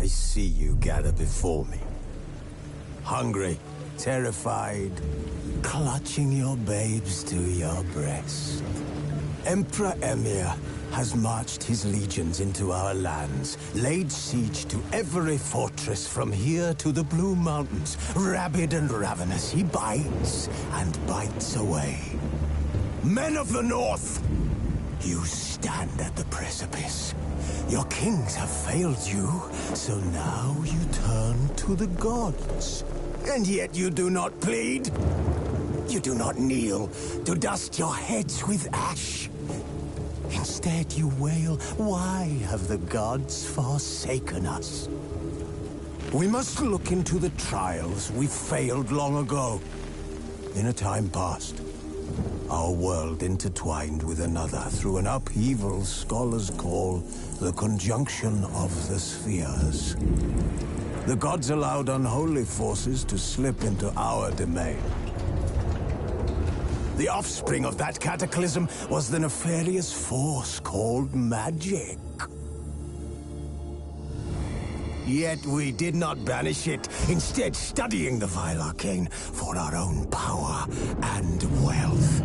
I see you gather before me. Hungry, terrified, clutching your babes to your breast. Emperor Emir has marched his legions into our lands, laid siege to every fortress from here to the Blue Mountains. Rabid and ravenous, he bites and bites away. Men of the North, you stand at the precipice. Your kings have failed you, so now you turn to the gods. And yet you do not plead. You do not kneel to dust your heads with ash. Instead you wail, why have the gods forsaken us? We must look into the trials we failed long ago. In a time past, our world intertwined with another through an upheaval scholars call the conjunction of the spheres. The gods allowed unholy forces to slip into our domain. The offspring of that cataclysm was the nefarious force called magic. Yet we did not banish it, instead studying the vile arcane for our own power and wealth.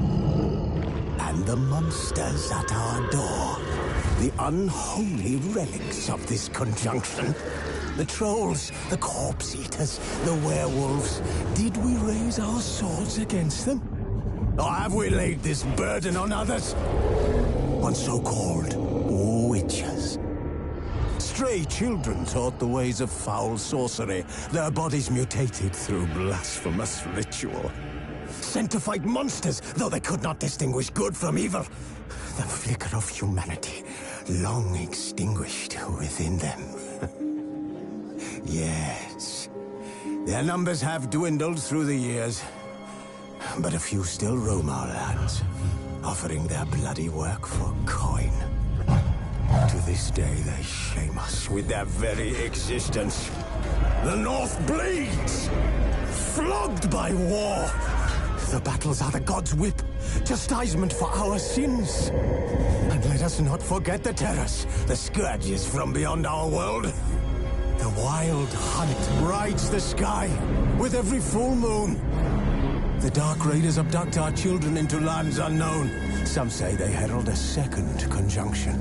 And the monsters at our door, the unholy relics of this conjunction. The trolls, the corpse-eaters, the werewolves. Did we raise our swords against them? Or have we laid this burden on others? On so-called witches. Stray children taught the ways of foul sorcery, their bodies mutated through blasphemous ritual. Sent to fight monsters, though they could not distinguish good from evil. The flicker of humanity, long extinguished within them. Yes, their numbers have dwindled through the years, but a few still roam our lands, offering their bloody work for coin. To this day, they shame us with their very existence. The North bleeds, flogged by war. The battles are the gods' whip, chastisement for our sins. And let us not forget the terrors, the scourges from beyond our world. The wild hunt rides the sky with every full moon. The Dark Raiders abduct our children into lands unknown. Some say they herald a second conjunction.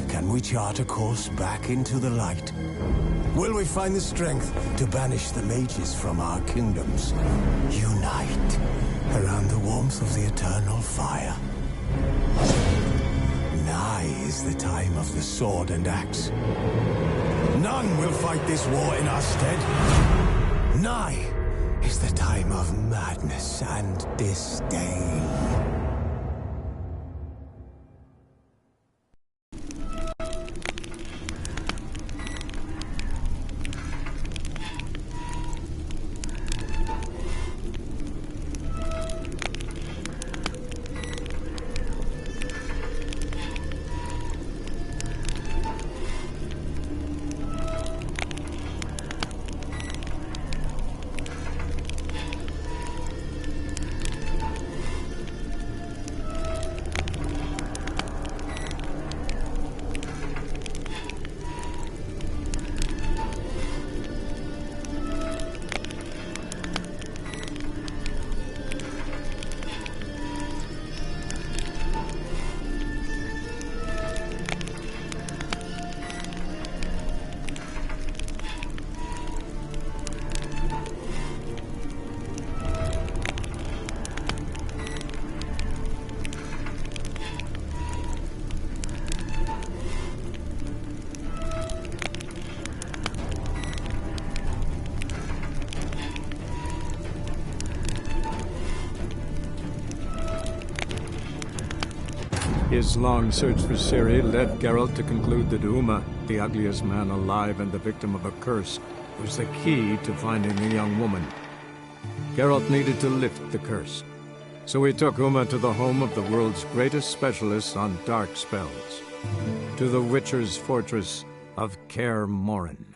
Can we chart a course back into the light? Will we find the strength to banish the mages from our kingdoms? Unite around the warmth of the eternal fire. Nigh is the time of the sword and axe. None will fight this war in our stead. Nigh is the time of madness and disdain. His long search for Ciri led Geralt to conclude that Uma, the ugliest man alive and the victim of a curse, was the key to finding the young woman. Geralt needed to lift the curse, so he took Uma to the home of the world's greatest specialist on dark spells, to the Witcher's fortress of Kaer Morhen.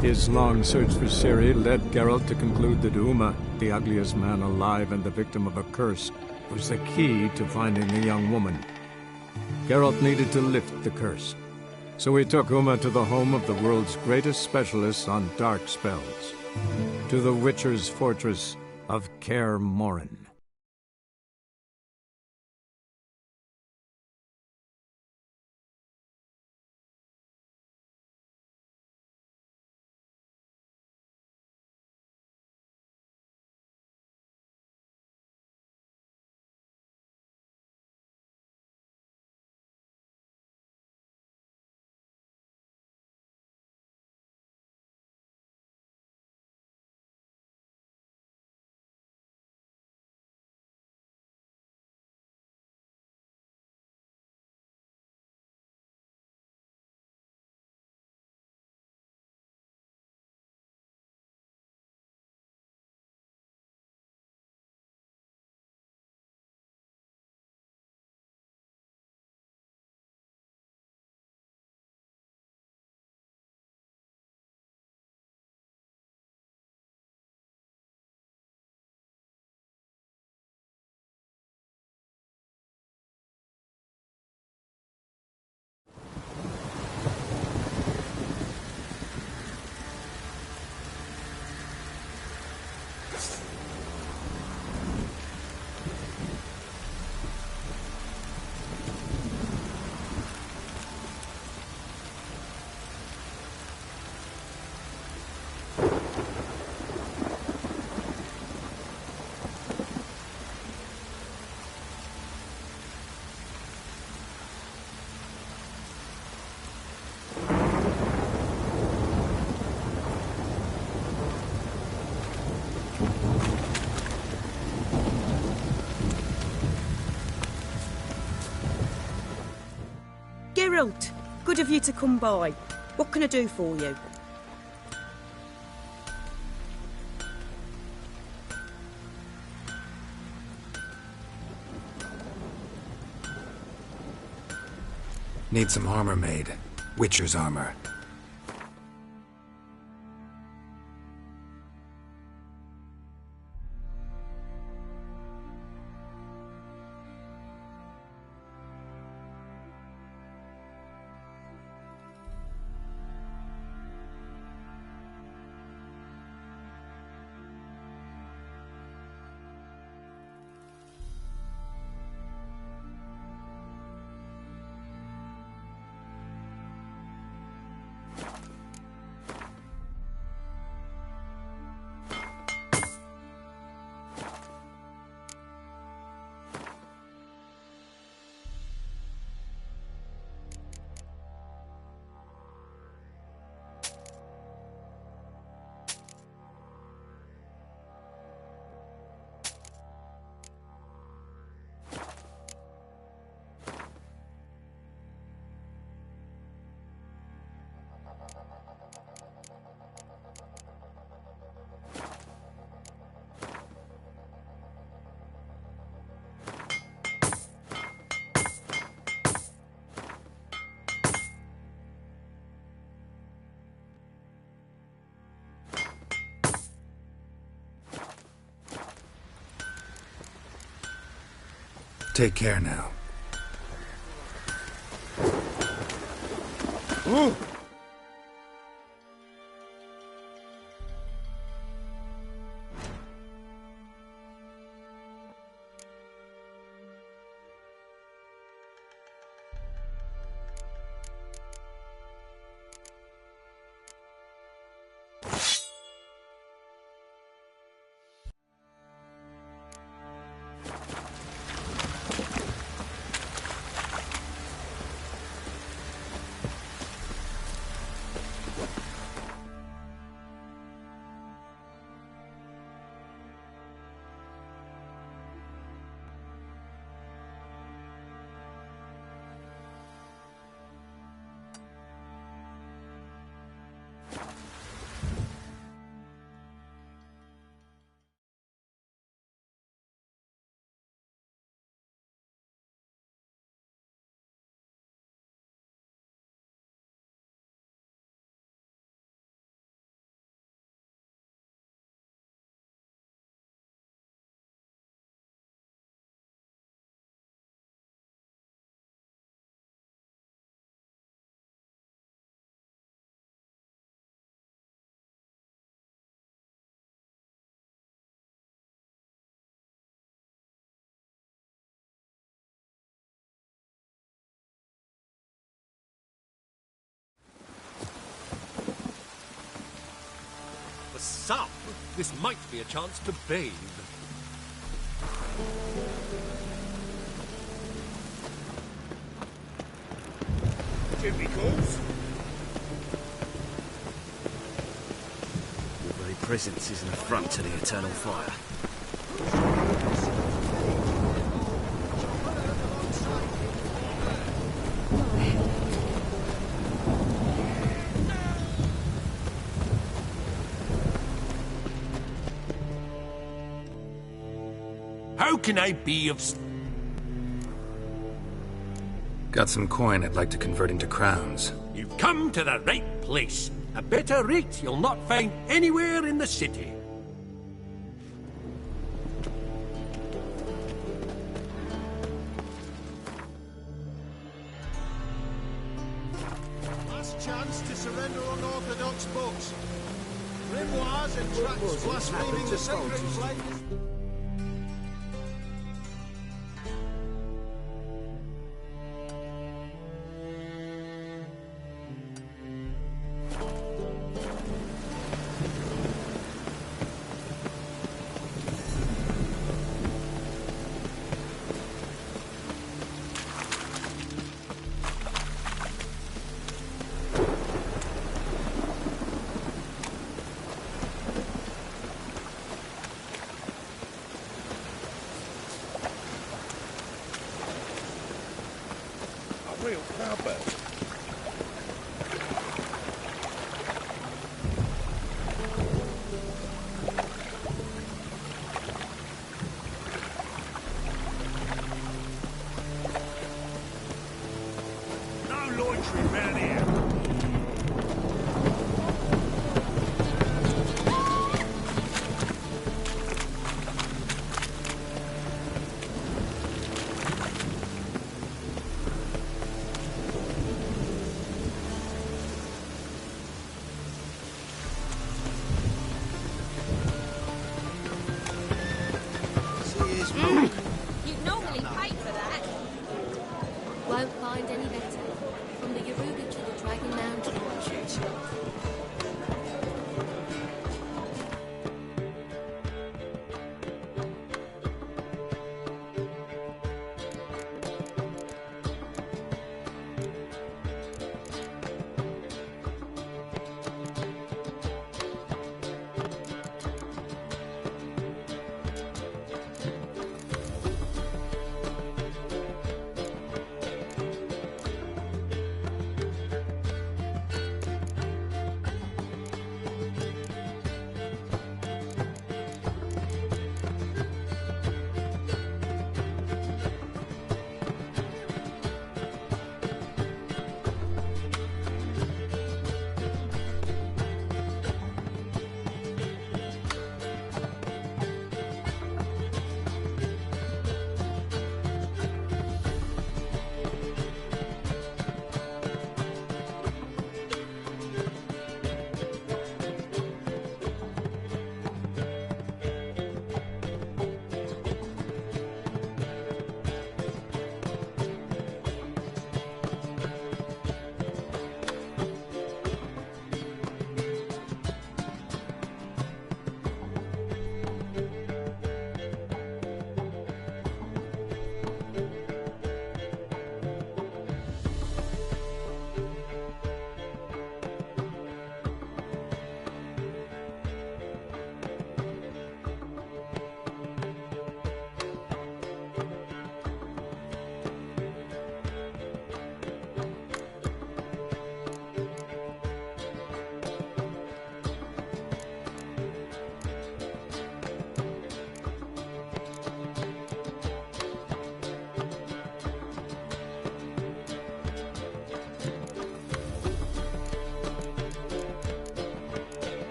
His long search for Ciri led Geralt to conclude that Uma, the ugliest man alive and the victim of a curse, was the key to finding the young woman. Geralt needed to lift the curse, so he took Uma to the home of the world's greatest specialist on dark spells, to the Witcher's fortress of Kaer Morhen. Geralt, good of you to come by. What can I do for you? Need some armor made. Witcher's armor. Take care now. Ooh! For some, this might be a chance to bathe. Typicals. Your very presence is an affront to the eternal fire. How can I be of... Got some coin I'd like to convert into crowns. You've come to the right place. A better rate you'll not find anywhere in the city. Last chance to surrender unorthodox books. Grimoires and tracts blaspheming the sacred flame. Real cowbird. No loitering round here. You'd normally pay for that. Won't find any better. From the Yoruba to the Dragon Mountain orchards.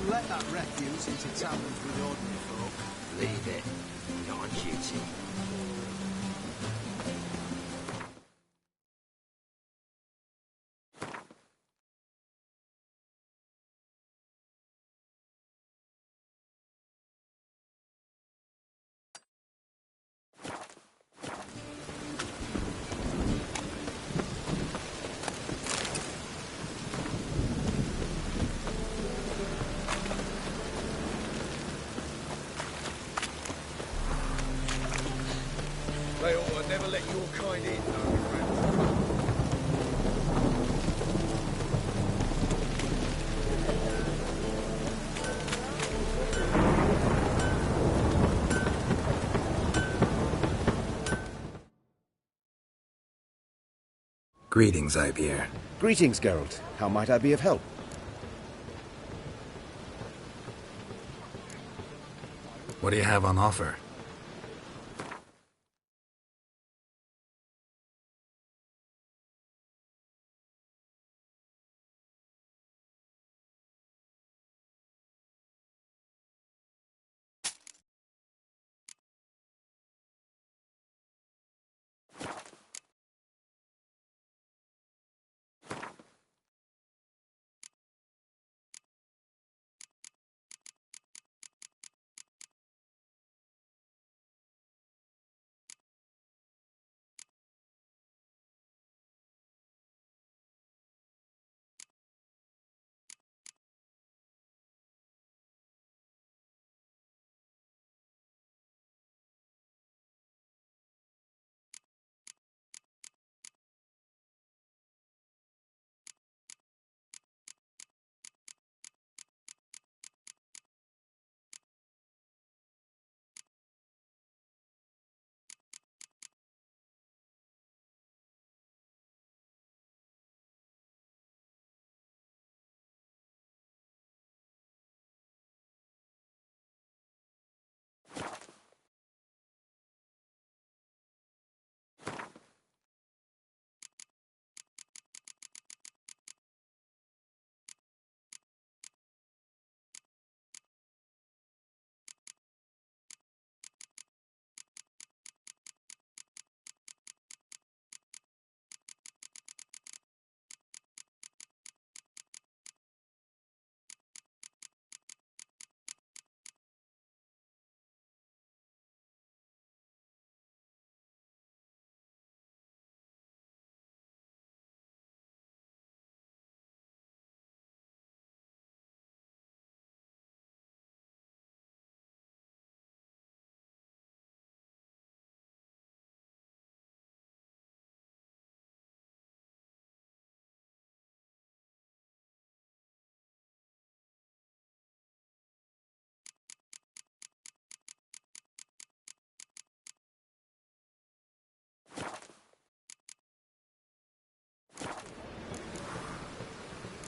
wouldn't let that refuse into taverns with ordinary folk. Leave it. Not on duty. They ought to never let your kind in, though, friend. Greetings, Ibeer. Greetings, Geralt. How might I be of help? What do you have on offer?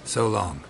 So long.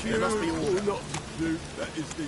There must be all not to do. That is the...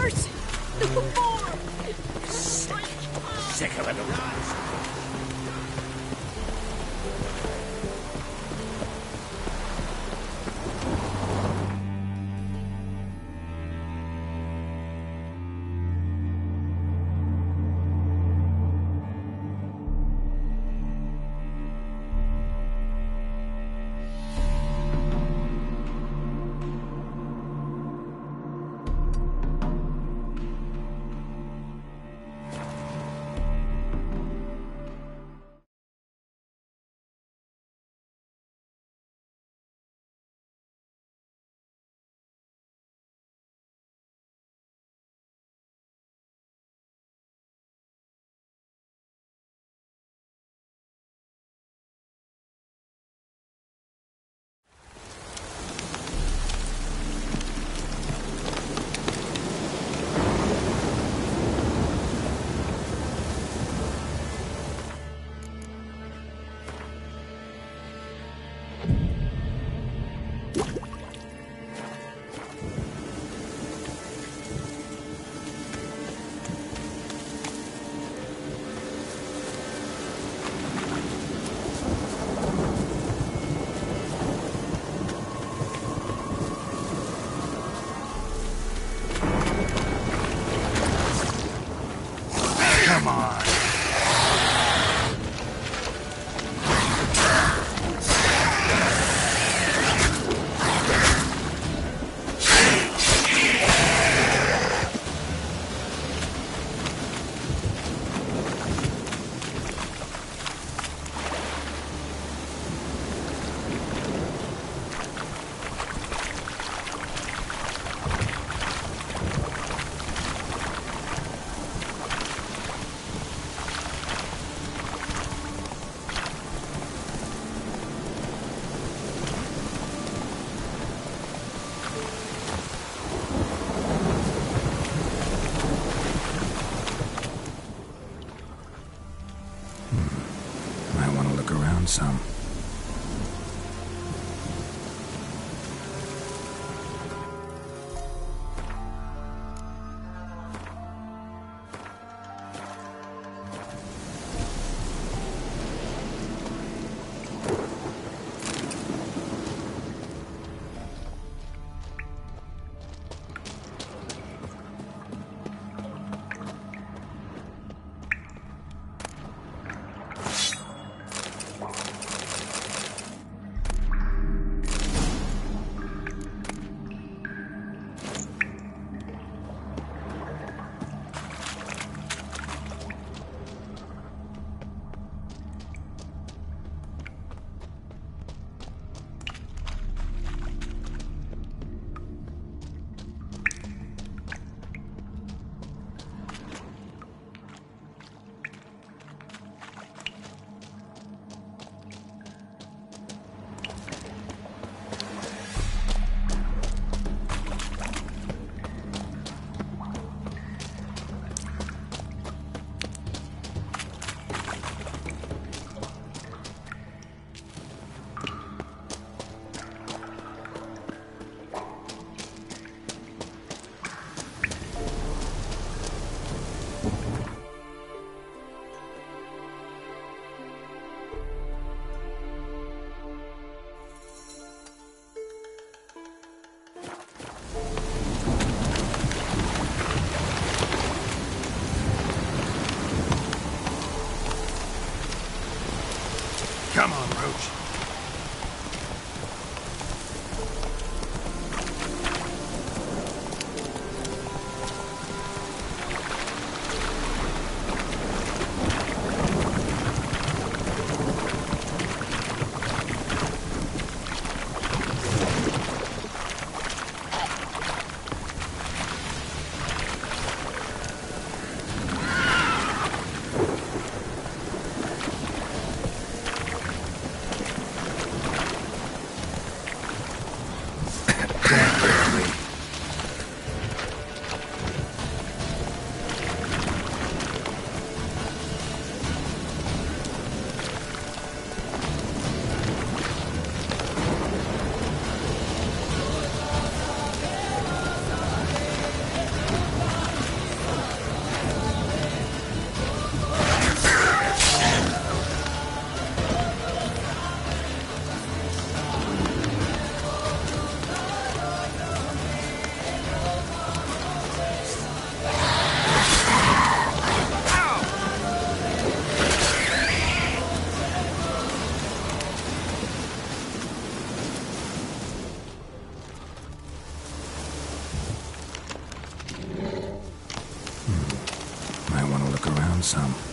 mercy! No more! Sick of it. Some. found some.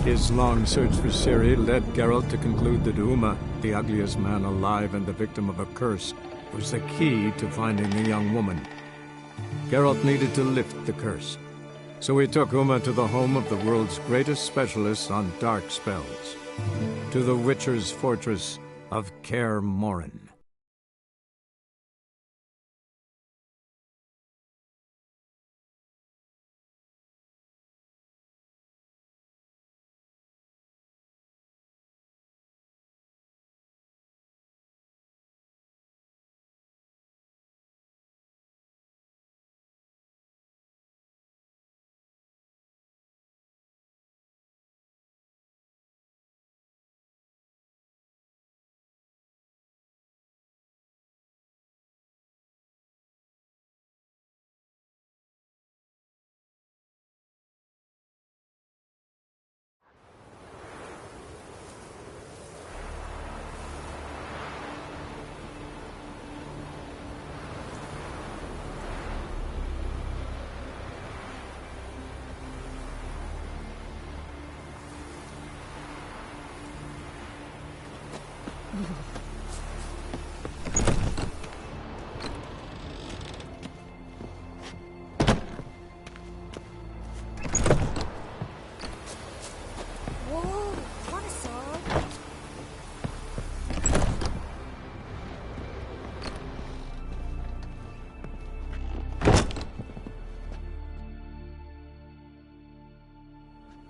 His long search for Ciri led Geralt to conclude that Uma, the ugliest man alive and the victim of a curse, was the key to finding the young woman. Geralt needed to lift the curse, so he took Uma to the home of the world's greatest specialist on dark spells, to the Witcher's fortress of Kaer Morhen.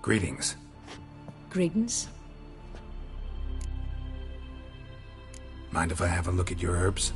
Greetings. Greetings. Mind if I have a look at your herbs?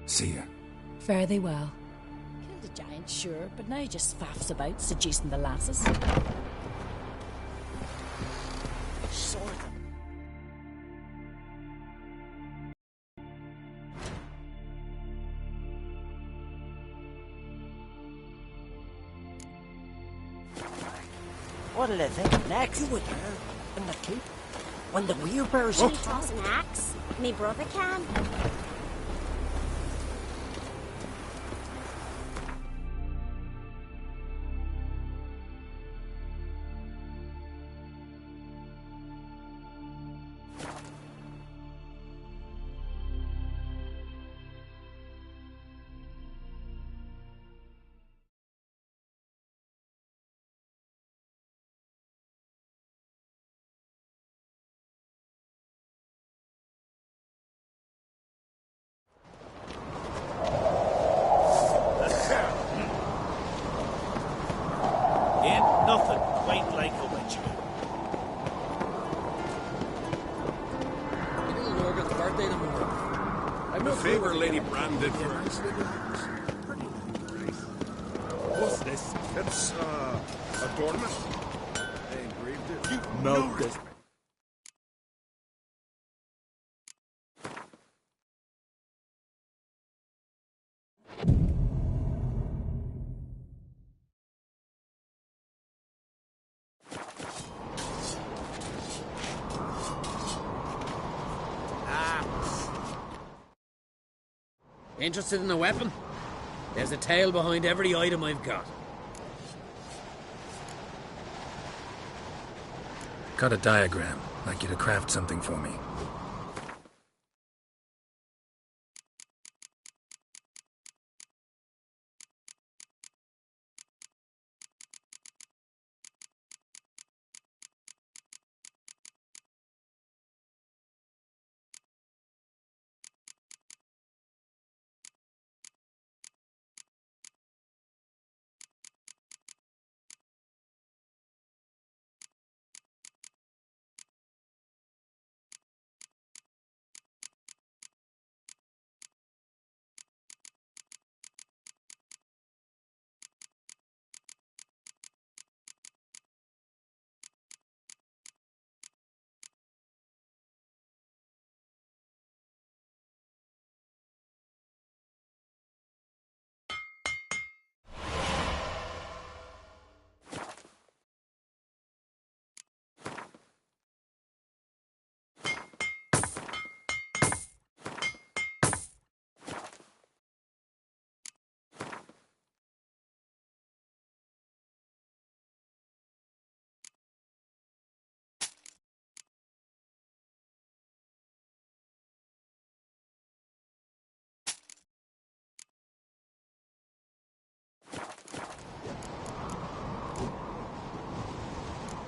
See ya. Fare thee well. Killed a giant, sure, but now he just faffs about, seducing the lasses. Sort them. What'll they think next? You were there, in the keep, when the wheelbarrows... Can you toss an axe? Me brother can. Ain't nothing quite like a witch. Little Norgan's birthday tomorrow. The favour Lady Brand did for us. What's this? It's, adornment. They engraved it. You know this. Interested in a weapon? There's a tale behind every item I've got. Got a diagram. Like you to craft something for me.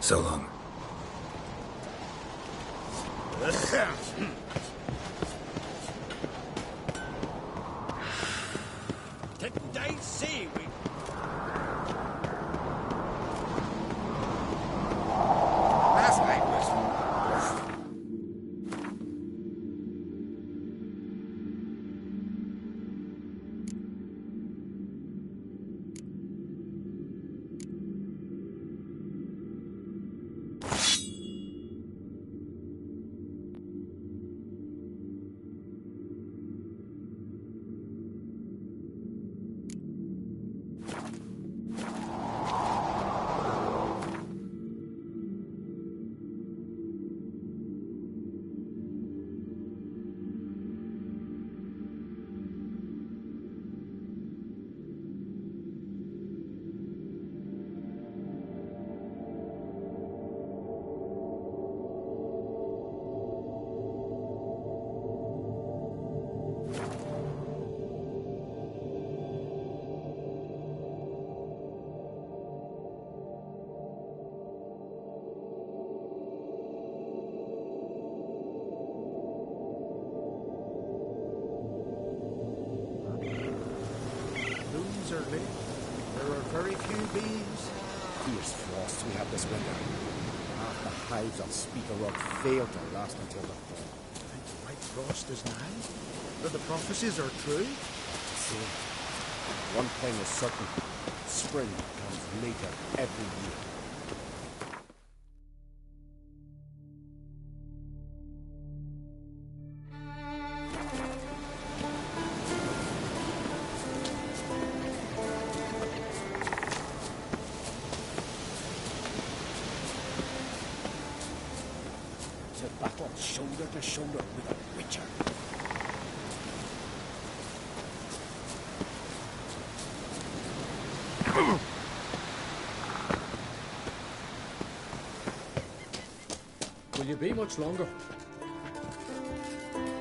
So long. Today's seaweed. Last night was... Moons are lit. There are very few bees. Fierce frosts we have this winter. Half the hives of Speaker Rock fail to last until the fall. Think white frost is nigh? That the prophecies are true? So, one thing is certain. Spring comes later every year. To battle shoulder to shoulder with a witcher. Will you be much longer?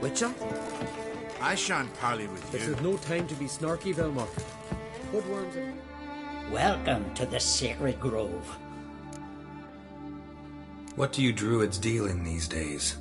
Witcher? I shan't parley with This you. is no time to be snarky, Velmar. Woodworms are... Welcome to the Sacred Grove. What do you druids deal in these days?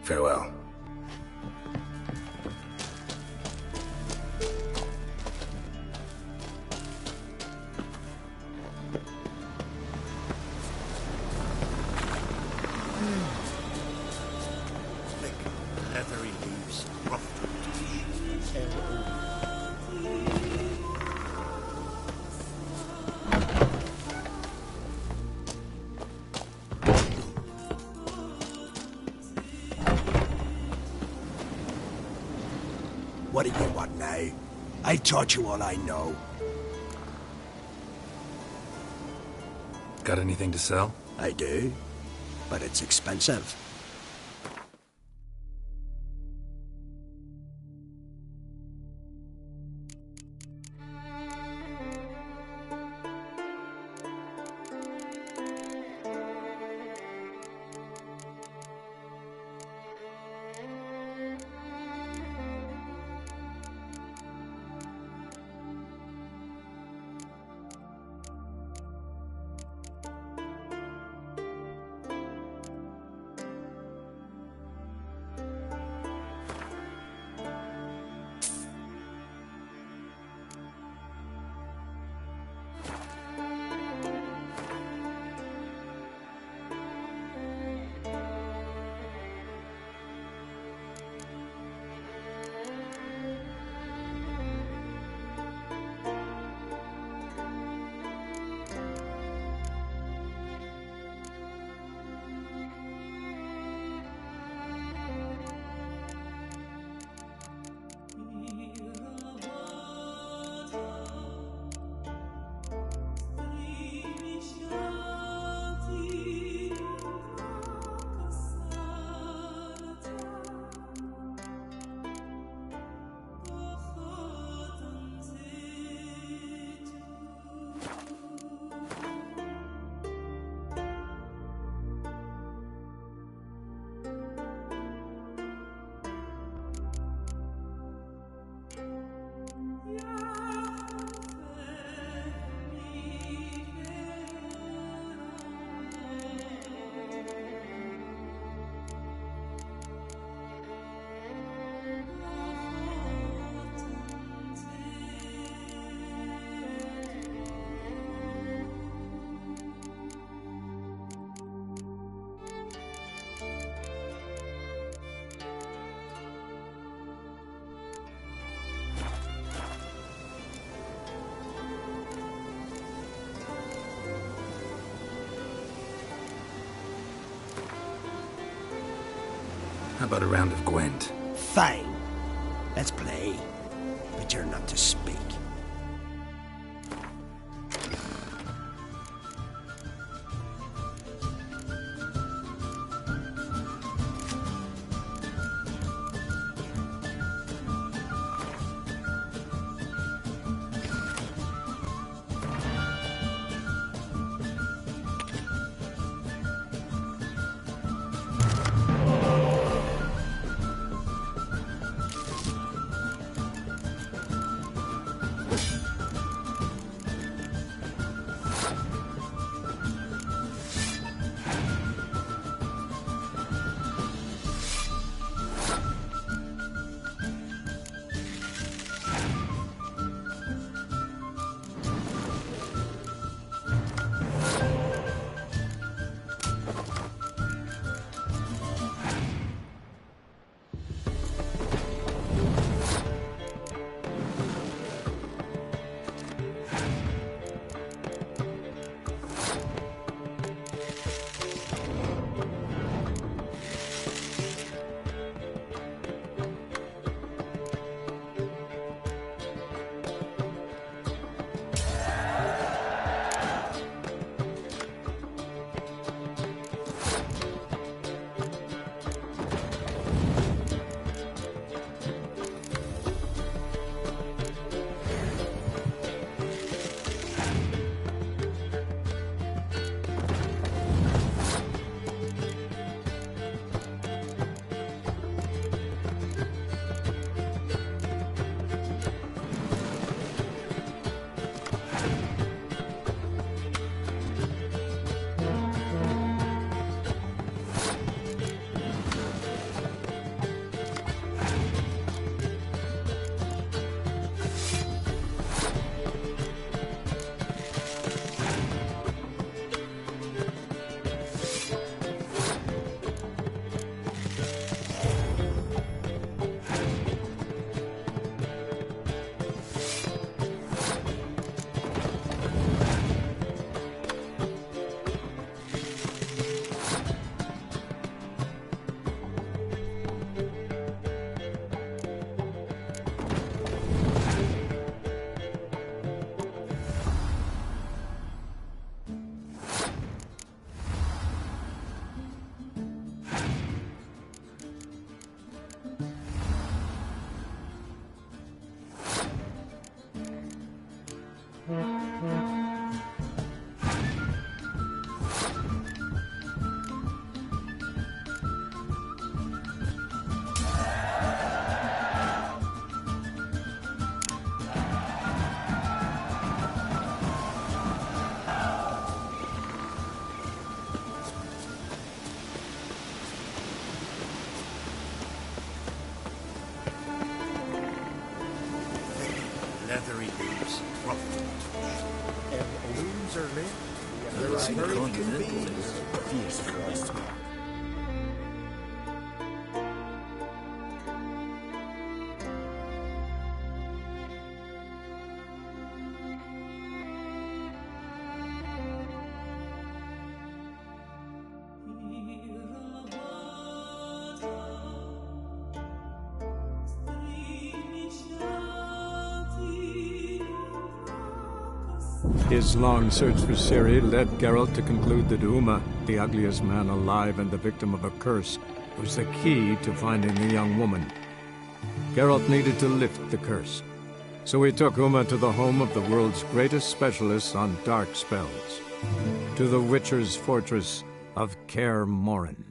Farewell. Thick, leathery leaves, rough to touch. do you want now? I've taught you all I know. Got anything to sell? I do, but it's expensive. How about a round of Gwent? Fine. Let's play. But you're not to speak. Leathery boots, rough to the touch. Wounds are lit. There are very few bees. Fierce frost. His long search for Ciri led Geralt to conclude that Uma, the ugliest man alive and the victim of a curse, was the key to finding the young woman. Geralt needed to lift the curse, so he took Uma to the home of the world's greatest specialist on dark spells, to the Witcher's fortress of Kaer Morhen.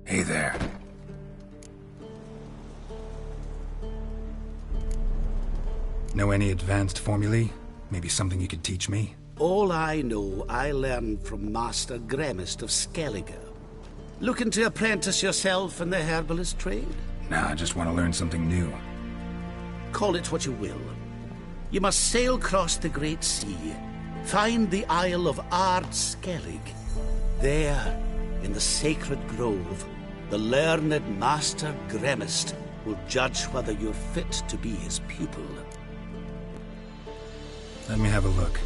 Hey there. Know any advanced formulae? Maybe something you could teach me? All I know, I learned from Master Gremist of Skellige. Looking to apprentice yourself in the herbalist trade? Nah, I just want to learn something new. Call it what you will. You must sail across the Great Sea, find the Isle of Ard Skellig. There, in the sacred grove, the learned Master Gremist will judge whether you're fit to be his pupil. Let me have a look.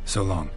So long.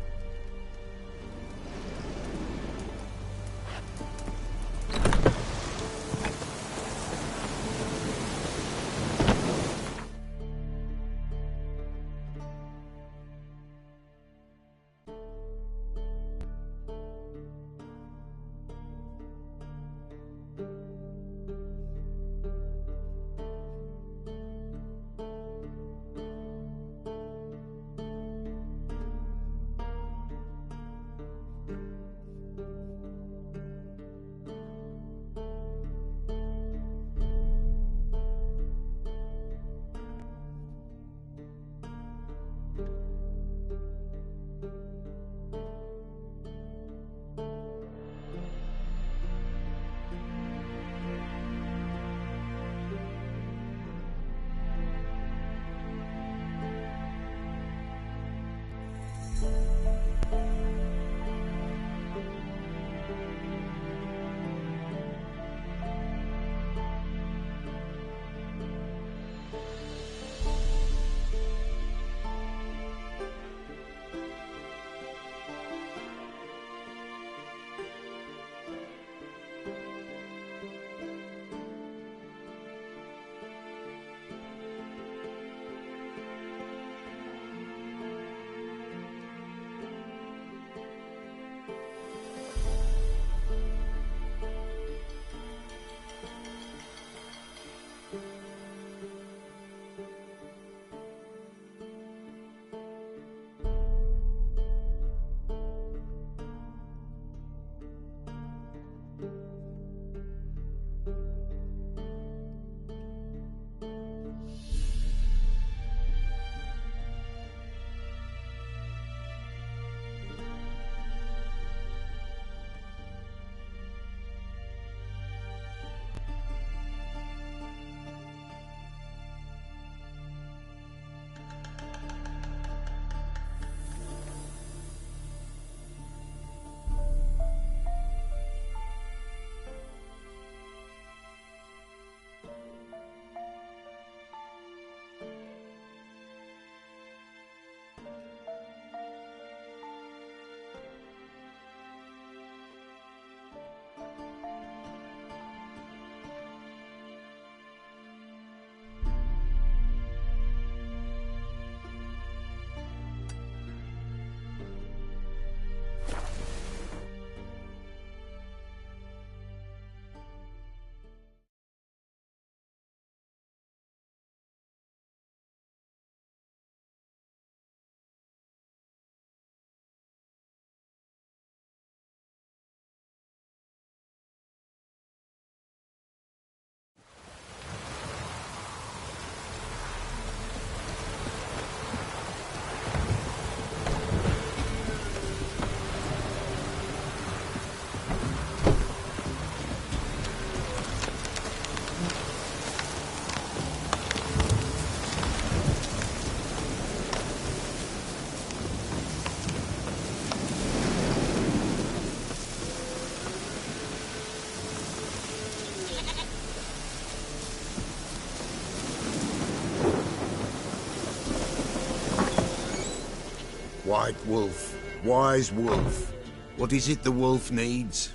White wolf. Wise wolf. What is it the wolf needs?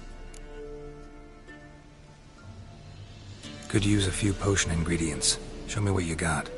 Could use a few potion ingredients. Show me what you got.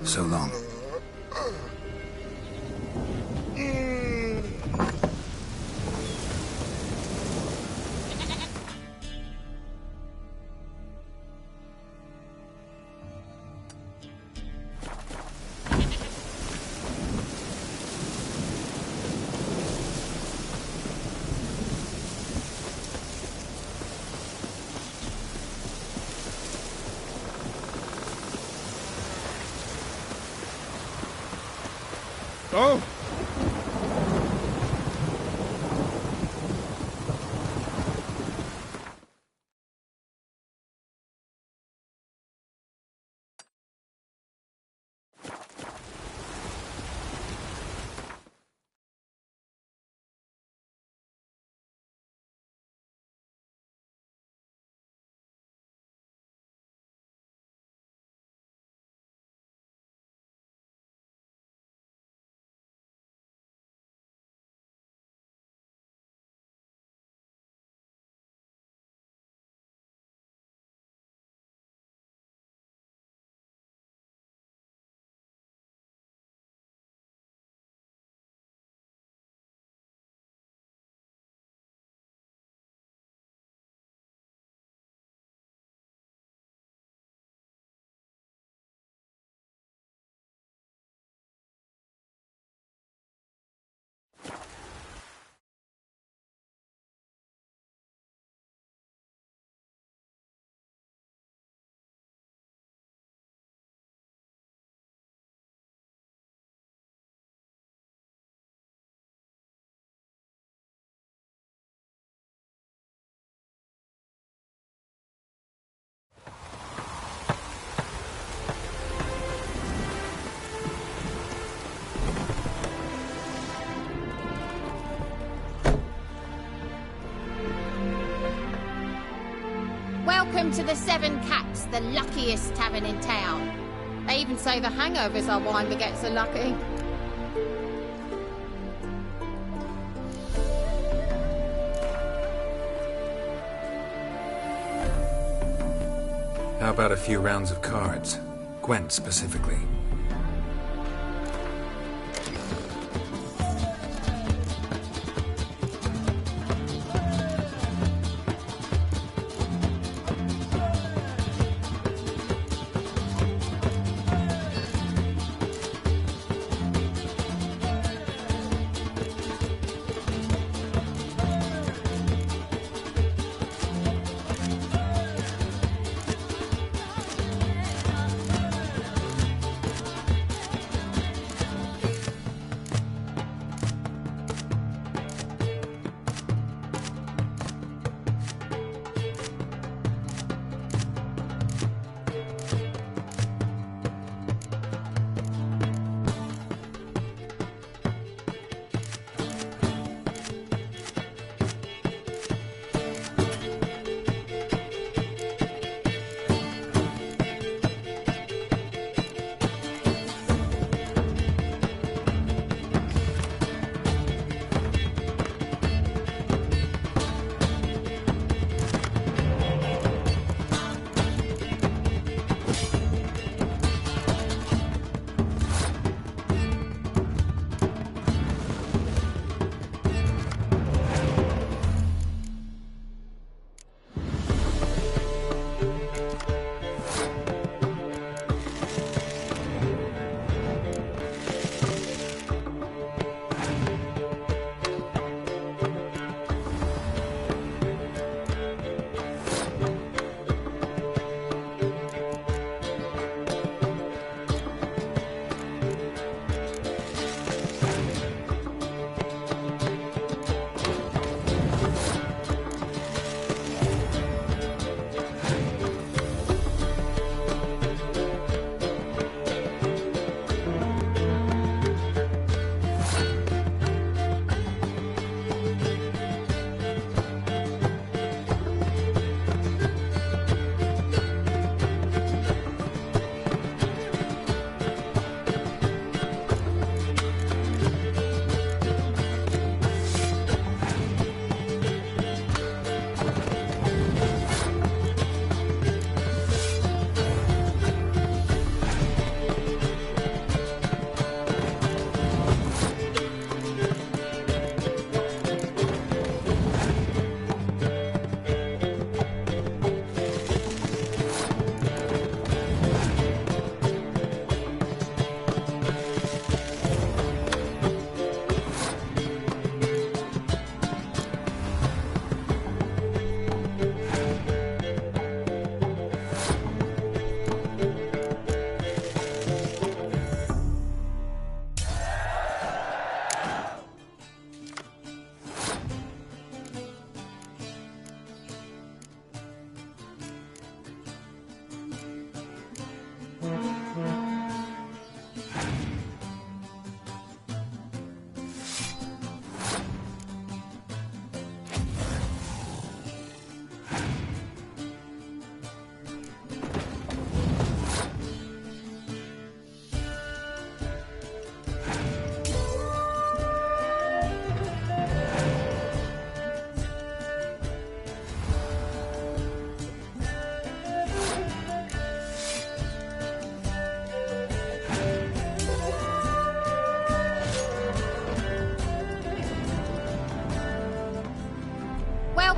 So long. Oh! Welcome to the Seven Cats, the luckiest tavern in town. They even say the hangovers are wine begets the lucky. How about a few rounds of cards? Gwent specifically.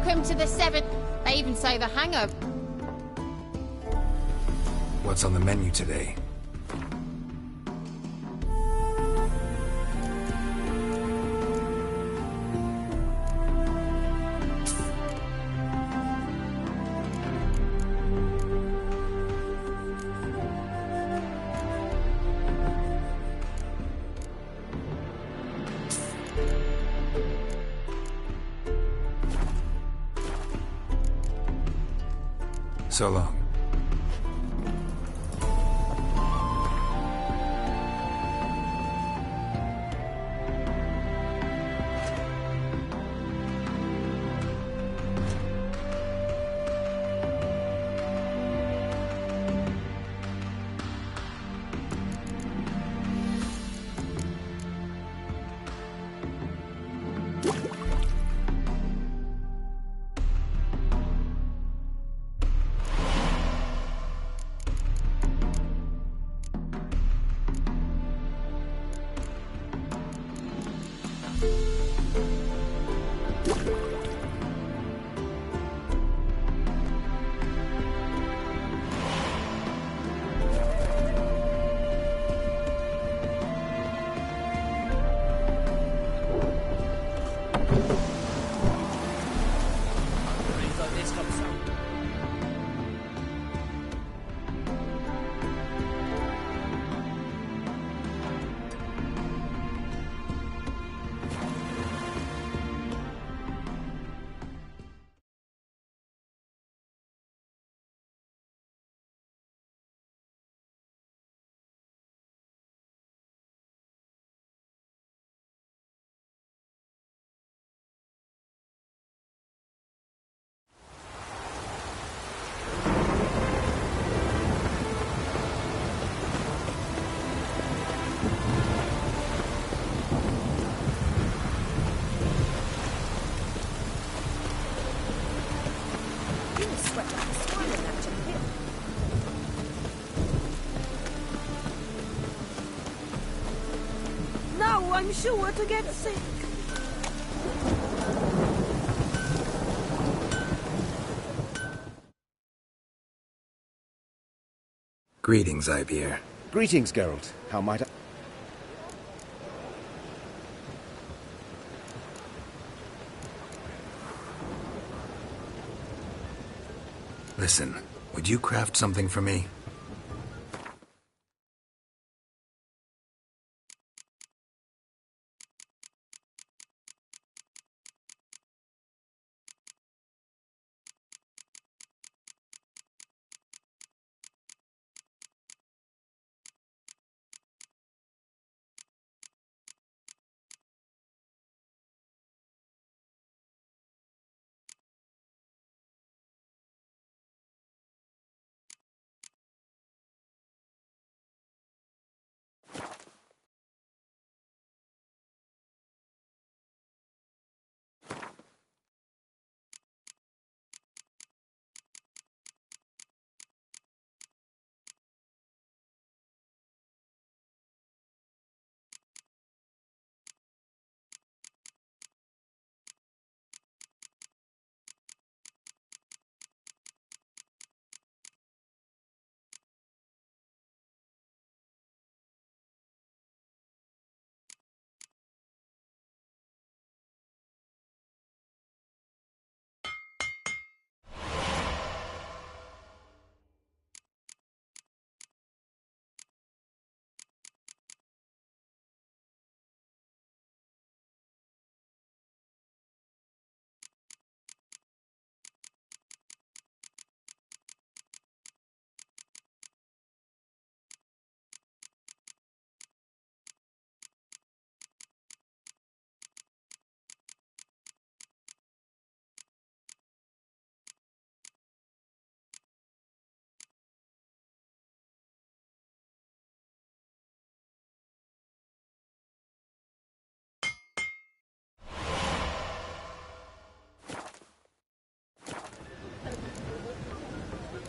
Welcome to the 7... They even say the hangover. What's on the menu today? So long. No, I'm sure to get sick. Greetings, Ibeer. Greetings, Geralt. How might I... Listen, would you craft something for me?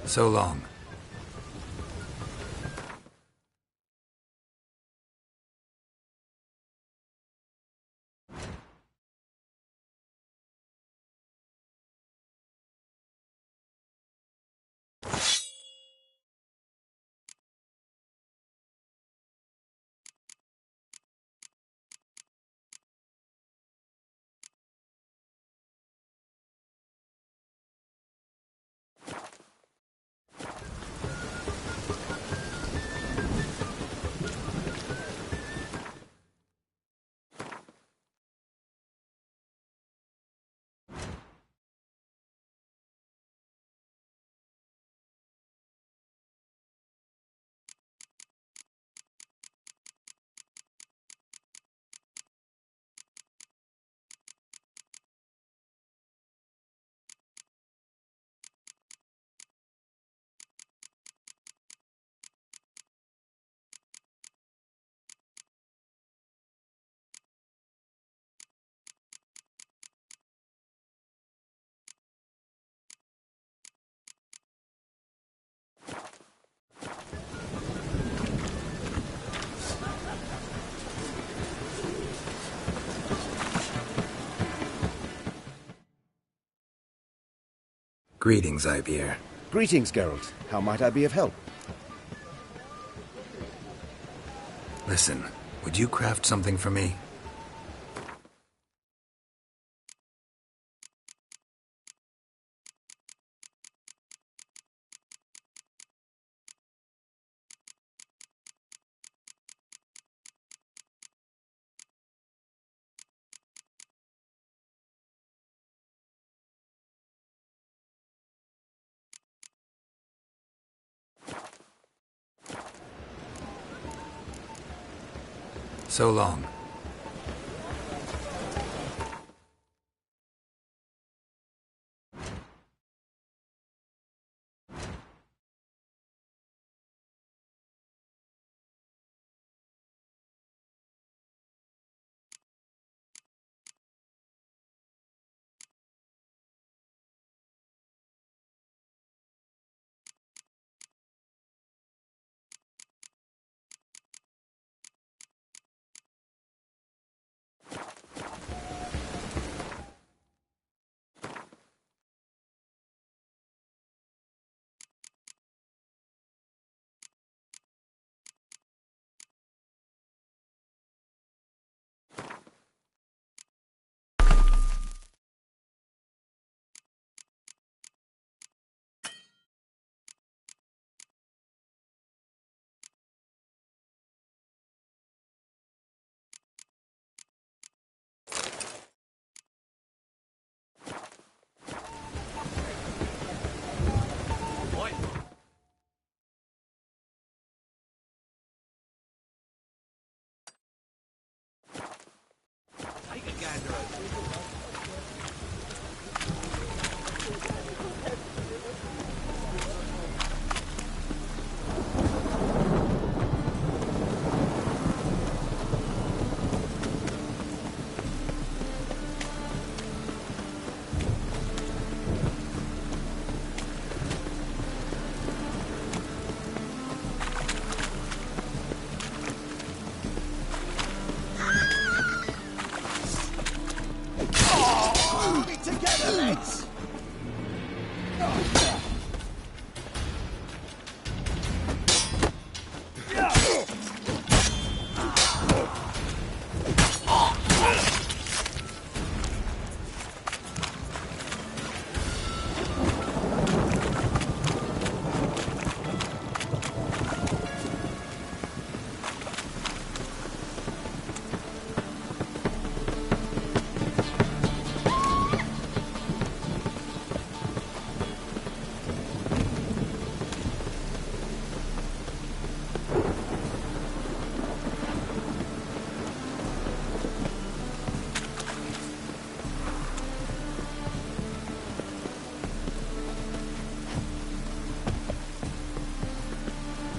So long. Greetings, Ivier. Greetings, Geralt. How might I be of help? Listen, would you craft something for me? So long.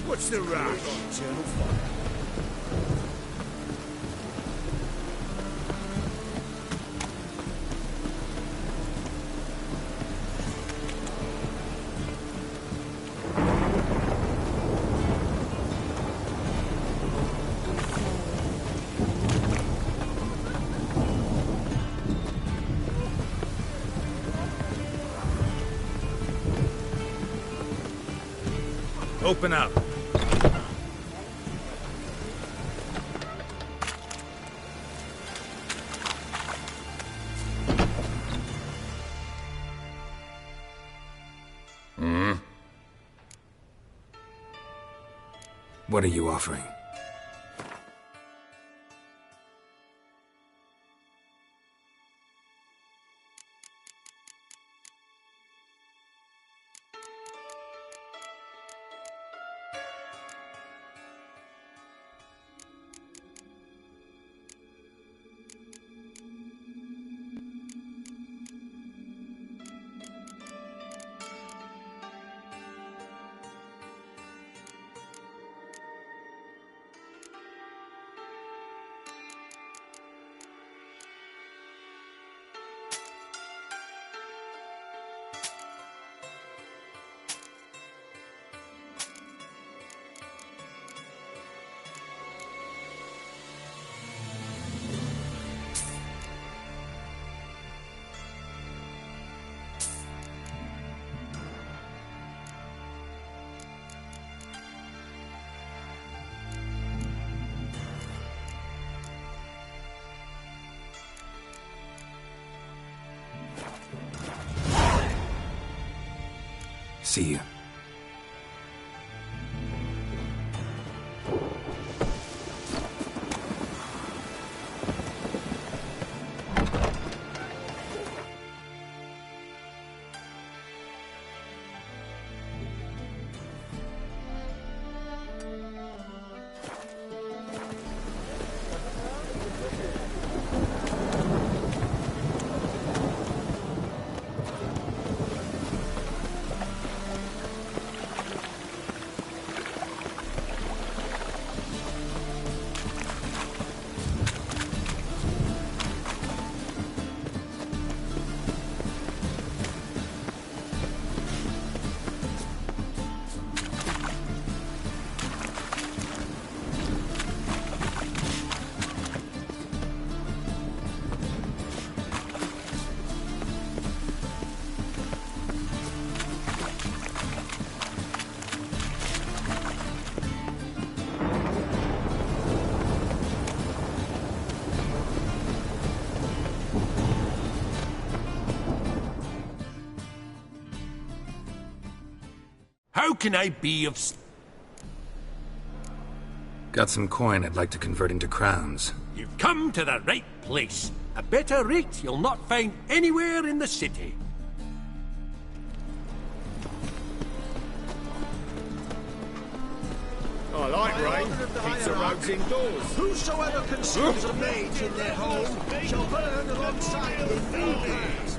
What's the rush? Eternal fire. Open up. What are you offering? See you. How can I be of... Got some coin I'd like to convert into crowns. You've come to the right place. A better rate you'll not find anywhere in the city. I like rain. Keeps the roads indoors. Whosoever consumes a mage in their home shall burn alongside the flames.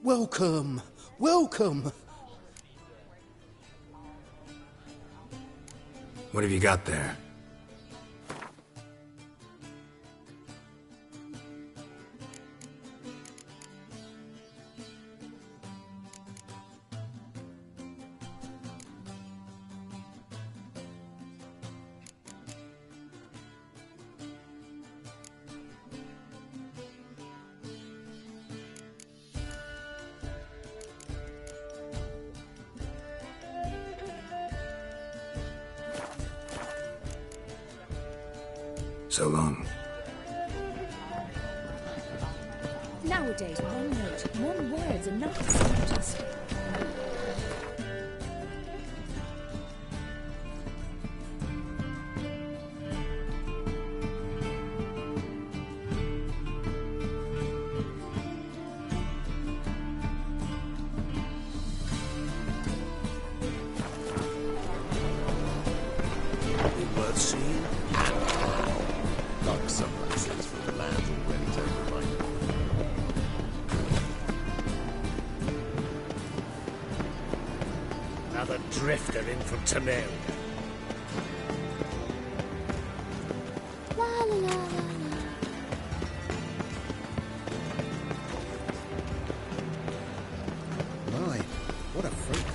Welcome! Welcome! What have you got there? So long. Nowadays, one note, one word's enough to start us. Worth seeing and how. Like someone says from the land already taken by you. Another drifter in from Tamil. La la la la la. My, what a freak.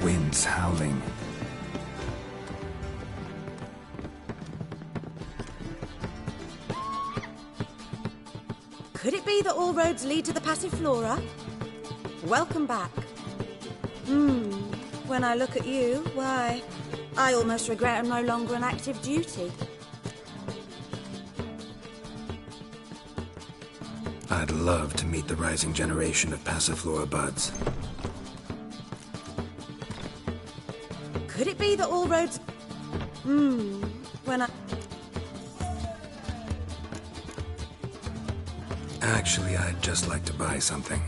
Winds howling. Could it be that all roads lead to the Passiflora? Welcome back. When I look at you, why, I almost regret I'm no longer on active duty. I'd love to meet the rising generation of Passiflora buds. Could it be that all roads... when I... Actually, I'd just like to buy something.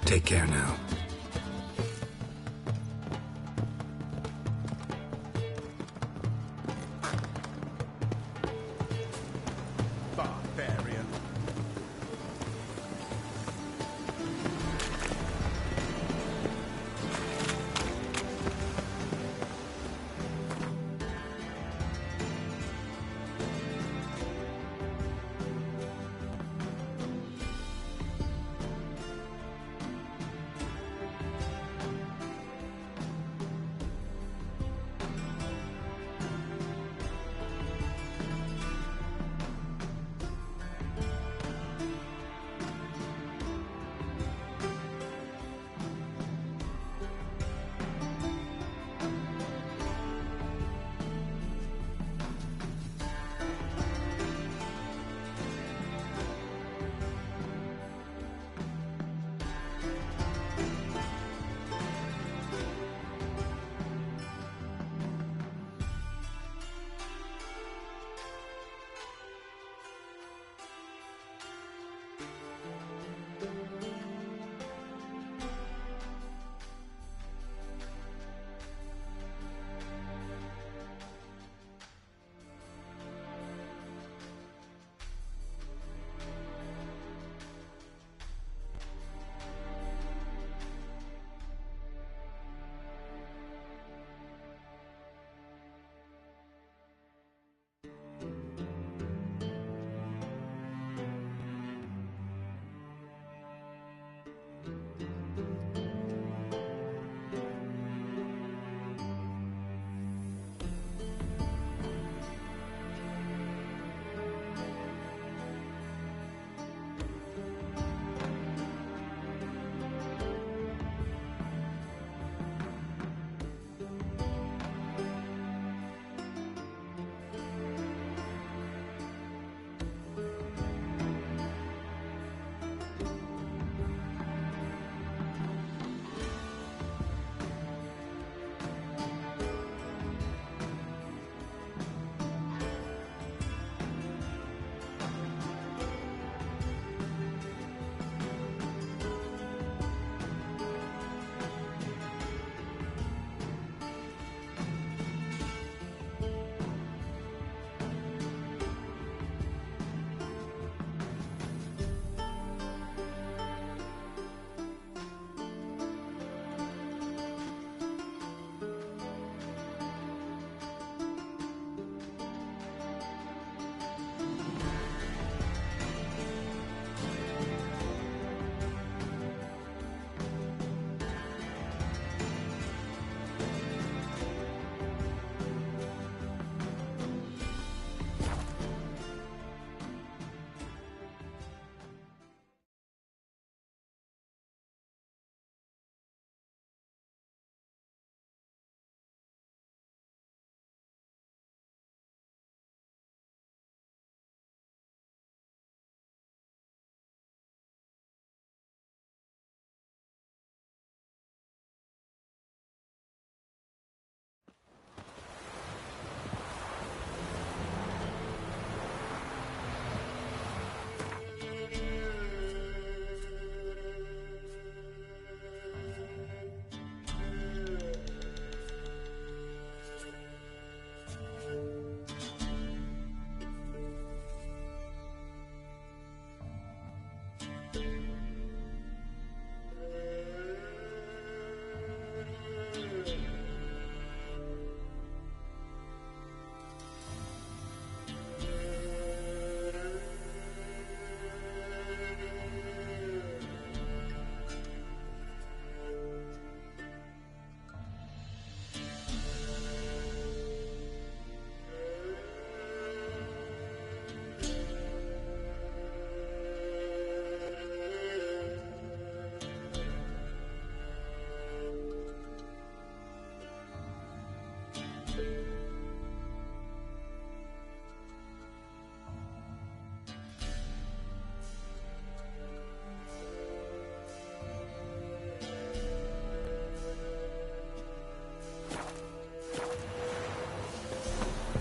Take care now.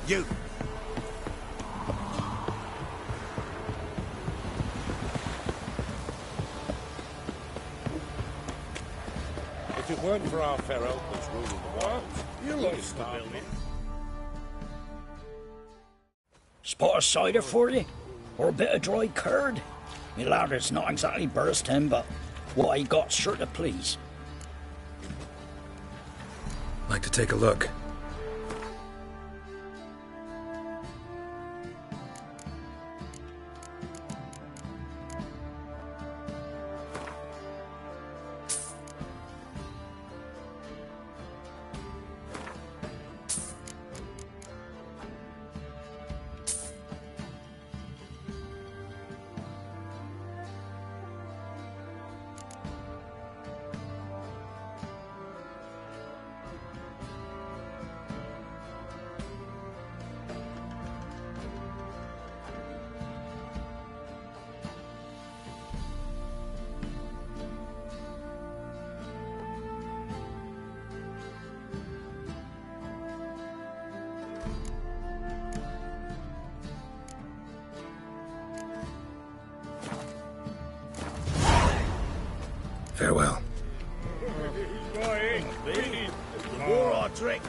You! If it weren't for our fair elk that's ruling the wilds, You lost the building. Spot a cider for you? Or a bit of dry curd? Me lad, it's not exactly bursting, but what I got's sure to please. Like to take a look. Farewell. The more I drink.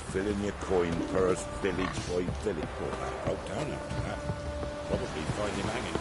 Fill in your coin purse, village by village. Oh, that broke down after that. Probably find him hanging.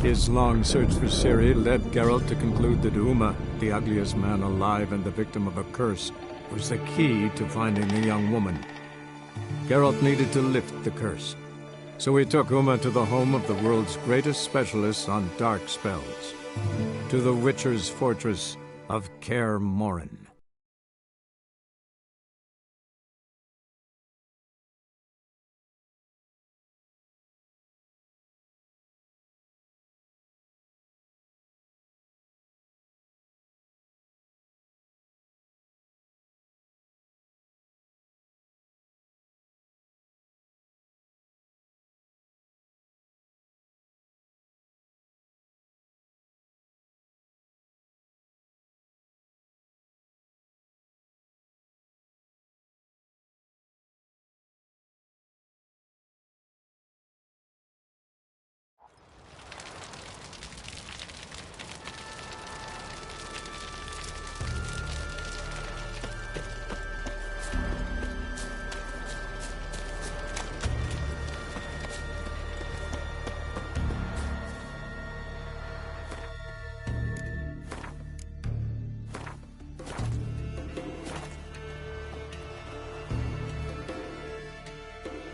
His long search for Ciri led Geralt to conclude that Uma, the ugliest man alive and the victim of a curse, was the key to finding the young woman. Geralt needed to lift the curse, so he took Uma to the home of the world's greatest specialist on dark spells, to the Witcher's fortress of Kaer Morhen.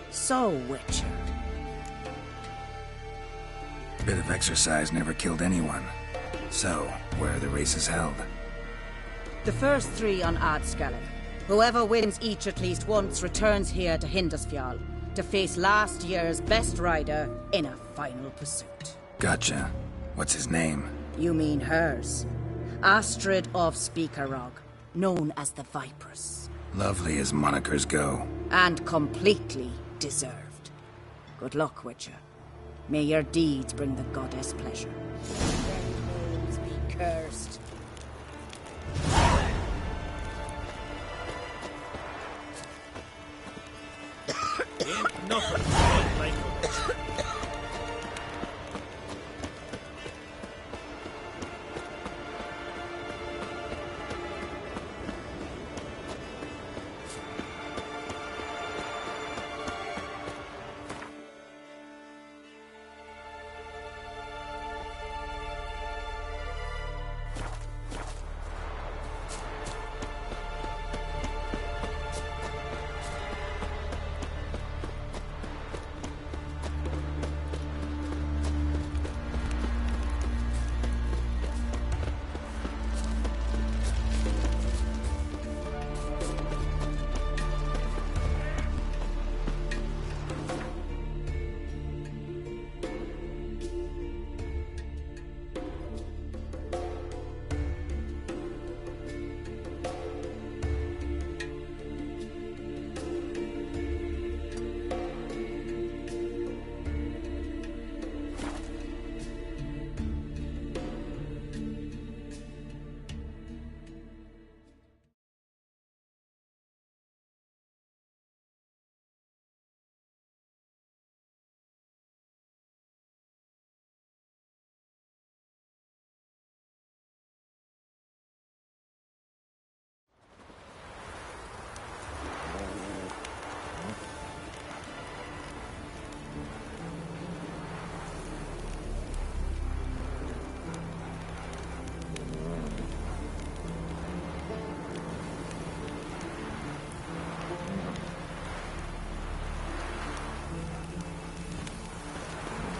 So, Witcher. Bit of exercise never killed anyone. So, where are the races held? The first 3 on Ardskellig. Whoever wins each at least once returns here to Hindisfjall to face last year's best rider in a final pursuit. Gotcha. What's his name? You mean hers. Astrid of Speakerog, known as the Viperess. Lovely as monikers go. And completely deserved. Good luck, Witcher. May your deeds bring the goddess pleasure. Their names be cursed. Ain't nothing like it.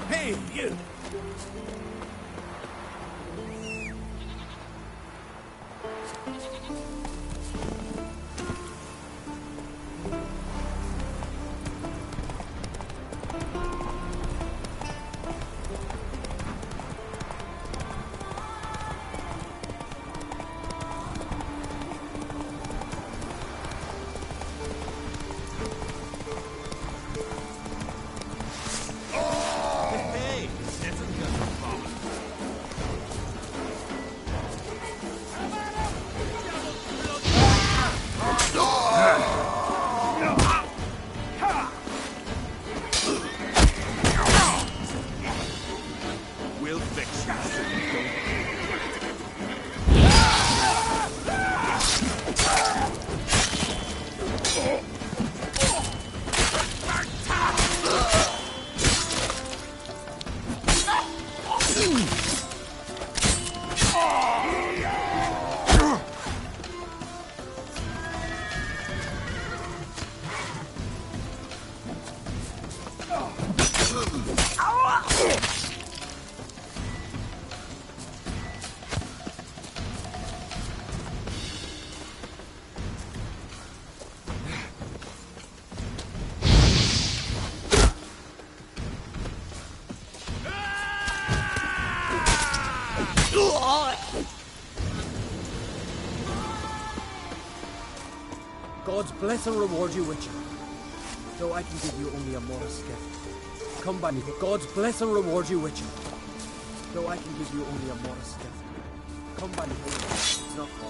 Hey, you! We'll fix you so you don't. God's bless and reward you, Witcher. Though I can give you only a modest gift. Come by me. God's bless and reward you, Witcher. Though I can give you only a modest gift. Come by me. It's not far.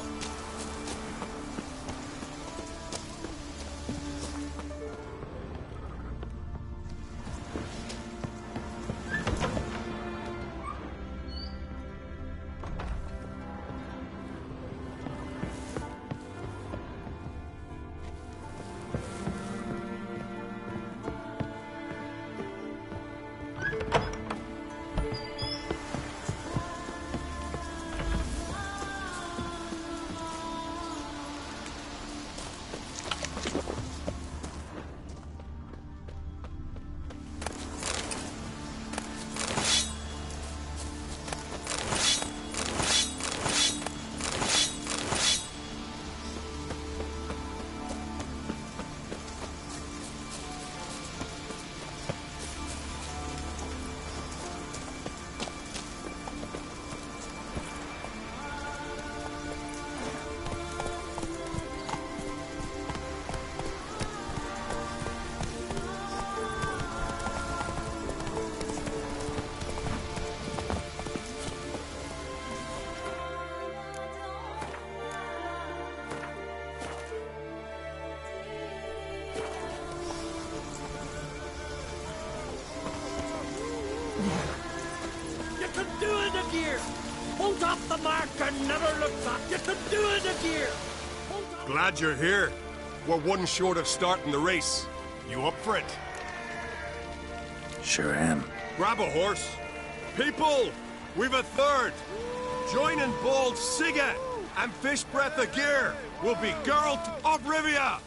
You can do it again! Hold off the mark and never look back! You can do it again! Glad you're here. We're one short of starting the race. You up for it? Sure am. Grab a horse. People, we've a third. Join in bold Siga and Fish Breath of Gear will be Geralt of Rivia.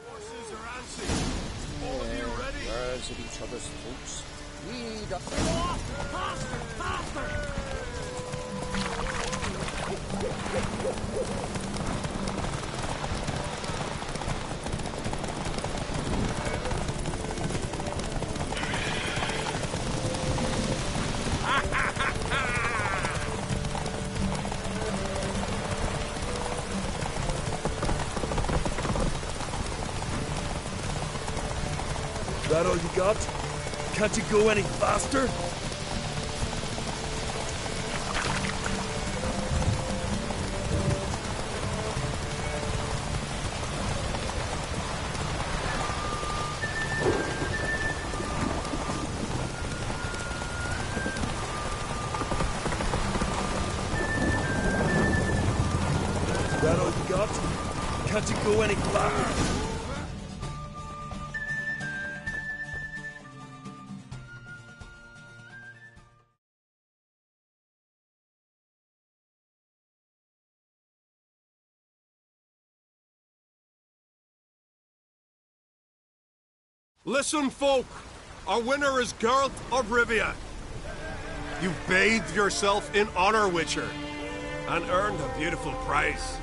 Horses are antsy. All of you ready? Birds at each other's throats. Lead up. Faster! Faster! That all you got? Can't you go any faster? That all you got? Can't you go any faster? Listen, folk. Our winner is Geralt of Rivia. You've bathed yourself in honor, Witcher, and earned a beautiful prize.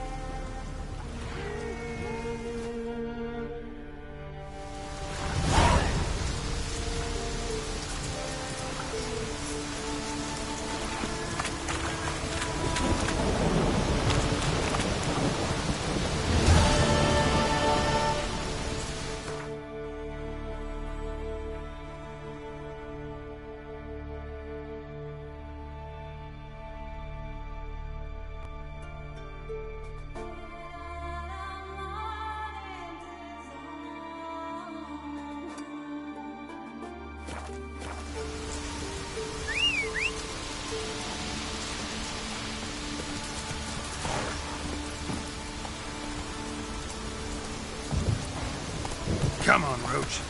Come on, Roach.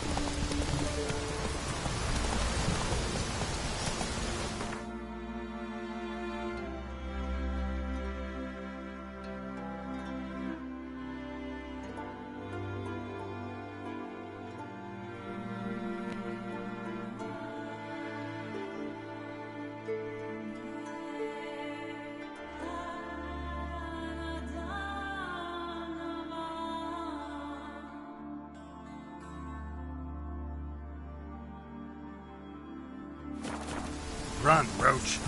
Run, Roach.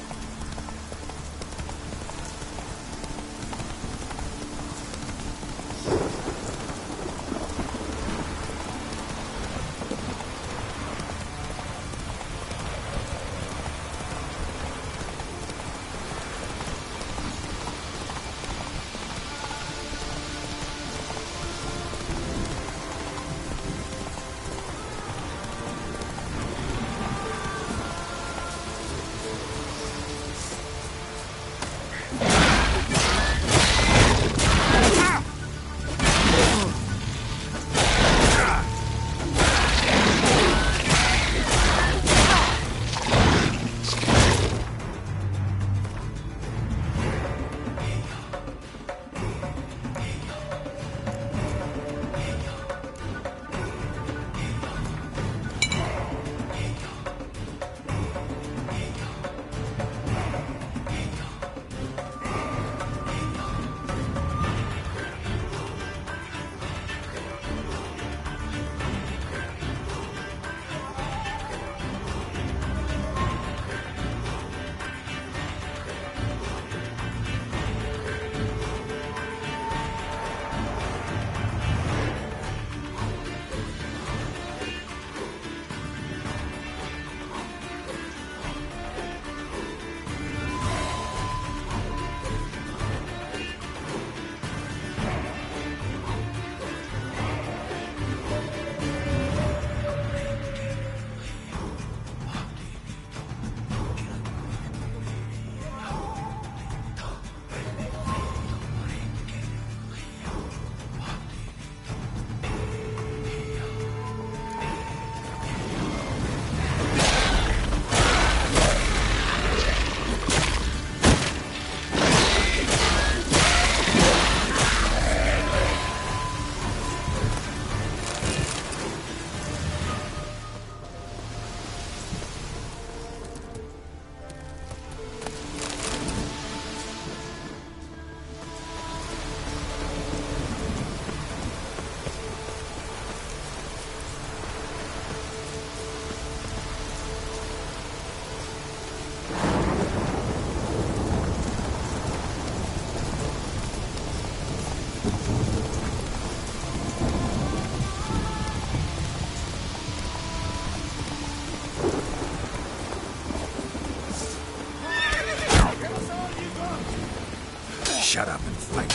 shut up and fight.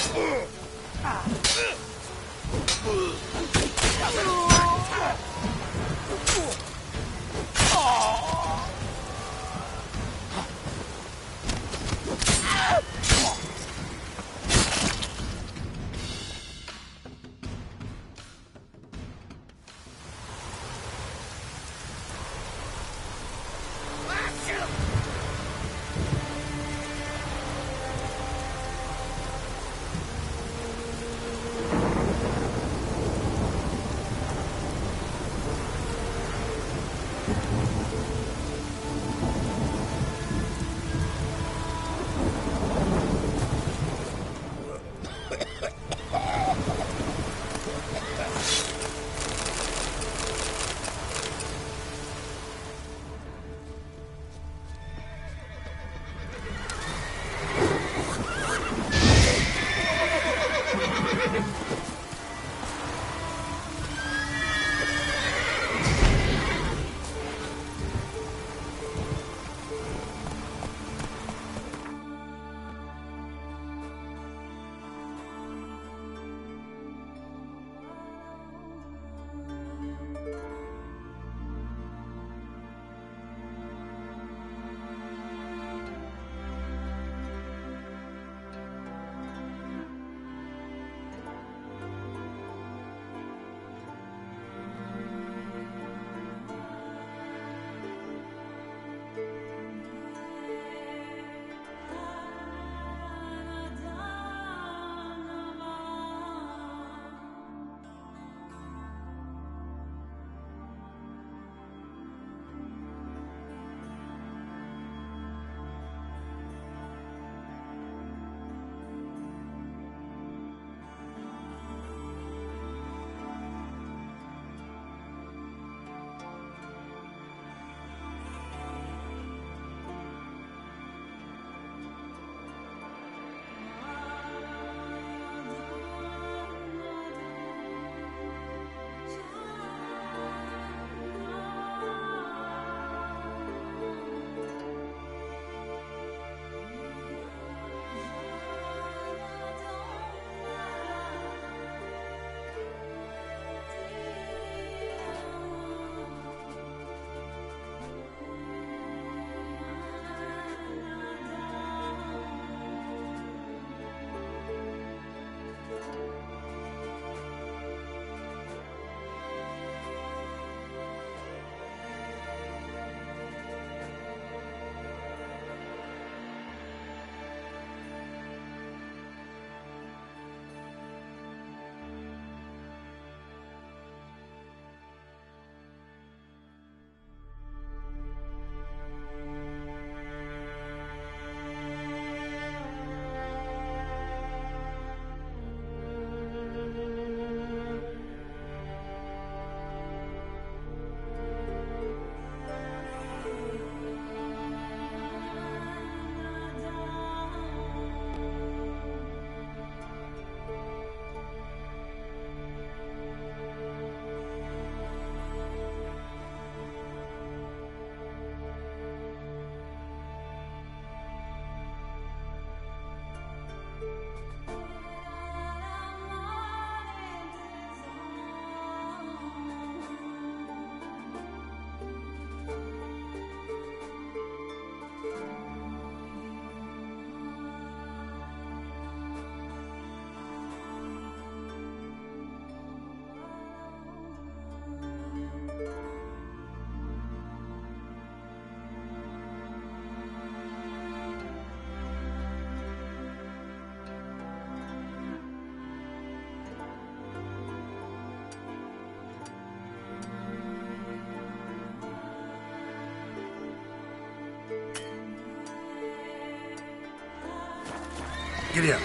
Giddy up.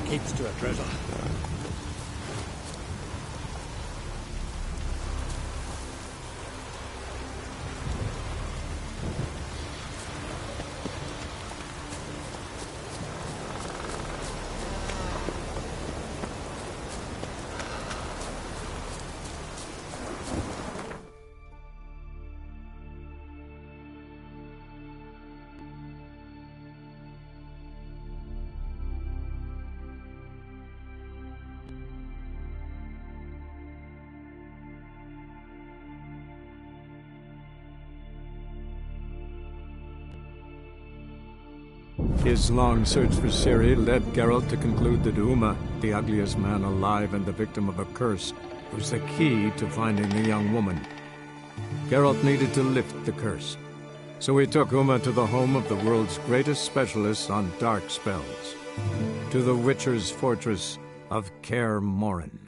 Keeps to a treasure. His long search for Ciri led Geralt to conclude that Uma, the ugliest man alive and the victim of a curse, was the key to finding the young woman. Geralt needed to lift the curse, so he took Uma to the home of the world's greatest specialist on dark spells, to the Witcher's fortress of Kaer Morhen.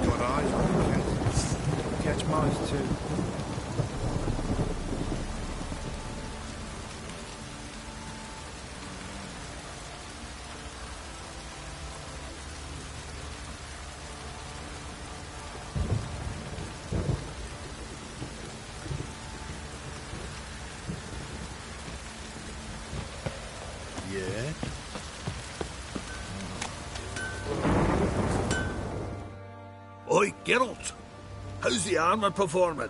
Got eyes on the cats. Catch mice too. Yeah? Oi, Geralt! How's the armour performing?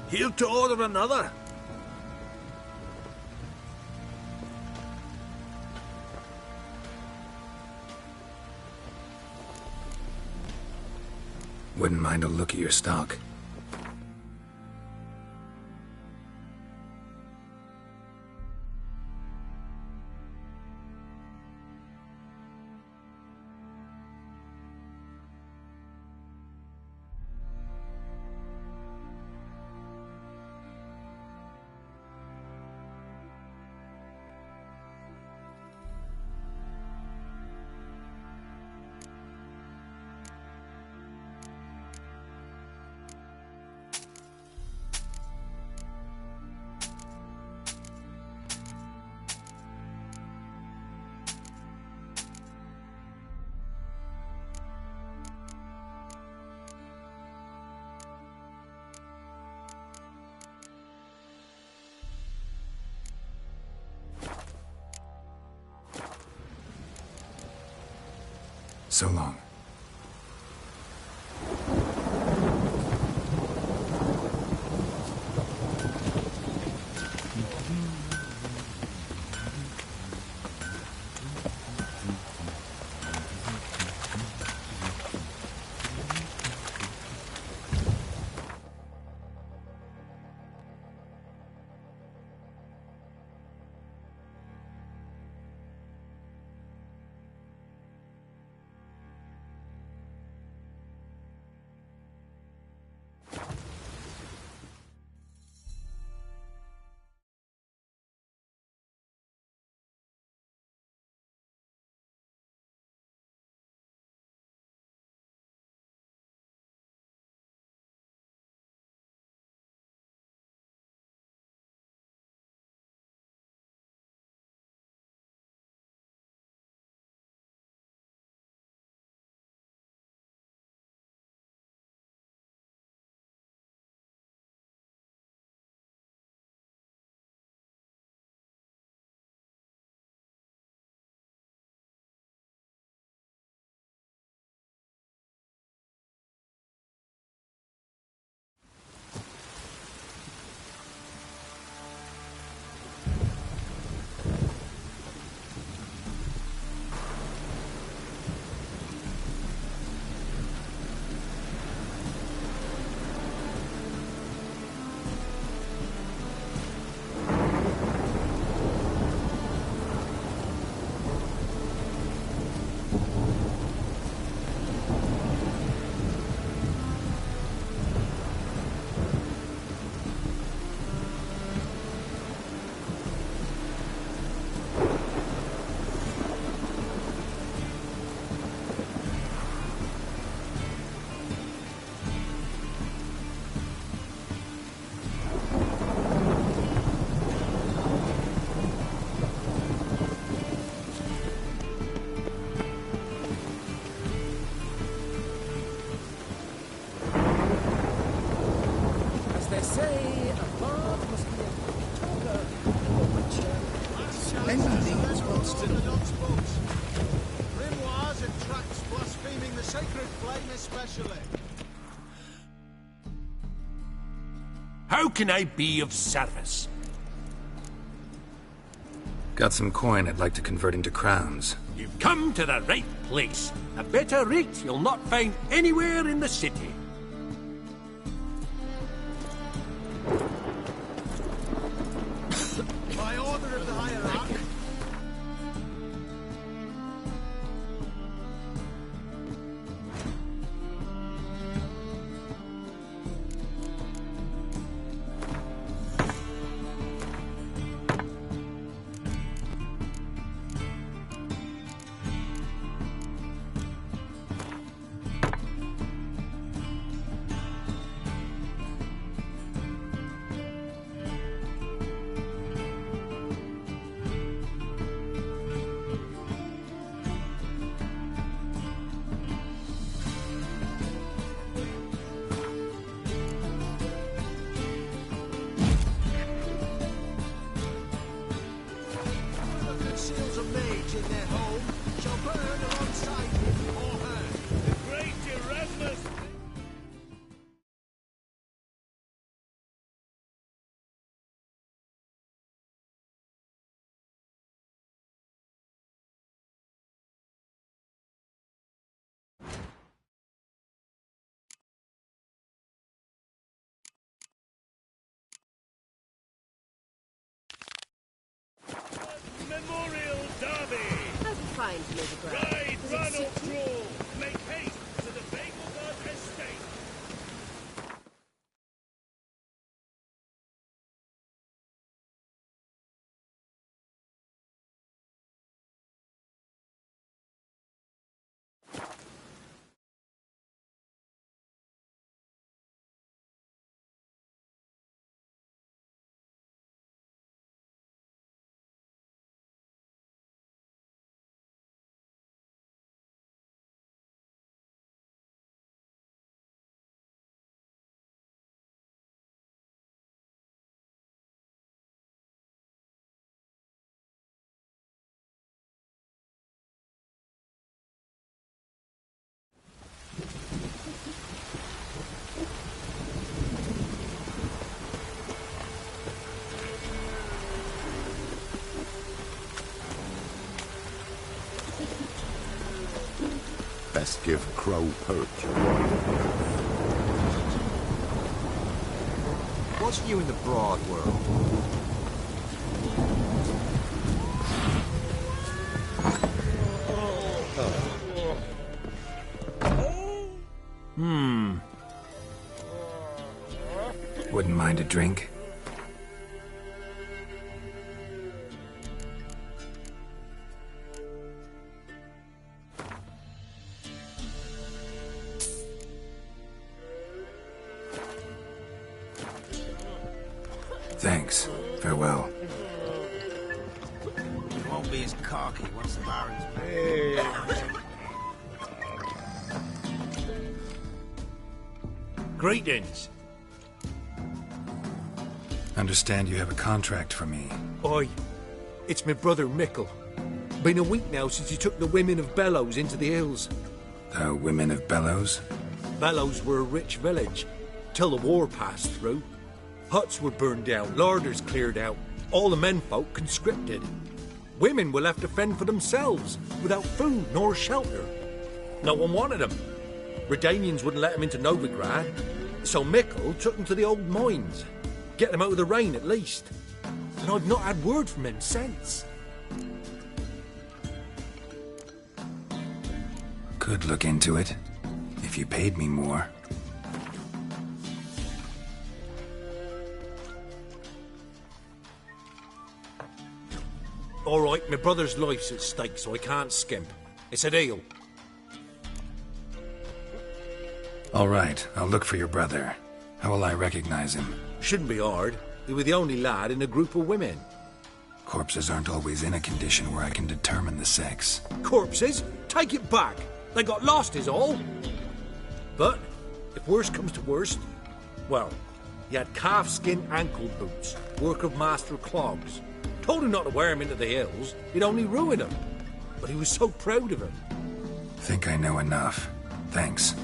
Here to order another? Wouldn't mind a look at your stock. So long. say a bard must be a talker, a witcher. Grimoires and tracts blaspheming the sacred flame especially. How can I be of service? Got some coin I'd like to convert into crowns. You've come to the right place. A better rate you'll not find anywhere in the city. By order of the hierarch. Conceals a mage in their home shall burn alongside him or her. The great Erasmus. Memorial Derby! How's it find to the ground? Ride, Does it run suit or you? crawl! Make haste to the Bagleburg estate! Best give Crow Perch a ride. What's new in the broad world? Wouldn't mind a drink? Thanks. Farewell. He won't be as cocky once the Baron's back. Greetings. Understand you have a contract for me. Oi, it's my brother Mickle. Been a week now since he took the women of Bellows into the hills. The women of Bellows? Bellows were a rich village, till the war passed through. Huts were burned down, larders cleared out, all the menfolk conscripted. Women were left to fend for themselves, without food nor shelter. No one wanted them. Redanians wouldn't let them into Novigrad, so Mickle took them to the old mines. Get them out of the rain at least. And I've not had word from him since. Could look into it, if you paid me more. All right, my brother's life's at stake, so I can't skimp. It's a deal. All right, I'll look for your brother. How will I recognize him? Shouldn't be hard. He was the only lad in a group of women. Corpses aren't always in a condition where I can determine the sex. Corpses? Take it back. They got lost is all. But, if worst comes to worst, well, He had calf-skin ankle boots, work of Master Clogs. Told him not to wear him into the hills, he'd only ruin him. But he was so proud of him. Think I know enough. Thanks.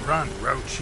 Run, Roach.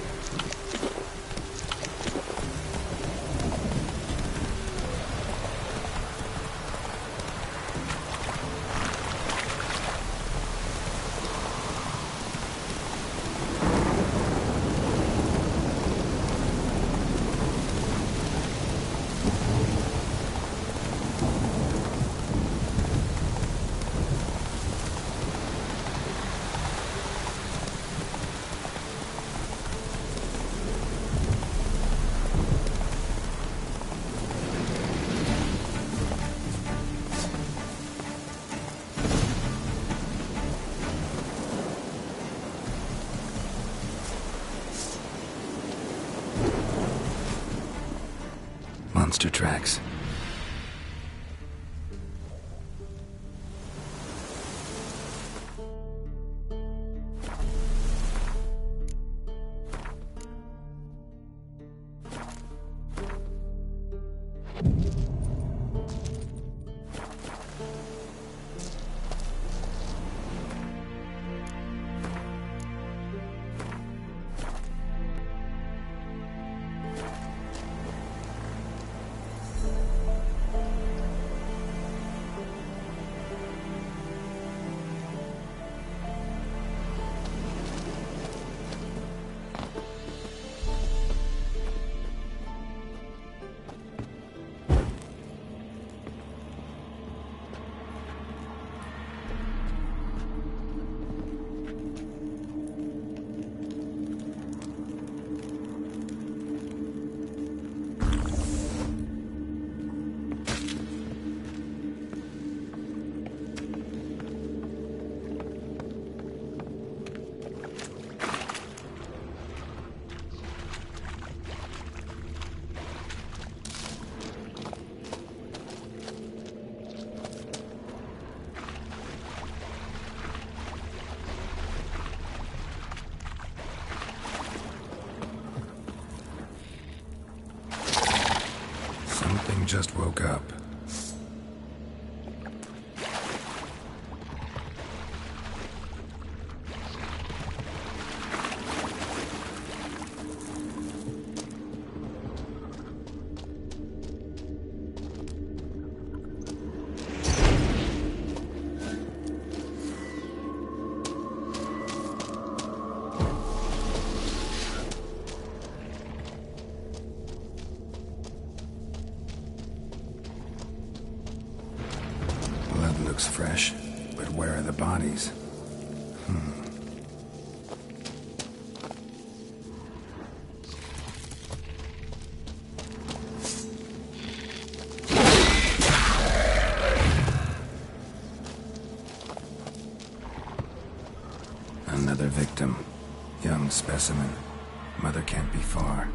Monster tracks. Just woke up. Looks fresh, but where are the bodies? Another victim. Young specimen. Mother can't be far.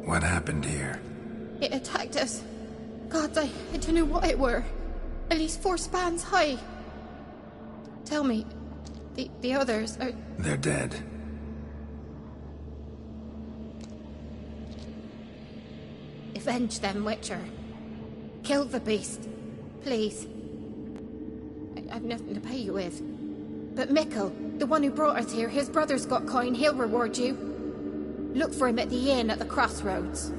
What happened here? It attacked us. God, I don't know what it were. At least 4 spans high. Tell me, the others are... They're dead. Avenge them, Witcher. Kill the beast. Please. I've nothing to pay you with. But Mikkel, the one who brought us here, his brother's got coin, he'll reward you. Look for him at the inn at the crossroads.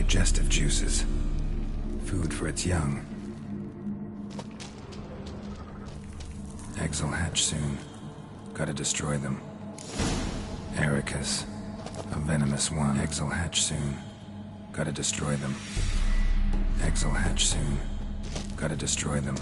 digestive juices. Food for its young. Eggs will hatch soon. Gotta destroy them. Ericus, a venomous one. Eggs will hatch soon. Gotta destroy them. Eggs will hatch soon. Gotta destroy them.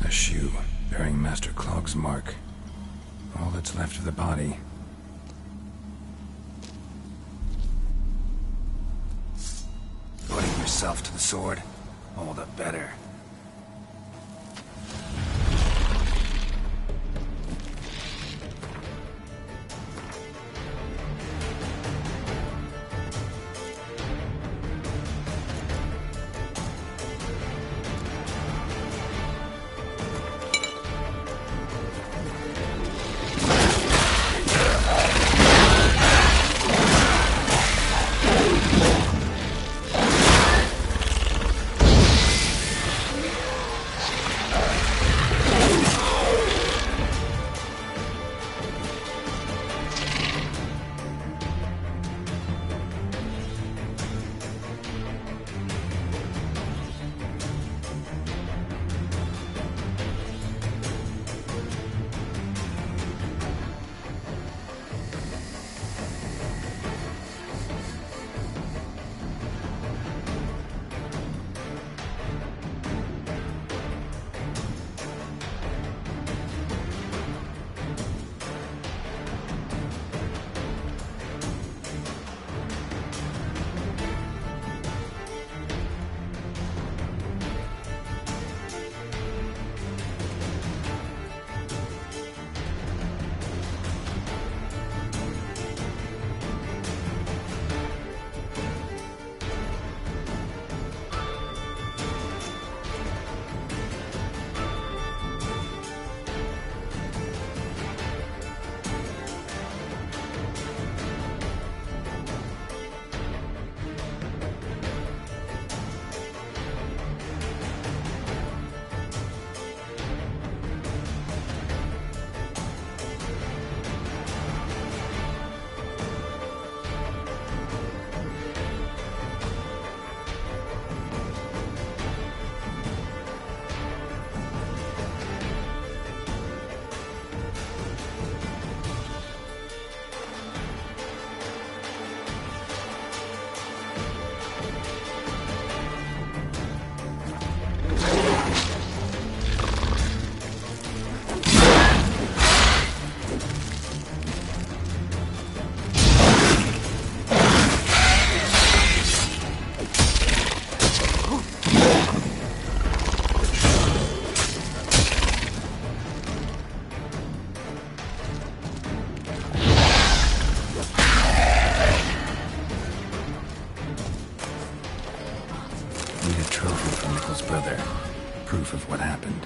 A shoe bearing Master Clog's mark. All that's left of the body. Putting yourself to the sword, all the better. proof of what happened.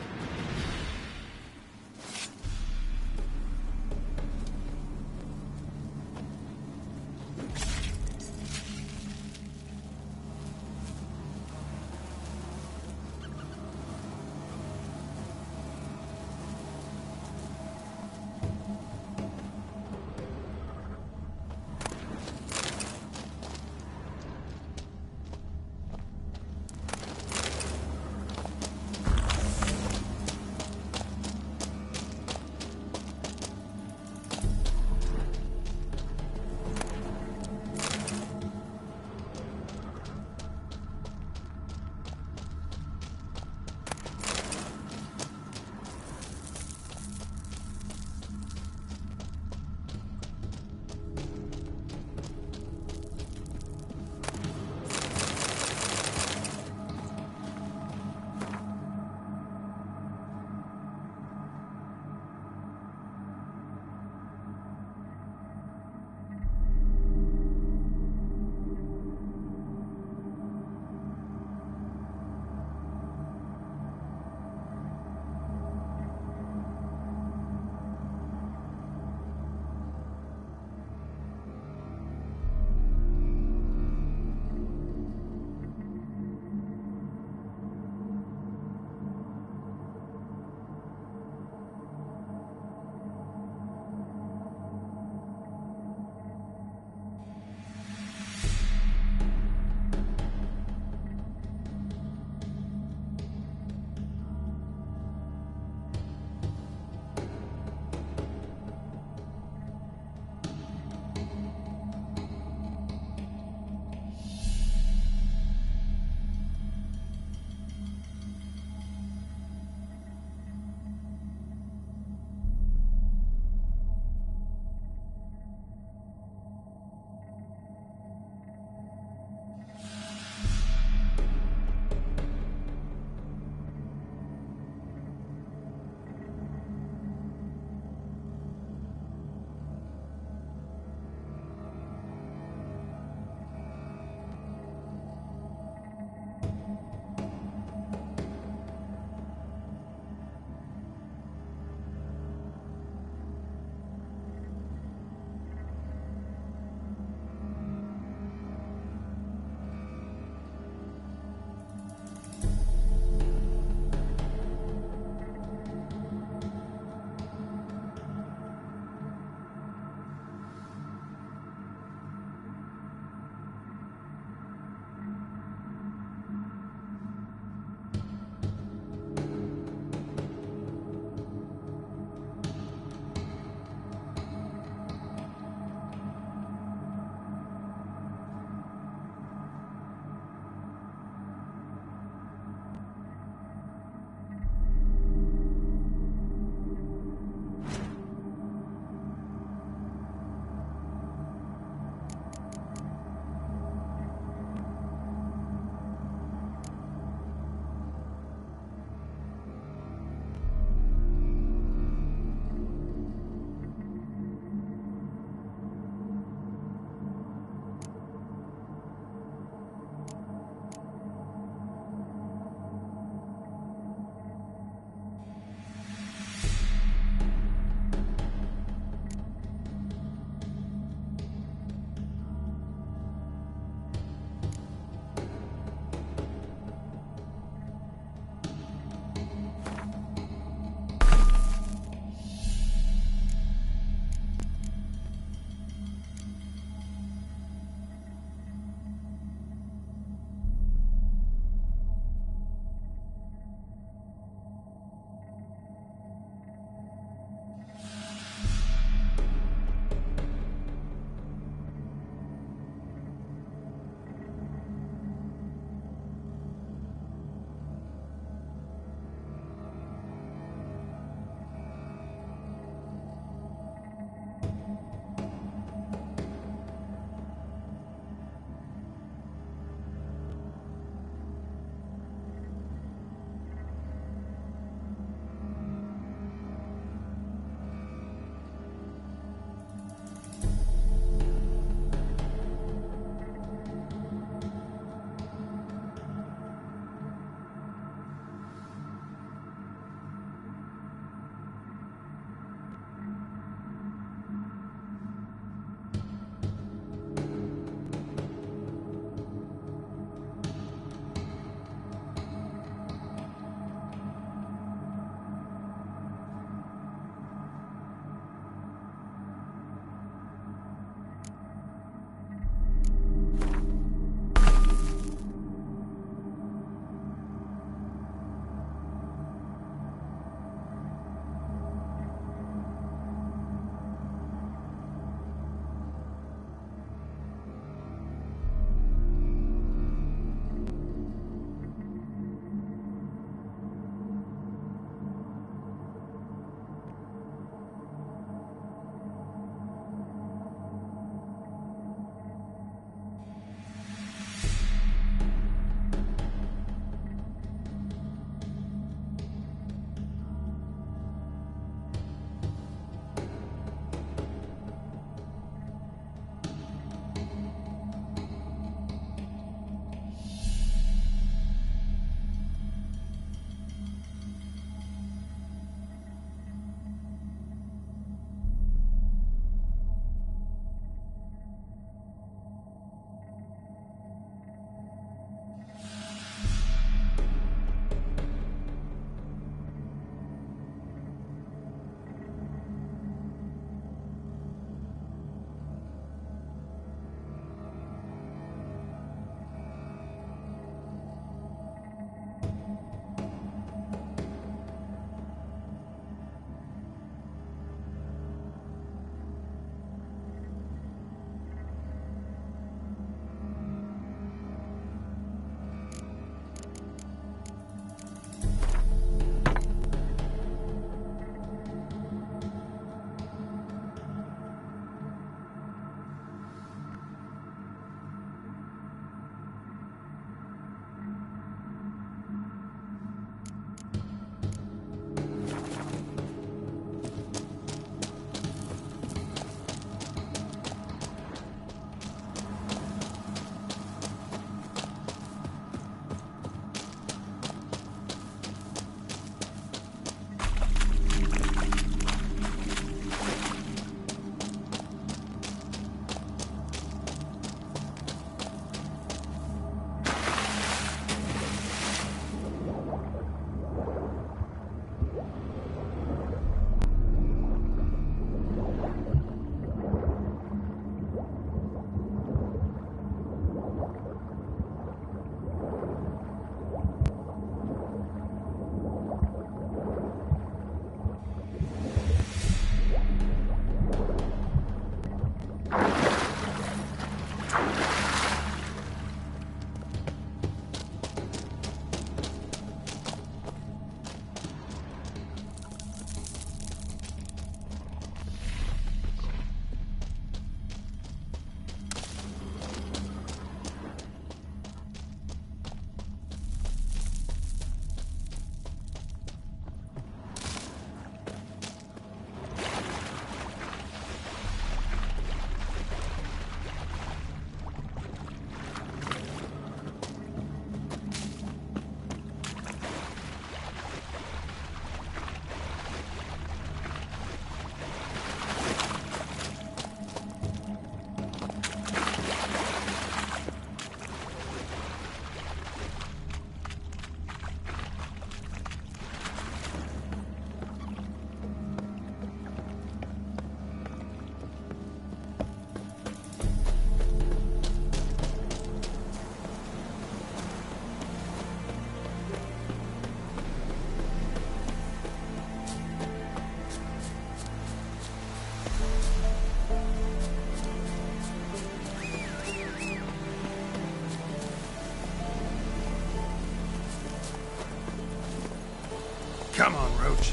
Come on, Roach.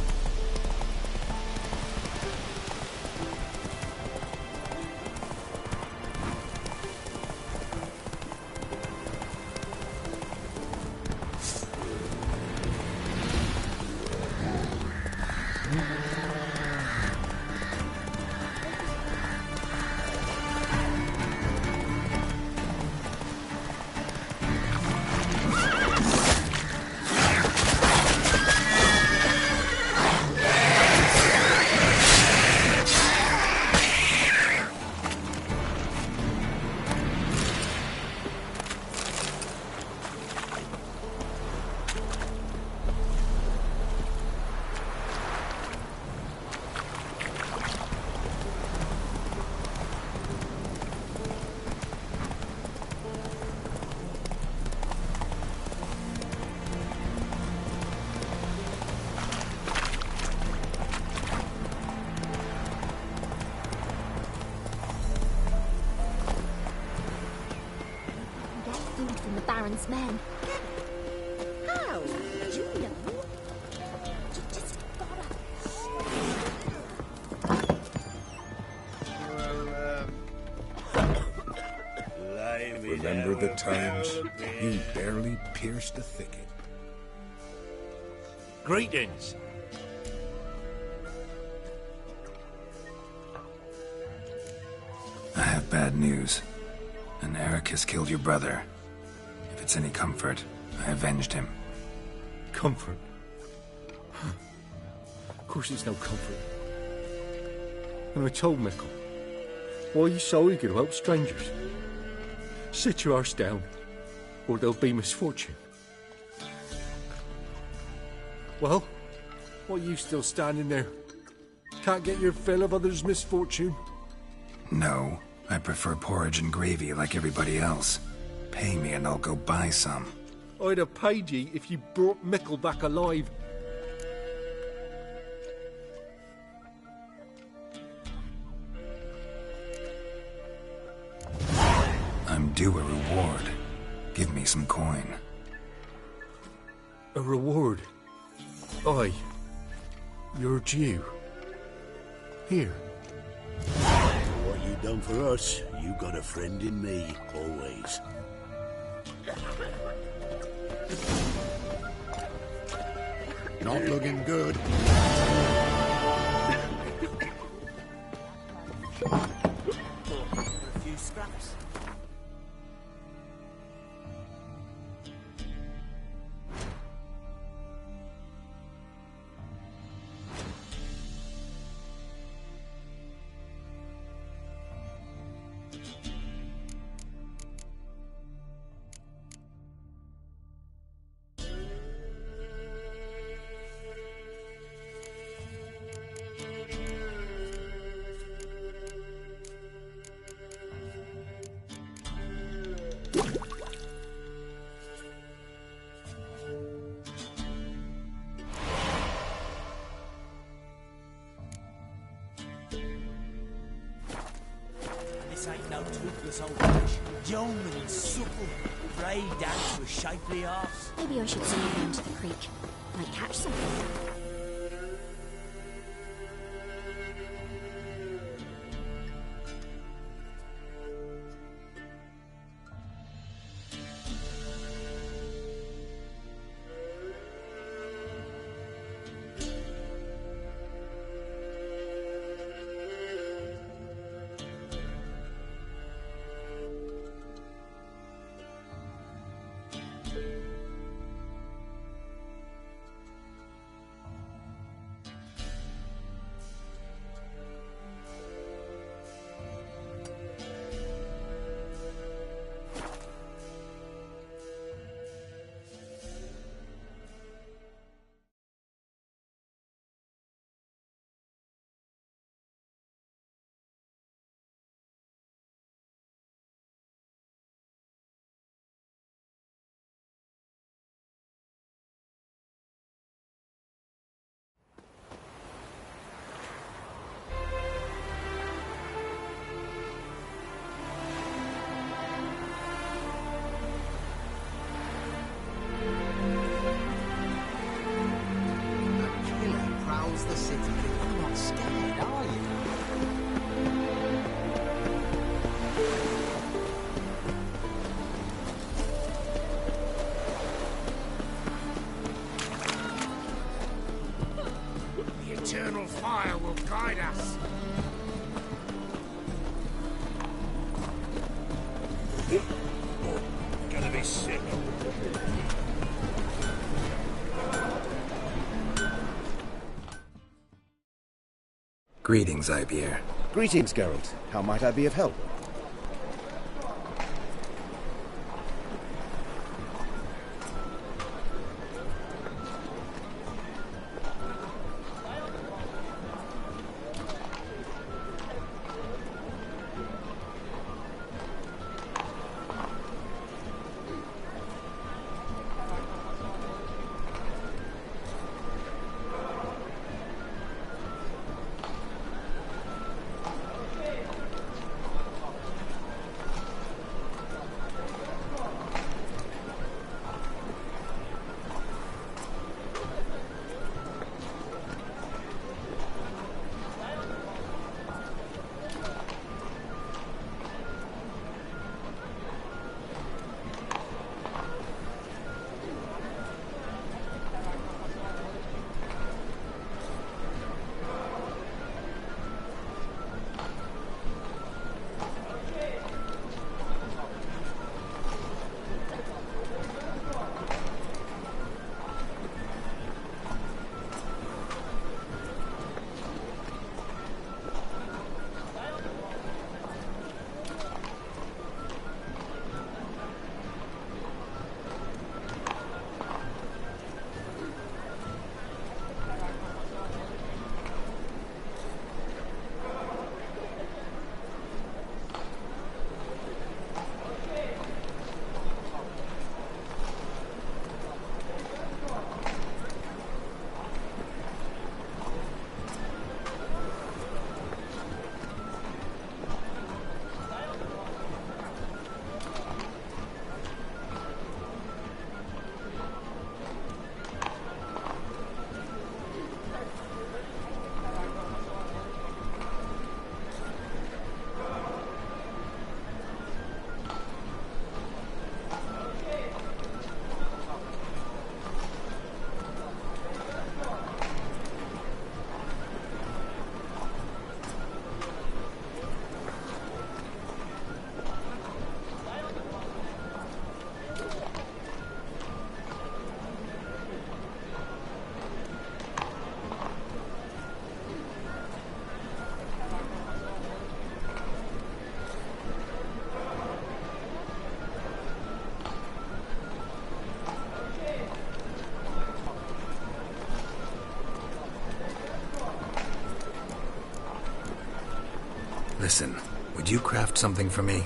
Baron's men. How? Do you know? You just Remember the times you barely pierced a thicket. Greetings. I have bad news. An Eric has killed your brother. If it's any comfort, I avenged him. Comfort? Of course it's no comfort. And I told Mickle, why are you so eager to help strangers? Sit your arse down, or there'll be misfortune. Well, why are you still standing there? Can't get your fill of others' misfortune? No, I prefer porridge and gravy like everybody else. Pay me and I'll go buy some. I'd have paid ye if you brought Mickle back alive. I'm due a reward. Give me some coin. A reward? Aye. You're due. Here. What you done for us, you got a friend in me, always. Not looking good. A few scraps. This ain't no toothless old fish. Young and supple, frayed down to a shapely arse. Maybe I should swim down to the creek. Might catch something. Greetings, Ibeer. Greetings, Geralt. How might I be of help? Listen, would you craft something for me?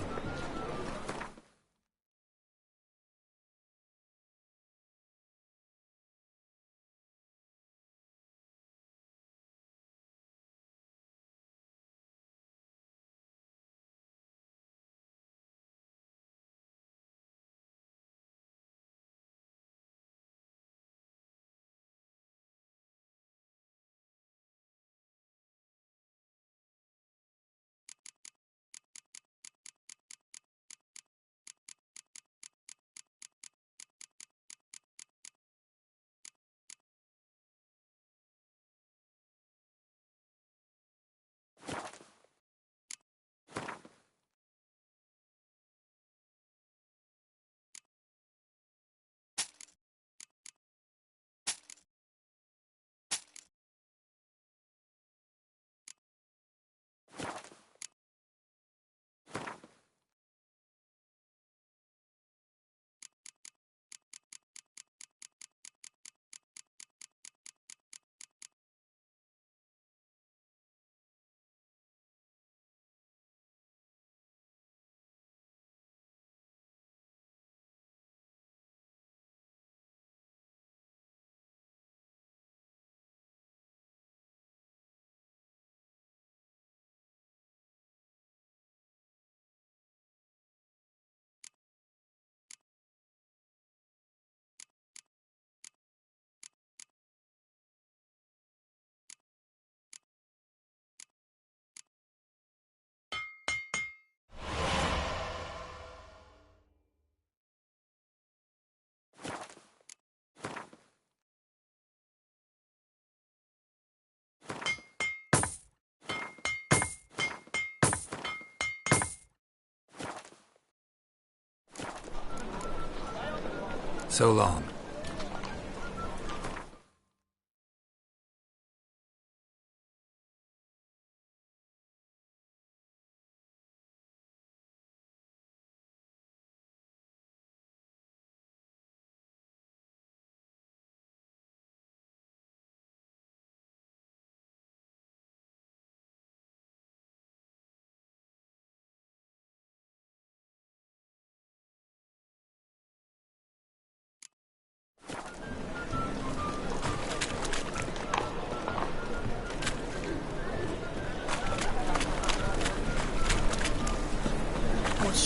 So long.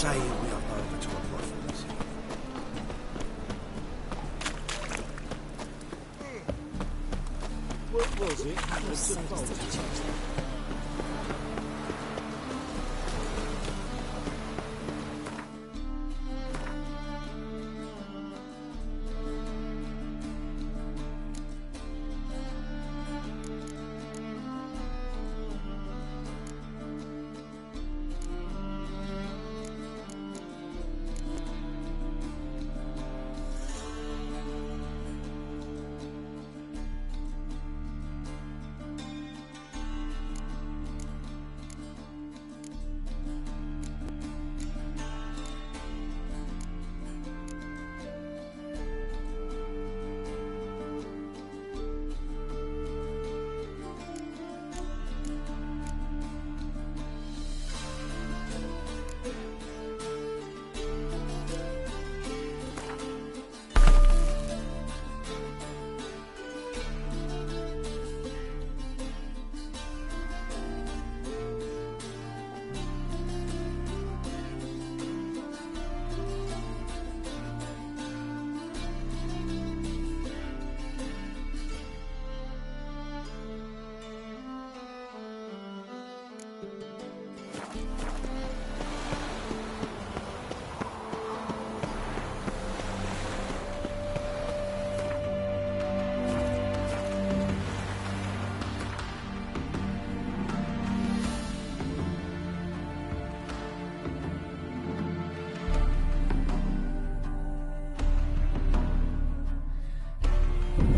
say we are over to a prophet. What was it?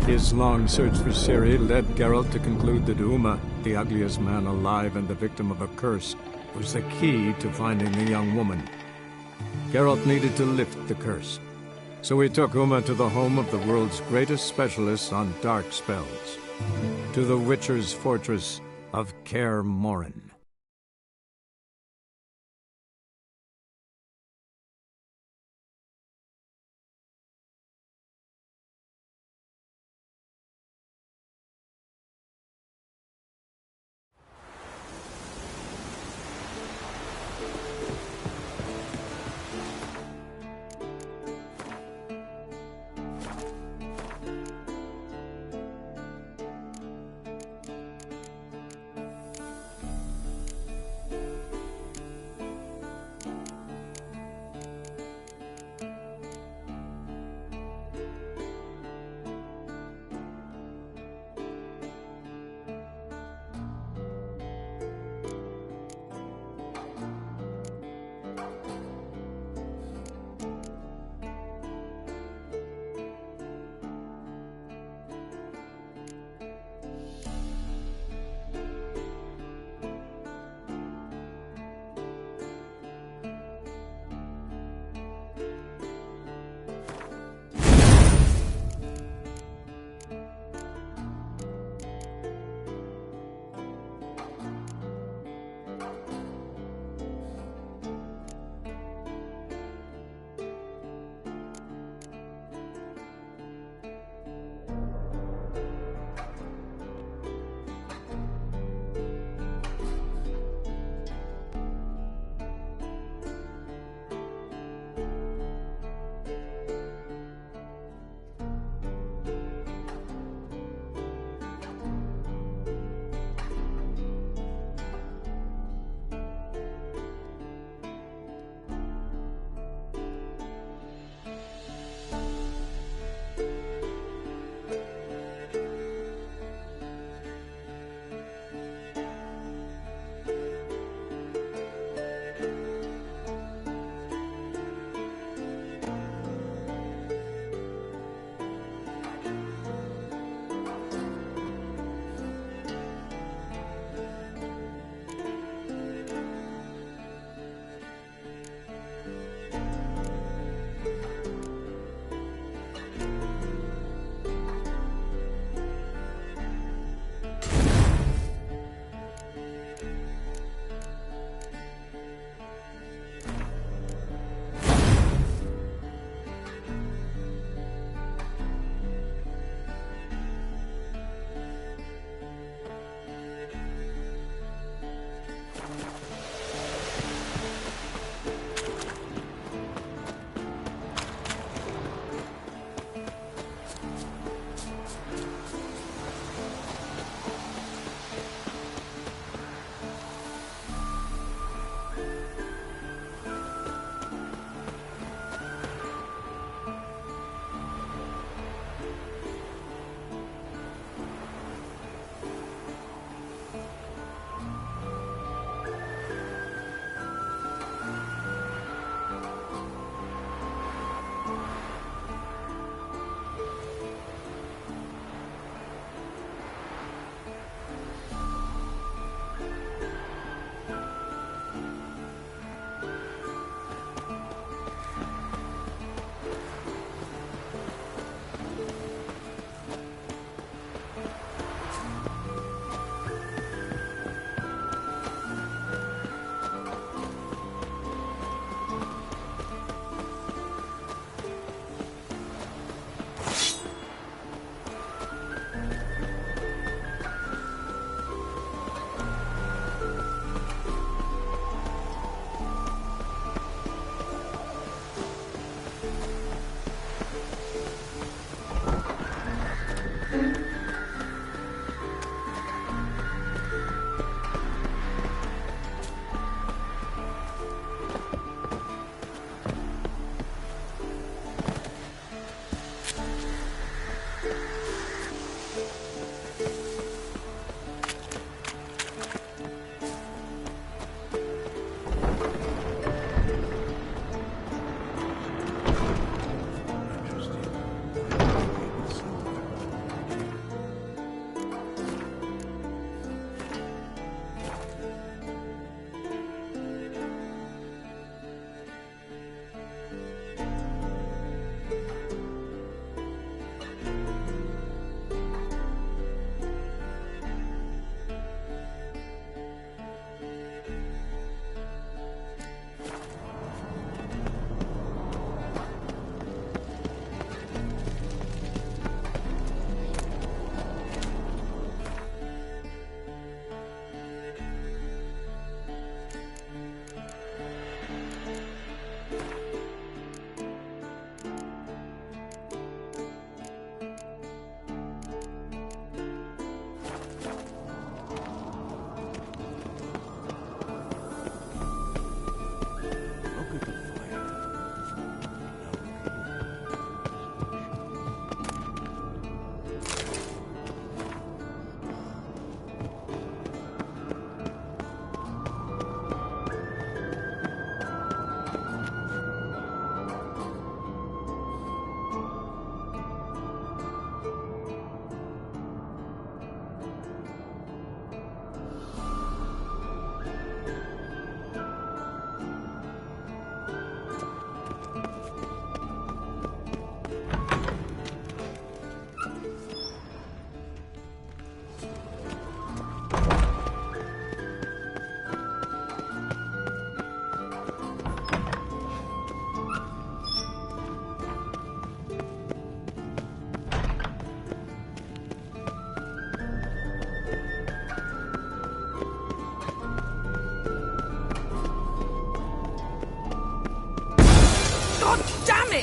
His long search for Ciri led Geralt to conclude that Uma, the ugliest man alive and the victim of a curse, was the key to finding the young woman. Geralt needed to lift the curse, so he took Uma to the home of the world's greatest specialist on dark spells, to the Witcher's fortress of Kaer Morhen.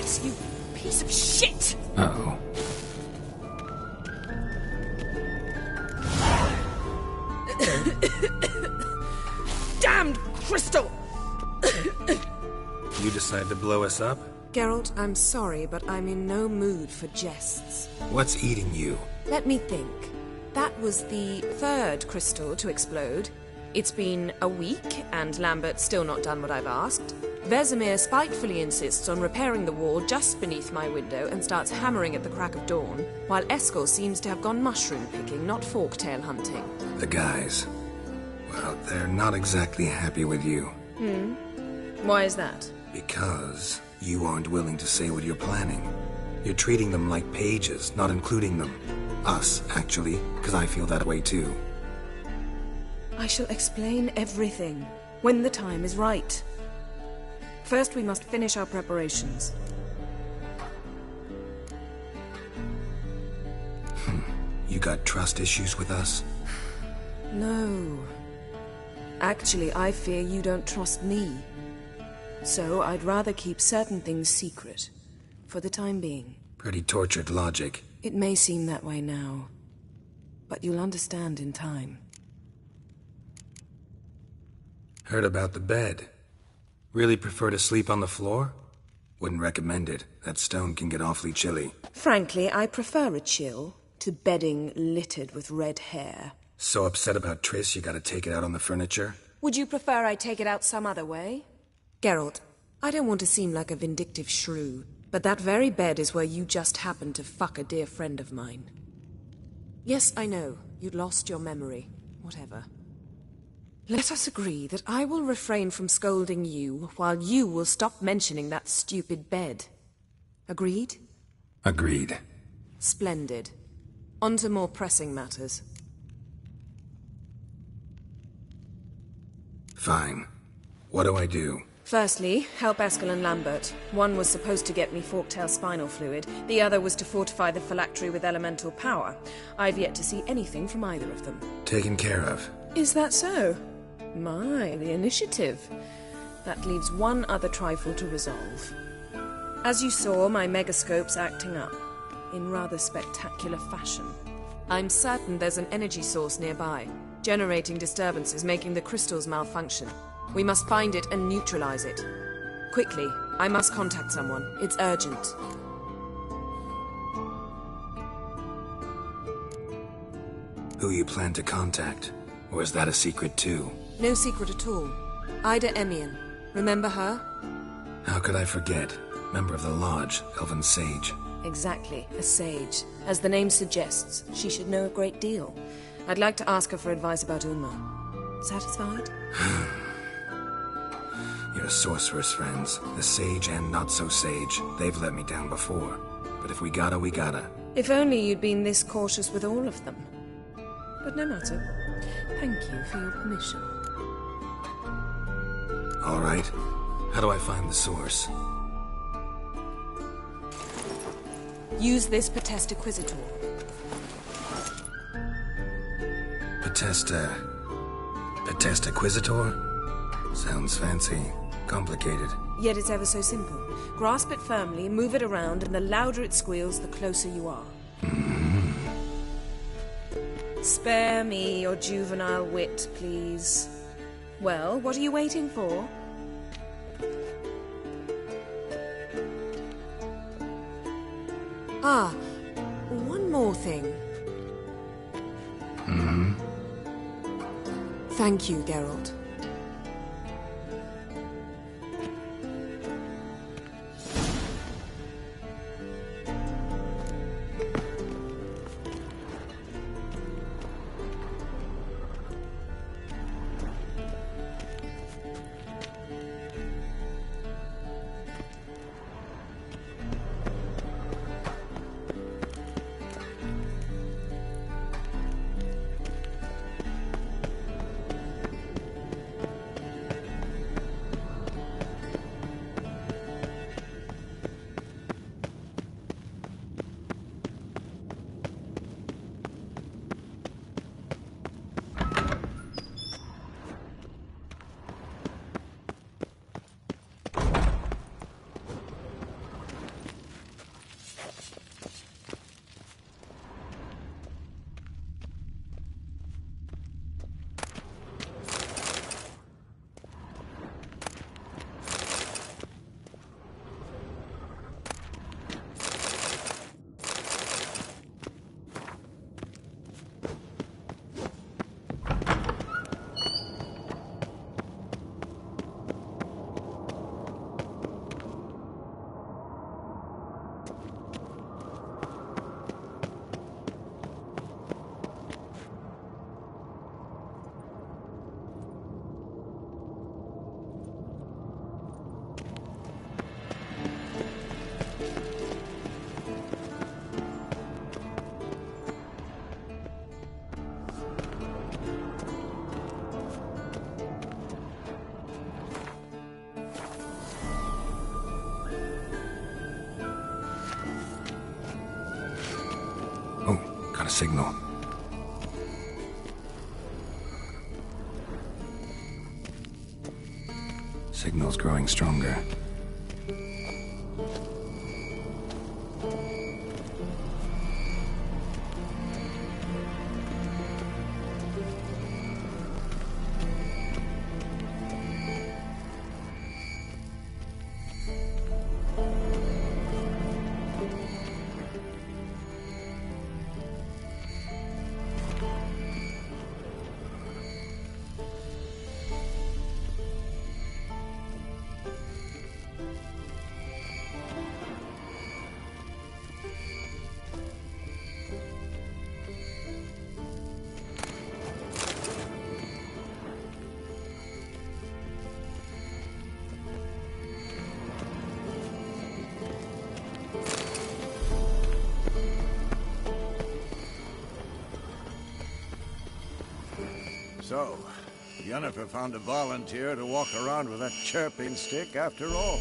Shit, you piece of shit! Uh-oh. Damned crystal! You decide to blow us up? Geralt, I'm sorry, but I'm in no mood for jests. What's eating you? Let me think. That was the third crystal to explode. It's been a week, and Lambert's still not done what I've asked. Vesemir spitefully insists on repairing the wall just beneath my window and starts hammering at the crack of dawn, while Eskel seems to have gone mushroom picking, not forktail hunting. The guys. Well, they're not exactly happy with you. Why is that? Because you aren't willing to say what you're planning. You're treating them like pages, not including them. Us, actually, because I feel that way too. I shall explain everything when the time is right. First, we must finish our preparations. You got trust issues with us? No. Actually, I fear you don't trust me. So I'd rather keep certain things secret, for the time being. Pretty tortured logic. It may seem that way now, but you'll understand in time. Heard about the bed. Really prefer to sleep on the floor? Wouldn't recommend it. That stone can get awfully chilly. Frankly, I prefer a chill to bedding littered with red hair. So upset about Triss you gotta take it out on the furniture? Would you prefer I take it out some other way? Geralt, I don't want to seem like a vindictive shrew, but that very bed is where you just happened to fuck a dear friend of mine. Yes, I know, you'd lost your memory. Whatever. Let us agree that I will refrain from scolding you, while you will stop mentioning that stupid bed. Agreed? Agreed. Splendid. On to more pressing matters. Fine. What do I do? Firstly, help Eskel and Lambert. One was supposed to get me forktail spinal fluid, the other was to fortify the phylactery with elemental power. I've yet to see anything from either of them. Taken care of. Is that so? My, the initiative. That leaves one other trifle to resolve. As you saw, my megascope's acting up, in rather spectacular fashion. I'm certain there's an energy source nearby, generating disturbances, making the crystals malfunction. We must find it and neutralize it. Quickly, I must contact someone. It's urgent. Who you plan to contact? Or is that a secret too? No secret at all. Ida Emian. Remember her? How could I forget? Member of the Lodge, Elven Sage. Exactly, a sage. As the name suggests, she should know a great deal. I'd like to ask her for advice about Unma. Satisfied? Your sorceress friends, the sage and not-so-sage, they've let me down before. But if we gotta, we gotta. If only you'd been this cautious with all of them. But no matter. Thank you for your permission. All right. How do I find the source? Use this Potesta Quisitor. Potesta Quisitor? Sounds fancy. Complicated. Yet it's ever so simple. Grasp it firmly, move it around, and the louder it squeals, the closer you are. Spare me your juvenile wit, please. Well, what are you waiting for? Ah, one more thing. Thank you, Geralt. Got a signal. Signal's growing stronger. So, Yennefer found a volunteer to walk around with that chirping stick after all.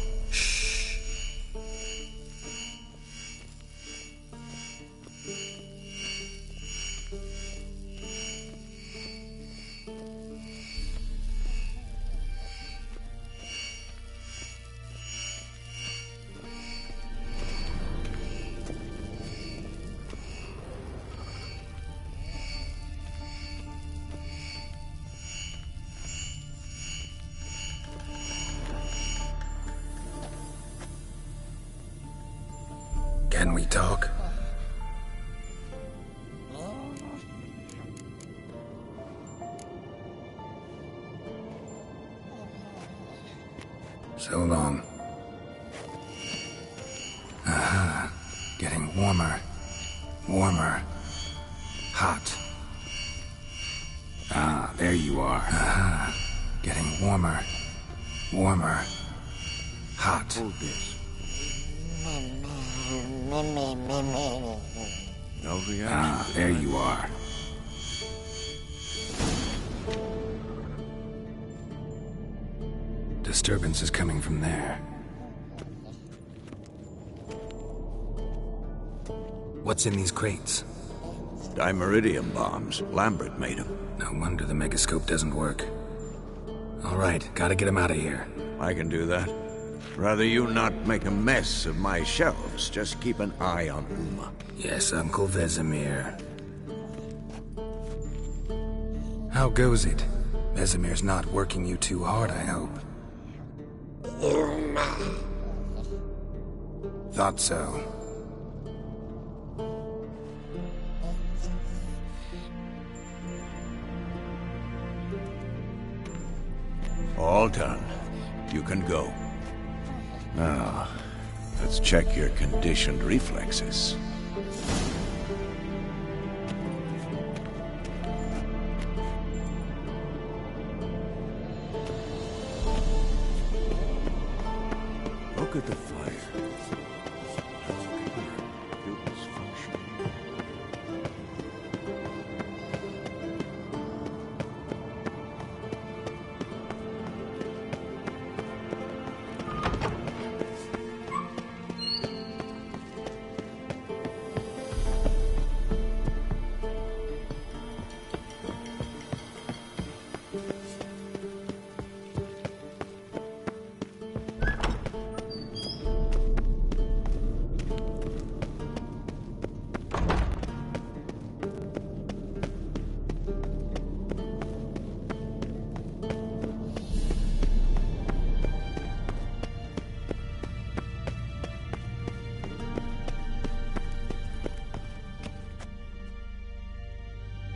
Can we talk? So long. Aha. Getting warmer. Warmer. Hot. Ah, there you are. Aha. Getting warmer. Warmer. Hot. Hold this. No reaction. Ah, there you are. Disturbance is coming from there. What's in these crates? Dimeridium bombs. Lambert made them. No wonder the megascope doesn't work. All right, gotta get him out of here. I can do that. Rather you not make a mess of my shelves. Just keep an eye on Uma. Yes, Uncle Vesemir. How goes it? Vesemir's not working you too hard, I hope. Uma. Thought so. All done. You can go. Now, let's check your conditioned reflexes. Look at the fire. As you can hear, pupils function.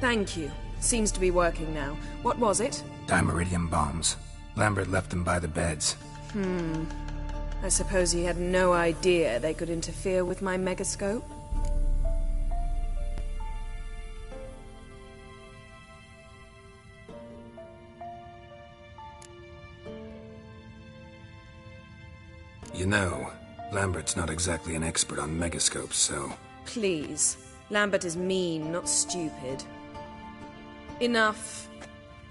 Thank you. Seems to be working now. What was it? Dimeridium bombs. Lambert left them by the beds. I suppose he had no idea they could interfere with my megascope? You know, Lambert's not exactly an expert on megascopes, so... Please. Lambert is mean, not stupid. Enough.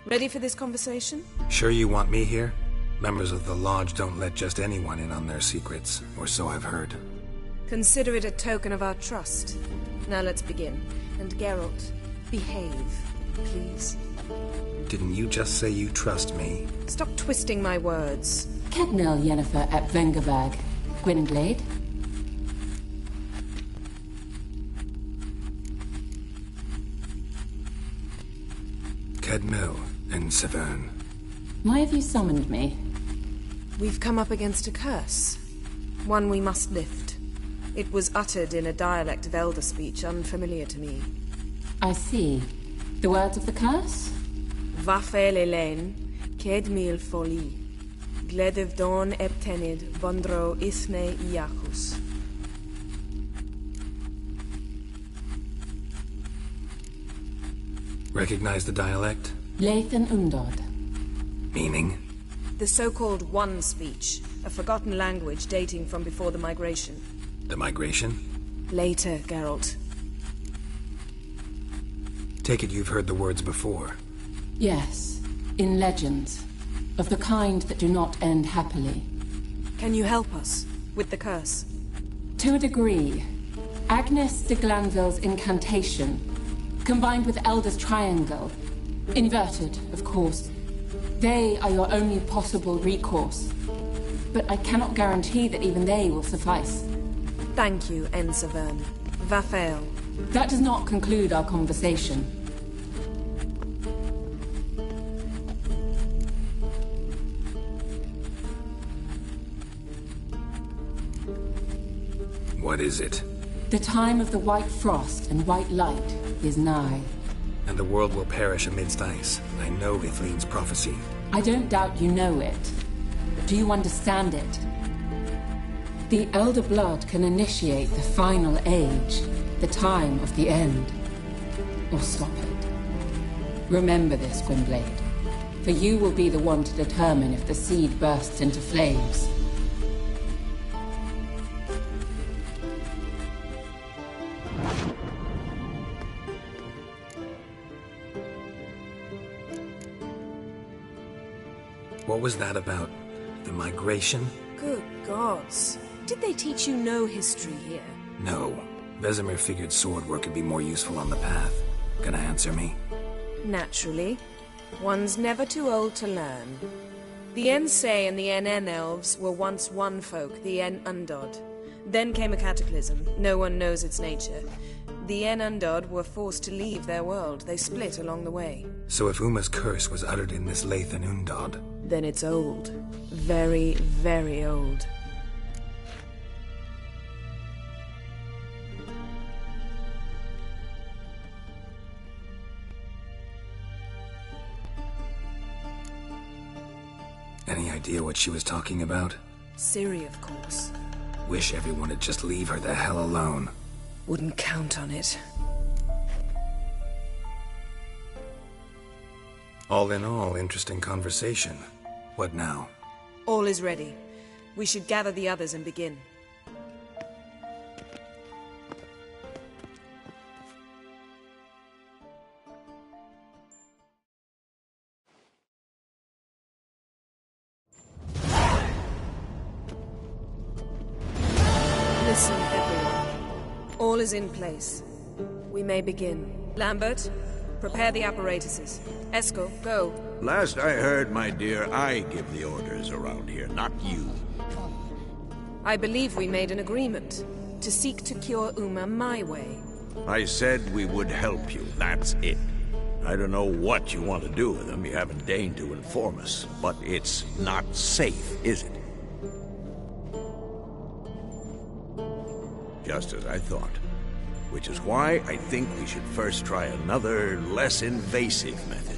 Ready for this conversation? Sure you want me here? Members of the Lodge don't let just anyone in on their secrets, or so I've heard. Consider it a token of our trust. Now let's begin. And Geralt, behave, please. Didn't you just say you trust me? Stop twisting my words. Kednil Yennefer at Vengerberg. Gwynblade? Kedmil and Severn. Why have you summoned me? We've come up against a curse. One we must lift. It was uttered in a dialect of Elder speech unfamiliar to me. I see. The words of the curse? Vafel Elaine, Kedmil Foli. Gledev Don Eptenid, Bondro Isne Iachus. Recognize the dialect? Lathan Undod. Meaning? The so-called One speech, a forgotten language dating from before the migration. The migration? Later, Geralt. Take it you've heard the words before. Yes, in legends. Of the kind that do not end happily. Can you help us with the curse? To a degree. Agnes de Glanville's incantation, combined with Elder's triangle. Inverted, of course. They are your only possible recourse. But I cannot guarantee that even they will suffice. Thank you, Severn. Vafel. That does not conclude our conversation. What is it? The time of the white frost and white light is nigh. And the world will perish amidst ice. I know Ithleen's prophecy. I don't doubt you know it. But do you understand it? The Elder Blood can initiate the final age, the time of the end. Or stop it. Remember this, Gwynblade. For you will be the one to determine if the seed bursts into flames. What was that about? The migration? Good gods. Did they teach you no history here? No. Vesemir figured sword work could be more useful on the path. Gonna answer me? Naturally. One's never too old to learn. The Ensei and the NN elves were once one folk, the En Undod. Then came a cataclysm. No one knows its nature. The En Undod were forced to leave their world. They split along the way. So if Uma's curse was uttered in this Lathan Undod, then it's old. Very, very old. any idea what she was talking about? Ciri, of course. Wish everyone would just leave her the hell alone. Wouldn't count on it. All in all, interesting conversation. What now? All is ready. We should gather the others and begin. Listen, everyone. All is in place. We may begin. Lambert, prepare the apparatuses. Eskel, go. Last I heard, my dear, I give the orders around here, not you. I believe we made an agreement to seek to cure Uma my way. I said we would help you, that's it. I don't know what you want to do with them, you haven't deigned to inform us, but it's not safe, is it? Just as I thought. Which is why I think we should first try another, less invasive method.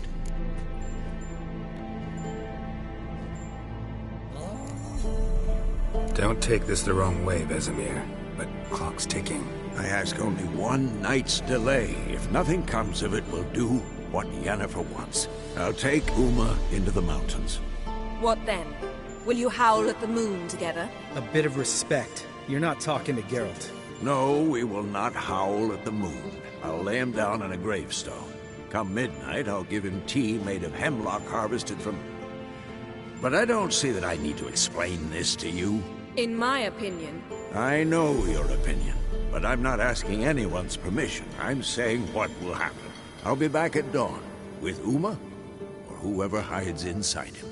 Don't take this the wrong way, Vesemir, but clock's ticking. I ask only one night's delay. If nothing comes of it, we'll do what Yennefer wants. I'll take Uma into the mountains. What then? Will you howl at the moon together? A bit of respect. You're not talking to Geralt. No, we will not howl at the moon. I'll lay him down on a gravestone. Come midnight, I'll give him tea made of hemlock harvested from... But I don't see that I need to explain this to you. In my opinion... I know your opinion. But I'm not asking anyone's permission. I'm saying what will happen. I'll be back at dawn, with Uma, or whoever hides inside him.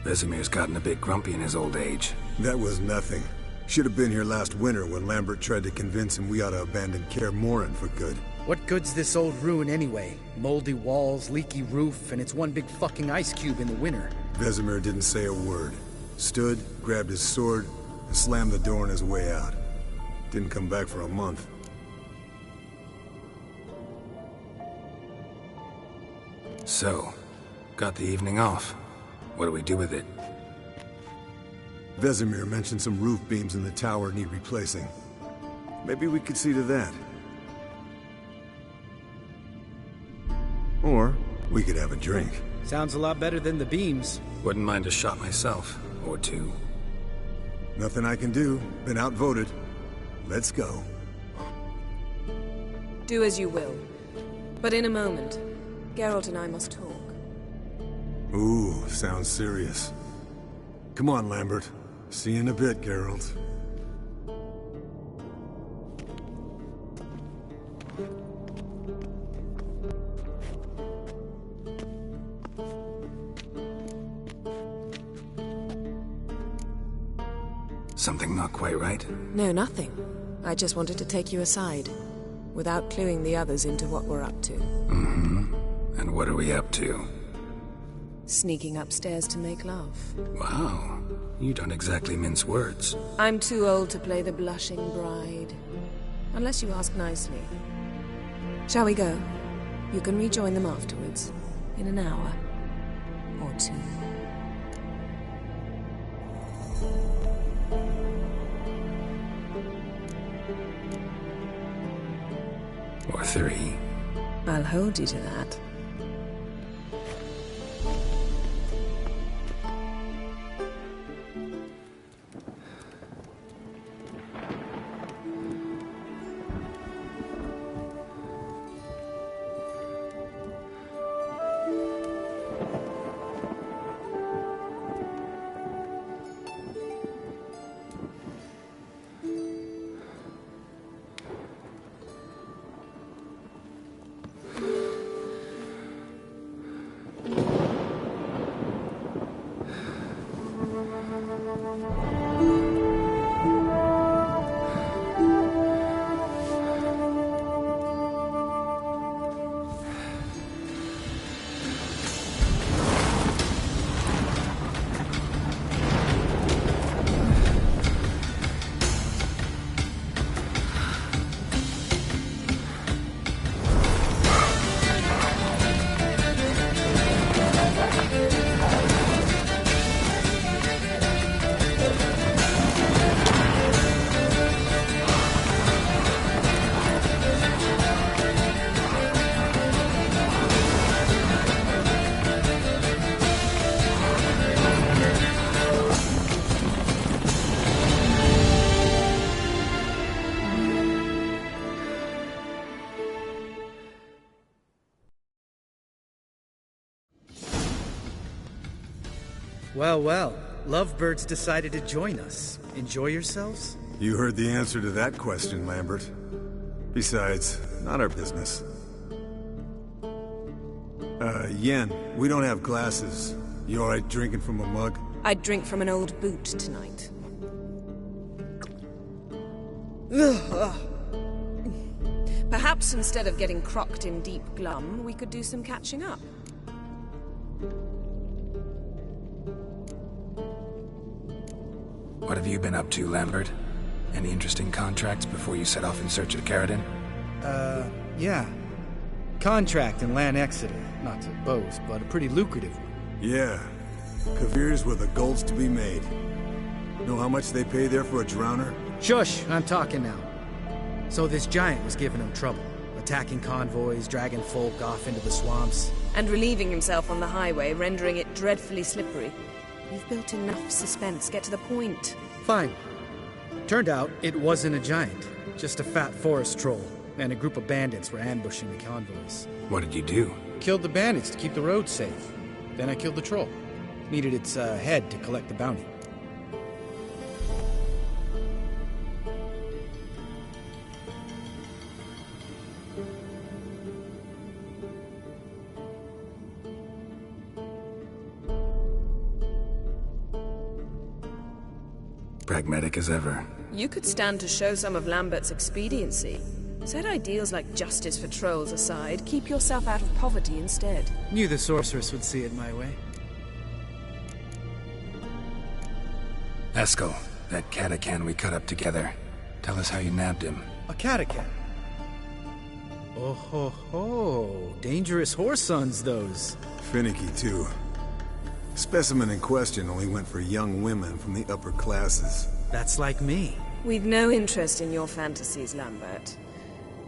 Vesemir's gotten a bit grumpy in his old age. That was nothing. Should have been here last winter when Lambert tried to convince him we ought to abandon Kaer Morhen for good. What good's this old ruin anyway? Moldy walls, leaky roof, and it's one big fucking ice cube in the winter. Vesemir didn't say a word. Stood, grabbed his sword, and slammed the door on his way out. Didn't come back for a month. So, got the evening off. What do we do with it? Vesemir mentioned some roof beams in the tower need replacing. Maybe we could see to that. Or we could have a drink. Sounds a lot better than the beams. Wouldn't mind a shot myself, or two. Nothing I can do. Been outvoted. Let's go. Do as you will. But in a moment, Geralt and I must talk. Ooh, sounds serious. Come on, Lambert. See you in a bit, Geralt. Something not quite right? No, nothing. I just wanted to take you aside, without cluing the others into what we're up to. Mm-hmm. And what are we up to? Sneaking upstairs to make love. Wow. You don't exactly mince words. I'm too old to play the blushing bride. Unless you ask nicely. Shall we go? You can rejoin them afterwards. In an hour. Or two. Or three. I'll hold you to that. Well, well. Lovebirds decided to join us. Enjoy yourselves? You heard the answer to that question, Lambert. Besides, not our business. Yen, we don't have glasses. You alright drinking from a mug? I'd drink from an old boot tonight. Perhaps instead of getting crocked in deep glum, we could do some catching up. What have you been up to, Lambert? Any interesting contracts before you set off in search of Caradon? Yeah. Contract in Lan Exeter. Not to boast, but a pretty lucrative one. Yeah. Kavir's where the gold's to be made. Know how much they pay there for a drowner? Shush! I'm talking now. So this giant was giving him trouble. Attacking convoys, dragging folk off into the swamps. And relieving himself on the highway, rendering it dreadfully slippery. You've built enough suspense. Get to the point. Fine. Turned out, it wasn't a giant. Just a fat forest troll. And a group of bandits were ambushing the convoys. What did you do? Killed the bandits to keep the road safe. Then I killed the troll. Needed its head to collect the bounty. Pragmatic as ever. You could stand to show some of Lambert's expediency. Set ideals like justice for trolls aside, keep yourself out of poverty instead. Knew the sorceress would see it my way. Eskel, that catacan we cut up together. Tell us how you nabbed him. A catacan? Oh ho ho. Dangerous horse sons, those. Finicky, too. Specimen in question only went for young women from the upper classes. That's like me. We've no interest in your fantasies, Lambert.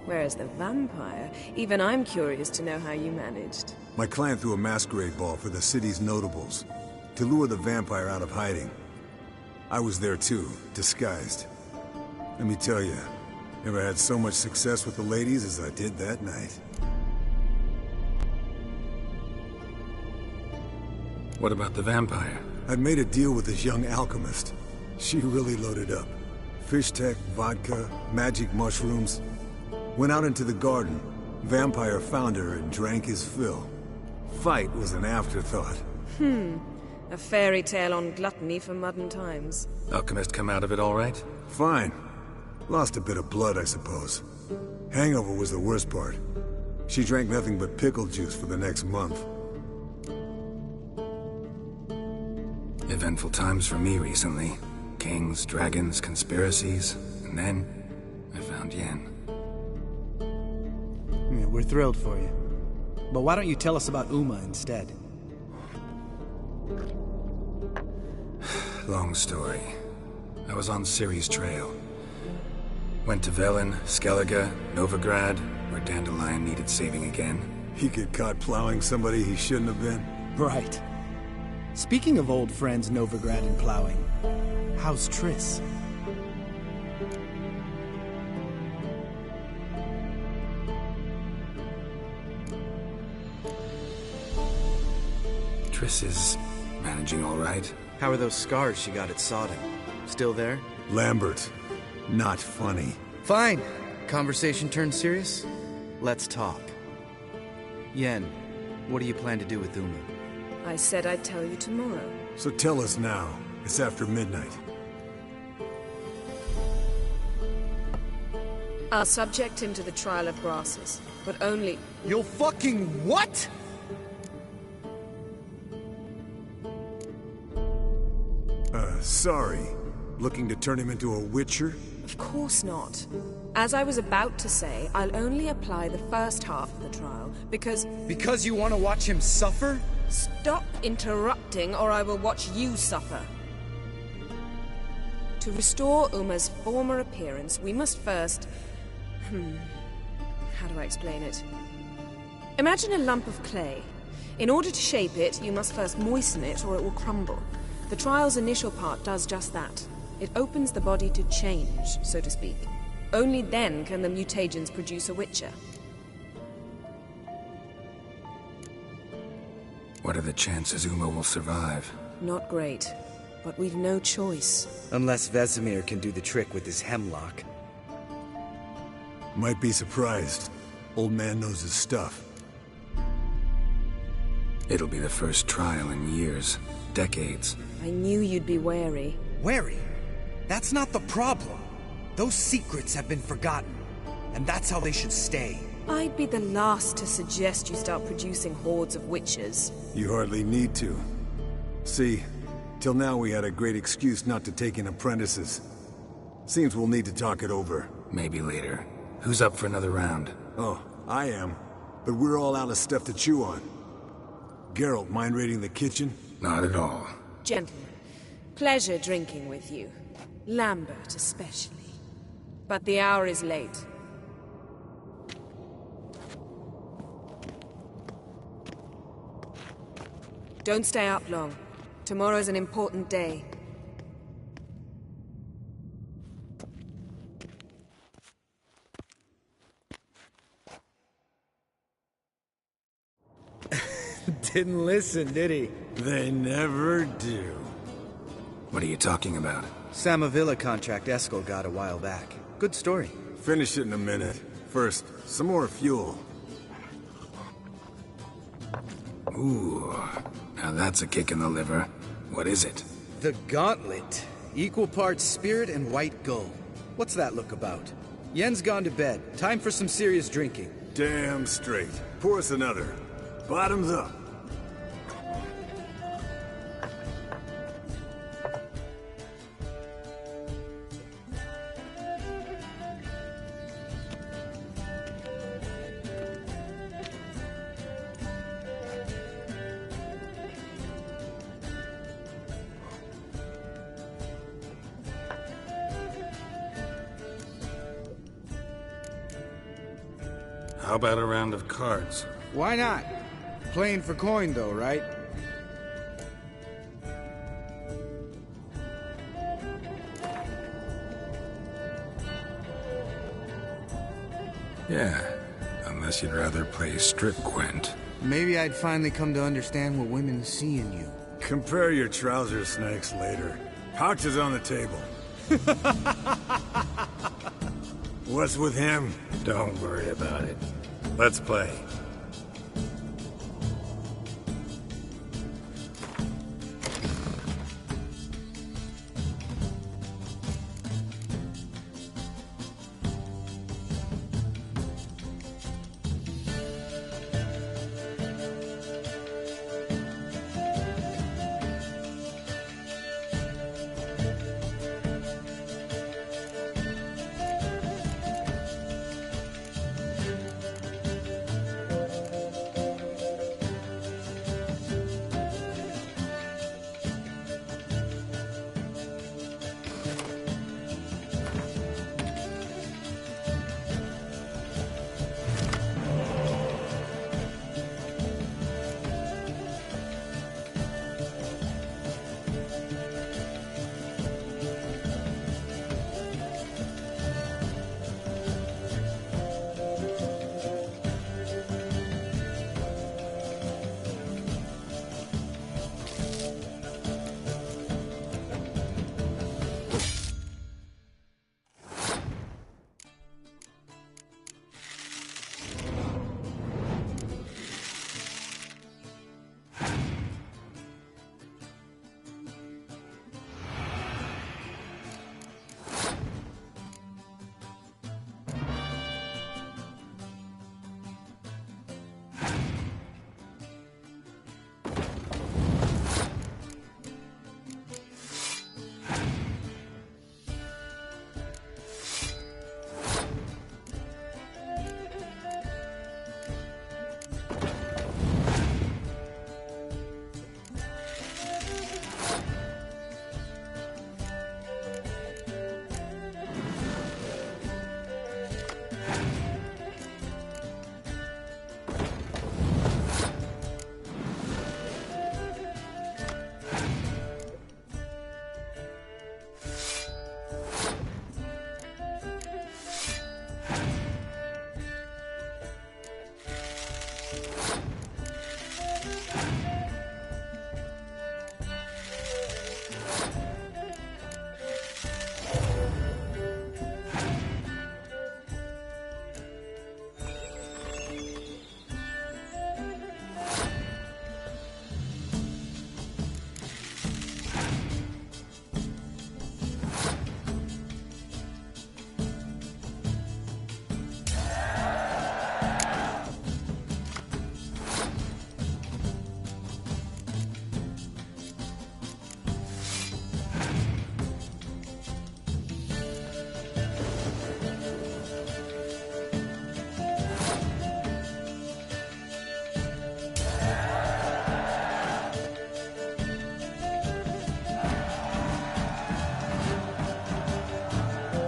Whereas the vampire, even I'm curious to know how you managed. My client threw a masquerade ball for the city's notables, to lure the vampire out of hiding. I was there too, disguised. Let me tell you, never had so much success with the ladies as I did that night. What about the vampire? I'd made a deal with this young alchemist. She really loaded up. Fish tech, vodka, magic mushrooms. Went out into the garden. Vampire found her and drank his fill. Fight was an afterthought. A fairy tale on gluttony for modern times. Alchemist come out of it all right? Fine. Lost a bit of blood, I suppose. Hangover was the worst part. She drank nothing but pickle juice for the next month. Eventful times for me recently. Kings, dragons, conspiracies, and then I found Yen. Yeah, we're thrilled for you. But why don't you tell us about Uma instead? Long story. I was on Ciri's trail. Went to Velen, Skellige, Novigrad, where Dandelion needed saving again. He get caught plowing somebody he shouldn't have been? Right. Speaking of old friends Novigrad and plowing, how's Triss? Triss is managing all right. How are those scars she got at Sodom? Still there? Lambert. Not funny. Fine. Conversation turned serious? Let's talk. Yen, what do you plan to do with Uma? I said I'd tell you tomorrow. So tell us now. It's after midnight. I'll subject him to the trial of grasses, but only... You'll fucking what?! Sorry. Looking to turn him into a witcher? Of course not. As I was about to say, I'll only apply the first half of the trial, because... Because you want to watch him suffer? Stop interrupting, or I will watch you suffer. To restore Uma's former appearance, we must first... How do I explain it? Imagine a lump of clay. In order to shape it, you must first moisten it, or it will crumble. The trial's initial part does just that. It opens the body to change, so to speak. Only then can the mutagens produce a witcher. What are the chances Uma will survive? Not great, but we've no choice. Unless Vesemir can do the trick with his hemlock. Might be surprised. Old man knows his stuff. It'll be the first trial in years. Decades. I knew you'd be wary. Wary? That's not the problem. Those secrets have been forgotten. And that's how they should stay. I'd be the last to suggest you start producing hordes of witches. You hardly need to. See, till now we had a great excuse not to take in apprentices. Seems we'll need to talk it over. Maybe later. Who's up for another round? Oh, I am. But we're all out of stuff to chew on. Geralt, mind raiding the kitchen? Not at all. Gentlemen, pleasure drinking with you. Lambert especially. But the hour is late. Don't stay up long. Tomorrow's an important day. Didn't listen, did he? They never do. What are you talking about? Samavilla contract Eskel got a while back. Good story. Finish it in a minute. First, some more fuel. Ooh, now that's a kick in the liver. What is it? The Gauntlet. Equal parts spirit and white gull. What's that look about? Yen's gone to bed. Time for some serious drinking. Damn straight. Pour us another. Bottoms up. How about a round of cards? Why not? Playing for coin, though, right? Yeah, unless you'd rather play strip Gwent. Maybe I'd finally come to understand what women see in you. Compare your trouser snakes later. Pouch is on the table. What's with him? Don't worry about it. Let's play.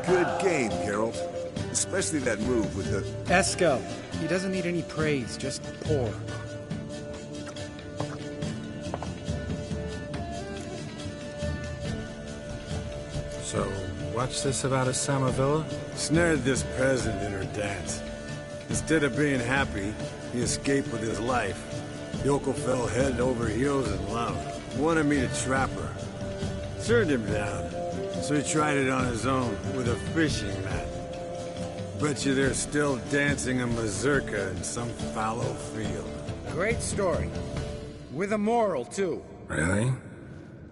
Good game, Geralt. Especially that move with the... Eskel. He doesn't need any praise, just pour. So, what's this about a Samavilla? Snared this peasant in her dance. Instead of being happy, he escaped with his life. Yoko fell head over heels in love. Wanted me to trap her. Turned him down. So he tried it on his own with a fishing net. Bet you they're still dancing a mazurka in some fallow field. Great story. With a moral, too. Really?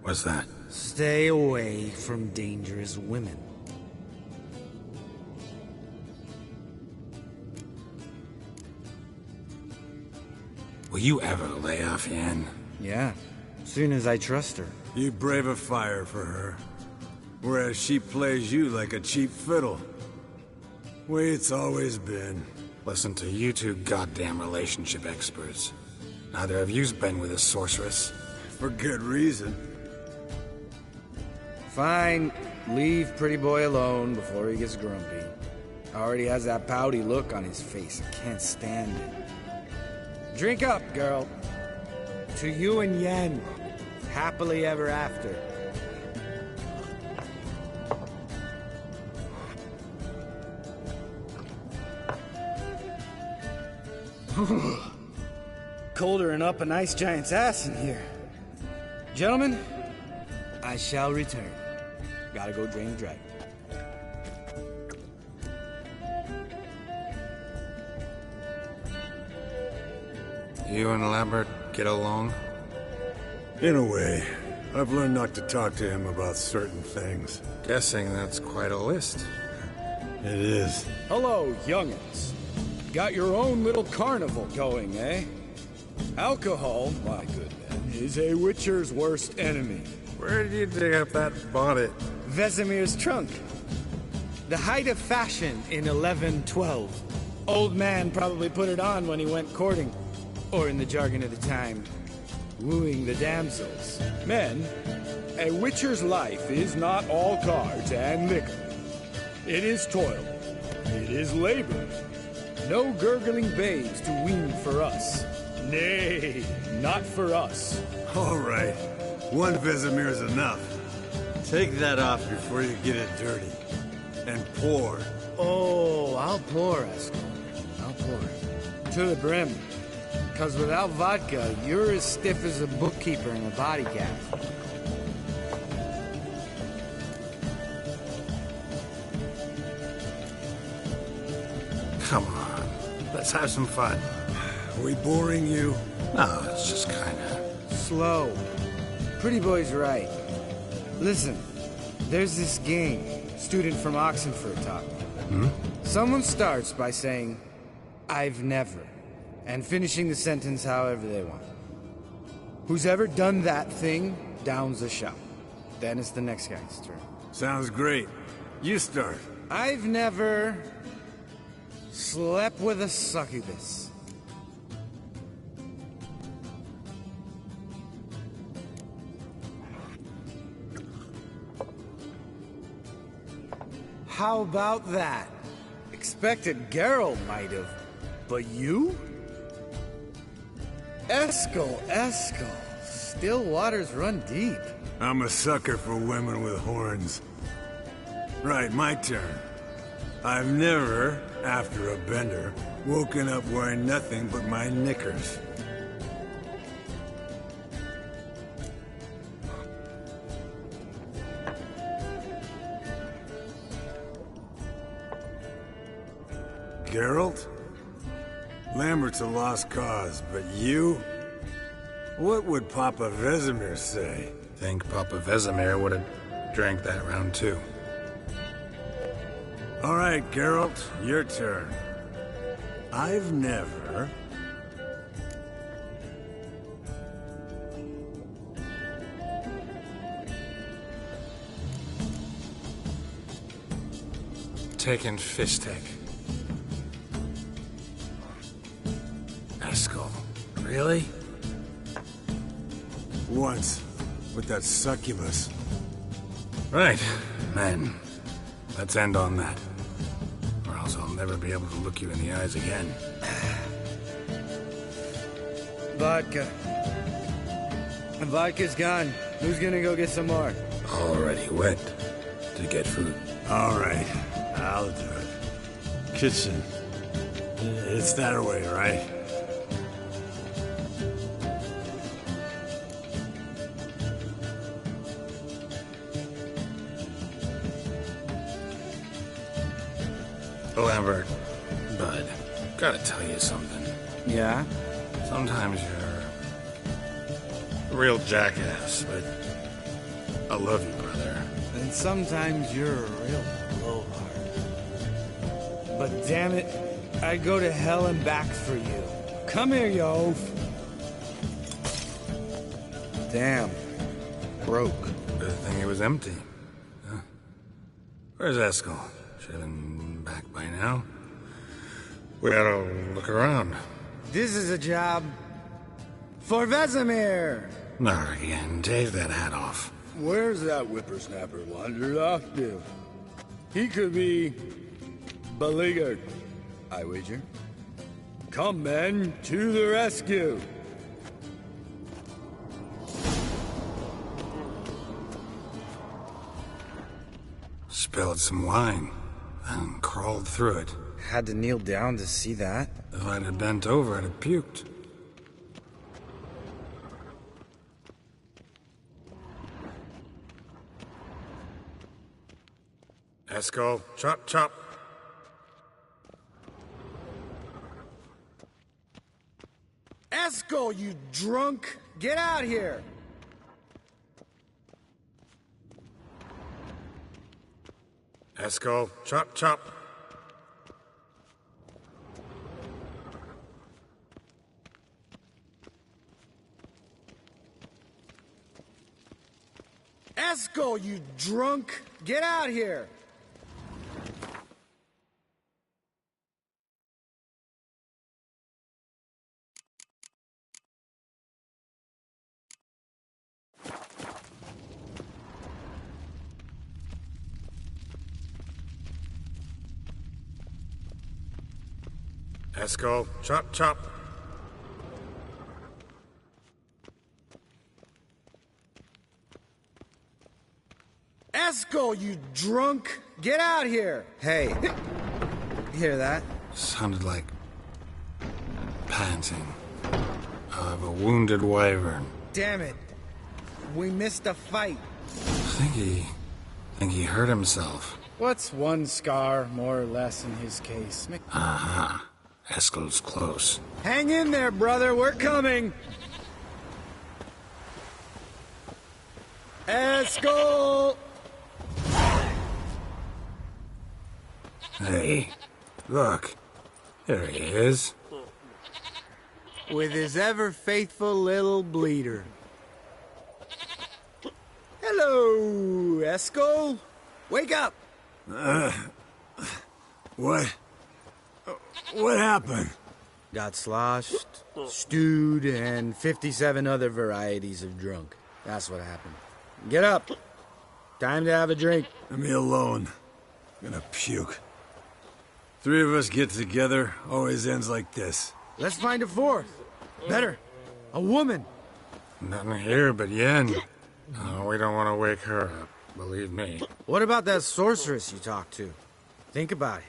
What's that? Stay away from dangerous women. Will you ever lay off, Yen? Yeah, soon as I trust her. You brave a fire for her. Whereas she plays you like a cheap fiddle. Way it's always been. Listen to you two goddamn relationship experts. Neither of you's been with a sorceress. For good reason. Fine. Leave pretty boy alone before he gets grumpy. Already has that pouty look on his face. I can't stand it. Drink up, girl. To you and Yen. Happily ever after. Colder and up a nice giant's ass in here. Gentlemen, I shall return. Gotta go drain the dragon. You and Lambert get along? In a way. I've learned not to talk to him about certain things. Guessing that's quite a list. It is. Hello, young'uns. Got your own little carnival going, eh? Alcohol, my good man, is a witcher's worst enemy. Where did you dig up that bonnet? Vesemir's trunk. The height of fashion in 1112. Old man probably put it on when he went courting. Or in the jargon of the time, wooing the damsels. Men, a witcher's life is not all cards and liquor. It is toil. It is labor. No gurgling babes to wean for us. Nay, not for us. All right. One Vesemir's enough. Take that off before you get it dirty. And pour. Oh, I'll pour, Eskel. I'll pour. To the brim. Because without vodka, you're as stiff as a bookkeeper in a body gaff. Come on. Let's have some fun. Are we boring you? No, it's just kinda... Slow. Pretty boy's right. Listen, there's this game. Student from Oxenford taught me. Someone starts by saying, I've never, and finishing the sentence however they want. Who's ever done that thing, downs a shot. Then it's the next guy's turn. Sounds great. You start. I've never slept with a succubus. How about that? Expected Geralt might have, but you? Eskel. Still waters run deep. I'm a sucker for women with horns. Right, my turn. I've never, after a bender, woken up wearing nothing but my knickers. Geralt? Lambert's a lost cause, but you? What would Papa Vesemir say? Think Papa Vesemir would have drank that round too. All right, Geralt, your turn. I've never... taken Fistek. Eskel. Really? Once. With that succubus. Right. Men. Let's end on that. Or else I'll never be able to look you in the eyes again. Vodka. The vodka's gone. Who's gonna go get some more? Already went to get food. All right. I'll do it. Kitchen. It's that way, right? Lambert, bud, gotta tell you something. Yeah? Sometimes you're a real jackass, but I love you, brother. And sometimes you're a real blowhard. But damn it, I'd go to hell and back for you. Come here, you oaf. Damn. Broke. Good thing it was empty. Huh? Where's Eskel? Should have been back by now. We gotta look around. This is a job for Vesemir. Not again. Take that hat off. Where's that whippersnapper wandered off to? He could be beleaguered, I wager. Come, men, to the rescue. Spilled some wine and crawled through it. Had to kneel down to see that. If I'd have bent over, I'd have puked. Eskel, chop, chop. Eskel, you drunk! Get out here! Eskel, chop, chop. Eskel, you drunk! Get out here! Eskel, chop, chop. Eskel, you drunk! Get out here! Hey, you hear that? Sounded like panting of a wounded wyvern. Damn it. We missed a fight. I think he hurt himself. What's one scar, more or less, in his case? Aha. Eskel's close. Hang in there, brother. We're coming. Eskel! Hey, look. There he is. With his ever-faithful little bleeder. Hello, Eskel. Wake up! What happened? Got sloshed, stewed, and 57 other varieties of drunk. That's what happened. Get up. Time to have a drink. Leave me alone. I'm gonna puke. Three of us get together, always ends like this. Let's find a fourth. Better. A woman. Nothing here but Yen. Oh, we don't want to wake her up, believe me. What about that sorceress you talked to? Think about it.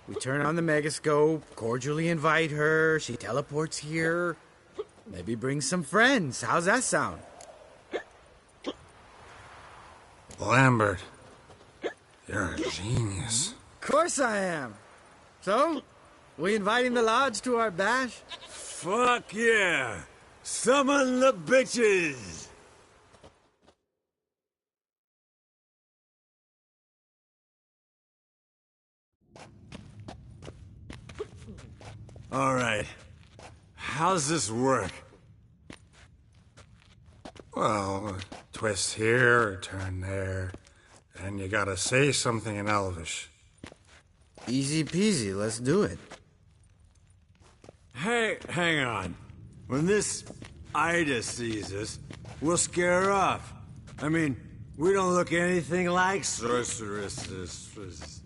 We turn on the megascope, cordially invite her, she teleports here. Maybe bring some friends. How's that sound? Lambert, you're a genius. Of course I am. So, we inviting the lodge to our bash? Fuck yeah! Summon the bitches! All right. How's this work? Well, twist here, or turn there, and you gotta say something in Elvish. Easy peasy, let's do it. Hey, hang on. When this Ida sees us, we'll scare her off. I mean, we don't look anything like sorceresses.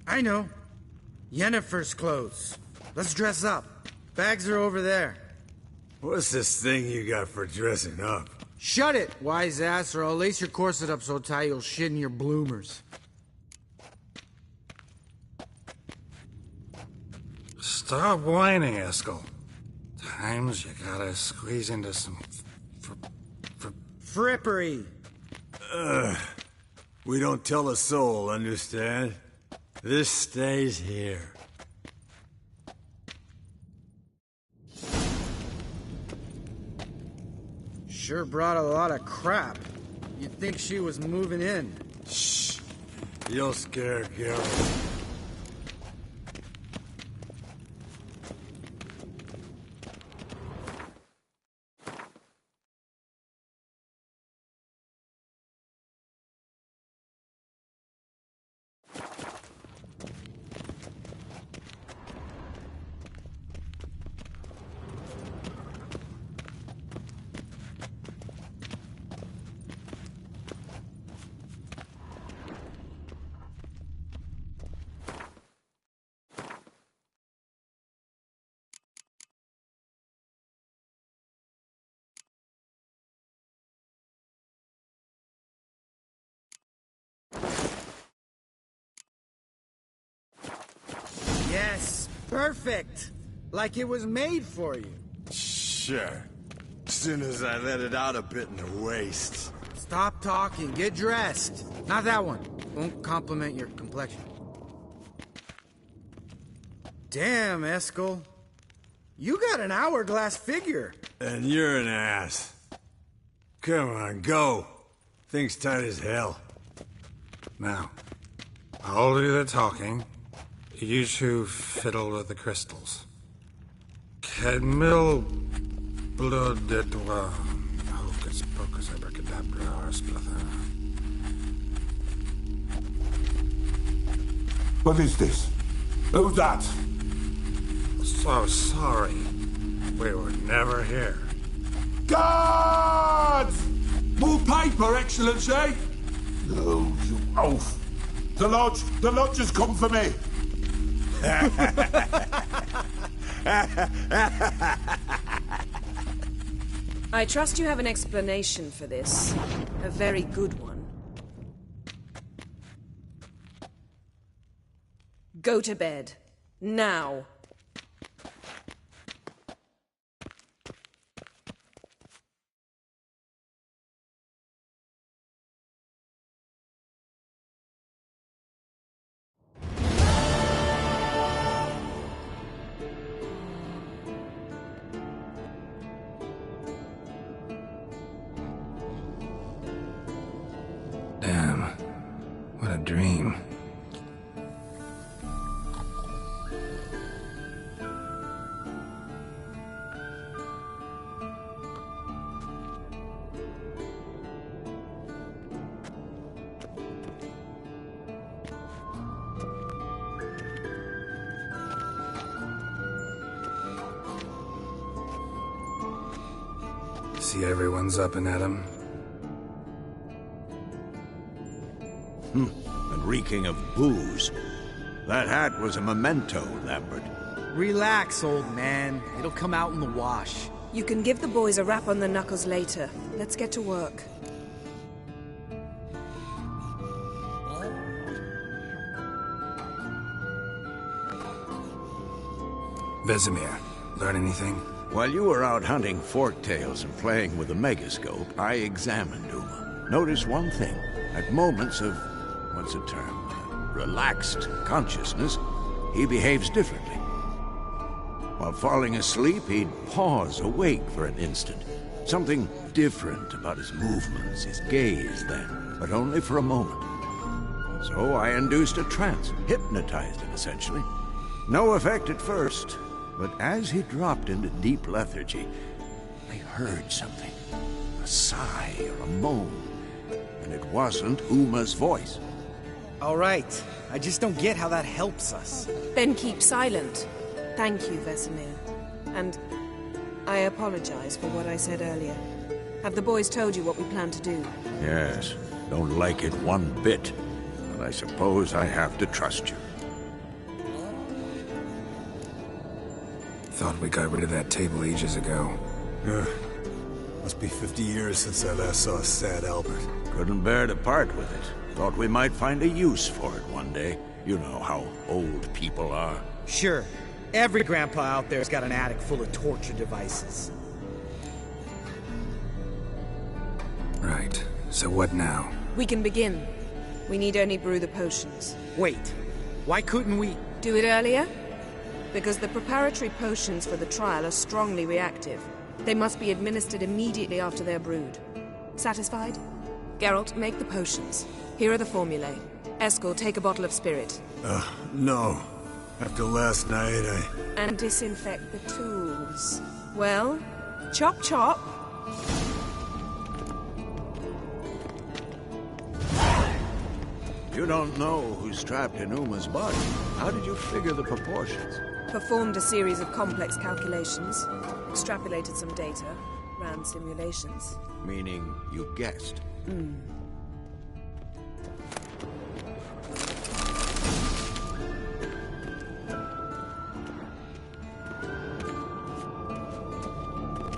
I know. Yennefer's clothes. Let's dress up. Bags are over there. What's this thing you got for dressing up? Shut it, wise ass, or I'll lace your corset up so tight you'll shit in your bloomers. Stop whining, Eskel. Times you gotta squeeze into some frippery. We don't tell a soul, understand? This stays here. Sure brought a lot of crap. You'd think she was moving in. Shh. You'll scare Geralt. Yes, perfect. Like it was made for you. Sure. As soon as I let it out a bit in the waist. Stop talking, get dressed. Not that one. Won't compliment your complexion. Damn, Eskel. You got an hourglass figure. And you're an ass. Come on, go. Thing's tight as hell. Now, I'll do the talking. You two fiddle with the crystals. Cadmil blood de toi. Hocus pocus abracadabra splather. What is this? Who's that? So sorry. We were never here. Guards! More paper, Excellency! No, you oaf. The lodge has come for me. I trust you have an explanation for this. A very good one. Go to bed. Now. Damn. What a dream. See everyone's up and at 'em. And reeking of booze. That hat was a memento, Lambert. Relax, old man. It'll come out in the wash. You can give the boys a rap on the knuckles later. Let's get to work. Vesemir, learn anything? While you were out hunting forktails and playing with a megascope, I examined Uma. Noticed one thing. At moments of, what's the term, relaxed consciousness, he behaves differently. While falling asleep, he'd pause awake for an instant. Something different about his movements, his gaze then, but only for a moment. So I induced a trance, hypnotized him essentially. No effect at first, but as he dropped into deep lethargy, I heard something. A sigh or a moan. And it wasn't Uma's voice. All right. I just don't get how that helps us. Then keep silent. Thank you, Vesemir. And I apologize for what I said earlier. Have the boys told you what we plan to do? Yes. Don't like it one bit. But I suppose I have to trust you. Thought we got rid of that table ages ago. Must be 50 years since I last saw sad Albert. Couldn't bear to part with it. Thought we might find a use for it one day. You know how old people are. Sure. Every grandpa out there's got an attic full of torture devices. Right. So what now? We can begin. We need only brew the potions. Wait. Why couldn't we... Do it earlier? Because the preparatory potions for the trial are strongly reactive. They must be administered immediately after they're brewed. Satisfied? Geralt, make the potions. Here are the formulae. Eskel, take a bottle of spirit. No. After last night, And disinfect the tools. Well, chop chop. You don't know who's trapped in Uma's body. How did you figure the proportions? Performed a series of complex calculations. Extrapolated some data. Ran simulations. Meaning you guessed.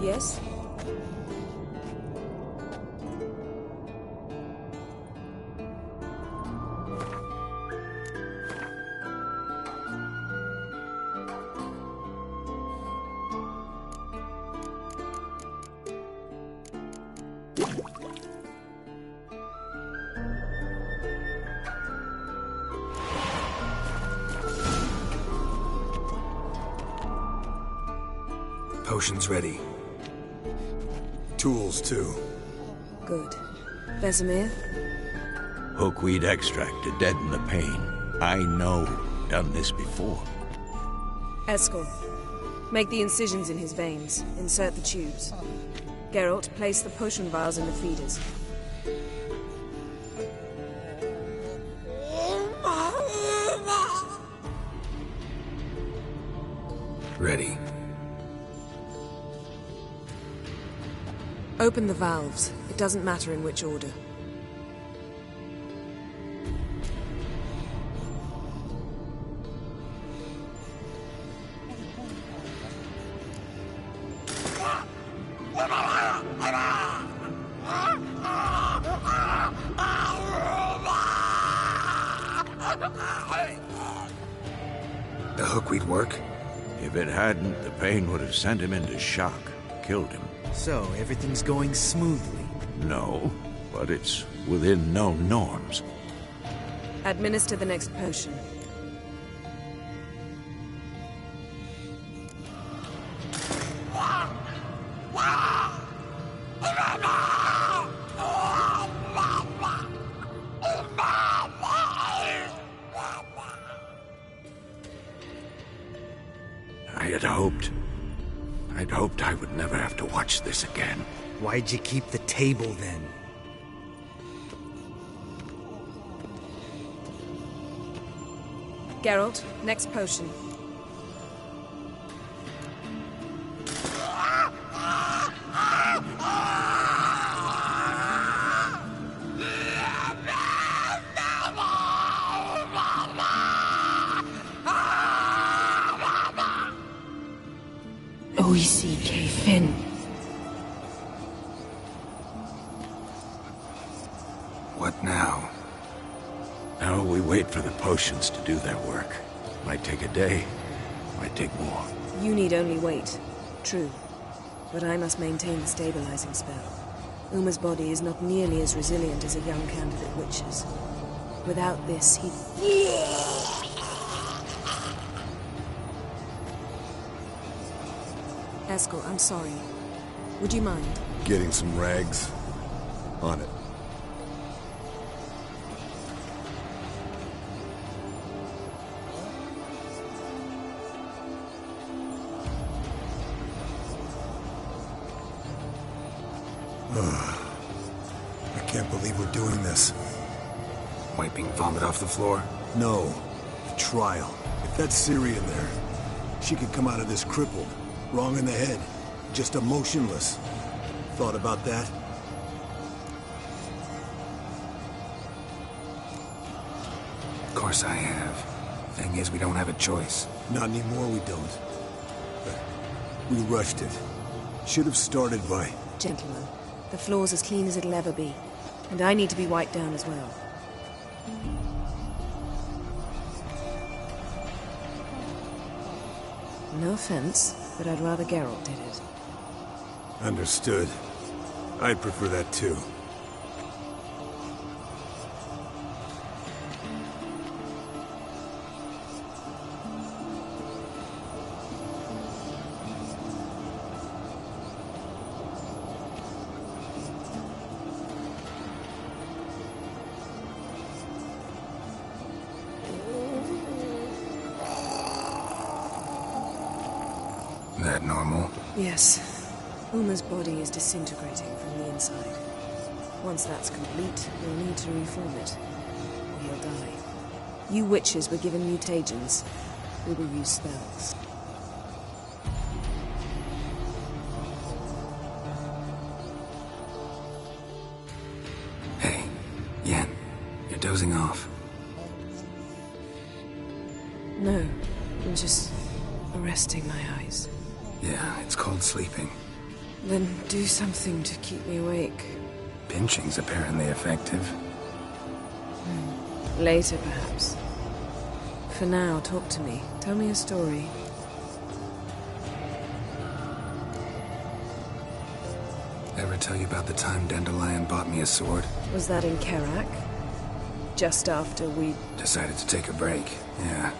Yes? Potion's ready. Tools, too. Good. Vesemir? Hookweed extract to deaden the pain. I know. Done this before. Eskel, make the incisions in his veins. Insert the tubes. Geralt, place the potion vials in the feeders. Ready. Open the valves. It doesn't matter in which order. The hookweed work? If it hadn't, the pain would have sent him into shock. Killed him. So, everything's going smoothly? No, but it's within known norms. Administer the next potion. I'd hoped I would never have to watch this again. Why'd you keep the table then? Geralt, next potion. O-E-C-K Finn. What now? Now we wait for the potions to do their work. Might take a day, might take more. You need only wait. True. But I must maintain the stabilizing spell. Uma's body is not nearly as resilient as a young candidate witch's. Without this, he... Eskel, I'm sorry. Would you mind? Getting some rags? On it. I can't believe we're doing this. Wiping vomit off the floor? No. The trial. If that's Ciri in there, she could come out of this crippled. Wrong in the head. Just emotionless. Thought about that? Of course I have. Thing is, we don't have a choice. Not anymore, we don't. But we rushed it. Should have started by... Gentlemen, the floor's as clean as it'll ever be. And I need to be wiped down as well. No offense, but I'd rather Geralt did it. Understood. I'd prefer that too. that normal? Yes. Uma's body is disintegrating from the inside. Once that's complete, we'll need to reform it, or he'll die. You witches were given mutagens. We will use spells. Hey, Yen, you're dozing off. No, I'm just arresting my eyes. Yeah, it's called sleeping. Then do something to keep me awake. Pinching's apparently effective. Later, perhaps. For now, talk to me. Tell me a story. Ever tell you about the time Dandelion bought me a sword? Was that in Kerak? Just after we... Decided to take a break, yeah.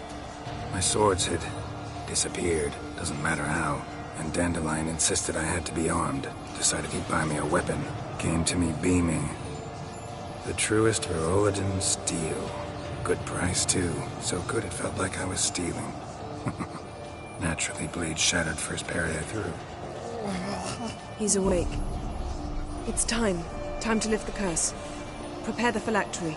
My swords had disappeared, doesn't matter how. And Dandelion insisted I had to be armed. Decided he'd buy me a weapon. Came to me beaming. The truest Veroligan steel. Good price, too. So good it felt like I was stealing. Naturally, blade shattered first parry I threw. He's awake. It's time. Time to lift the curse. Prepare the phylactery.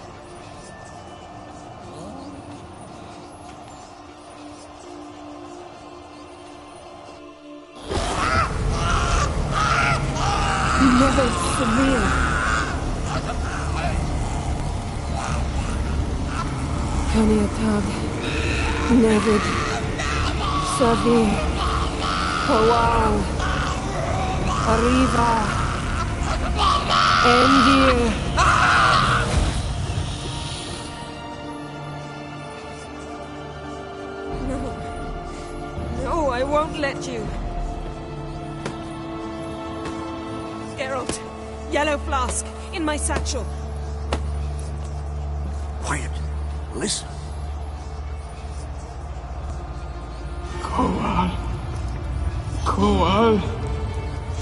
Never severe. Kaniatag, Nevid, Savi, Kawal, Arriva, Endir. No. No, I won't let you. Geralt, yellow flask, in my satchel. Quiet. Listen. Kowal. Kowal.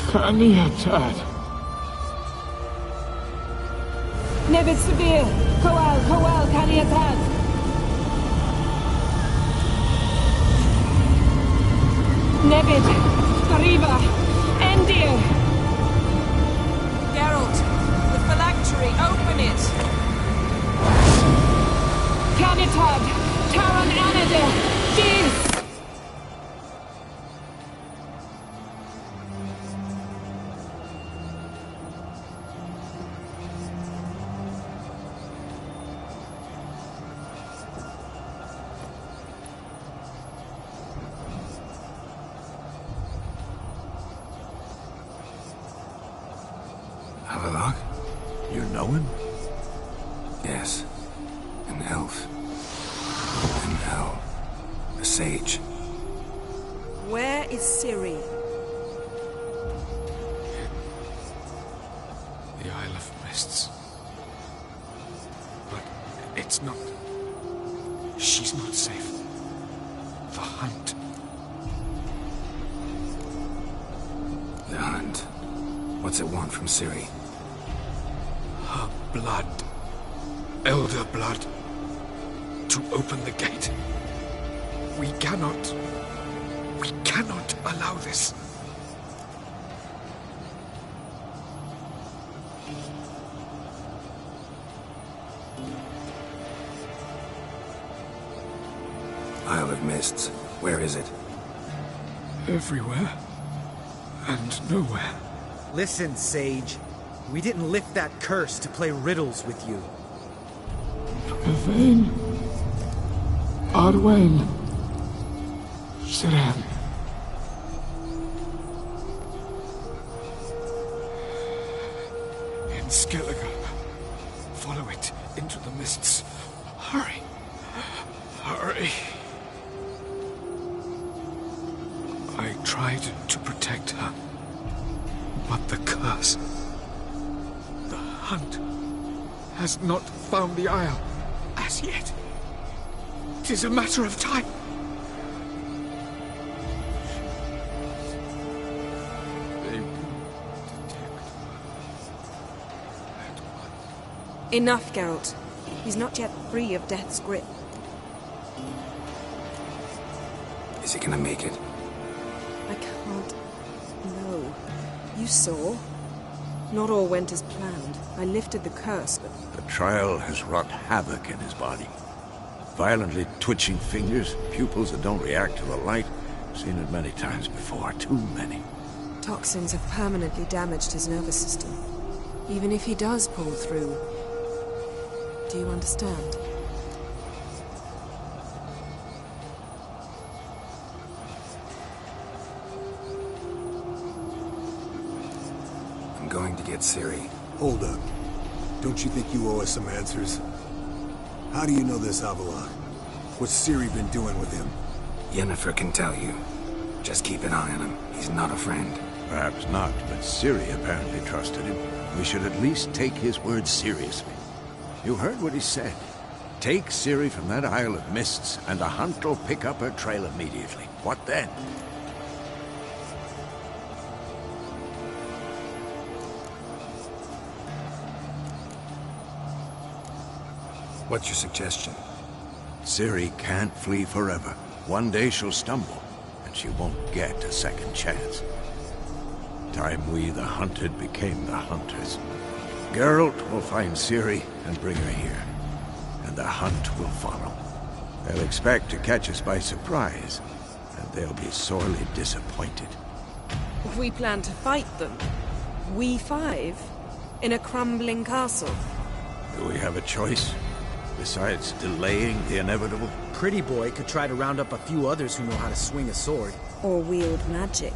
Kaniatad. Nevid Severe. Kowal, Kaniatad. Nevid. Arriva. Endir. Geralt, the phylactery, open it. Canitad, Taran Anadir, Dis! Havelock? You know him? Yes. An elf. An owl. A sage. Where is Ciri? The Isle of Mists. But it's not... She's not safe. The hunt. The hunt. What's it want from Ciri? Her blood. Elder blood. To open the gate. We cannot allow this. Isle of Mists. Where is it? Everywhere. And nowhere. Listen, Sage. We didn't lift that curse to play riddles with you. Yvain. Arwain. Siren. In Skellige. Follow it into the mists. Hurry. Hurry. I tried to protect her. But the curse... The hunt has not found the Isle as yet. It is a matter of time. They will detect her. Enough, Geralt. He's not yet free of death's grip. Is he gonna make it? I can't... No. You saw. Not all went as planned. I lifted the curse, but... The trial has wrought havoc in his body. Violently twitching fingers, pupils that don't react to the light. Seen it many times before, too many. Toxins have permanently damaged his nervous system. Even if he does pull through... Do you understand? I'm going to get Ciri. Hold up. Don't you think you owe us some answers? How do you know this Avila? What's Ciri been doing with him? Yennefer can tell you. Just keep an eye on him. He's not a friend. Perhaps not, but Ciri apparently trusted him. We should at least take his words seriously. You heard what he said. Take Ciri from that Isle of Mists, and the hunt will pick up her trail immediately. What then? What's your suggestion? Ciri can't flee forever. One day she'll stumble, and she won't get a second chance. Time we, the hunted, became the hunters. Geralt will find Ciri and bring her here, and the hunt will follow. They'll expect to catch us by surprise, and they'll be sorely disappointed. We plan to fight them. We five? In a crumbling castle? Do we have a choice? Besides delaying the inevitable? Pretty Boy could try to round up a few others who know how to swing a sword. Or wield magic.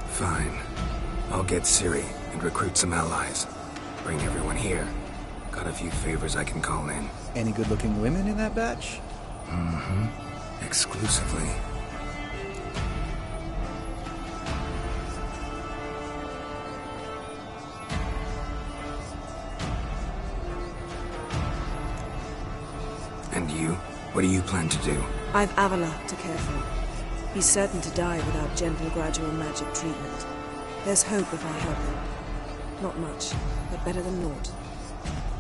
Fine. I'll get Ciri and recruit some allies. Bring everyone here. Got a few favors I can call in. Any good-looking women in that batch? Mm-hmm. Exclusively. And you? What do you plan to do? I've Avila to care for. He's certain to die without gentle, gradual magic treatment. There's hope if I help him. Not much, but better than naught.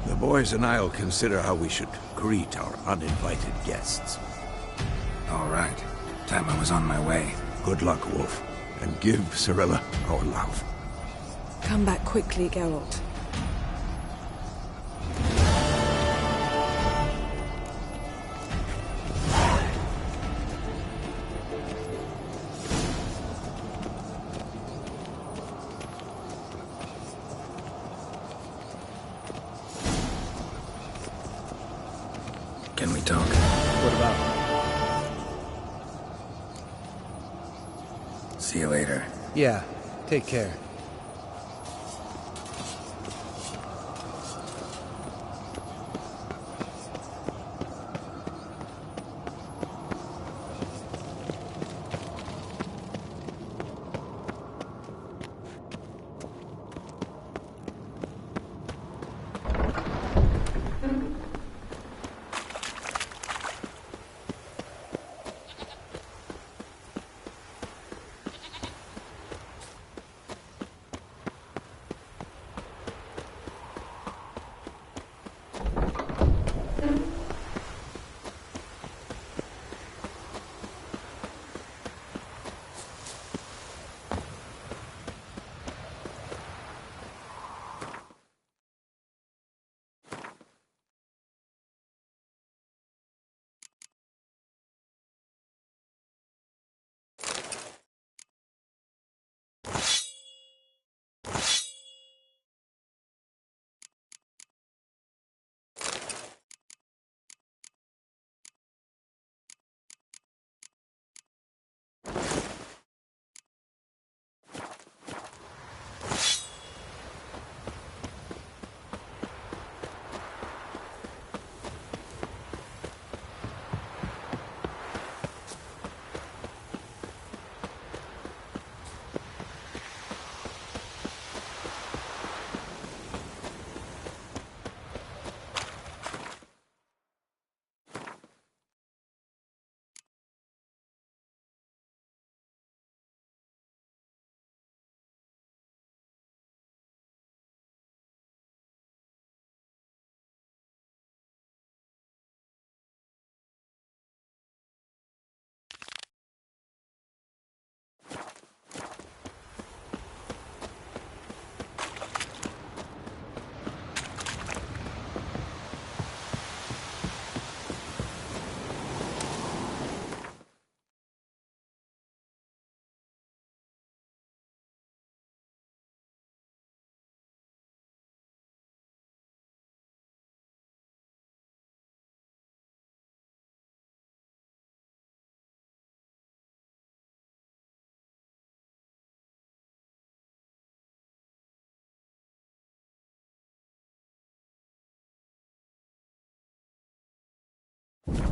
The boys and I'll consider how we should greet our uninvited guests. All right. Time I was on my way. Good luck, Wolf. And give Cirilla our love. Come back quickly, Geralt. Can we talk? What about? See you later. Yeah, take care.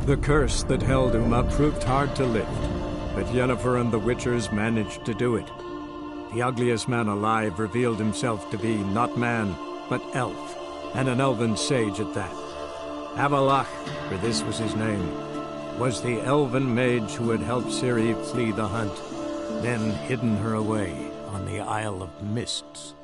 The curse that held Uma proved hard to lift, but Yennefer and the Witchers managed to do it. The ugliest man alive revealed himself to be not man, but elf, and an elven sage at that. Avalach, for this was his name, was the elven mage who had helped Ciri flee the hunt, then hidden her away on the Isle of Mists.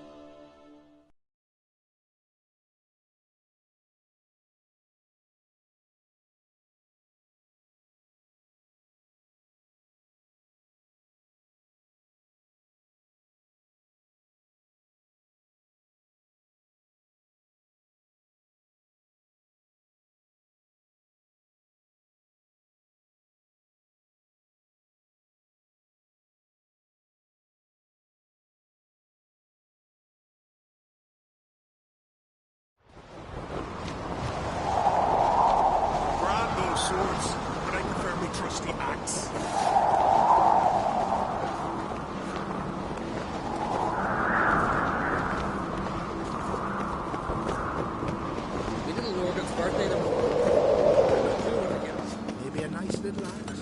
Swords, but I prefer my trusty axe. My little Morgan's birthday tomorrow. Maybe a nice little axe.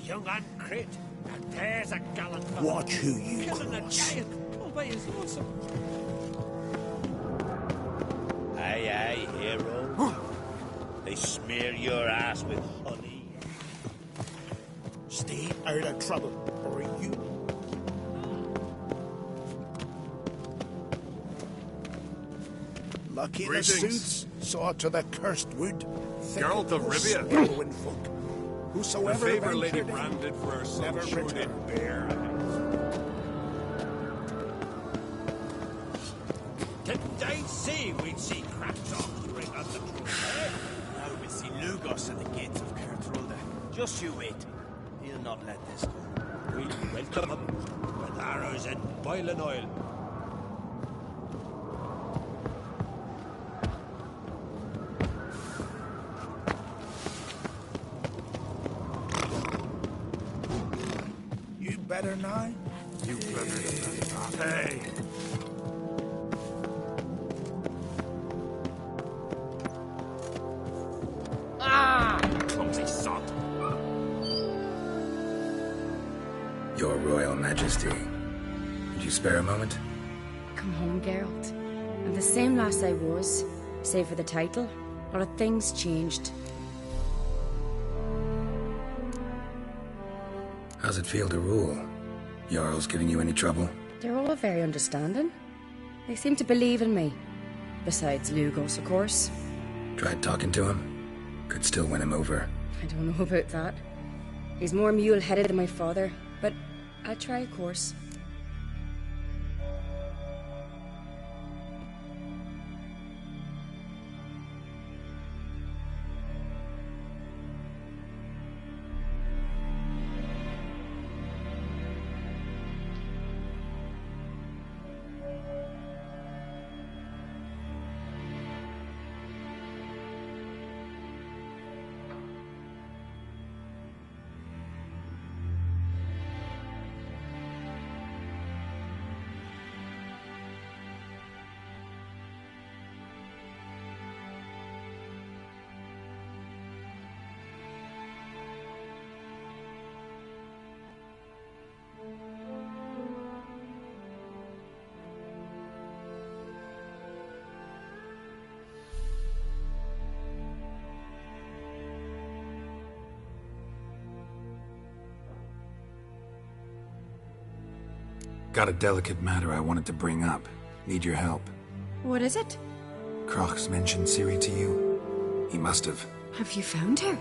Young and crit, and there's a gallant fellow. Watch who you Killing a cross. giant, all by his lonesome. Aye, aye, hero. They smear your ass with honey. Stay out of trouble, or you... Lucky the Greetings. suits saw to the cursed wood. Geralt of Rivia. Swallowing folk. The Whosoever favor Lady ventured in, branded for her son never showed return. it bare. Didn't I say we'd see cracks off to ring on the truth, eh? Now we'll see Lugos at the gates of Kertrolda. Just you wait. He'll not let this go. We'll welcome him with arrows and boiling oil. You better now. You better Hey! Ah! Clumsy sod. Your Royal Majesty. Would you spare a moment? Come home, Geralt. I'm the same lass I was, save for the title. A lot of things changed. How's it feel to rule? Jarl's giving you any trouble? They're all very understanding. They seem to believe in me. Besides Lugos, of course. Tried talking to him? Could still win him over. I don't know about that. He's more mule-headed than my father, but I'll try, of course. Got a delicate matter I wanted to bring up. Need your help. What is it? Croc's mentioned Ciri to you? He must have. Have you found her?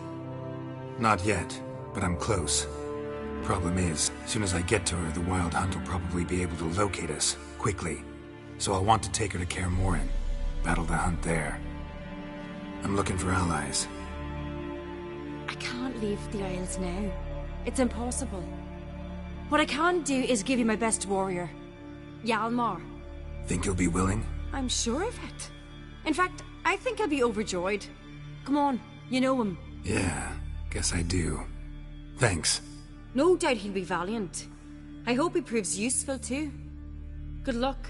Not yet, but I'm close. Problem is, as soon as I get to her, the Wild Hunt will probably be able to locate us, quickly. So I'll want to take her to Kaer Morhen. Battle the hunt there. I'm looking for allies. I can't leave the Isles now. It's impossible. What I can do is give you my best warrior, Hjalmar. Think you'll be willing? I'm sure of it. In fact, I think I'll be overjoyed. Come on, you know him. Yeah, guess I do. Thanks. No doubt he'll be valiant. I hope he proves useful too. Good luck.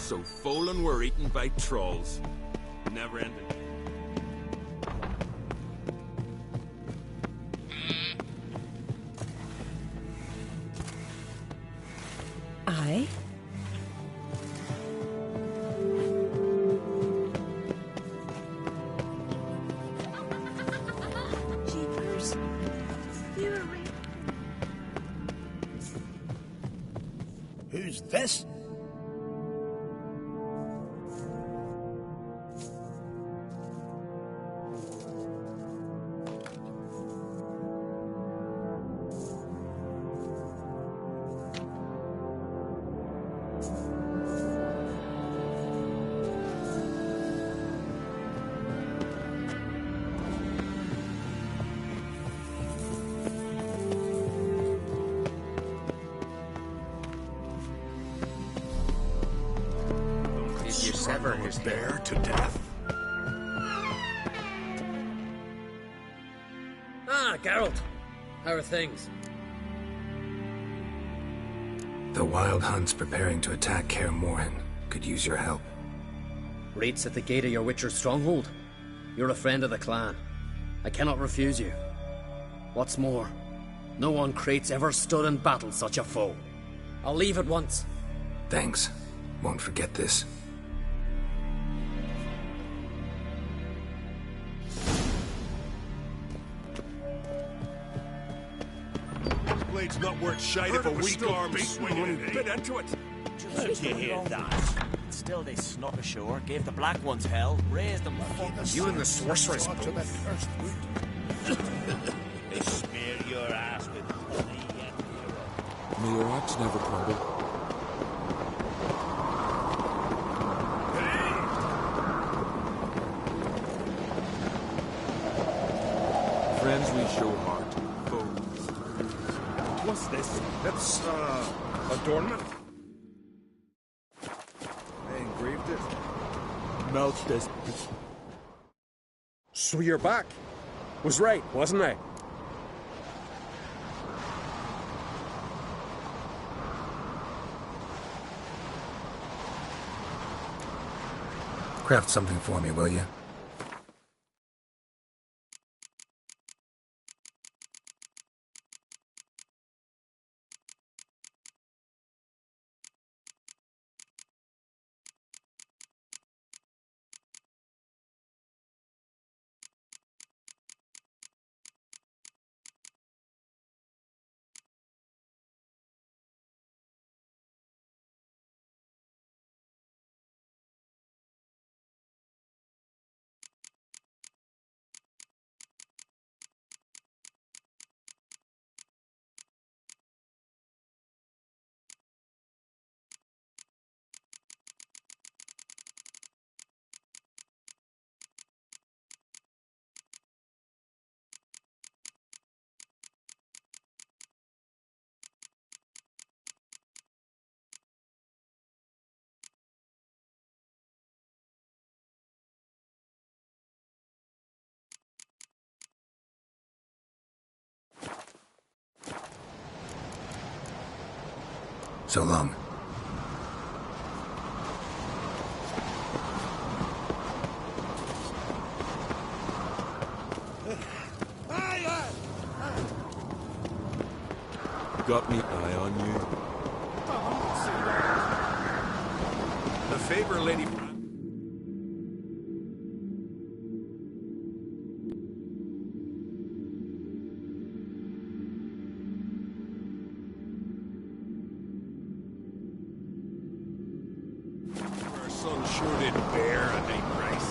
so full and we're eaten by trolls. Never ending. Aye? Jeepers. Who's this? Did you sever his bear to death? Ah, Geralt. How are things? The Wild Hunt's preparing to attack Kaer Morhen. Could use your help. Raid's at the gate of your Witcher's stronghold. You're a friend of the clan. I cannot refuse you. What's more, no one Crate's ever stood and battled such a foe. I'll leave at once. Thanks. Won't forget this. This blade's not worth shite if a weak arm swinging it. Bit into it. Did you hear that? Still they snuck ashore, gave the black ones hell, raised them like You and the sorceress to that cursed root. They smear your ass with honey and May your axe never crumble. Friends we show heart, foes. What's this? That's, adornment? They engraved it. Melt this. So you're back. Was right, wasn't I? Craft something for me, will you? So long. Got me eye on you. The favor, Lady... Our son sure did bear a night price.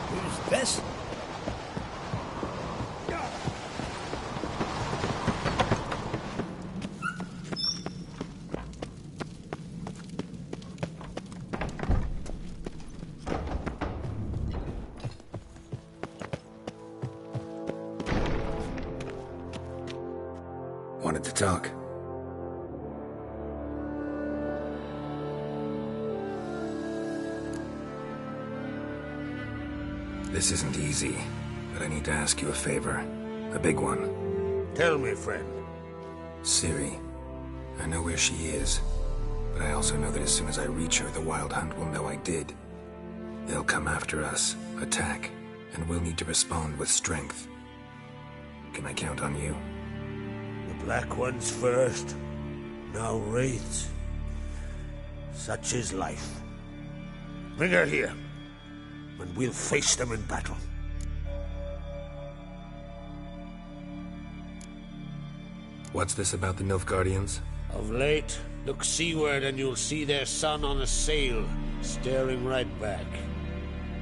Who's this? Wanted to talk. This isn't easy, but I need to ask you a favor. A big one. Tell me, friend. Ciri. I know where she is, but I also know that as soon as I reach her, the Wild Hunt will know I did. They'll come after us, attack, and we'll need to respond with strength. Can I count on you? The Black Ones first, now Wraiths. Such is life. Bring her here, and we'll face them in battle. What's this about the Nilfgaardians? Of late, look seaward and you'll see their sun on a sail, staring right back.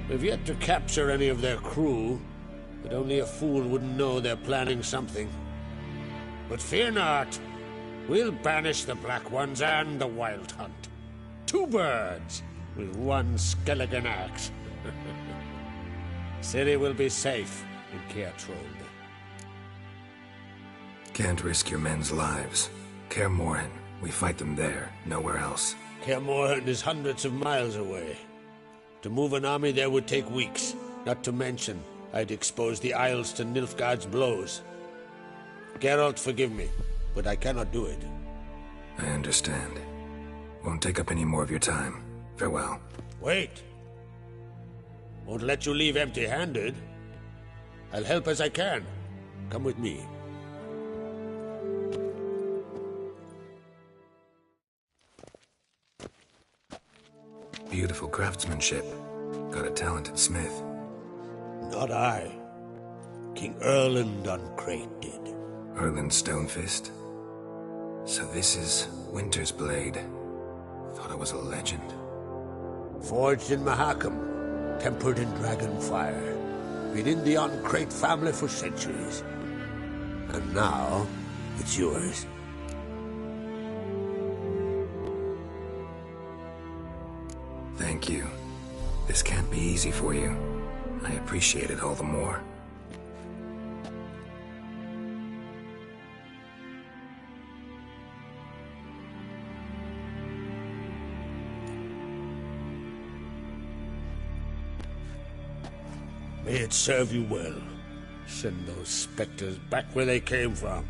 We've yet to capture any of their crew, but only a fool wouldn't know they're planning something. But fear not, we'll banish the Black Ones and the Wild Hunt. 2 birds with 1 skeleton axe. Ciri will be safe in Caer Trode. Can't risk your men's lives. Kaer Morhen, we fight them there, nowhere else. Kaer Morhen is hundreds of miles away. To move an army there would take weeks, not to mention I'd expose the Isles to Nilfgaard's blows. Geralt, forgive me, but I cannot do it. I understand. Won't take up any more of your time. Farewell. Wait! Won't let you leave empty-handed. I'll help as I can. Come with me. Beautiful craftsmanship. Got a talented smith. Not I. King Erland Uncrate did. Erland Stonefist? So this is Winter's Blade. Thought I was a legend. Forged in Mahakam, tempered in dragon fire. Been in the Uncrate family for centuries. And now, it's yours. Thank you. This can't be easy for you. I appreciate it all the more. May it serve you well. Send those specters back where they came from.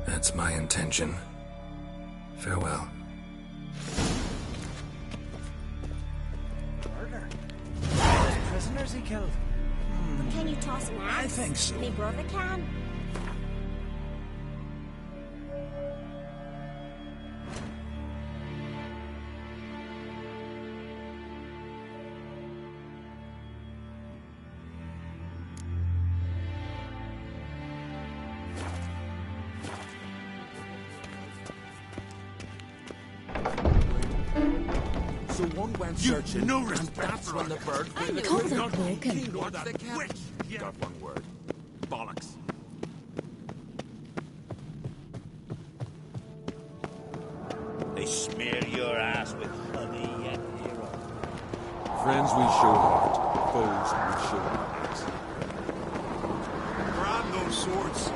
That's my intention. Farewell. Prisoners he killed. Can you toss an axe? I think so. My brother can. So one went searching, no and that's when the bird... Cover that broken. Got one word. Bollocks. They smear your ass with honey and hero. Friends we show heart, foes we show hearts. Grab those swords.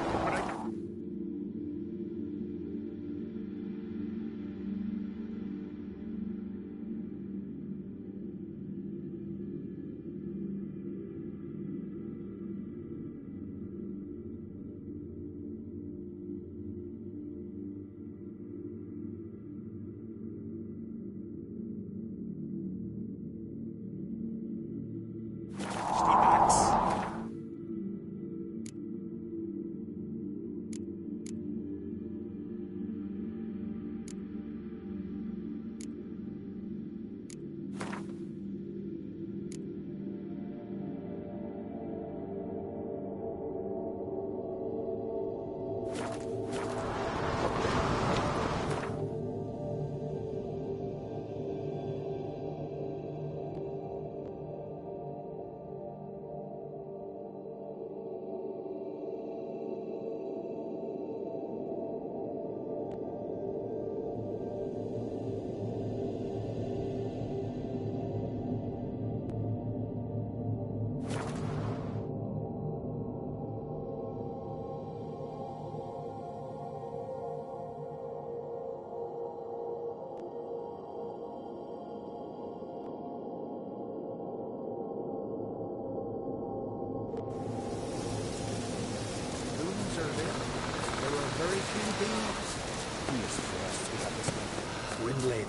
lady.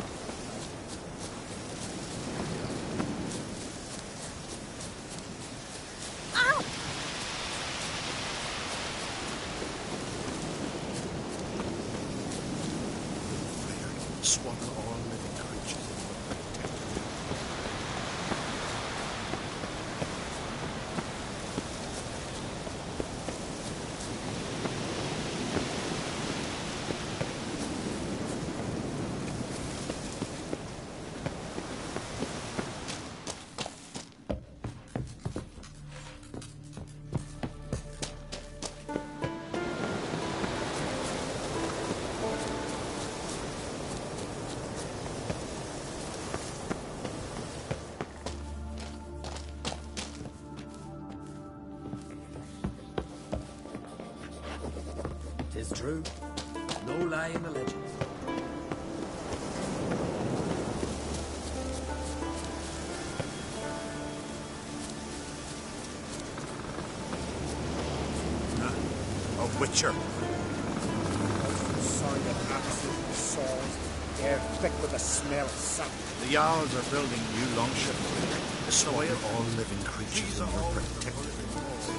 Swallow all living creatures. Tis true. No lie in the legends. A witcher. Sign of axes and swords. They're thick with the smell of sap. The Jarls are building new longships. Destroy all living creatures in your protected walls.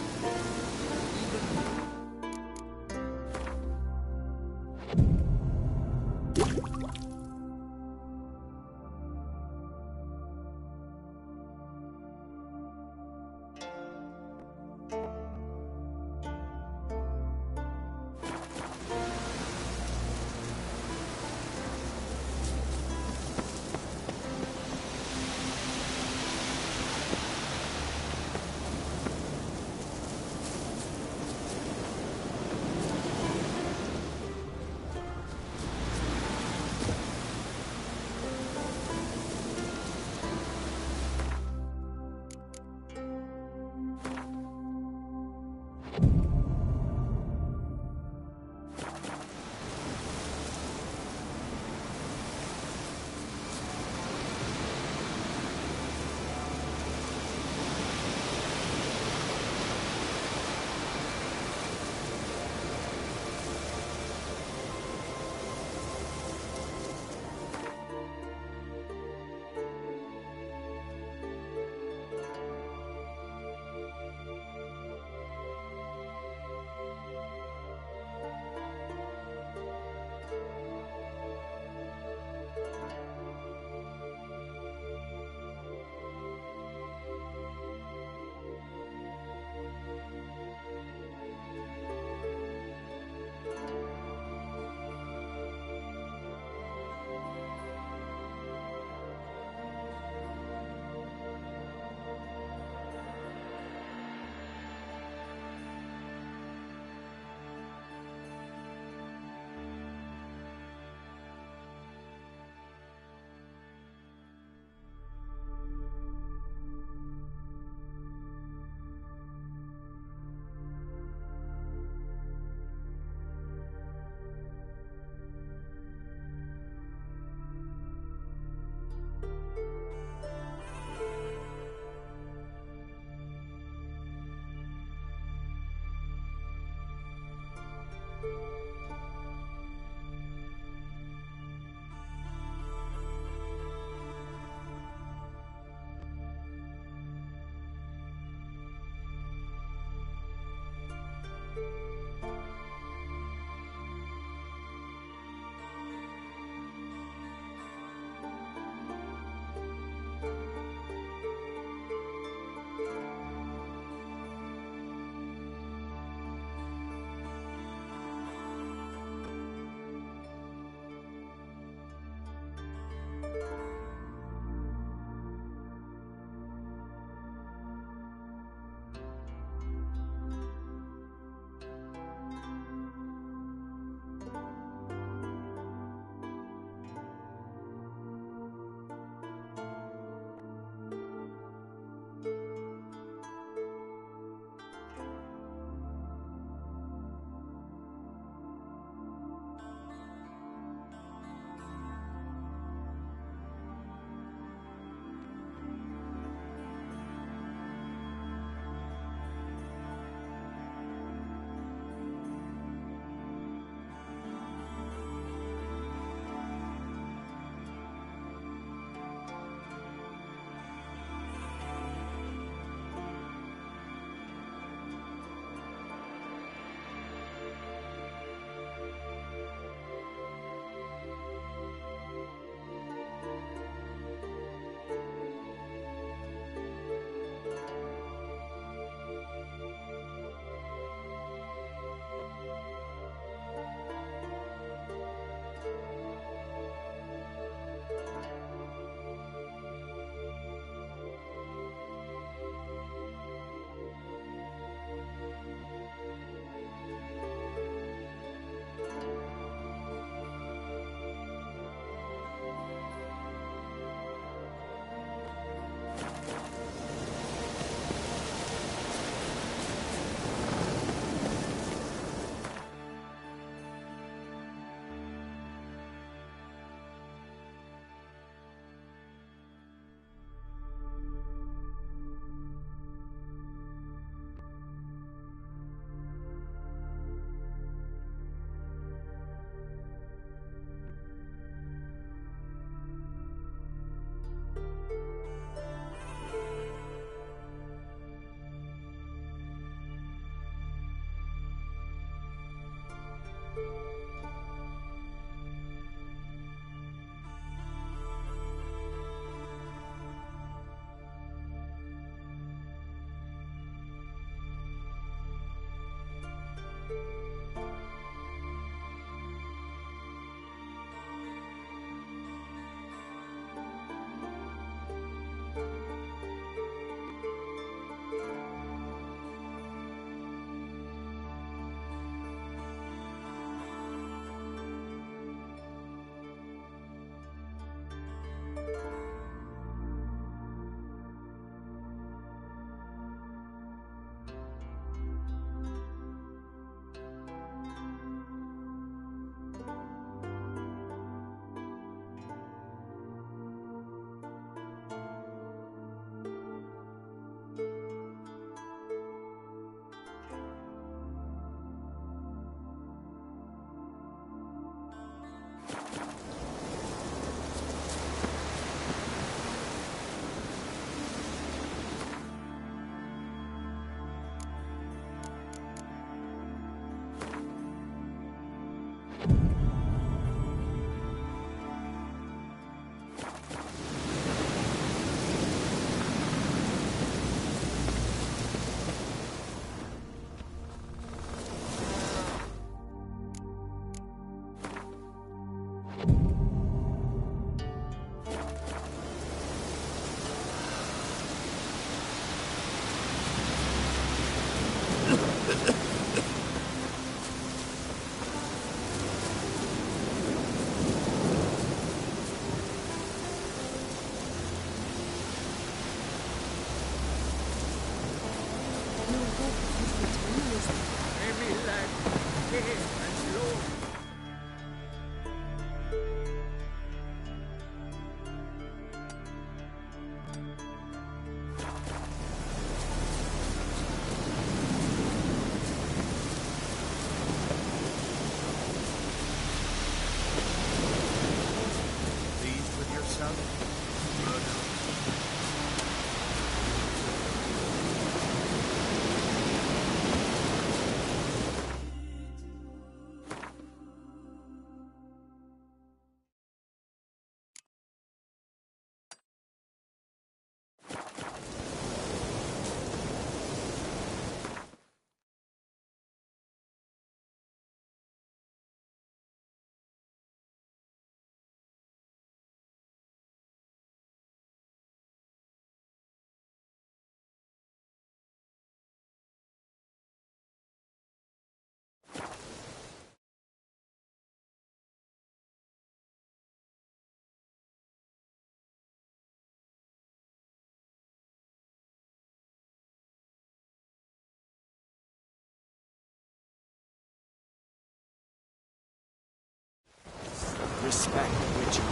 Respect the Witcher.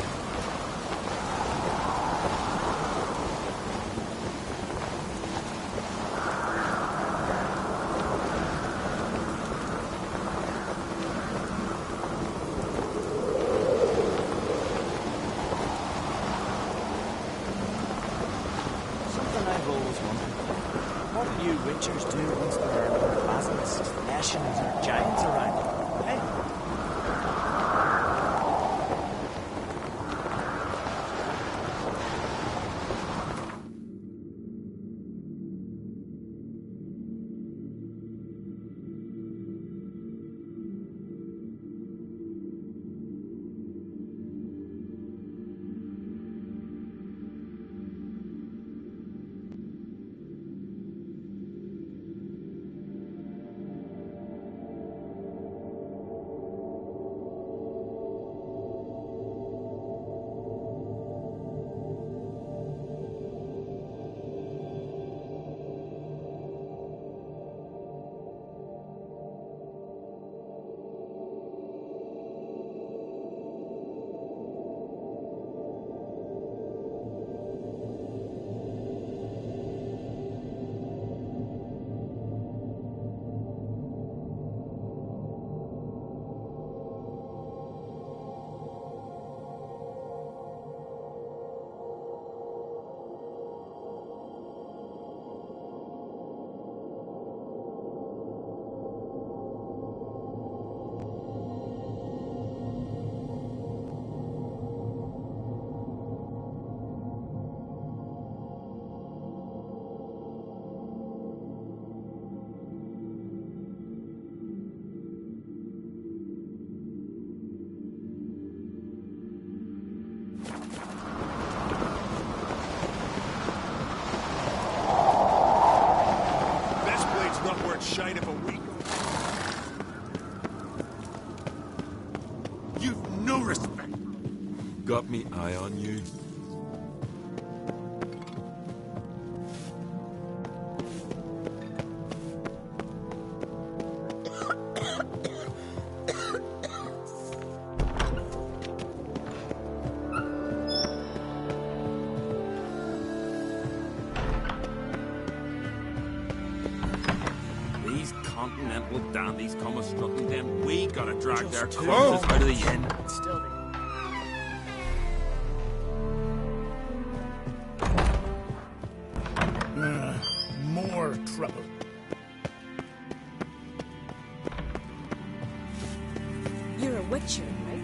Something I've always wondered. What will you Witchers do once there are no basilisks, nations, or giants around? Hey? Shite of a week. You've no respect. Got me eye on you. Continental dandies come a strutting them. We gotta drag their corpses out of the inn. More trouble. You're a Witcher, right?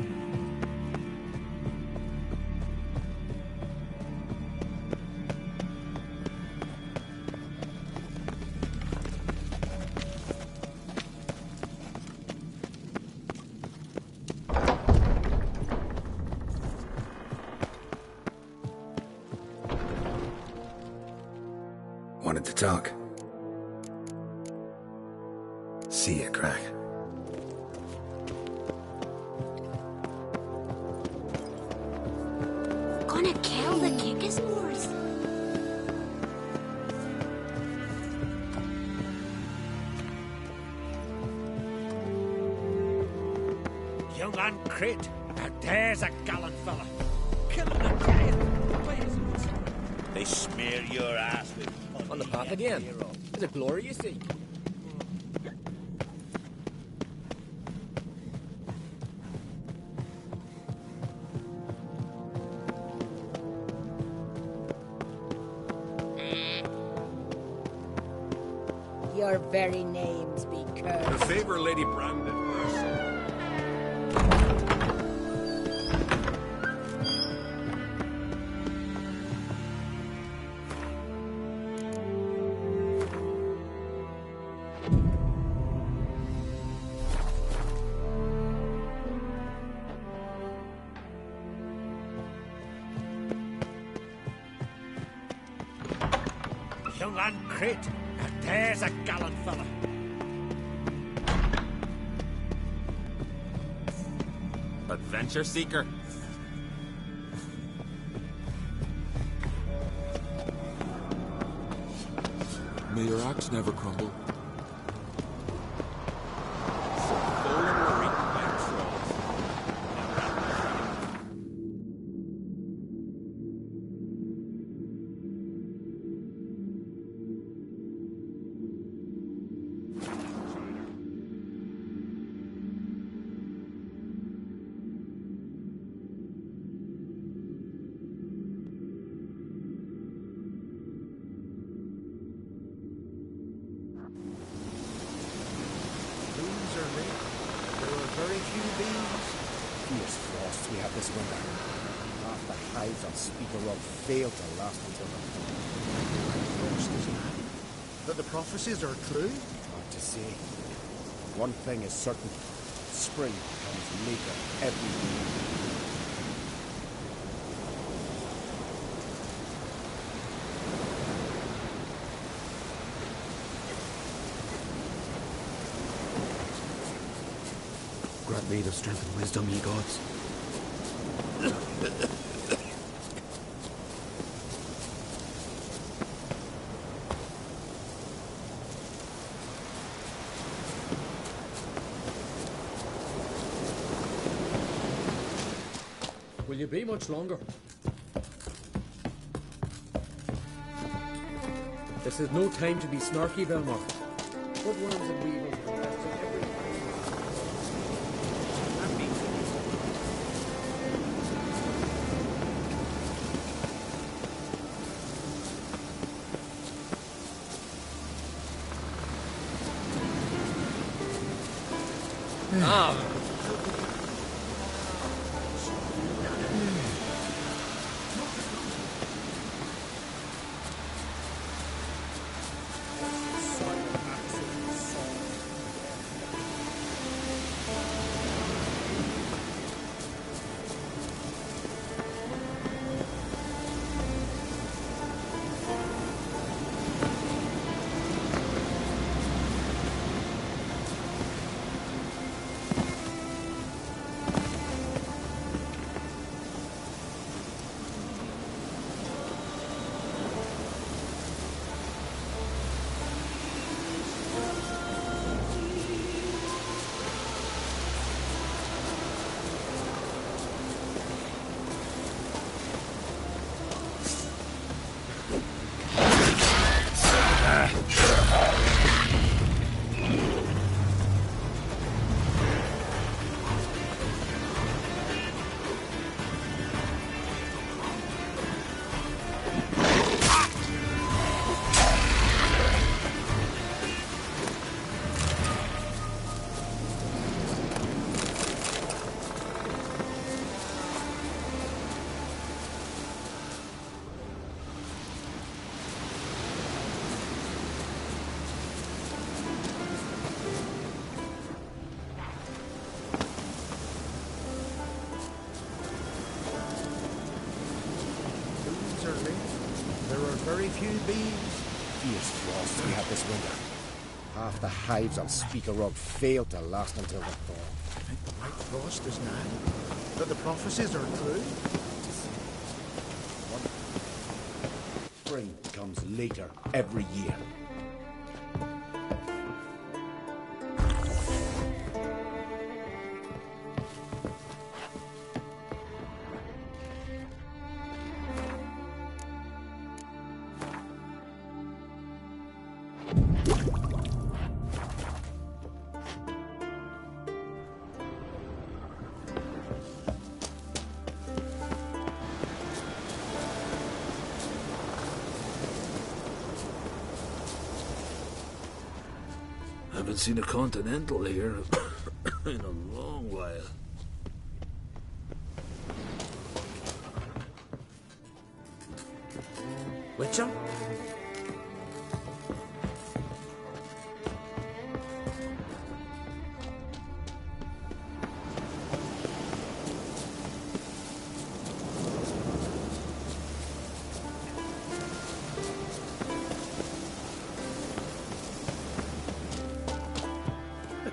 Wanted to talk. See ya, Crack. Gonna kill the Kickasmores. Young Uncrit, now there's a gallant fella. Killing a giant. They smear your ass with honey. On the path again. It's a glory, you see. Your very names be cursed. The favor Lady Brandon mercy. Young Uncrit, now there's a gallant fella. Adventure seeker. May your axe never crumble. this winter. Half the hives on Speaker Rock failed to last until the frost is now. That the prophecies are true? Hard to say. One thing is certain. Spring comes later every year. Grant me the strength and wisdom, ye gods. Will you be much longer? This is no time to be snarky, Belmar. What worms and weevils are left in every... Very few bees. Fierce frost we had this winter. Half the hives on Speaker Rock failed to last until the thaw. Think the white frost is now? That the prophecies are true? Spring comes later every year. Haven't seen a Continental here in a long while. Witcher?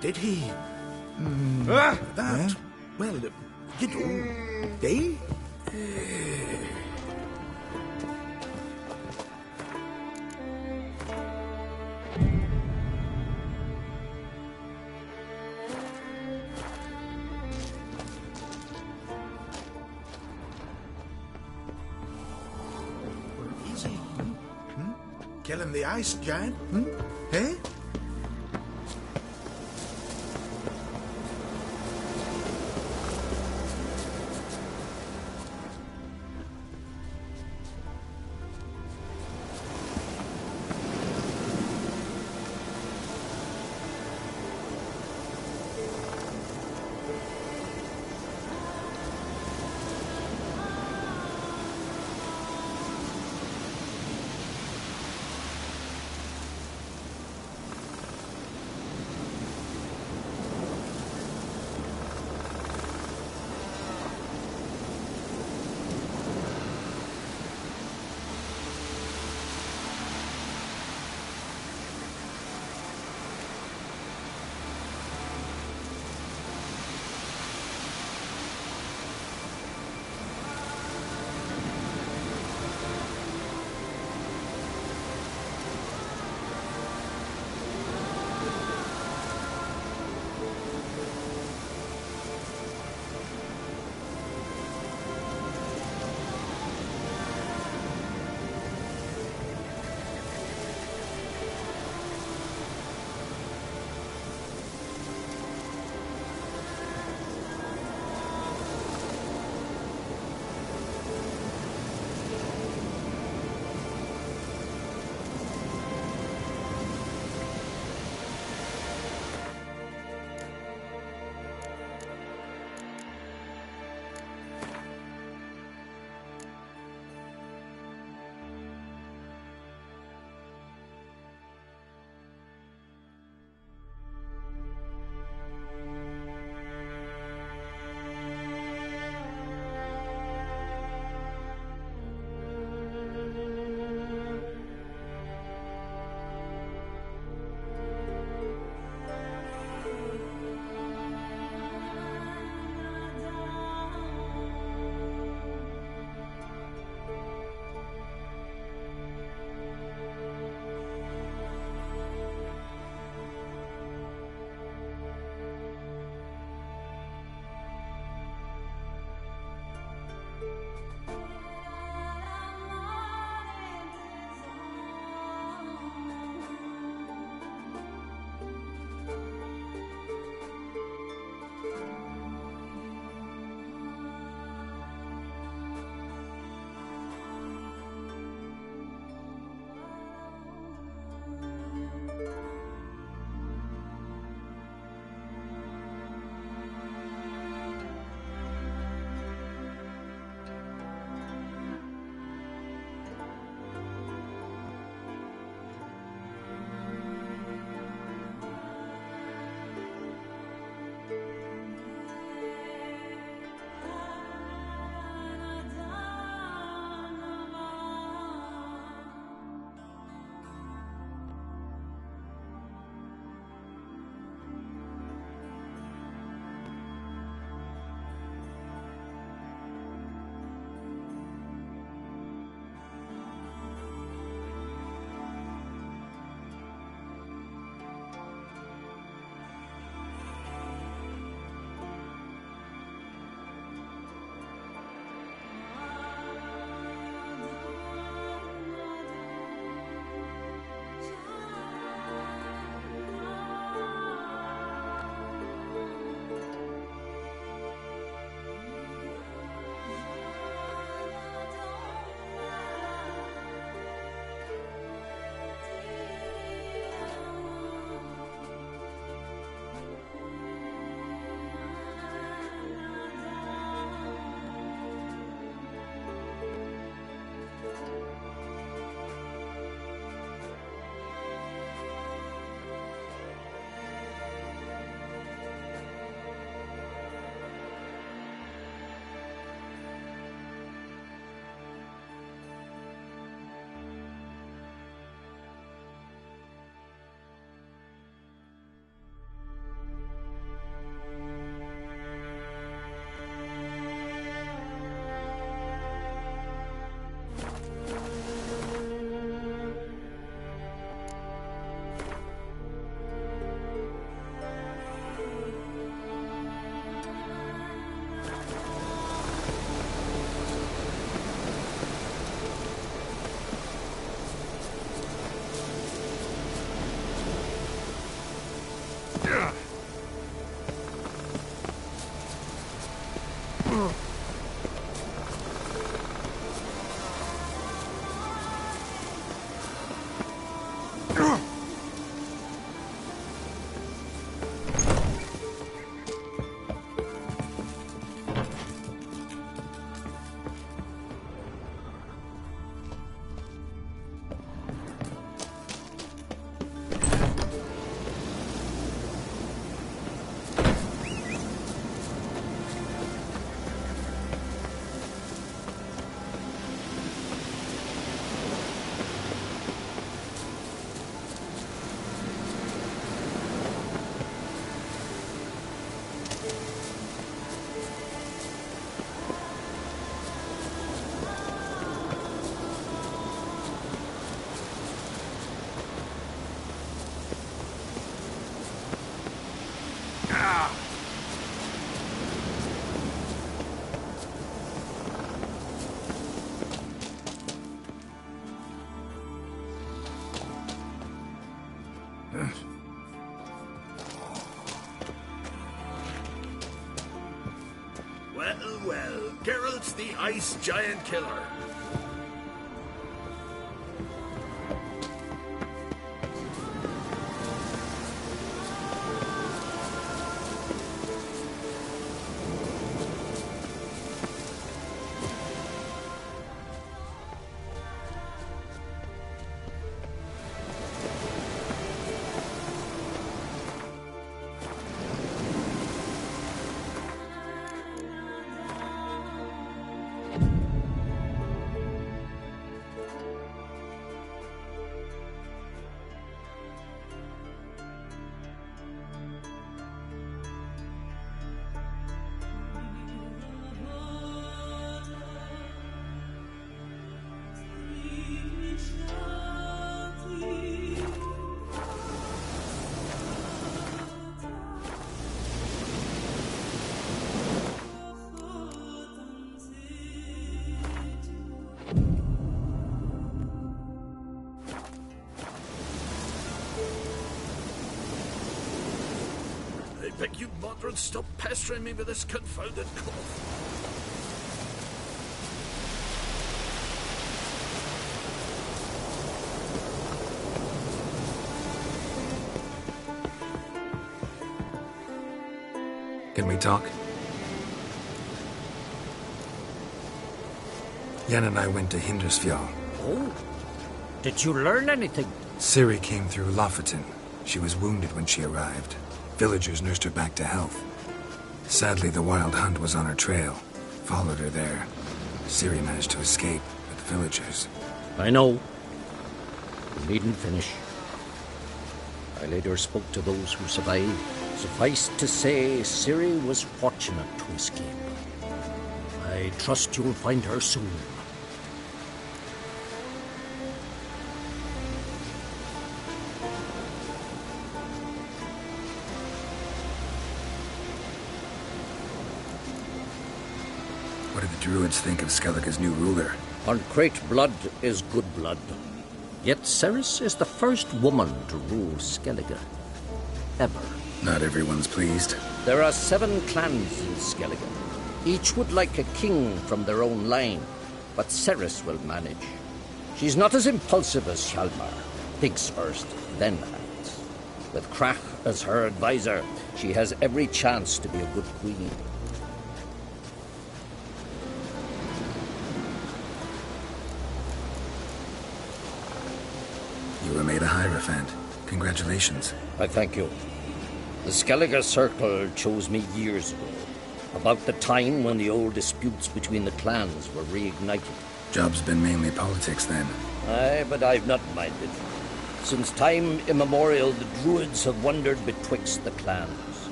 Did he? That? Well, you know, they? Easy. Killing the ice giant? Hey? It's the Ice Giant Killer. I beg you, Modron, stop pestering me with this confounded cough. Can we talk? Yen and I went to Hindersfjall. Oh? Did you learn anything? Ciri came through Lofoten. She was wounded when she arrived. Villagers nursed her back to health. Sadly, the Wild Hunt was on her trail. Followed her there. Ciri managed to escape with the villagers. I know. You needn't finish. I later spoke to those who survived. Suffice to say, Ciri was fortunate to escape. I trust you'll find her soon. What do the Druids think of Skellige's new ruler? Uncrate blood is good blood. Yet Ceres is the first woman to rule Skellige. Ever. Not everyone's pleased. There are 7 clans in Skellige. Each would like a king from their own line, but Ceres will manage. She's not as impulsive as Hjalmar. Thinks first, then acts. With Krach as her advisor, she has every chance to be a good queen. You were made a Hierophant. Congratulations. I thank you. The Skellige Circle chose me years ago, about the time when the old disputes between the clans were reignited. Job's been mainly politics then. Aye, but I've not minded. Since time immemorial, the Druids have wandered betwixt the clans,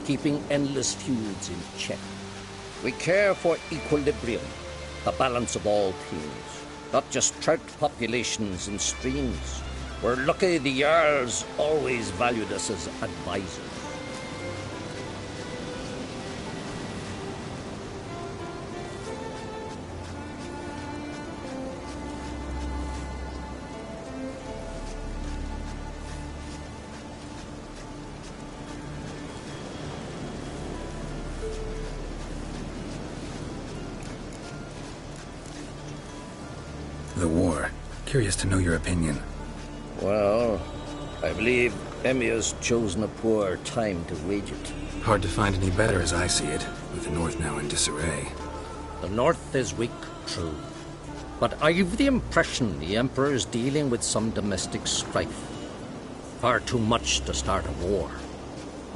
keeping endless feuds in check. We care for equilibrium, the balance of all things, not just trout populations and streams. We're lucky the Jarls always valued us as advisors. The war. Curious to know your opinion. Well, I believe Emmir's chosen a poor time to wage it. Hard to find any better as I see it, with the North now in disarray. The North is weak, true. But I've the impression the Emperor is dealing with some domestic strife. Far too much to start a war.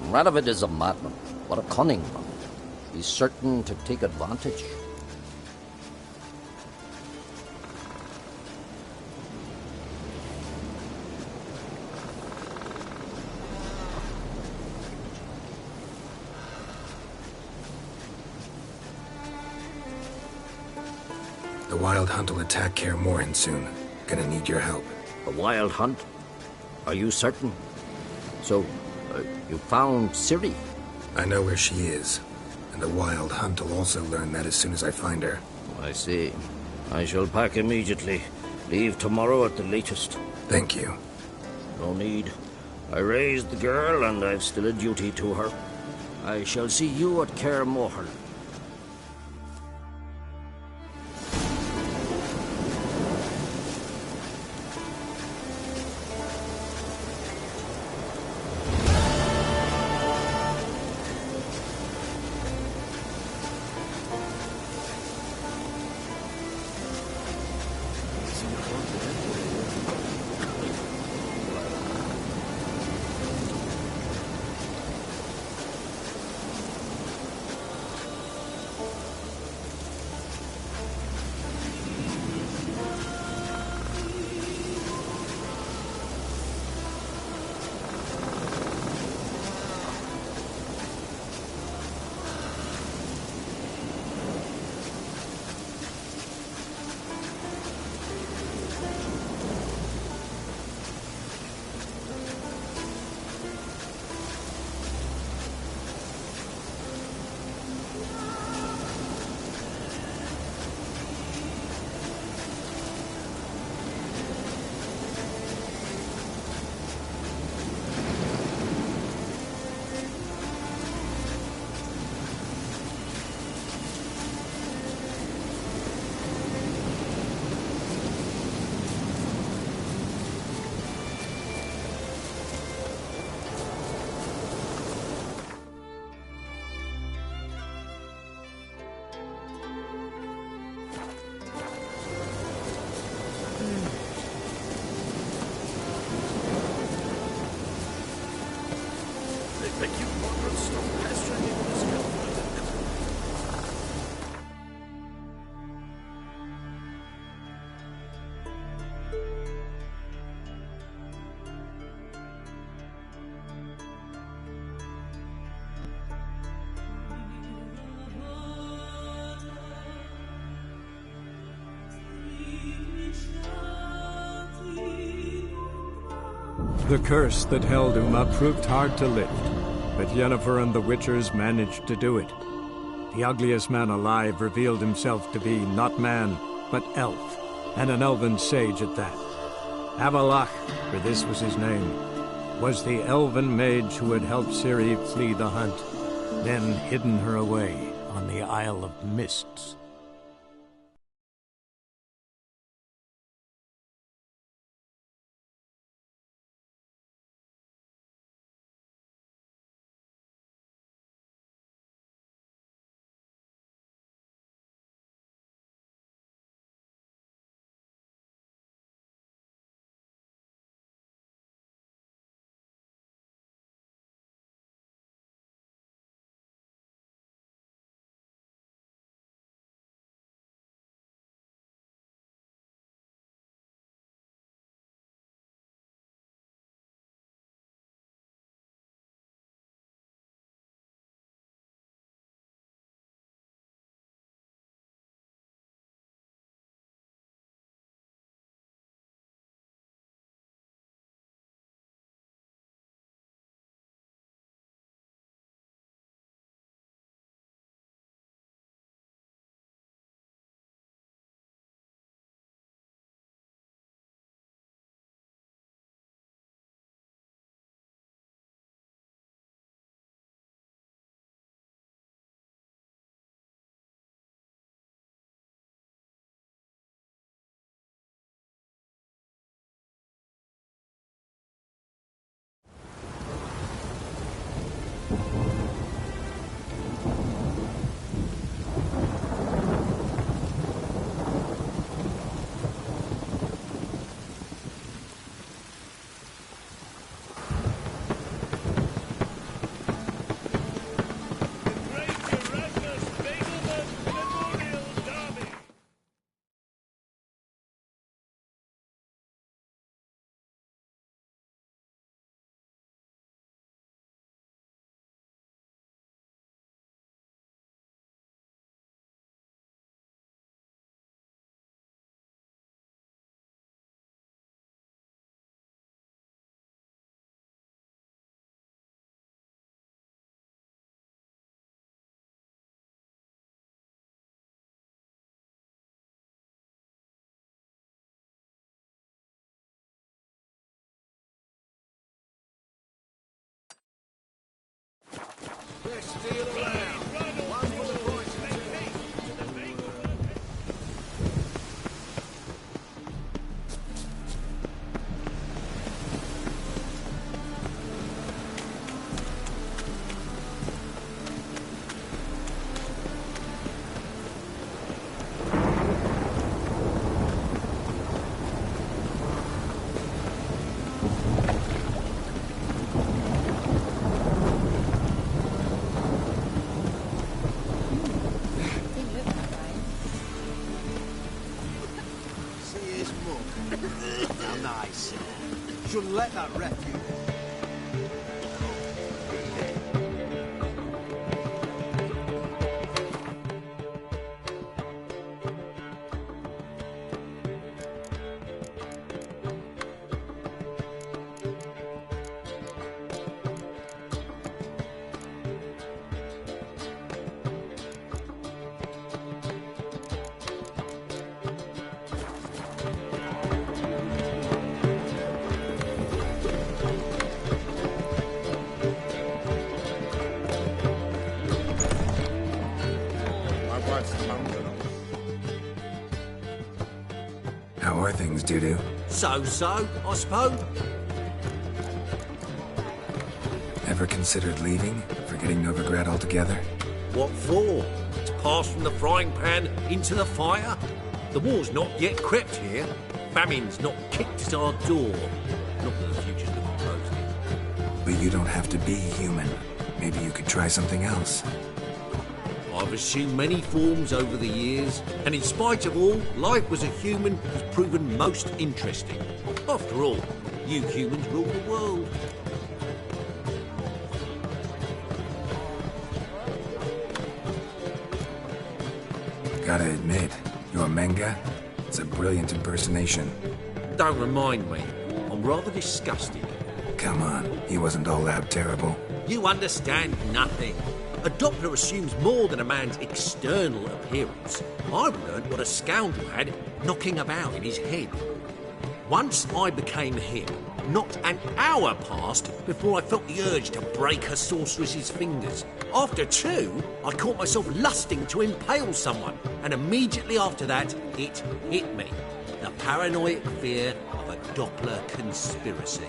Radovid is a madman, but a cunning one. He's certain to take advantage. The Wild Hunt will attack Kaer Morhen soon. Gonna need your help. A Wild Hunt? Are you certain? So, you found Ciri? I know where she is. And the Wild Hunt will also learn that as soon as I find her. I see. I shall pack immediately. Leave tomorrow at the latest. Thank you. No need. I raised the girl, and I've still a duty to her. I shall see you at Kaer Morhen. The curse that held Uma proved hard to lift, but Yennefer and the Witchers managed to do it. The ugliest man alive revealed himself to be not man, but elf, and an elven sage at that. Avalach, for this was his name, was the elven mage who had helped Ciri flee the hunt, then hidden her away on the Isle of Mists. Shouldn't let that refuse. How are things, Dudu? So-so, I suppose. Ever considered leaving? Forgetting Novigrad altogether? What for? To pass from the frying pan into the fire? The war's not yet crept here. Famine's not kicked at our door. Not that the future's looking rosy. But you don't have to be human. Maybe you could try something else. I've assumed many forms over the years, and in spite of all, life as a human has proven most interesting. After all, you humans rule the world. Gotta admit, your Menga? It's a brilliant impersonation. Don't remind me. I'm rather disgusted. Come on, he wasn't all that terrible. You understand nothing. A Doppler assumes more than a man's external appearance. I've learned what a scoundrel had knocking about in his head. Once I became him, not an hour passed before I felt the urge to break a sorceress's fingers. After 2, I caught myself lusting to impale someone, and immediately after that, it hit me. The paranoid fear of a Doppler conspiracy.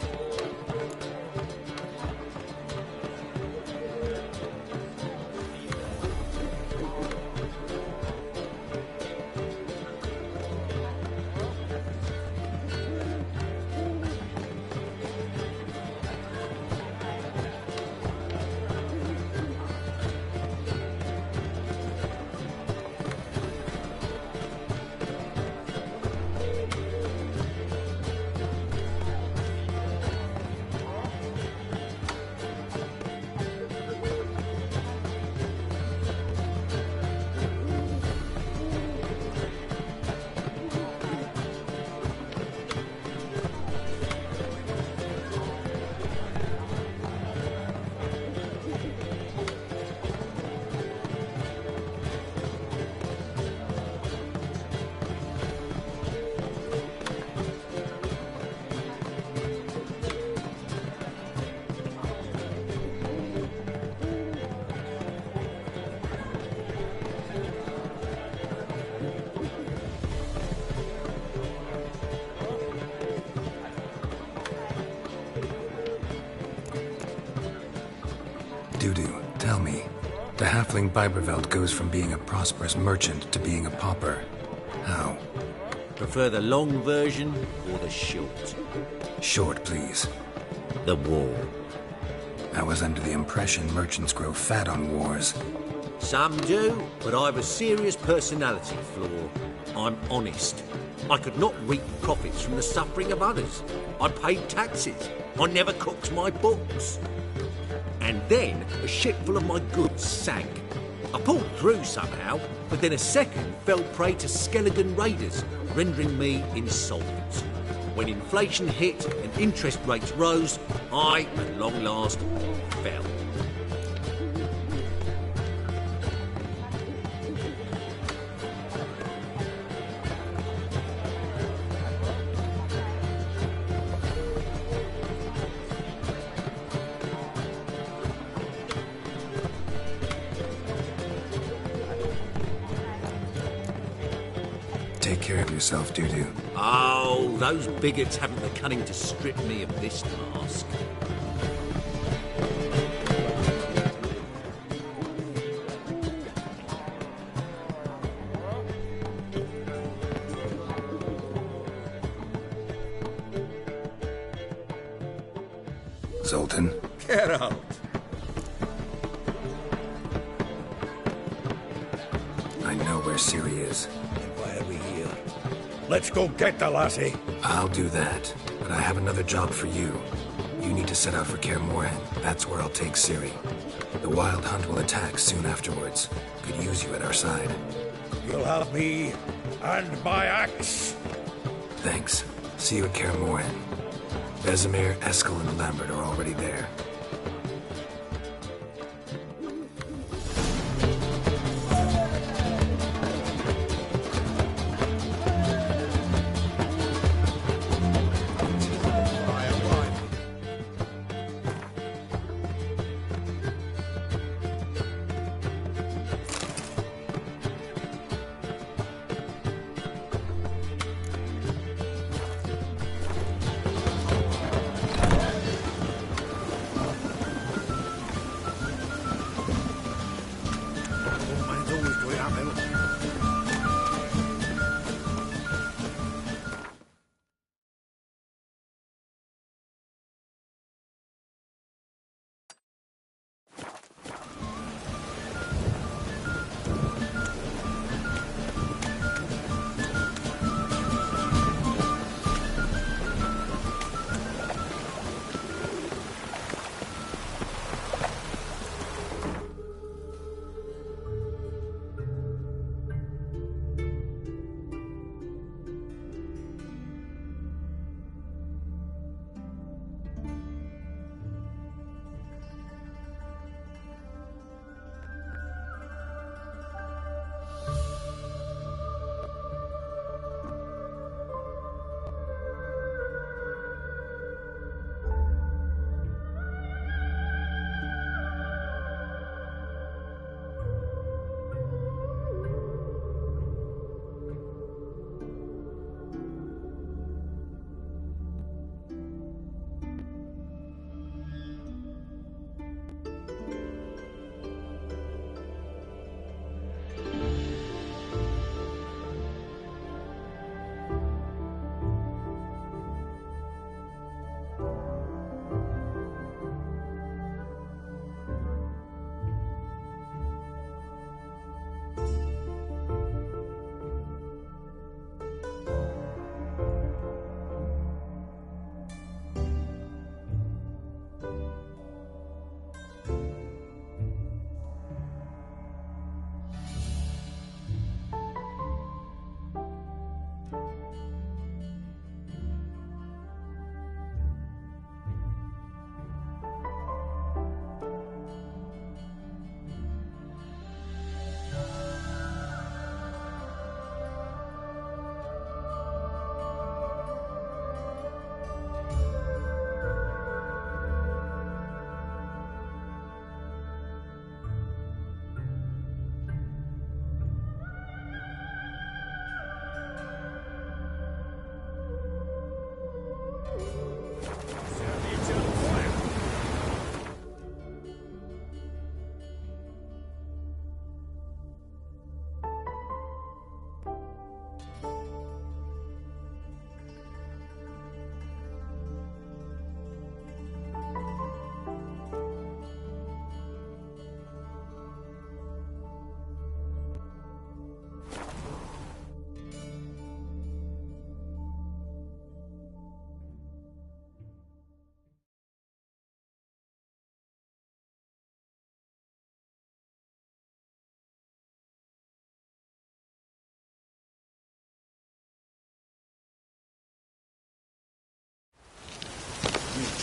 Dudu, tell me. The halfling Biberveld goes from being a prosperous merchant to being a pauper. How? Prefer the long version or the short? Short, please. The war. I was under the impression merchants grow fat on wars. Some do, but I've a serious personality flaw. I'm honest. I could not reap profits from the suffering of others. I paid taxes. I never cooked my books. And then a ship full of my goods sank. I pulled through somehow, but then a second fell prey to skeleton raiders, rendering me insolvent. When inflation hit and interest rates rose, I, at long last, fell. Take care of yourself, Dudu. Oh, those bigots haven't the cunning to strip me of this task. Zoltan? Get out! I know where Ciri is. Why are we here? Let's go get the lassie. I'll do that, but I have another job for you. You need to set out for Kaer Morhen. That's where I'll take Ciri. The Wild Hunt will attack soon afterwards. Could use you at our side. You'll have me and my axe. Thanks. See you at Kaer Morhen. Vesemir, Eskel, and Lambert are already there.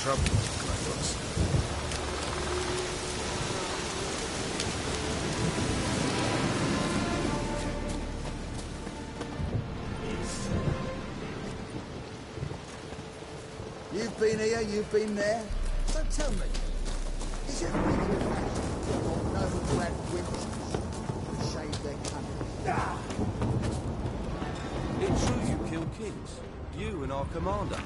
trouble, Kratos. You've been here, you've been there. So tell me, is it really or no who had wimps who shaved their cunning? It's true you killed kings. You and our commander.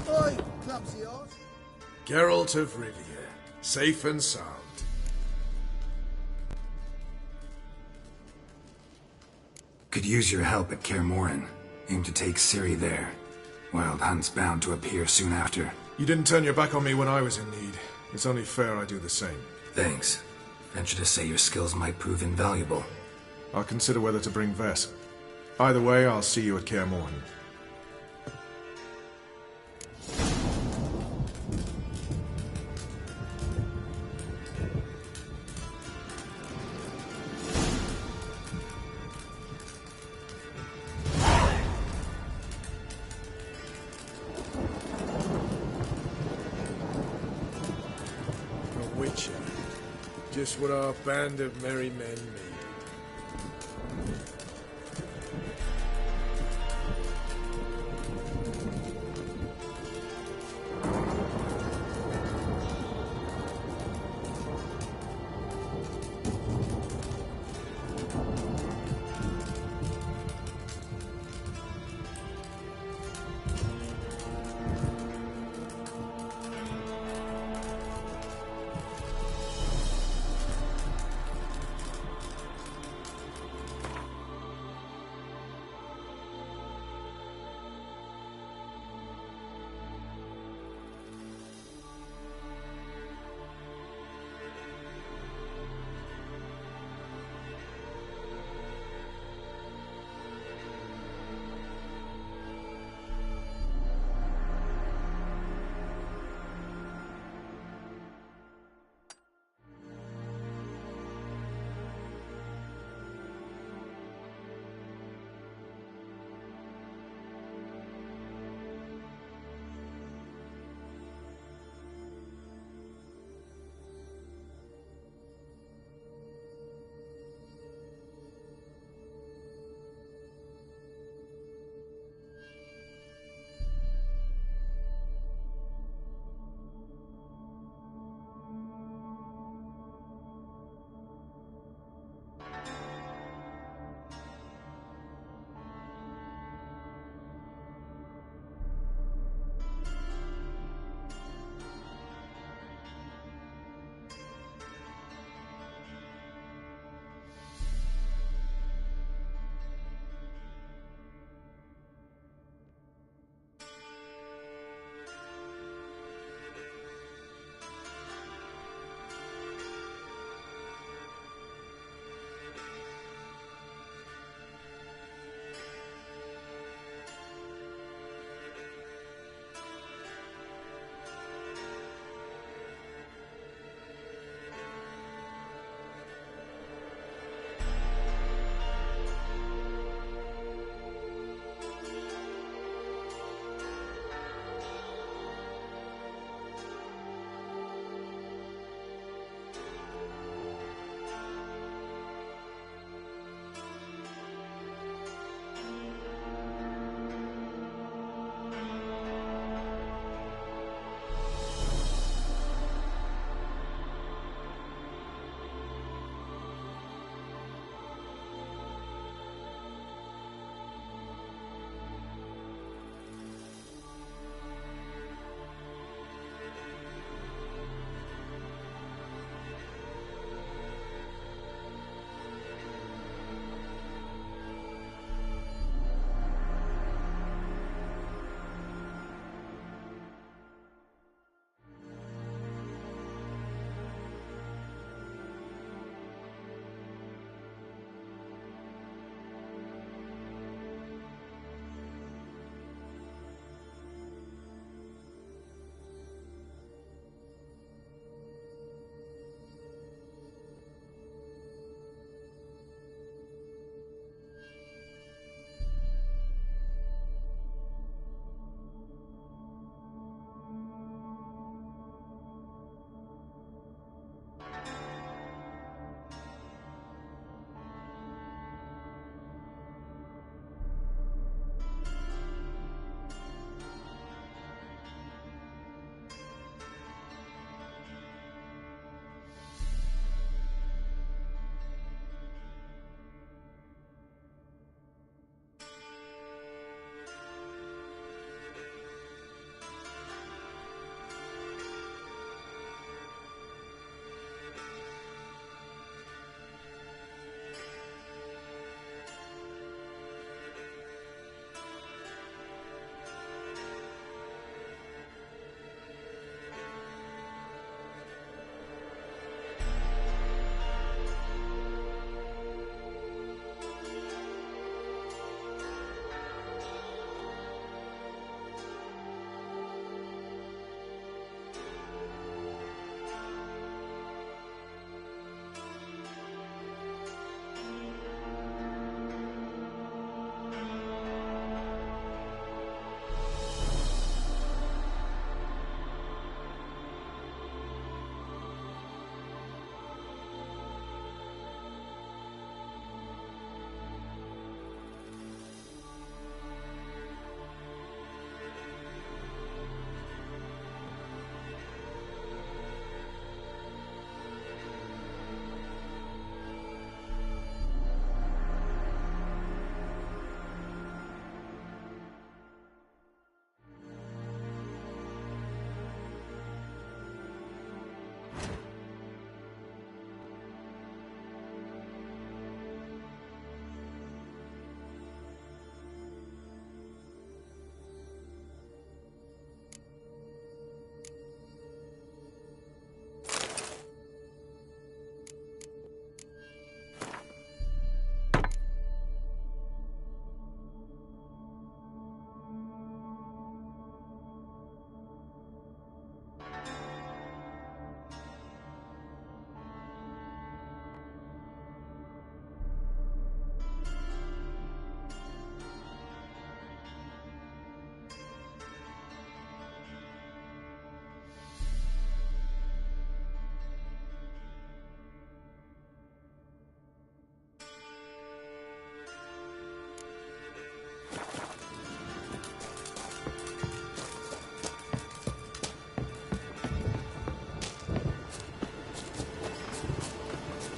Oi, clumsy arse. Geralt of Rivia, safe and sound. Could use your help at Kaer Morhen. Aim to take Ciri there. Wild Hunt's bound to appear soon after. You didn't turn your back on me when I was in need. It's only fair I do the same. Thanks. Venture to say your skills might prove invaluable. I'll consider whether to bring Vess. Either way, I'll see you at Kaer Morhen. Just what our band of merry men need.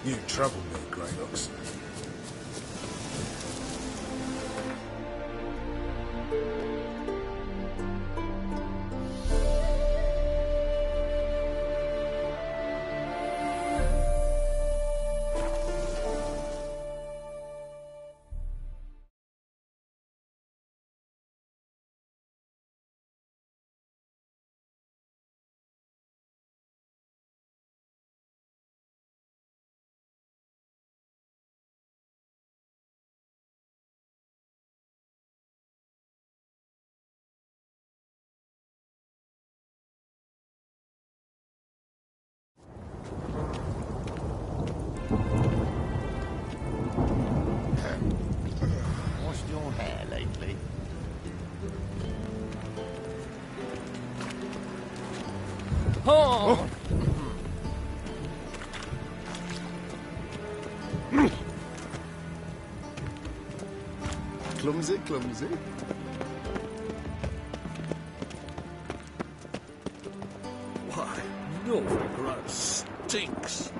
You trouble me, Greylocks. Washed your hair lately? Oh! Clumsy, clumsy. Why, Novigrad stinks.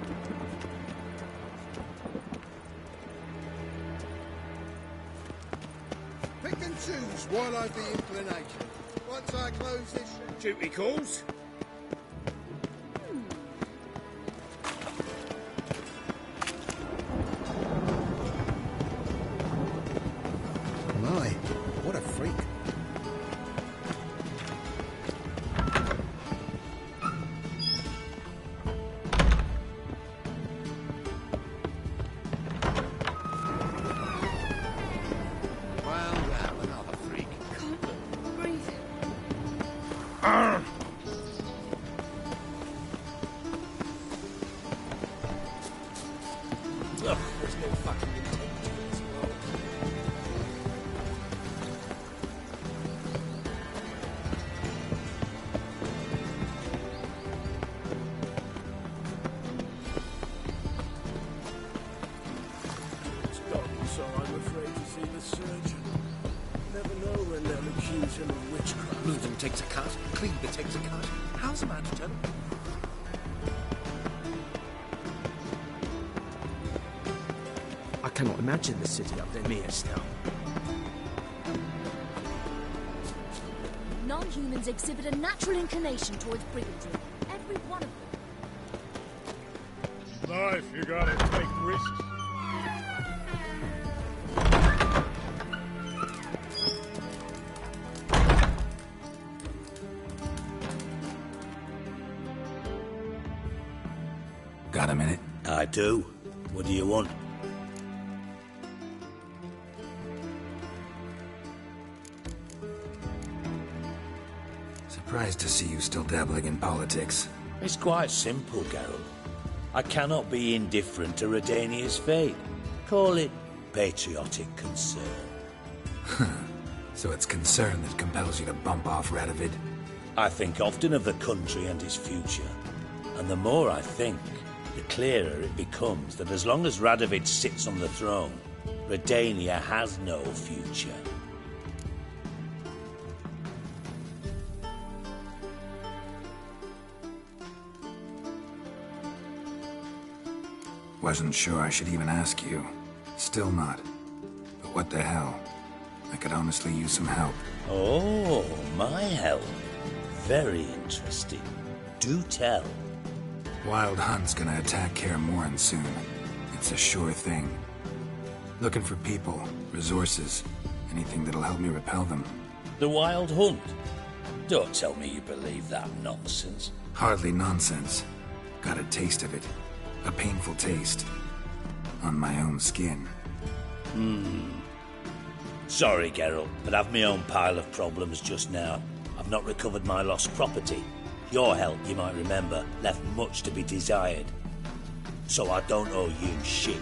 Pick and choose while I've the inclination. Once I close this... Duty calls. My, what a freak. Well, another freak. Can't breathe. Ugh, there's no fucking integrity in this world. It's gone, so I'm afraid to see the surgeon. Never know when they'll accuse him of witchcraft. Newton takes a cut, Cleaver takes a cut. How's a man to tell? I cannot imagine the city up there near still. Non-humans exhibit a natural inclination towards brigandry. Every one of them. Life, you gotta take risks. Got a minute? I do. What do you want? Surprised to see you still dabbling in politics. It's quite simple, Geralt. I cannot be indifferent to Redania's fate. Call it patriotic concern. So it's concern that compels you to bump off Radovid? I think often of the country and its future. And the more I think, the clearer it becomes that as long as Radovid sits on the throne, Redania has no future. Wasn't sure I should even ask you. Still not. But what the hell? I could honestly use some help. Oh, my help. Very interesting. Do tell. Wild Hunt's gonna attack Kaer Morhen soon. It's a sure thing. Looking for people, resources, anything that'll help me repel them. The Wild Hunt? Don't tell me you believe that nonsense. Hardly nonsense. Got a taste of it. A painful taste. On my own skin. Sorry, Geralt, but I've my own pile of problems just now. I've not recovered my lost property. Your help, you might remember, left much to be desired. So I don't owe you shit.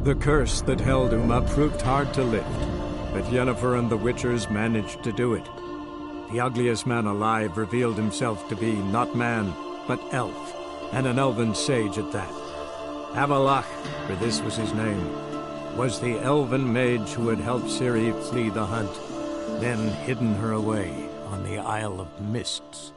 The curse that held Uma proved hard to lift, but Yennefer and the Witchers managed to do it. The ugliest man alive revealed himself to be not man, but elf, and an elven sage at that. Avalach, for this was his name, was the elven mage who had helped Ciri flee the hunt, then hidden her away on the Isle of Mists.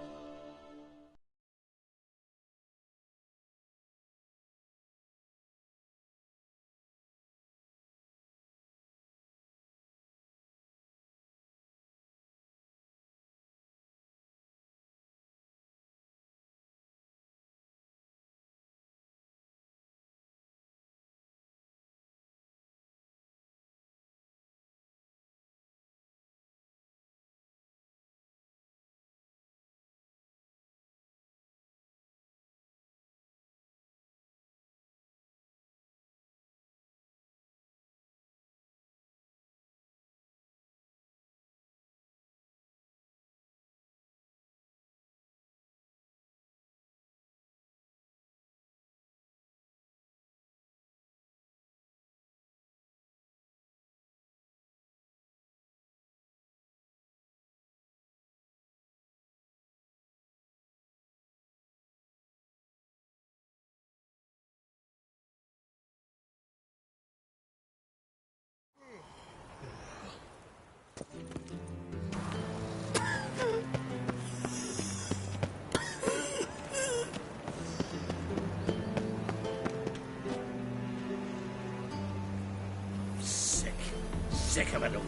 Sick of it all.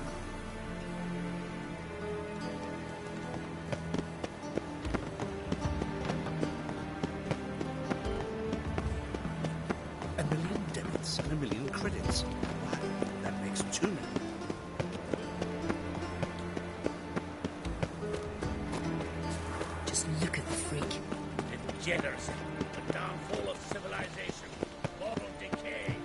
A million debits and a million credits. Wow, that makes 2 million. Just look at the freak. Degeneracy, the downfall of civilization, moral decay.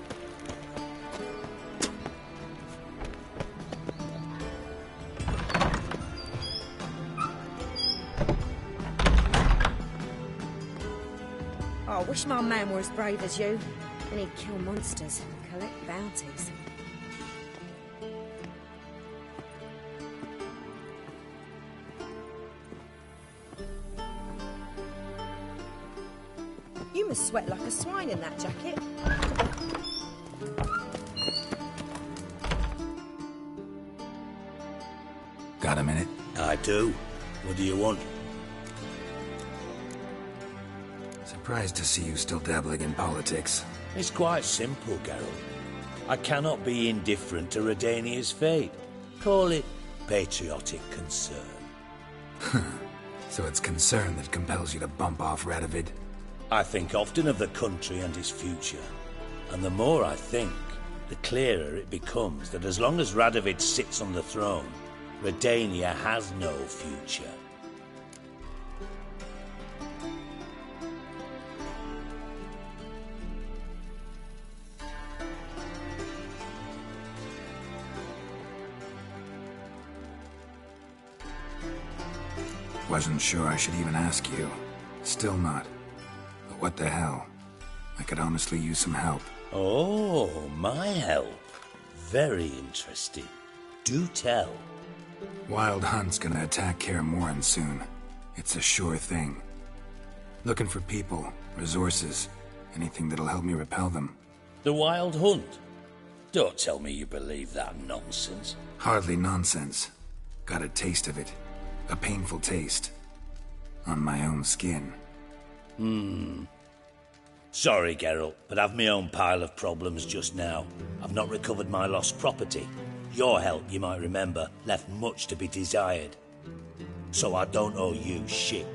Oh, I wish my man were as brave as you. Then he'd kill monsters and collect bounties. You must sweat like a swine in that jacket. Got a minute? I do. What do you want? Surprised to see you still dabbling in politics. It's quite simple, Geralt. I cannot be indifferent to Redania's fate. Call it patriotic concern. So it's concern that compels you to bump off Radovid? I think often of the country and its future. And the more I think, the clearer it becomes that as long as Radovid sits on the throne, Redania has no future. Wasn't sure I should even ask you. Still not. But what the hell? I could honestly use some help. Oh, my help. Very interesting. Do tell. Wild Hunt's gonna attack Kaer Morhen soon. It's a sure thing. Looking for people, resources, anything that'll help me repel them. The Wild Hunt? Don't tell me you believe that nonsense. Hardly nonsense. Got a taste of it. A painful taste. On my own skin. Sorry, Geralt, but I've my own pile of problems just now. I've not recovered my lost property. Your help, you might remember, left much to be desired. So I don't owe you shit.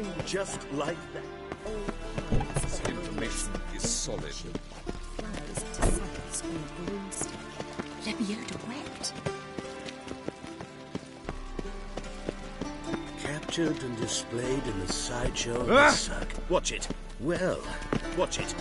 tomb. Just like that. This information is solid. Flowers to saddles on a broomstick. Lebioda wept. Captured and displayed in the sideshow of the suck. Watch it. Well, watch it.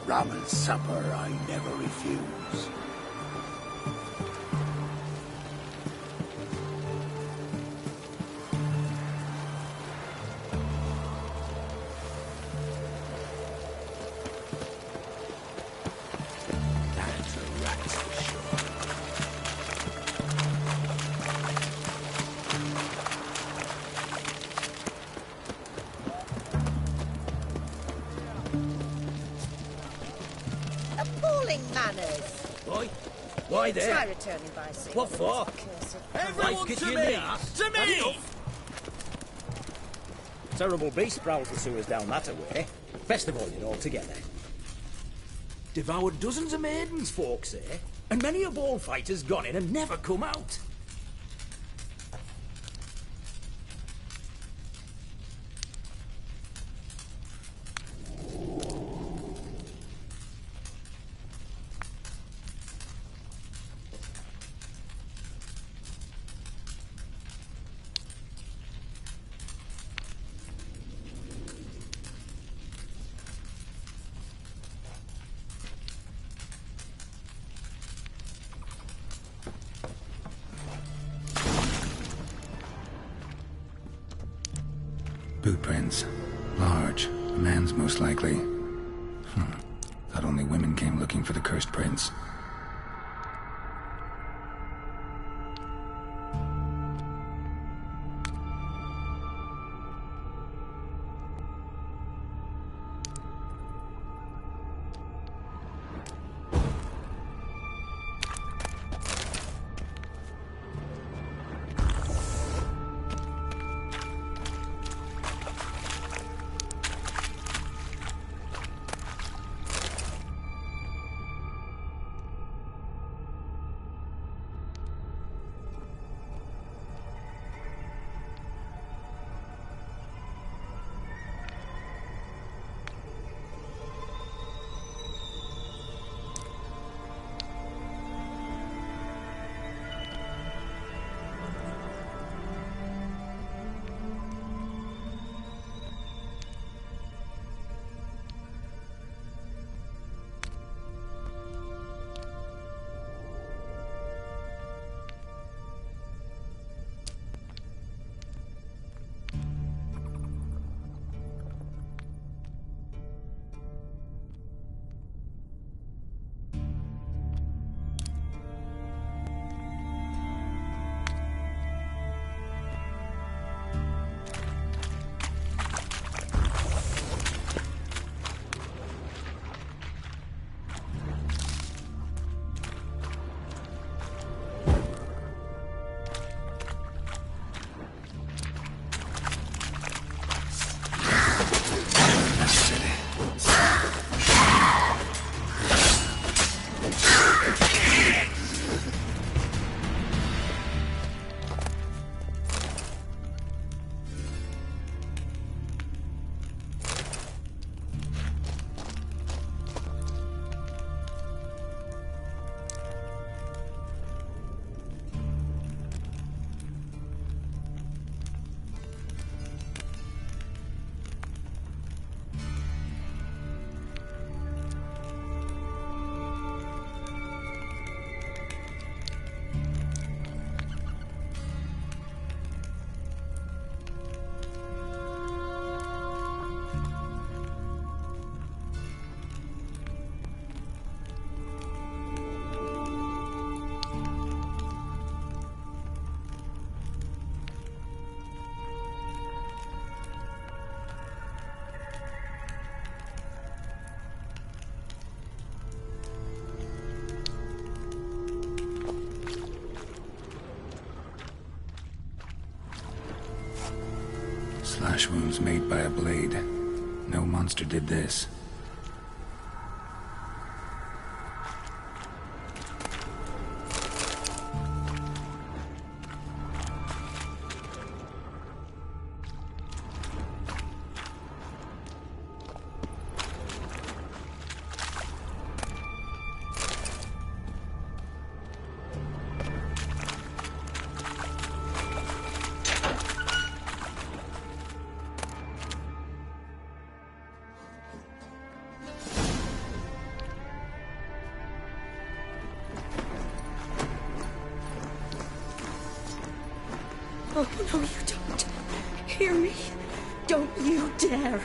Ramen supper I never refuse. That's a rat for sure. Appalling manners. Why? Why there? Try returning by sea. What for? Everyone Life to you me! need. To me! Terrible beast prowls the sewers down that way. Best avoid it altogether. Devoured dozens of maidens, folks say, and many a ball fighter's gone in and never come out. Boot prints. Large. A man's most likely. Thought only women came looking for the cursed prince. Slash wounds made by a blade. No monster did this. Oh, no, you don't. Hear me? Don't you dare.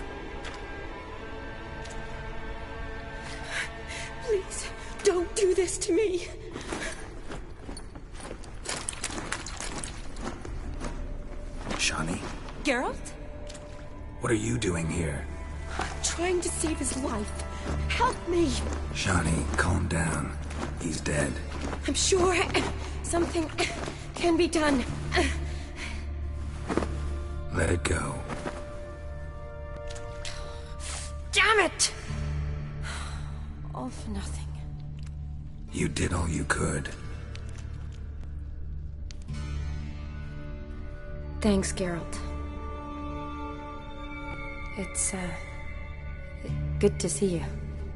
Please, don't do this to me. Shani? Geralt? What are you doing here? I'm trying to save his life. Help me. Shani, calm down. He's dead. I'm sure something can be done. Let it go. Damn it! All for nothing. You did all you could. Thanks, Geralt. It's, good to see you.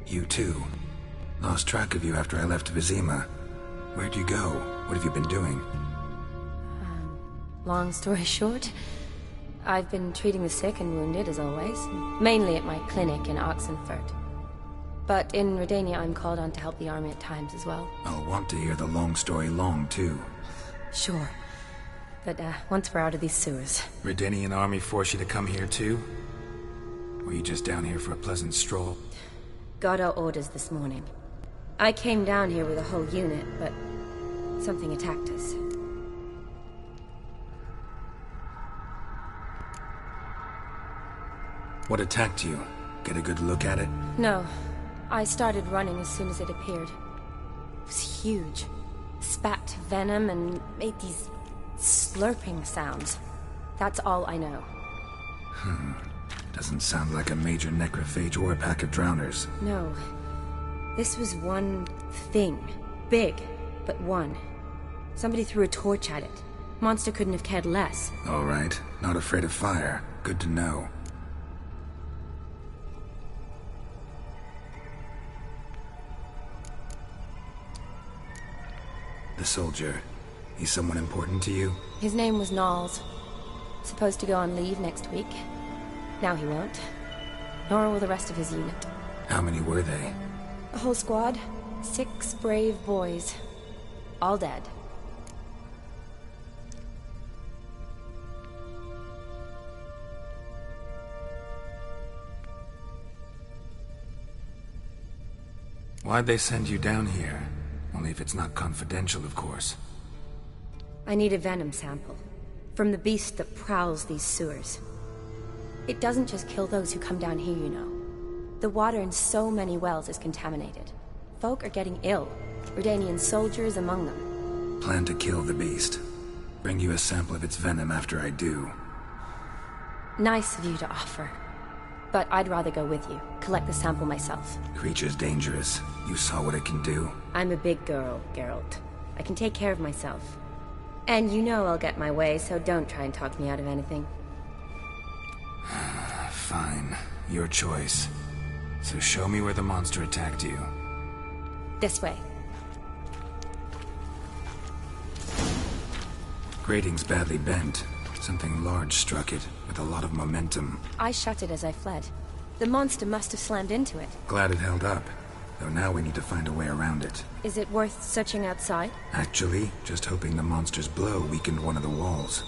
You too. Lost track of you after I left Vizima. Where'd you go? What have you been doing? Long story short, I've been treating the sick and wounded, as always, mainly at my clinic in Oxenfurt. But in Redania, I'm called on to help the army at times as well. I'll want to hear the long story long, too. Sure. But, once we're out of these sewers... Redanian army forced you to come here, too? Or were you just down here for a pleasant stroll? Got our orders this morning. I came down here with a whole unit, but something attacked us. What attacked you? Get a good look at it? No. I started running as soon as it appeared. It was huge. Spat venom and made these slurping sounds. That's all I know. Doesn't sound like a major necrophage or a pack of drowners. No. This was one thing. Big, but one. Somebody threw a torch at it. Monster couldn't have cared less. All right. Not afraid of fire. Good to know. The soldier. He's someone important to you? His name was Knowles. Supposed to go on leave next week. Now he won't. Nor will the rest of his unit. How many were they? A whole squad. 6 brave boys. All dead. Why'd they send you down here? Only if it's not confidential, of course. I need a venom sample. From the beast that prowls these sewers. It doesn't just kill those who come down here, you know. The water in so many wells is contaminated. Folk are getting ill. Redanian soldiers among them. Plan to kill the beast. Bring you a sample of its venom after I do. Nice of you to offer. But I'd rather go with you. Collect the sample myself. Creature's dangerous. You saw what it can do. I'm a big girl, Geralt. I can take care of myself. And you know I'll get my way, so don't try and talk me out of anything. Fine. Your choice. So show me where the monster attacked you. This way. Grating's badly bent. Something large struck it, with a lot of momentum. I shut it as I fled. The monster must have slammed into it. Glad it held up. Though now we need to find a way around it. Is it worth searching outside? Actually, just hoping the monster's blow weakened one of the walls.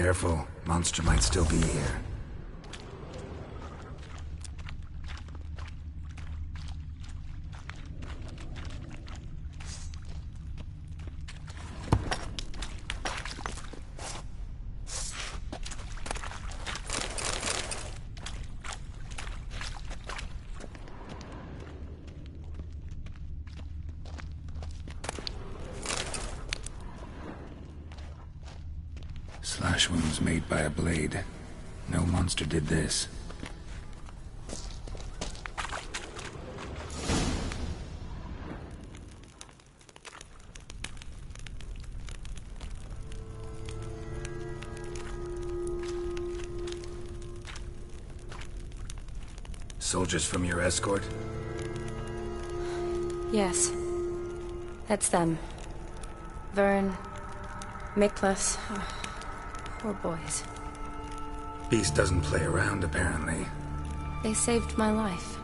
careful. Monster might still be here. Slash wounds made by a blade. No monster did this. Soldiers from your escort? Yes. That's them. Vern, Miklas. Poor boys. Beast doesn't play around, apparently. They saved my life.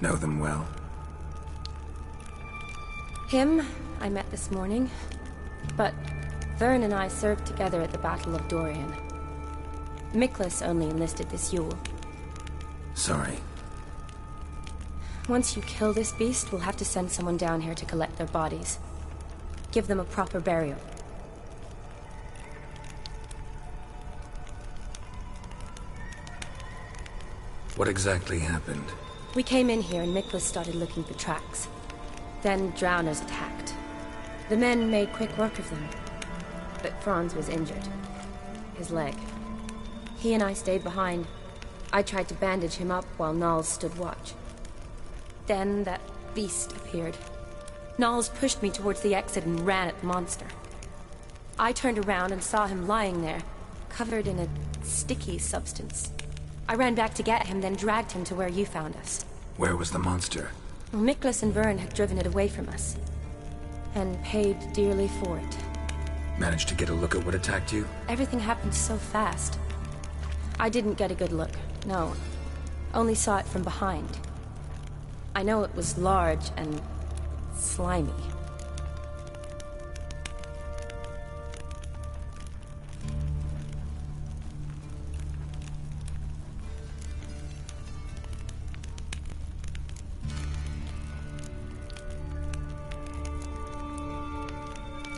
Know them well? Him, I met this morning. But Vern and I served together at the Battle of Dorian. Miklas only enlisted this Yule. Sorry. Once you kill this beast, we'll have to send someone down here to collect their bodies. Give them a proper burial. What exactly happened? We came in here and Miklas started looking for tracks. Then drowners attacked. The men made quick work of them. But Franz was injured. His leg. He and I stayed behind. I tried to bandage him up while Nals stood watch. Then that beast appeared. Nals pushed me towards the exit and ran at the monster. I turned around and saw him lying there, covered in a sticky substance. I ran back to get him, then dragged him to where you found us. Where was the monster? Well, Miklas and Vern had driven it away from us. And paid dearly for it. Managed to get a look at what attacked you? Everything happened so fast. I didn't get a good look, no. Only saw it from behind. I know it was large and slimy.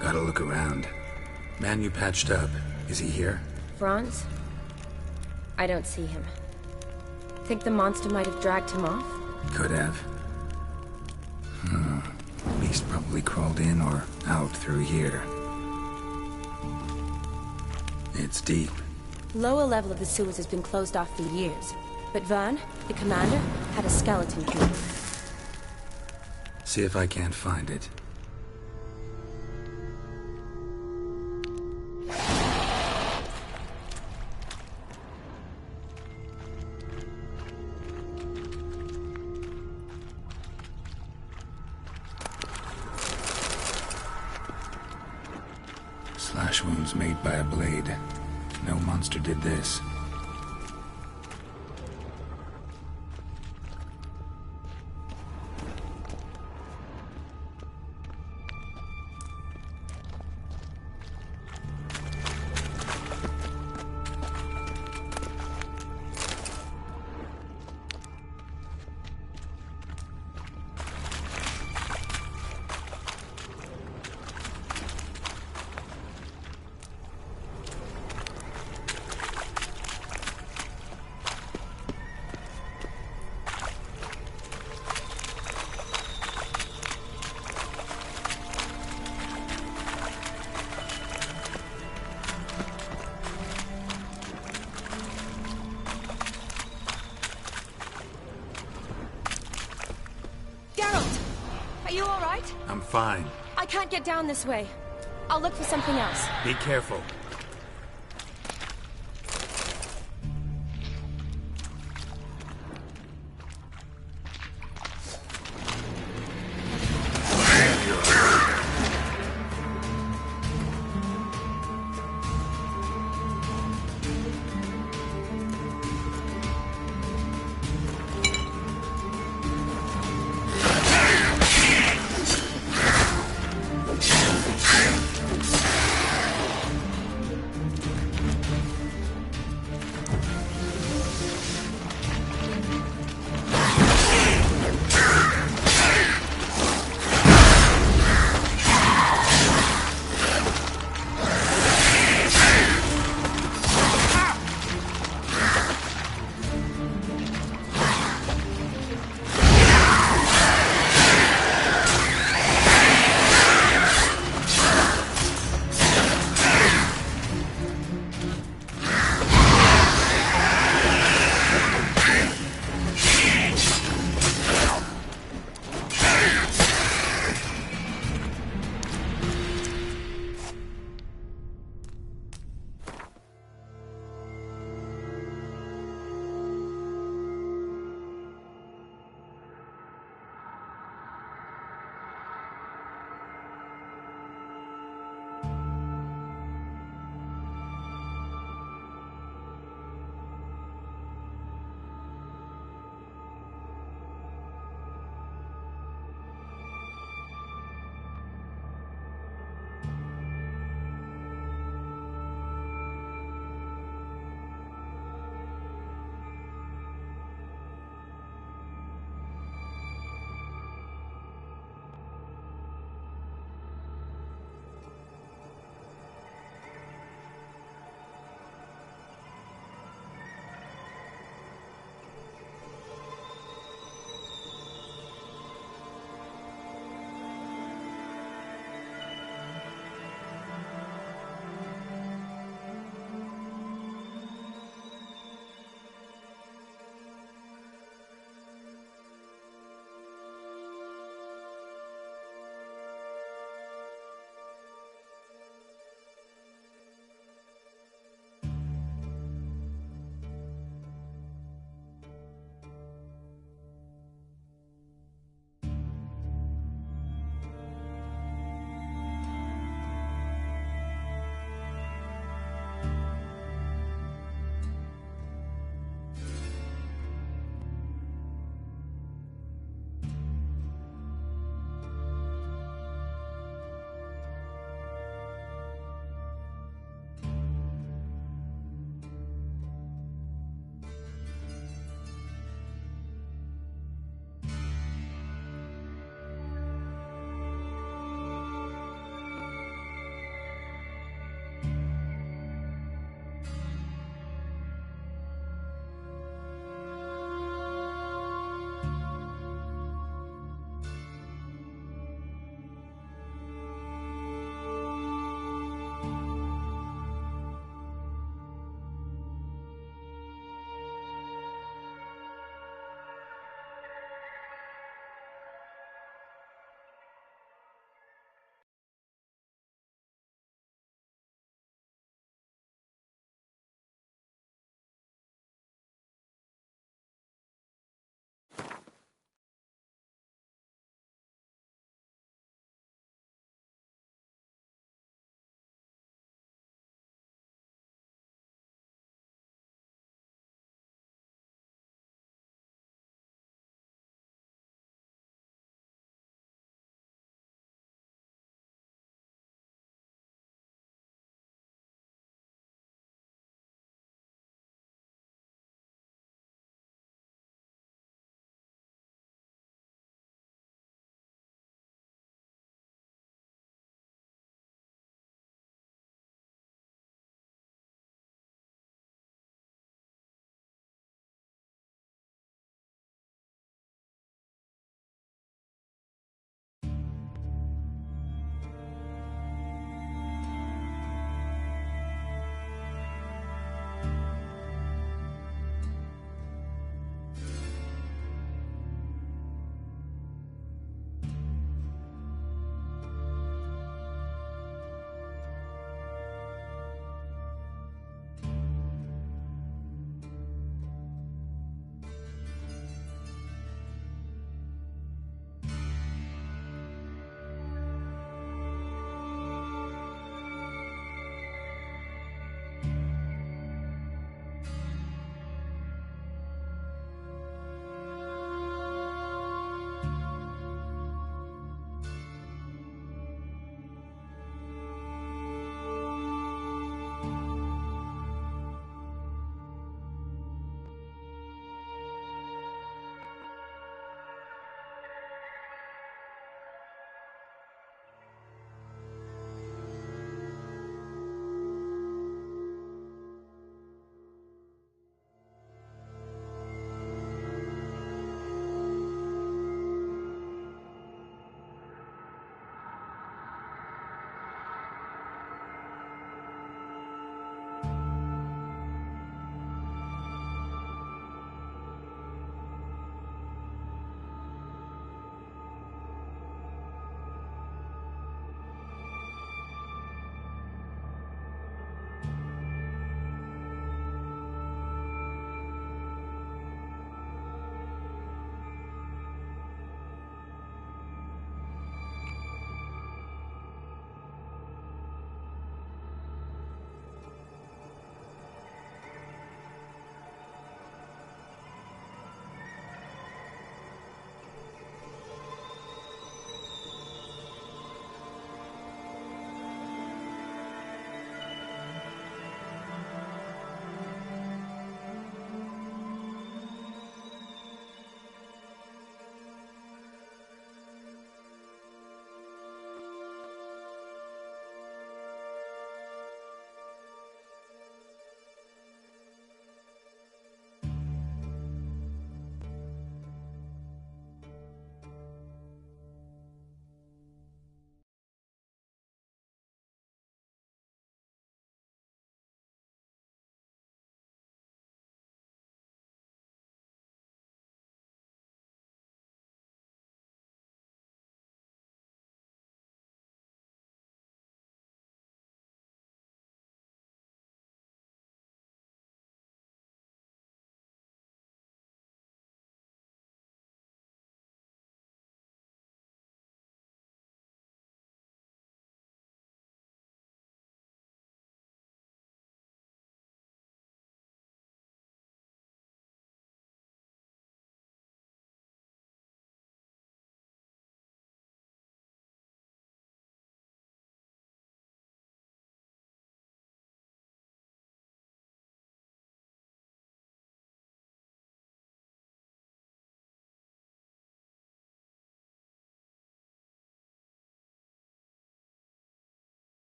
Gotta look around. Man you patched up, is he here? Franz? I don't see him. Think the monster might have dragged him off? Could have. Beast probably crawled in or out through here. It's deep. Lower level of the sewers has been closed off for years. But Vern, the commander, had a skeleton key. See if I can't find it. Slash wounds made by a blade. No monster did this. Are you all right? I'm fine. I can't get down this way. I'll look for something else. Be careful.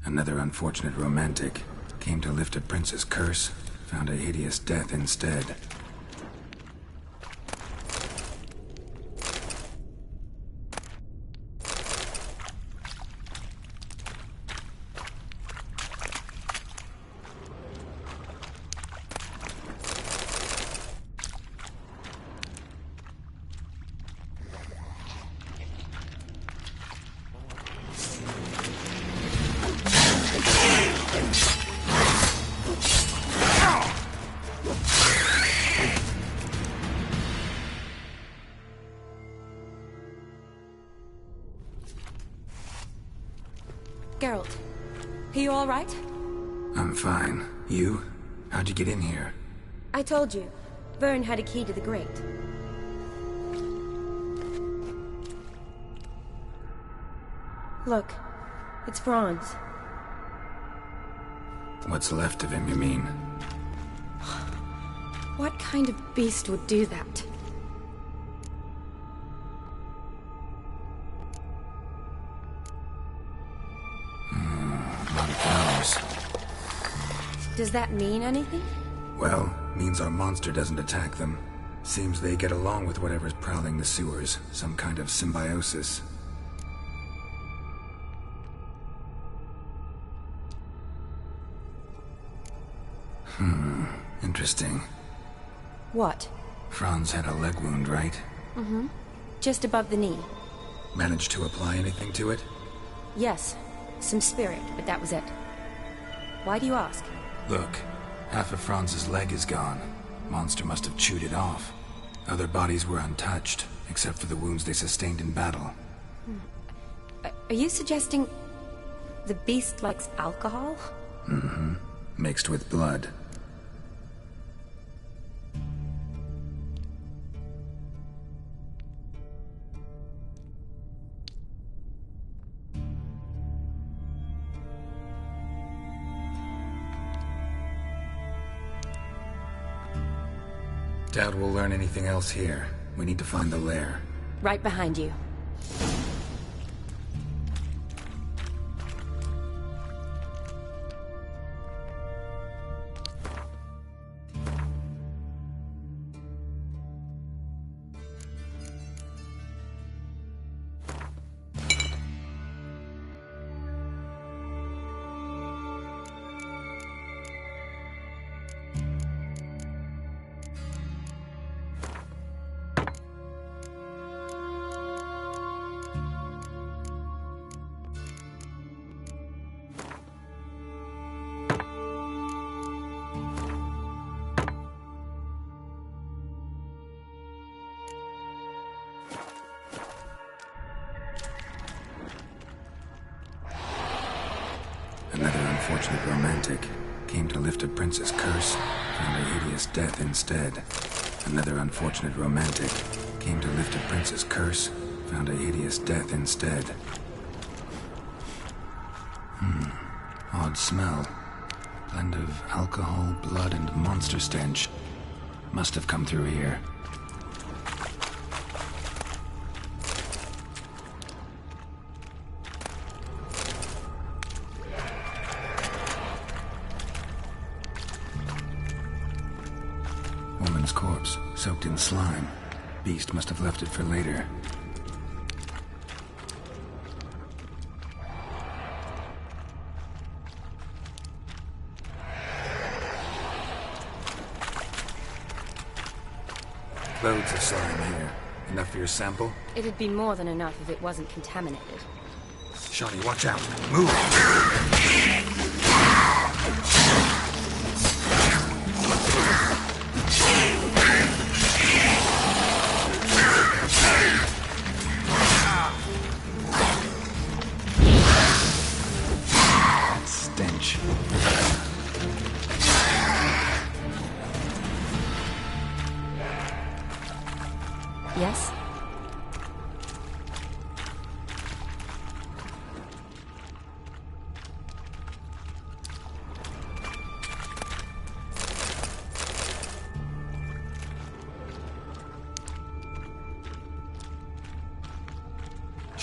Another unfortunate romantic. Came to lift a prince's curse, found a hideous death instead. Geralt, are you all right? I'm fine. You? How'd you get in here? I told you. Vern had a key to the grate. Look, it's Franz. What's left of him, you mean? What kind of beast would do that? Does that mean anything? Well, means our monster doesn't attack them. Seems they get along with whatever's prowling the sewers. Some kind of symbiosis. Interesting. What? Franz had a leg wound, right? Mm-hmm. Just above the knee. Managed to apply anything to it? Yes. Some spirit, but that was it. Why do you ask? Look, half of Franz's leg is gone. Monster must have chewed it off. Other bodies were untouched, except for the wounds they sustained in battle. Are you suggesting the beast likes alcohol? Mm-hmm. Mixed with blood. Doubt we'll learn anything else here. We need to find the lair. Right behind you. Another unfortunate romantic. Came to lift a prince's curse, found a hideous death instead. Another unfortunate romantic. Came to lift a prince's curse, found a hideous death instead. Odd smell. Blend of alcohol, blood, and monster stench. Must have come through here. Woman's corpse, soaked in slime. Beast must have left it for later. Loads of slime here. Enough for your sample? It'd be more than enough if it wasn't contaminated. Shawnee, watch out. Move! That stench. Yes?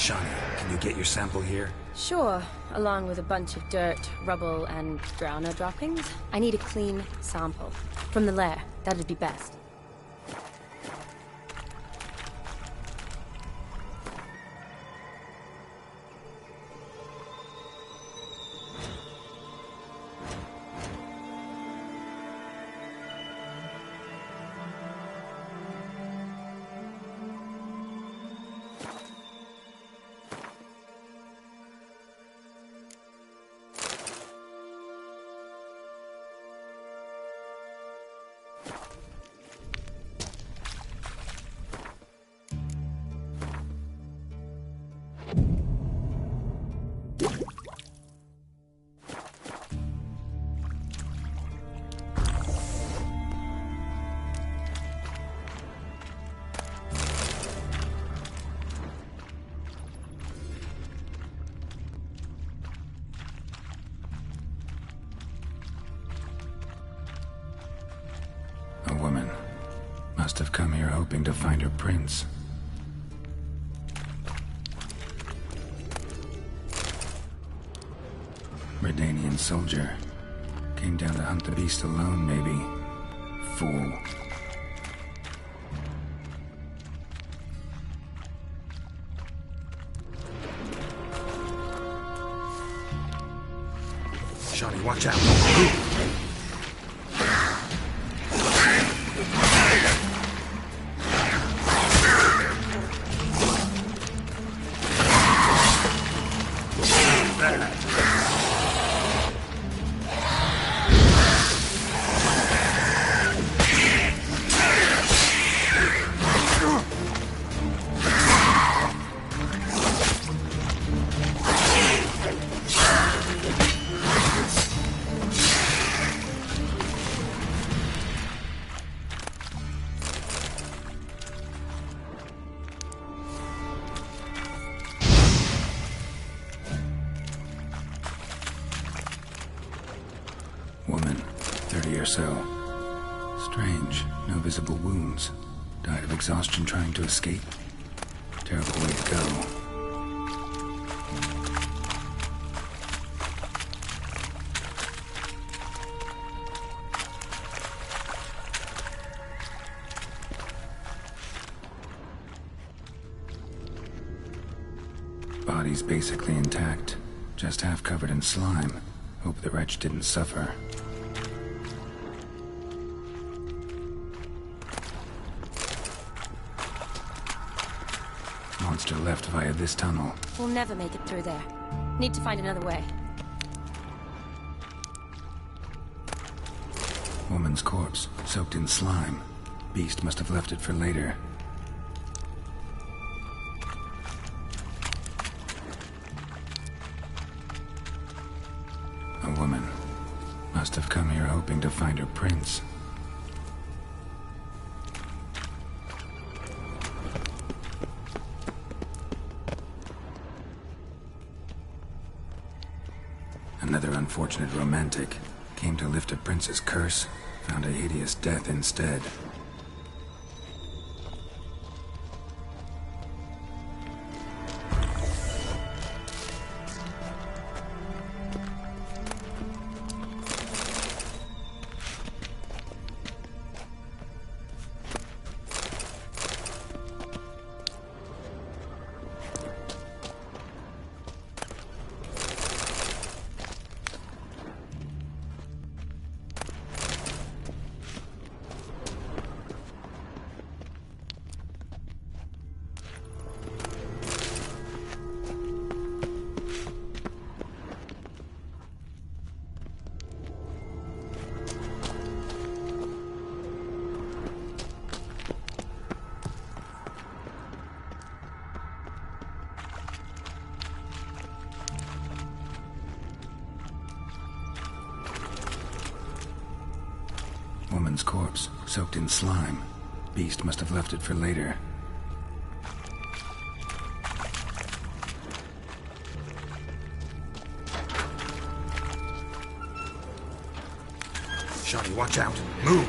Shawnee, can you get your sample here? Sure, along with a bunch of dirt, rubble, and drowner droppings. I need a clean sample. From the lair, that'd be best. A woman. Must have come here hoping to find her prince. Redanian soldier. Came down to hunt the beast alone, maybe. Fool. Shawnee, watch out. Woman, 30 or so. Strange, no visible wounds. Died of exhaustion trying to escape. Terrible way to go. Body's basically intact, just half covered in slime. Hope the wretch didn't suffer. Monster left via this tunnel. We'll never make it through there. Need to find another way. Woman's corpse, soaked in slime. Beast must have left it for later. A woman. Must have come here hoping to find her prince. Another unfortunate romantic. Came to lift a prince's curse, found a hideous death instead. Woman's corpse, soaked in slime. Beast must have left it for later. Shawnee, watch out. Move!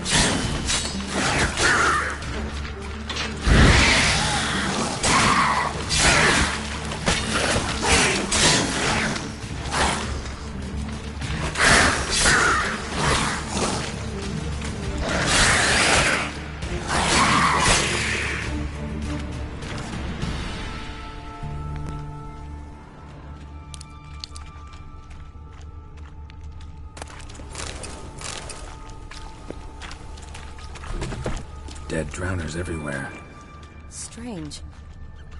dead drowners everywhere. Strange.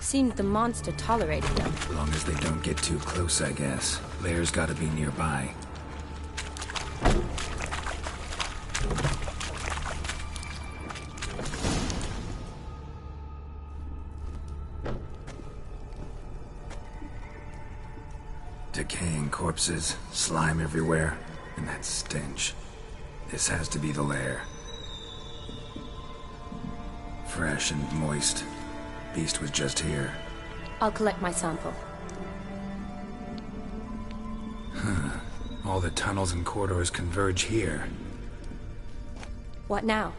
Seemed the monster tolerated them. As long as they don't get too close, I guess. Lair's gotta be nearby. Decaying corpses, slime everywhere, and that stench. This has to be the lair. Fresh and moist. Beast was just here. I'll collect my sample. Huh. All the tunnels and corridors converge here. What now?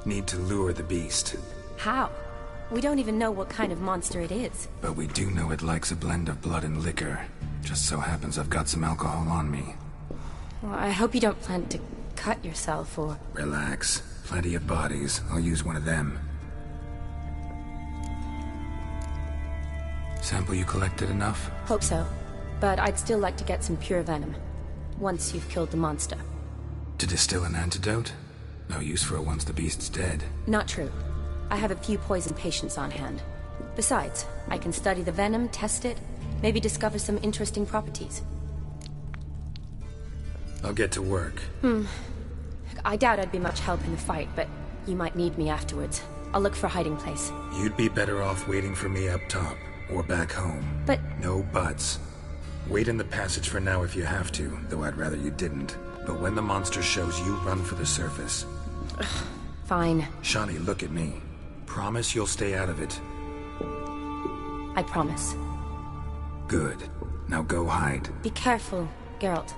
Need to lure the beast. How? We don't even know what kind of monster it is. But we do know it likes a blend of blood and liquor. Just so happens I've got some alcohol on me. Well, I hope you don't plan to cut yourself or... Relax. Plenty of bodies. I'll use one of them. Sample you collected enough? Hope so. But I'd still like to get some pure venom. Once you've killed the monster. To distill an antidote? No use for it once the beast's dead. Not true. I have a few poison patients on hand. Besides, I can study the venom, test it, maybe discover some interesting properties. I'll get to work. I doubt I'd be much help in the fight, but you might need me afterwards. I'll look for a hiding place. You'd be better off waiting for me up top, or back home. But... No buts. Wait in the passage for now if you have to, though I'd rather you didn't. But when the monster shows, you run for the surface. Fine. Shani, look at me. Promise you'll stay out of it. I promise. Good. Now go hide. Be careful, Geralt.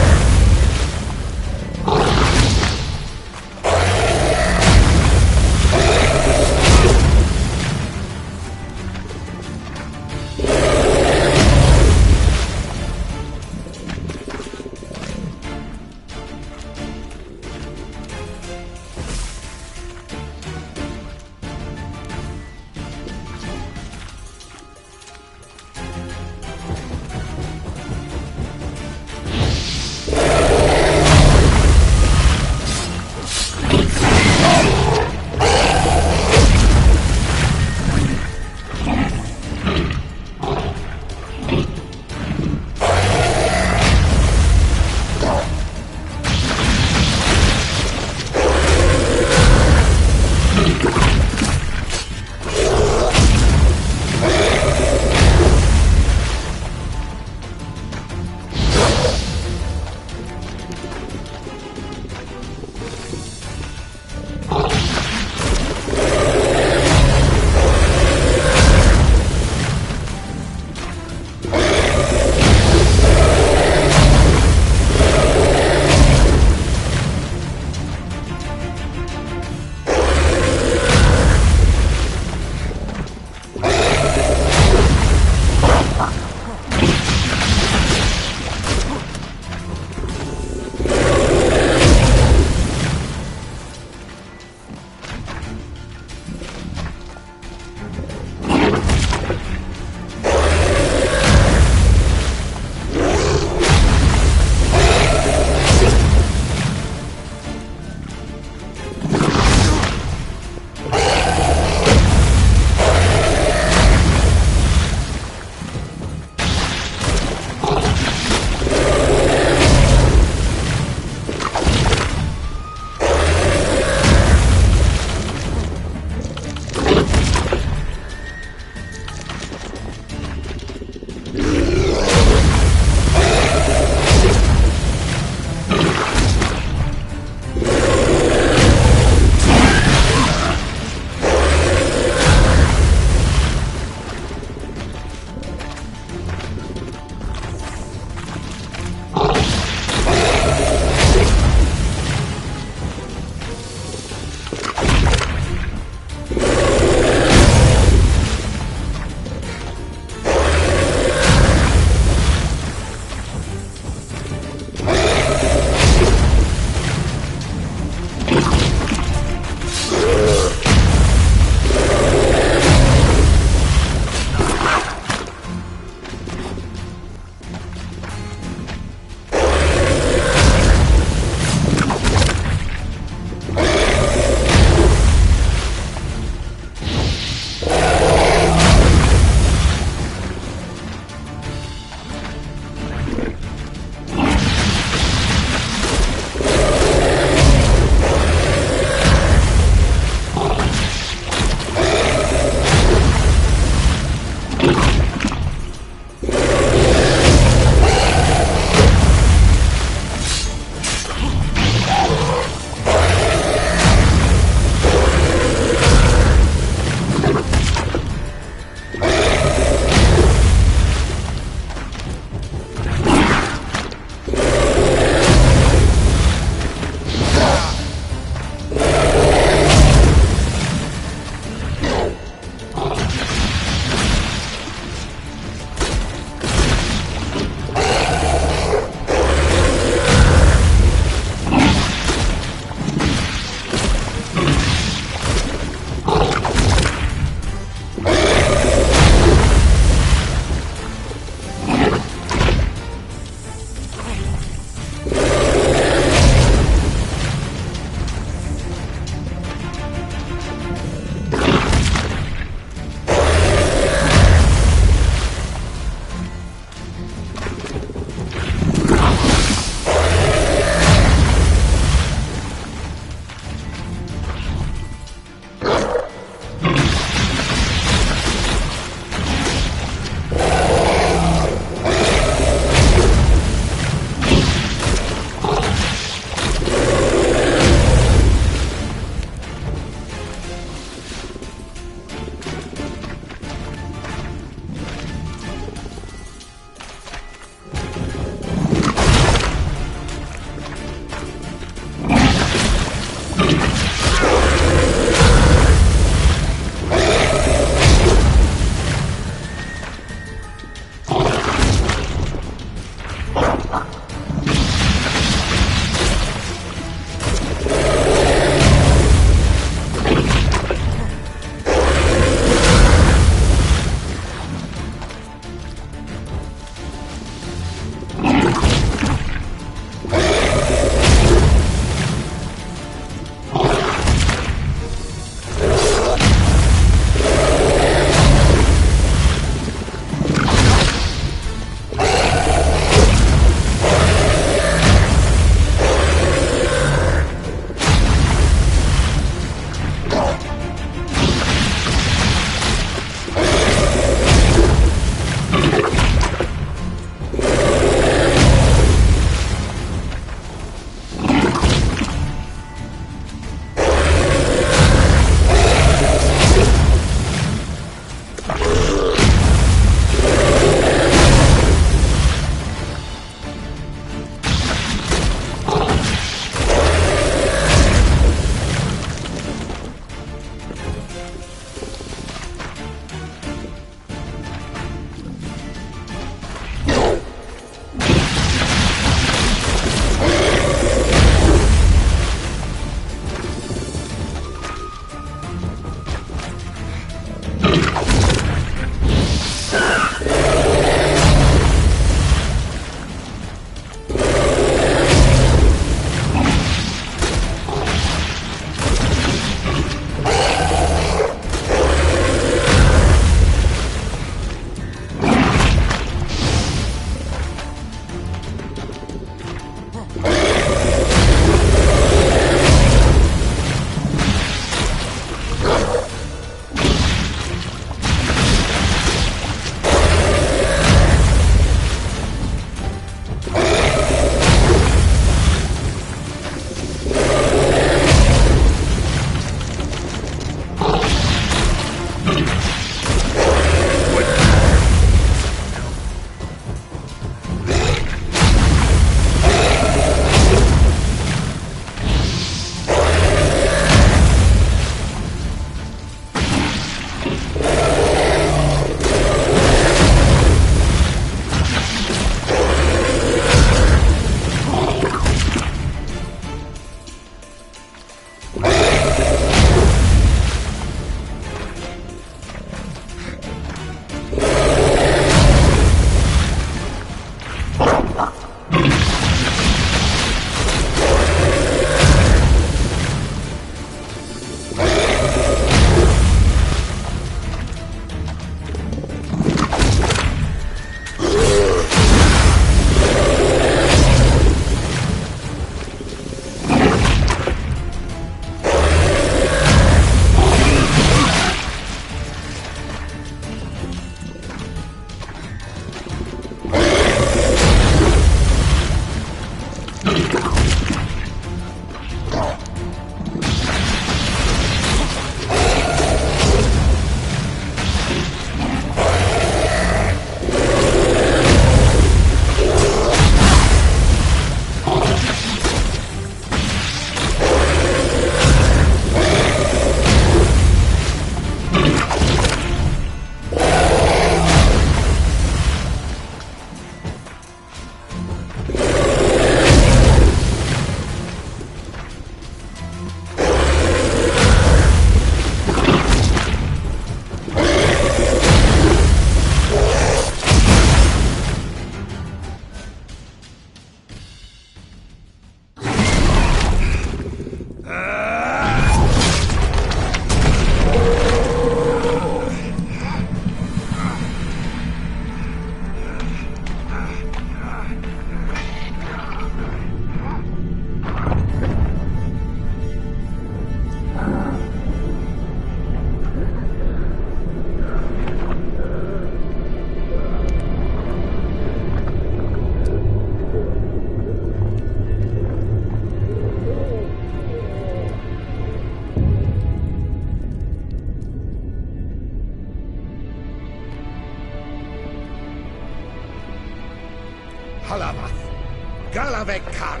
Elkan!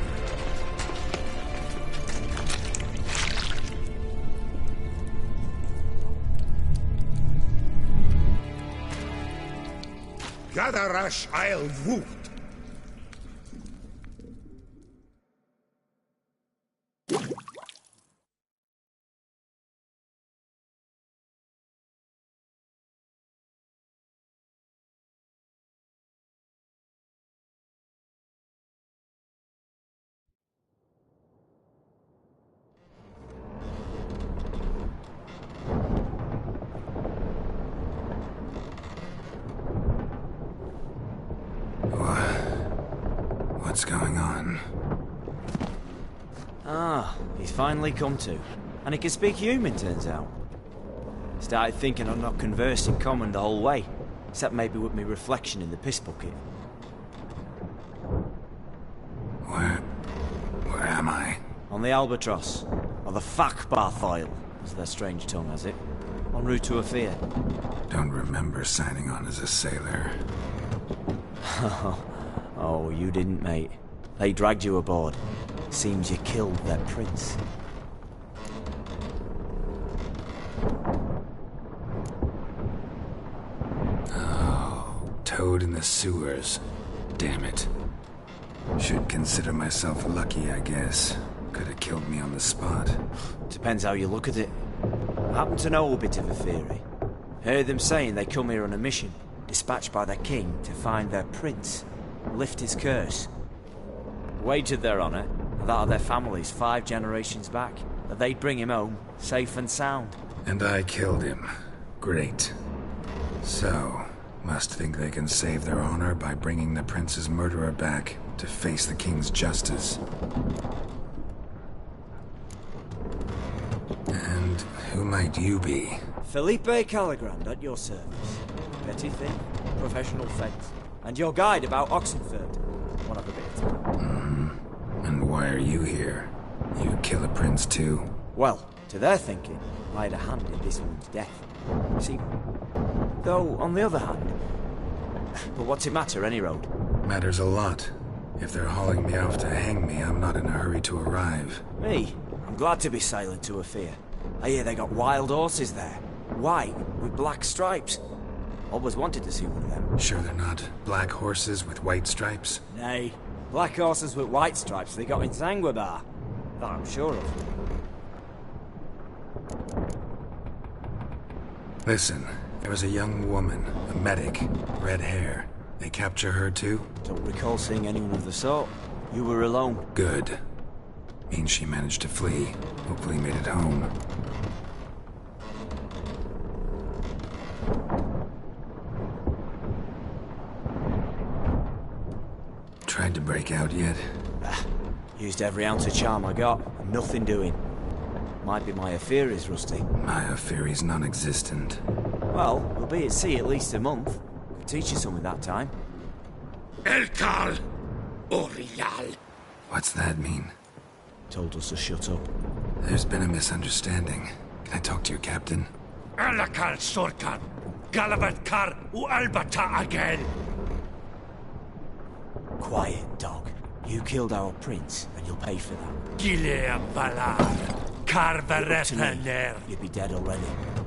Gadarash I'll woot. What's going on? Ah, he's finally come to. And he can speak human, turns out. Started thinking I'd not conversed in common the whole way, except maybe with me reflection in the piss bucket. Where am I? On the Albatross, or the Fakbarthoil, as their strange tongue has it. En route to Afir. Don't remember signing on as a sailor. Oh, you didn't, mate. They dragged you aboard. Seems you killed their prince. Oh, toad in the sewers. Damn it. Should consider myself lucky, I guess. Could have killed me on the spot. Depends how you look at it. I happen to know a bit of a theory. Heard them saying they come here on a mission, dispatched by their king to find their prince, lift his curse. Wagered their honour, and that of their families 5 generations back, that they'd bring him home, safe and sound. And I killed him. Great. So, must think they can save their honor by bringing the prince's murderer back to face the king's justice. And who might you be? Felipe Caligrand at your service. Petty thing, professional fence, and your guide about Oxenford. One of a bit. And why are you here? You kill a prince too? Well, to their thinking, I had a hand in this one's death. See, though, on the other hand... But what's it matter, any road? Matters a lot. If they're hauling me off to hang me, I'm not in a hurry to arrive. Me? I'm glad to be sailing to Afir. I hear they got wild horses there. White, with black stripes. Always wanted to see one of them. Sure they're not black horses with white stripes? Nay, black horses with white stripes they got in Zanguibar. That I'm sure of. Listen, there was a young woman, a medic, red hair. They capture her too? Don't recall seeing anyone of the sort. You were alone. Good. Means she managed to flee. Hopefully made it home. Tried to break out yet? Used every ounce of charm I got. Nothing doing. Might be my Afir is rusty. My Afir is non-existent. Well, we'll be at sea at least a month. Could teach you something that time. Elkal! Orial! What's that mean? Told us to shut up. There's been a misunderstanding. Can I talk to your captain? Alakal Sorkan! Galabat Kar u Albata again! Quiet, dog. You killed our prince, and you'll pay for that. Gilea Balar! Karvarepaner! You'd be dead already.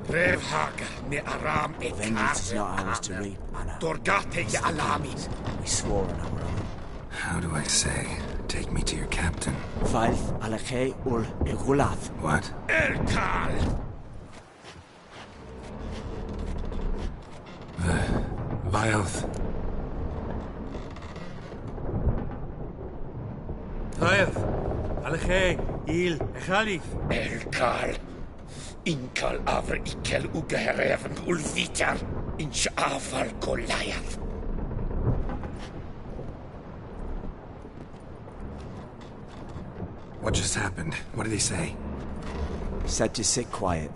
Revhag me Aram e Vengeance is not ours to reap, Anna. Dorgate ye Alamis! We swore on our own. How do I say? Take me to your captain. Faith Alakhe ul Igulath. What? Elkal! Vilth. Vilth. Alakhe. Il. Echalif. Elkal. Inkal avr ikel ugehereven ulvitar. Inch afal Goliath. What just happened? What did he say? Said to sit quiet,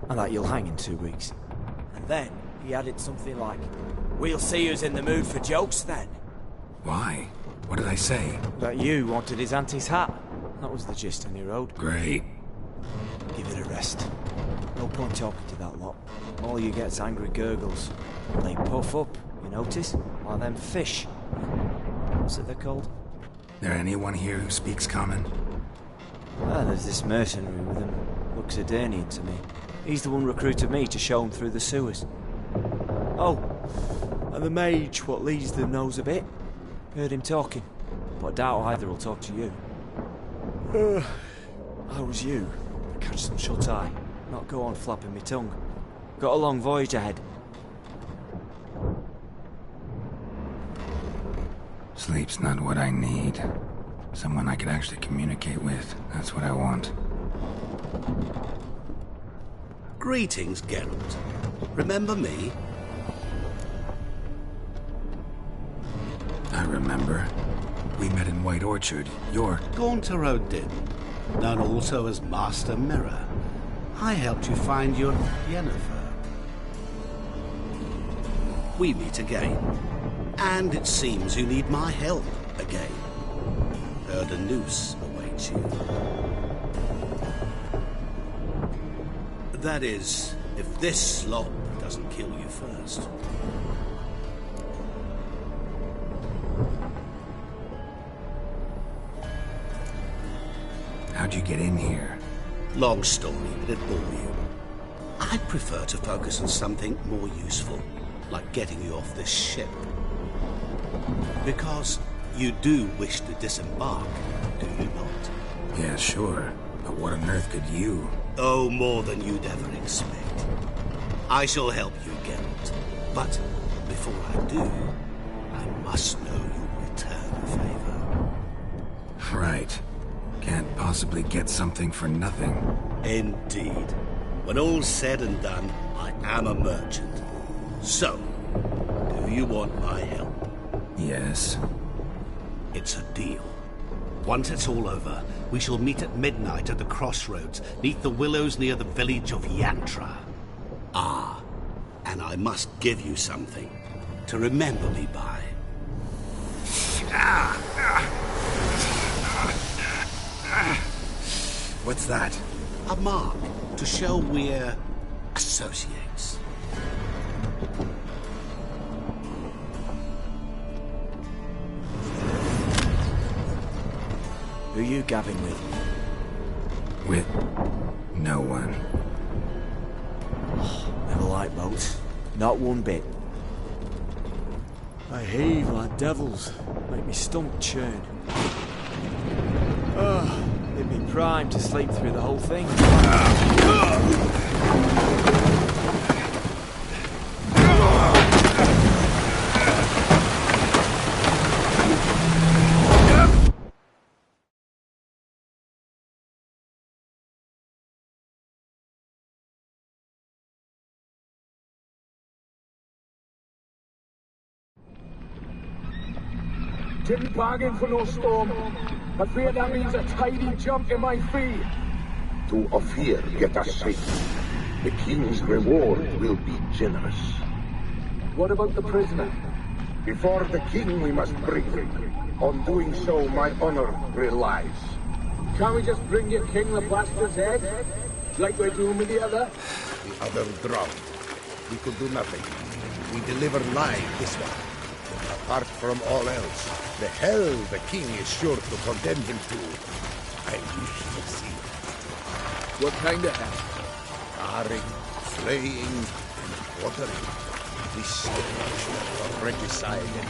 and that you'll hang in 2 weeks. And then he added something like, "We'll see who's in the mood for jokes then." Why? What did I say? That you wanted his auntie's hat. That was the gist on your road. Great. Give it a rest. No point talking to that lot. All you get's angry gurgles. They puff up, you notice? Like them fish. What's it they're called? There anyone here who speaks common? Ah, there's this mercenary with him. Looks Adenian to me. He's the one recruited me to show him through the sewers. Oh, and the mage what leads them knows a bit. Heard him talking, but I doubt either will talk to you. How was you? Catch some shut-eye. Not go on flapping me tongue. Got a long voyage ahead. Sleep's not what I need. Someone I could actually communicate with. That's what I want. Greetings, Geralt. Remember me? I remember. We met in White Orchard. You're... Gaunter O'Din, known also as Master Mirror. I helped you find your Yennefer. We meet again. And it seems you need my help again. Heard a noose awaits you. That is, if this slop doesn't kill you first. How'd you get in here? Long story, but it bore you. I'd prefer to focus on something more useful, like getting you off this ship. Because you do wish to disembark, do you not? Yeah, sure. But what on earth could you? Oh, more than you'd ever expect. I shall help you, Geralt. But before I do, I must know you'll return a favor. Right. Can't possibly get something for nothing. Indeed. When all's said and done, I am a merchant. So, do you want my help? Yes. It's a deal. Once it's all over, we shall meet at midnight at the crossroads, neath the willows near the village of Yantra. Ah, and I must give you something to remember me by. What's that? A mark to show we're associates. Who you gabbing with? With no one. Never liked boats. Not one bit. I heave like devils. Make me stomach churn. It'd be prime to sleep through the whole thing. Didn't bargain for no storm. I fear that means a tidy jump in my fee. To Ophir get us safe. The king's reward will be generous. What about the prisoner? Before the king we must bring him. On doing so my honor relies. Can't we just bring your king the bastard's head? Like we're doing with the other? The other drowned. We could do nothing. We deliver live this one. Apart from all else, the hell the king is sure to condemn him to, I wish to see. What kind of hell? Carring, flaying, and quartering. This is for regicide and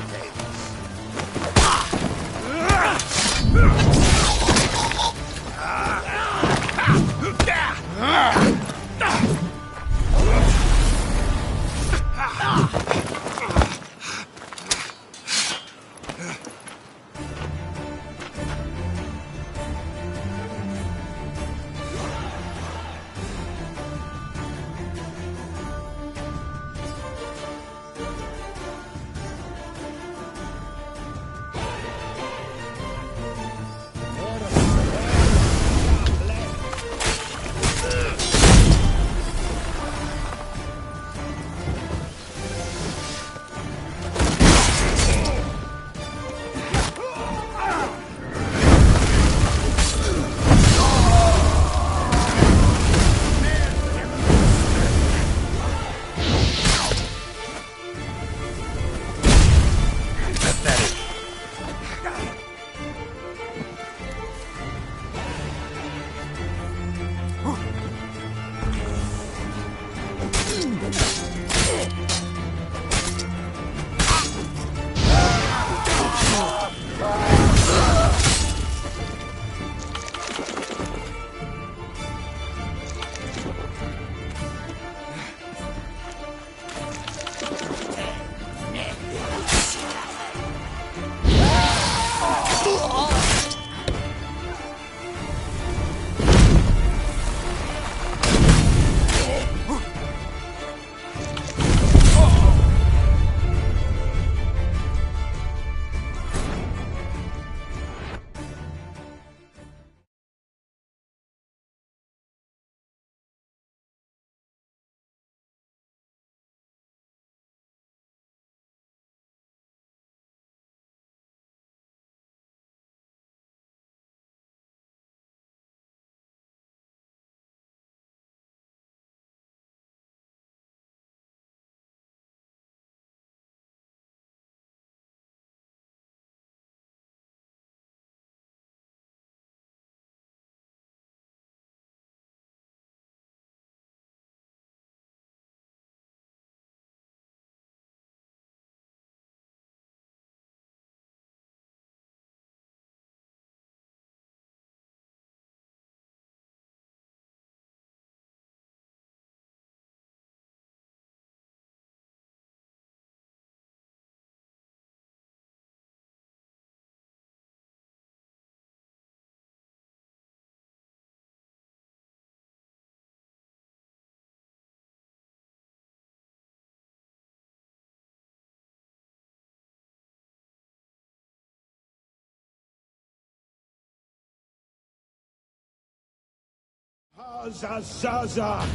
Zaza!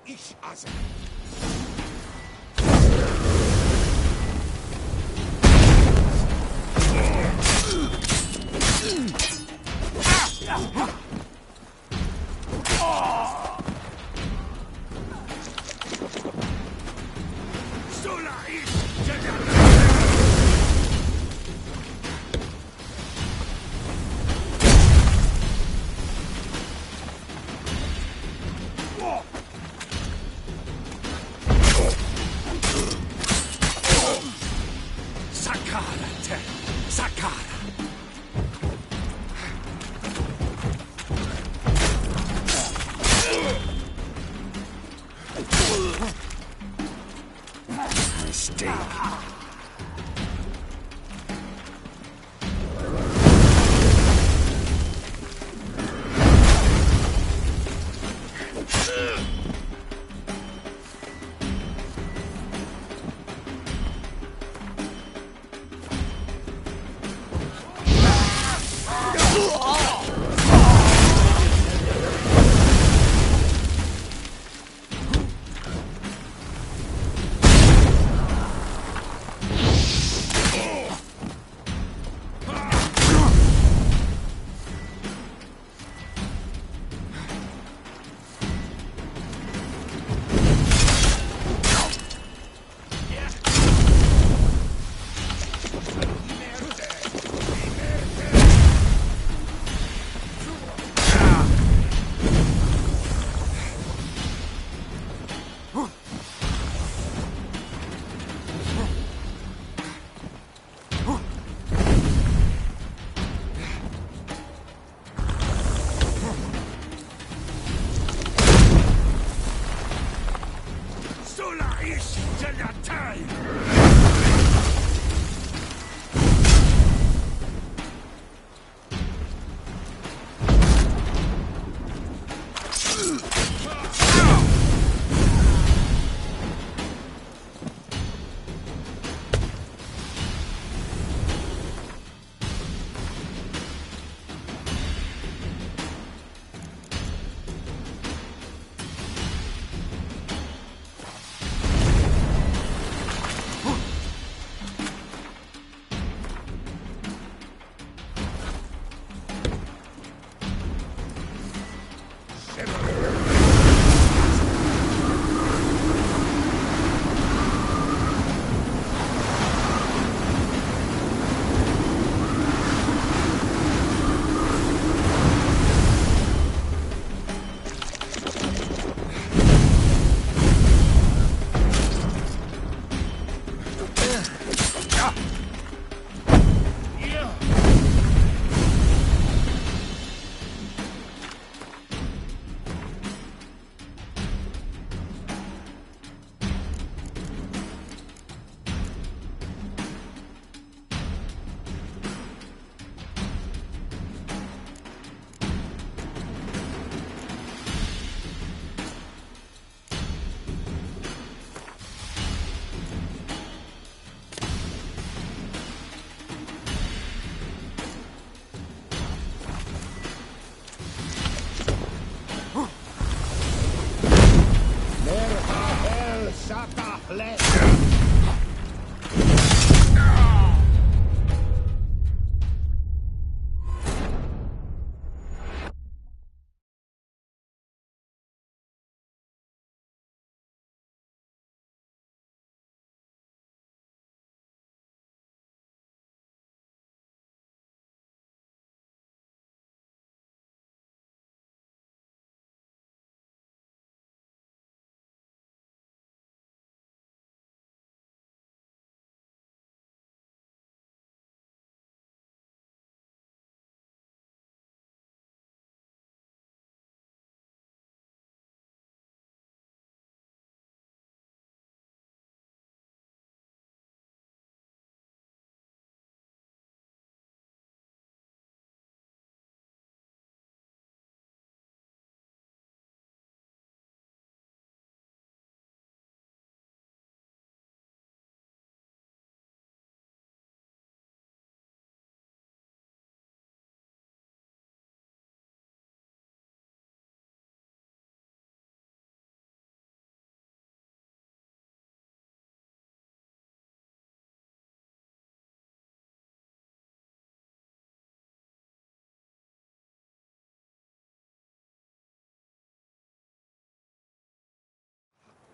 Ich hasse. Sola ich Mistake.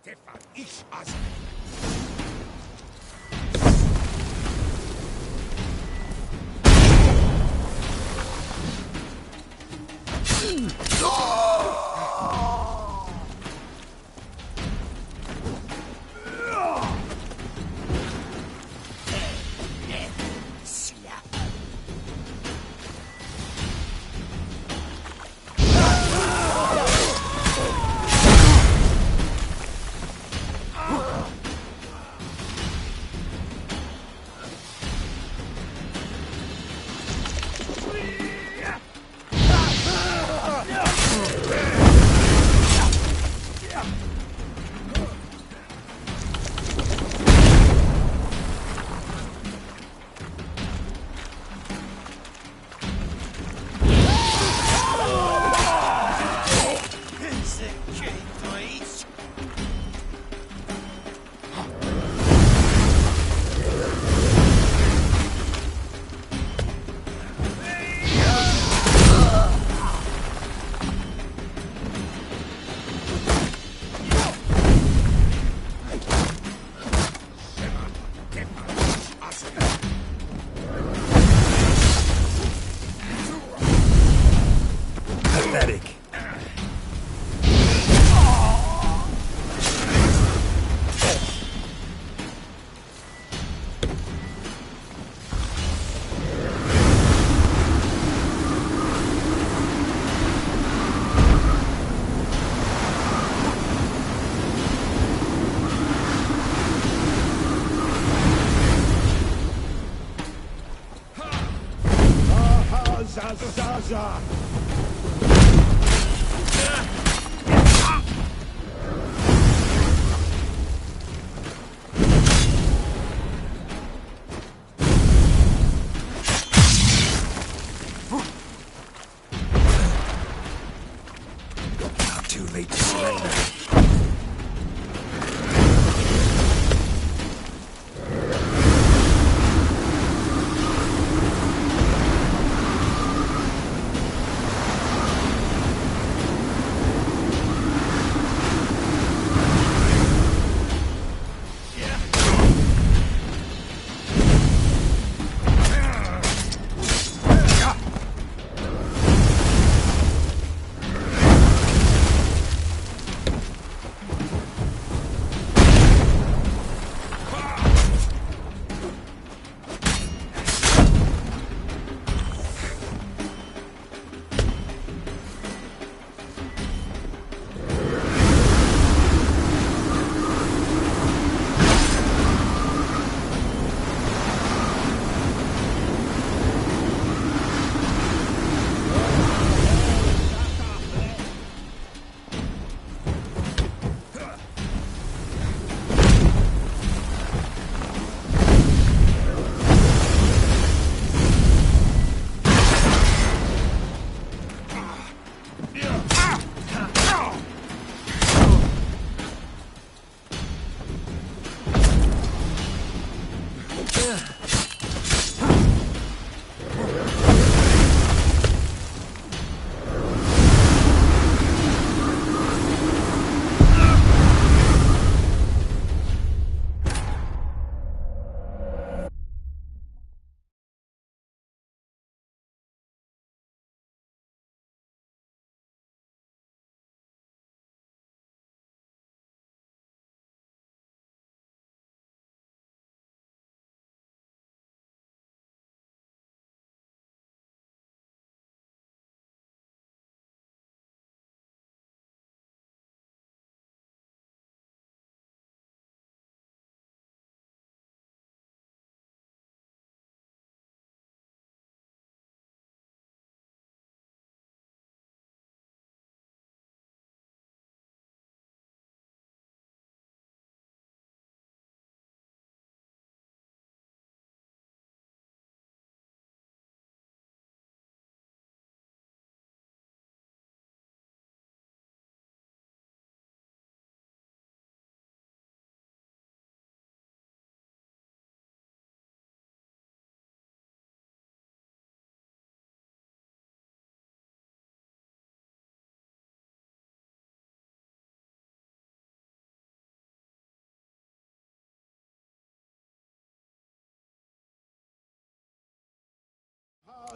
تفعل إيش عزم Zaza! Not too late to surrender.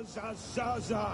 Zaza!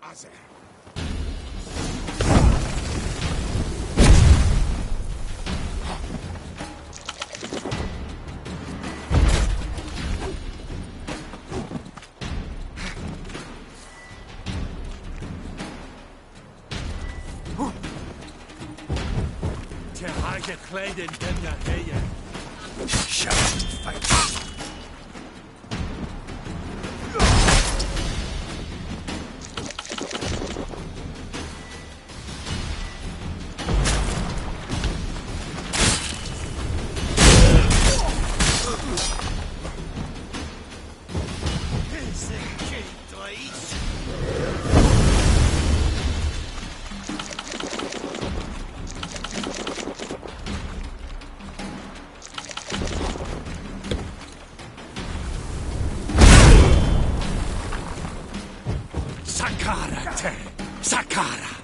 Azer. Te Clayden Demna Heya. Shut up, fight. Sakara!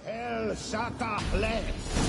Hell, Sata, left.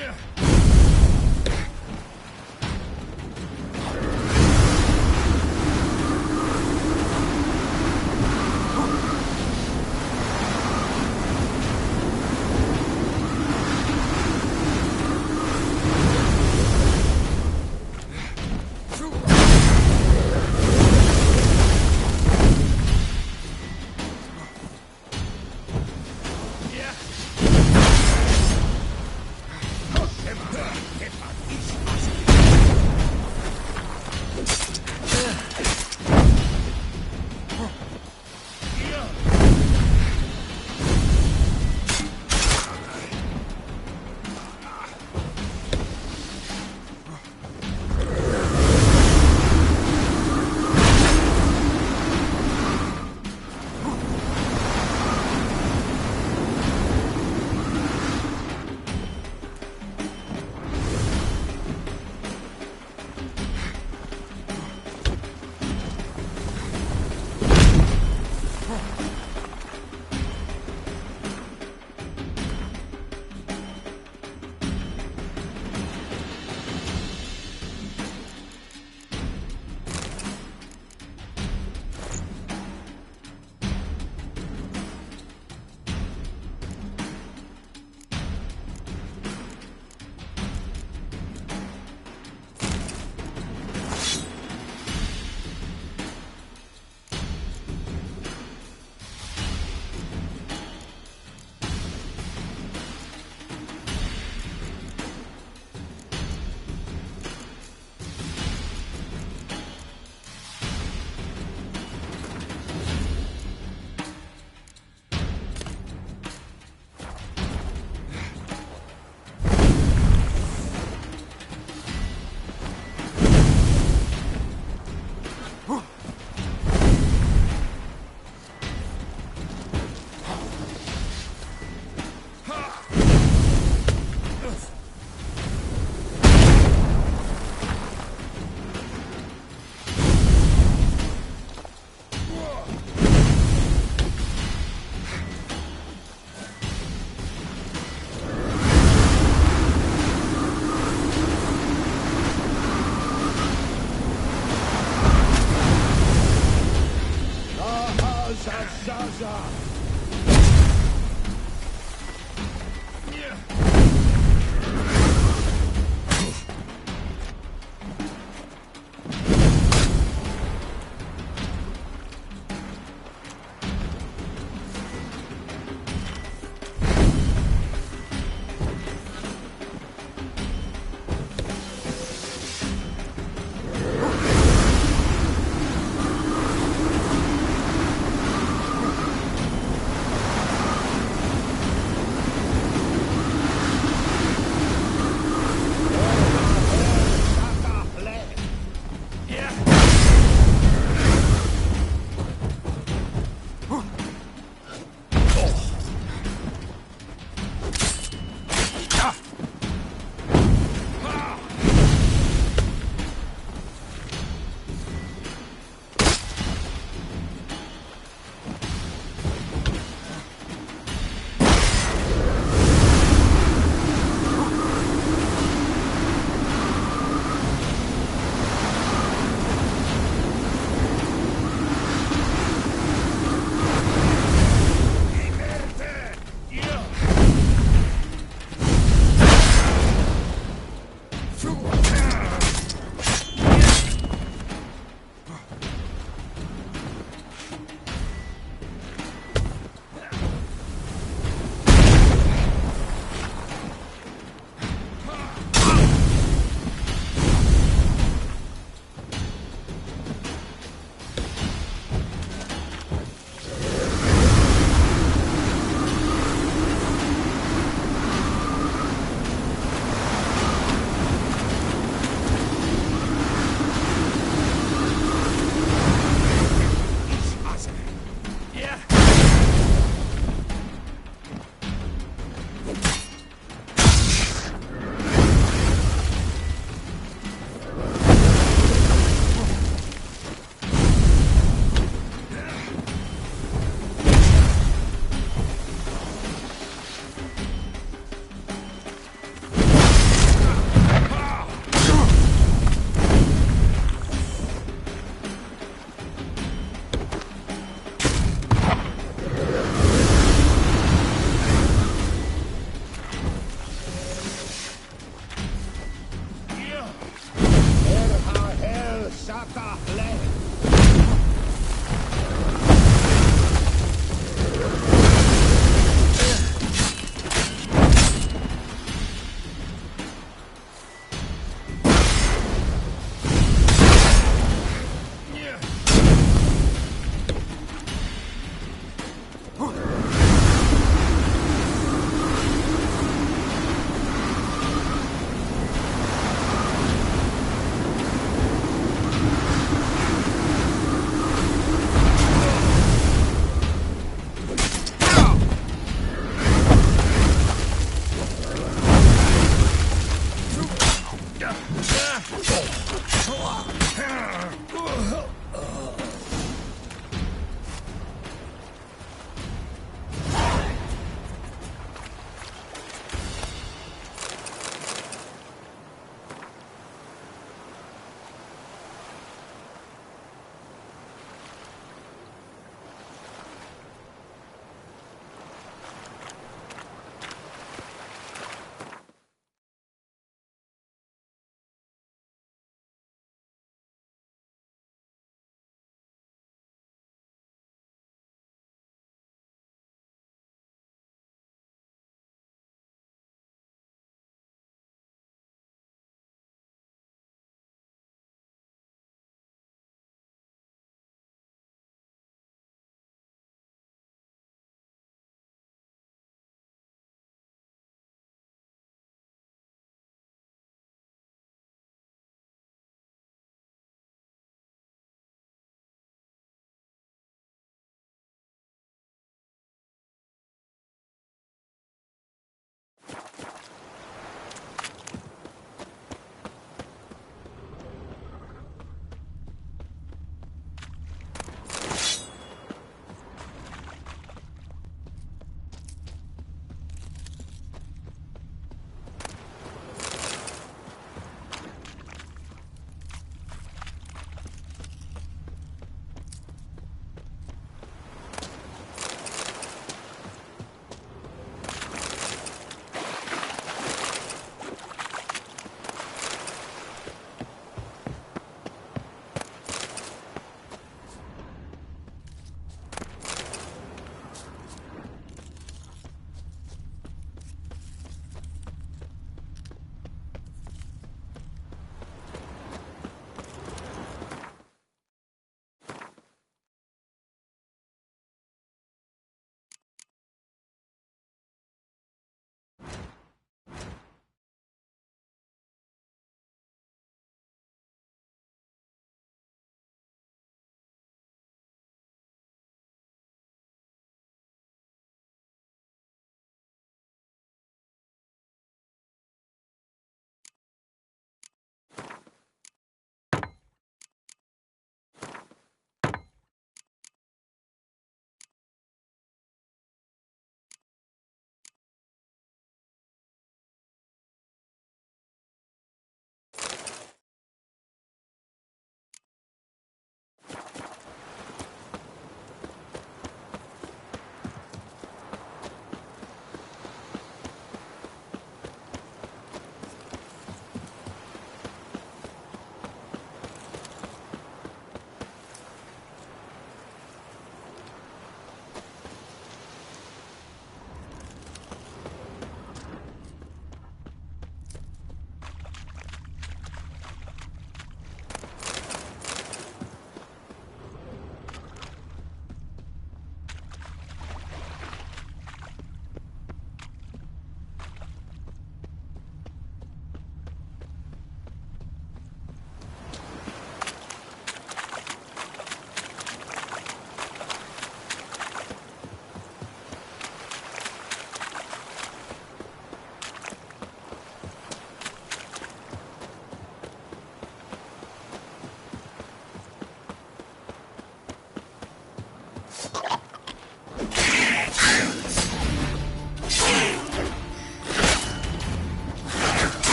Push him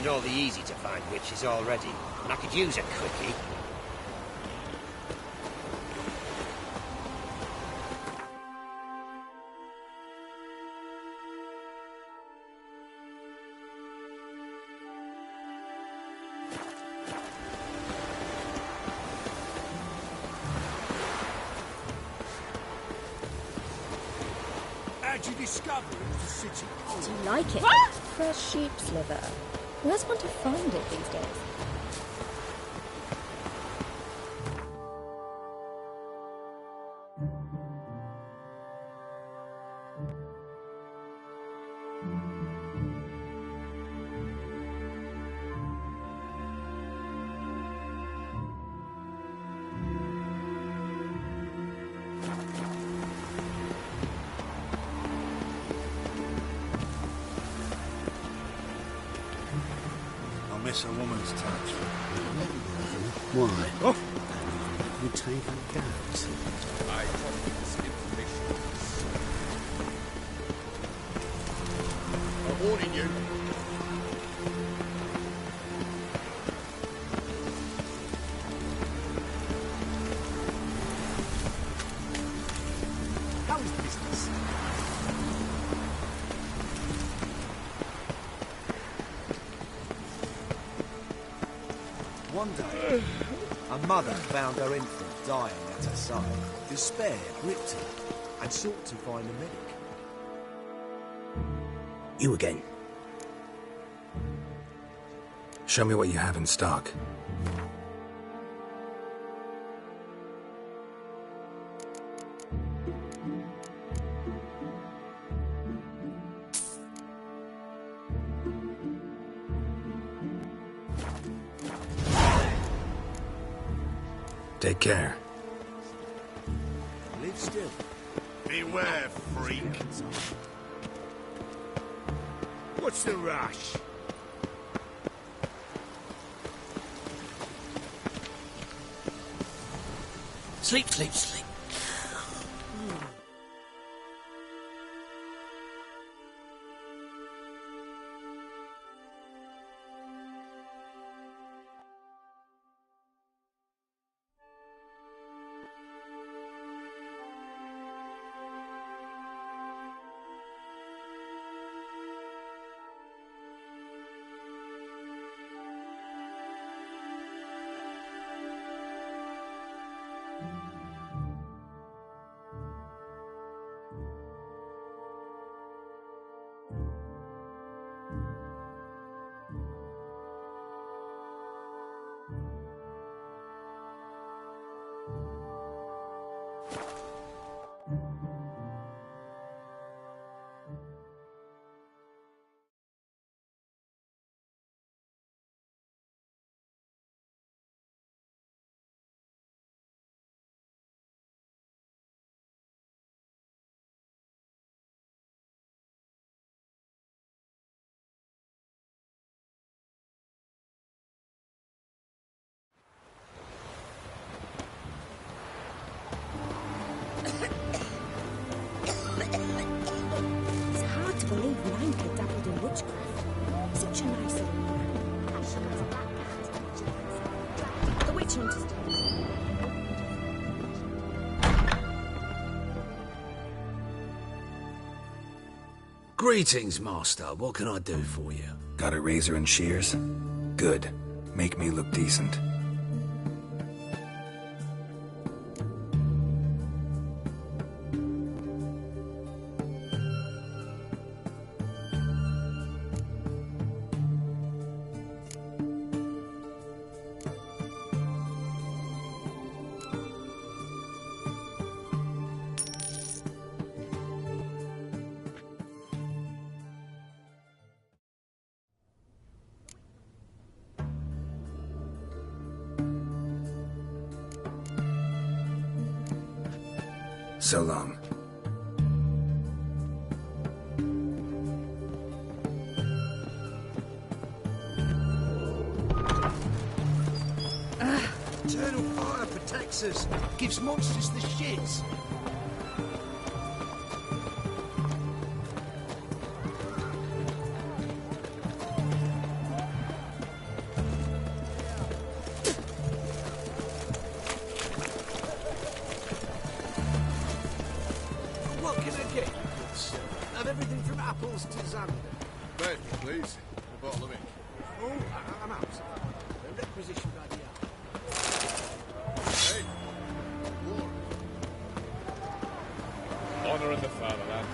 found all the easy-to-find witches already, and I could use a quickie. How'd you discover it was a city? Do you like it? Fresh sheep's liver. Where's one to find it these days? Miss a woman's touch. Why? Oh. You take a cat. I thought this information was... I'm warning you. How is business? One day, a mother found her infant dying at her side. Despair gripped her and sought to find a medic. You again. Show me what you have in stock. Take care. Live still. Beware, freak. What's the rush? Sleep, sleep, sleep. It's hard to believe Lanka dabbled in witchcraft. Such a nice little man. The witch hunters do. Greetings, Master. What can I do for you? Got a razor and shears? Good. Make me look decent. So long. Eternal fire protects us. Gives monsters the shits. apples to Xander. Bed, please. A bottle of ink. Oh, I'm out. The requisition by the hour. Hey! War. Honor in the fatherland.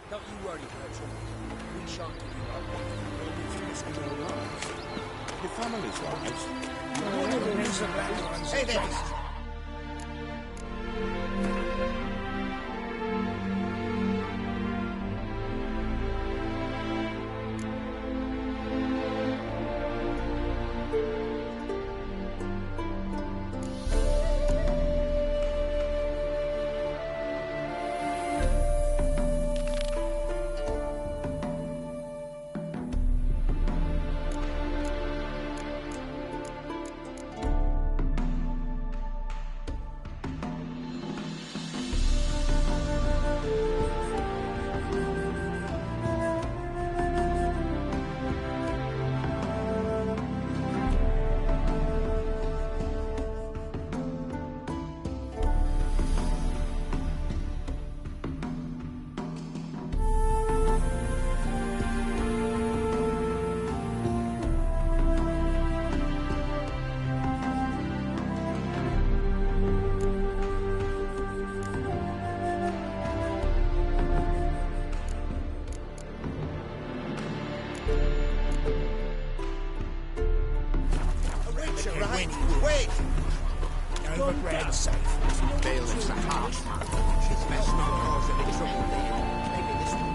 Don't you worry, Bertram. We shan't give you up. We'll be finishing your lives. Your family's lives. Hey there! Wait! Overground safe. Bailiff's a harsh man. She's best not cause any trouble there. Maybe this one.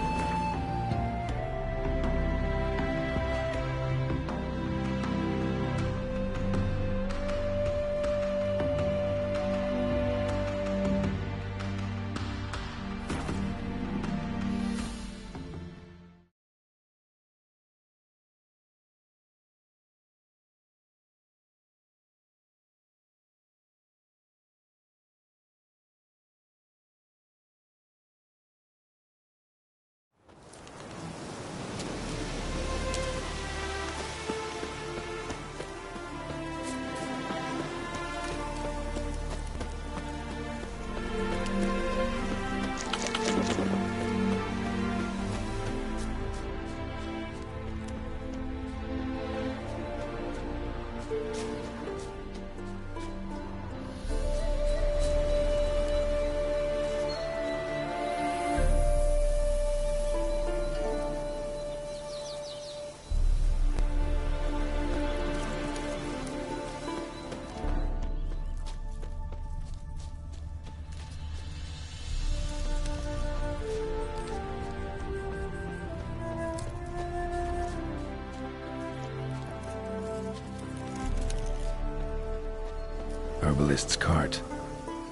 Herbalist's cart.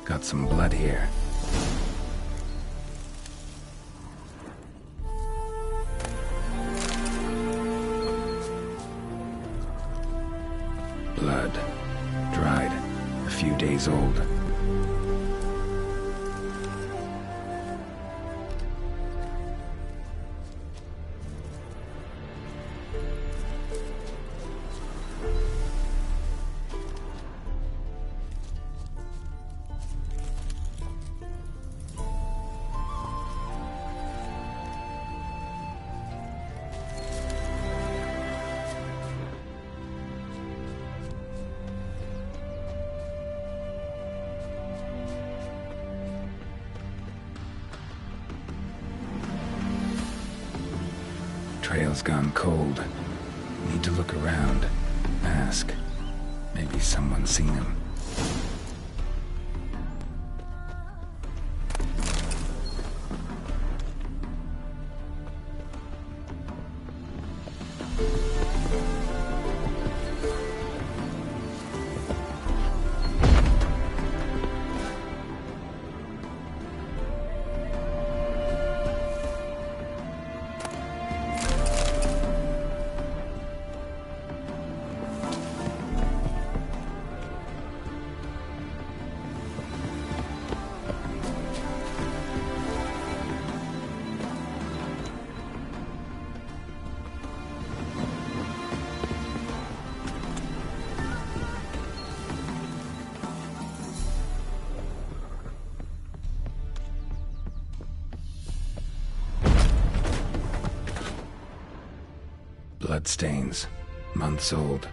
Got some blood here. Blood. Dried. A few days old. Trail's gone cold. Need to look around. Ask. Maybe someone's seen him. Bloodstains. Months old.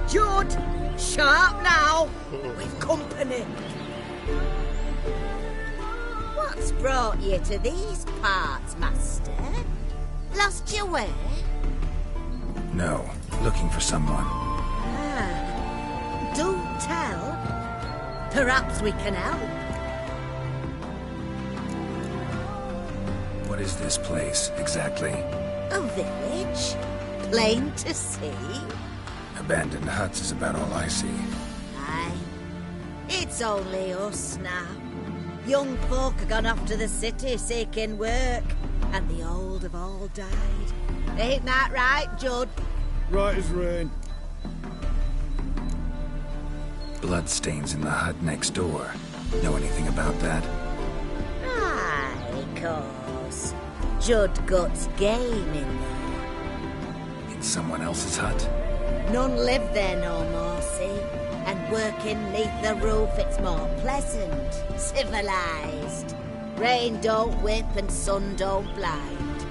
Jude! Sharp now! We've company. What's brought you to these parts, Master? Lost your way? No. Looking for someone. Ah. Do tell. Perhaps we can help. What is this place, exactly? A village? Plain to see? Abandoned huts is about all I see. Aye. It's only us now. Young folk have gone off to the city seeking work, and the old have all died. Ain't that right, Judd? Right as rain. Bloodstains in the hut next door. Know anything about that? Aye, of course. Judd Gut's game in there. In someone else's hut? None live there no more, see? And working neath the roof, it's more pleasant, civilized. Rain don't whip and sun don't blind.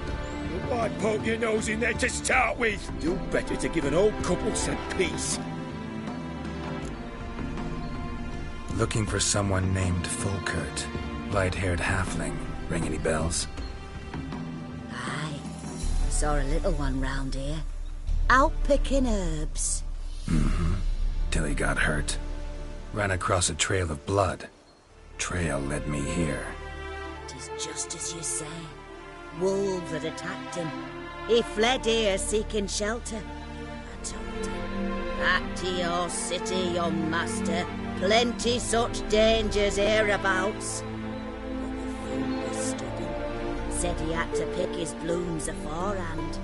Why poke your nose in there to start with? Do better to give an old couple some peace. Looking for someone named Fulkert. Light-haired halfling. Ring any bells? Aye. Saw a little one round here. Out picking herbs. Mm-hmm. Till he got hurt. Ran across a trail of blood. Trail led me here. 'Tis just as you say. Wolves had attacked him. He fled here seeking shelter. I told him, back to your city, young master. Plenty such dangers hereabouts. But the fool was stubborn. Said he had to pick his blooms aforehand.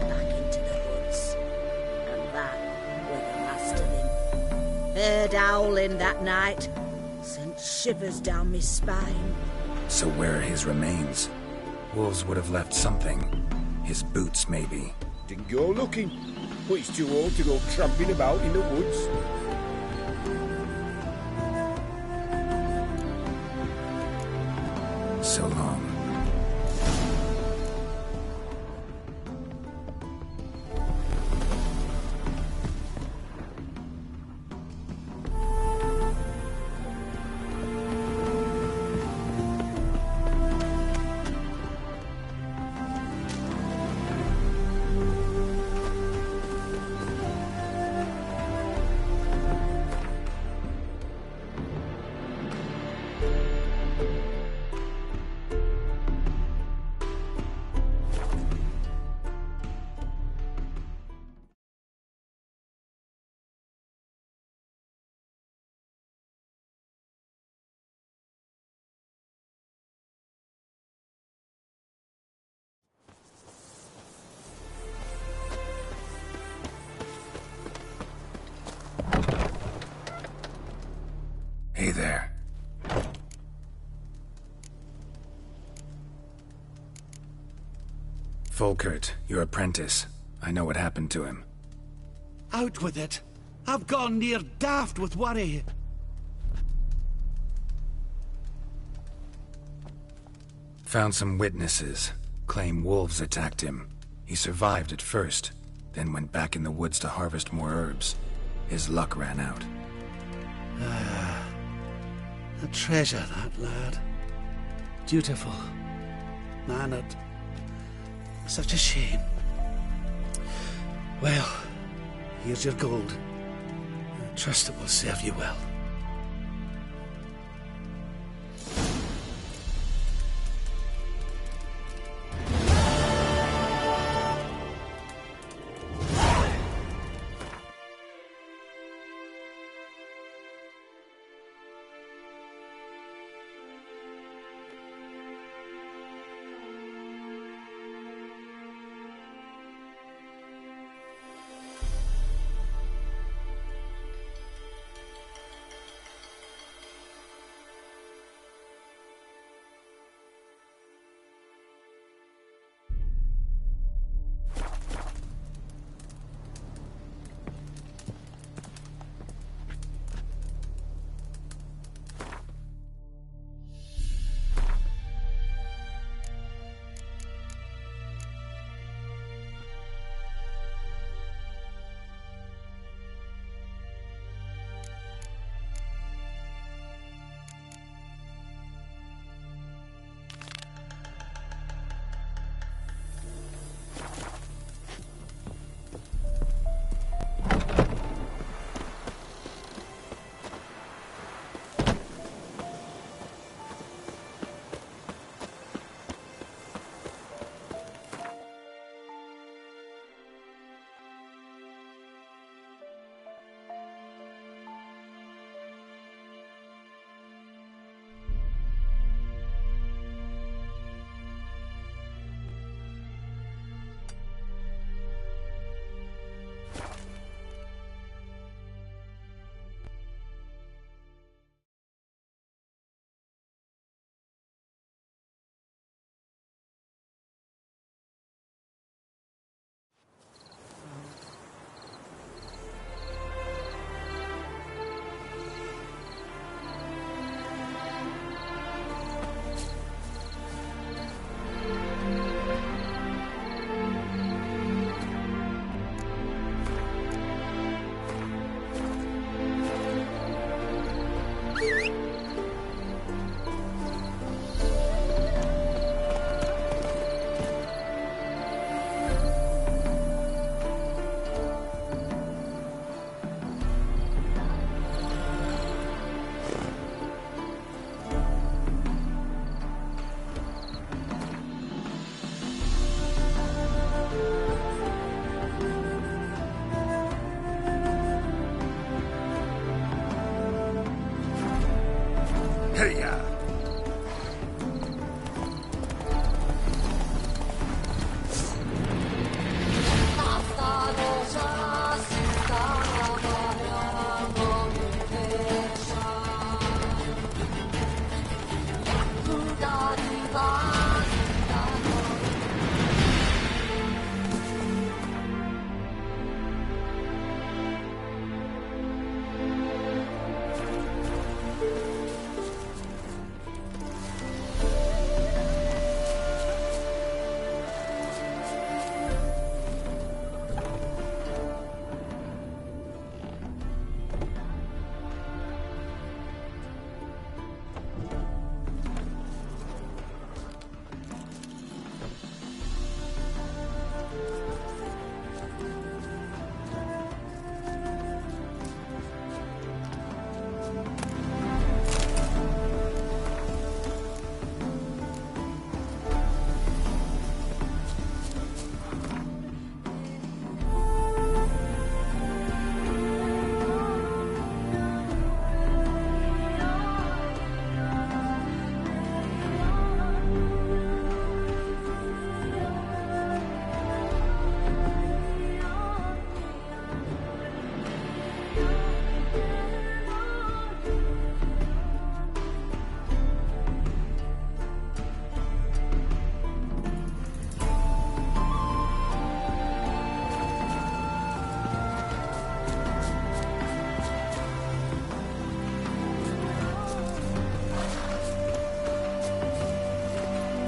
Back into the woods. And that were the last of him. Heard howling that night. Sent shivers down my spine. So where are his remains? Wolves would have left something. His boots, maybe. Didn't go looking. But he's too old to go tramping about in the woods. So long. Hey there. Fulkert, your apprentice. I know what happened to him. Out with it. I've gone near daft with worry. Found some witnesses. Claim wolves attacked him. He survived at first, then went back in the woods to harvest more herbs. His luck ran out. A treasure, that lad. Dutiful. Mannered. Such a shame. Well, here's your gold. I trust it will serve you well.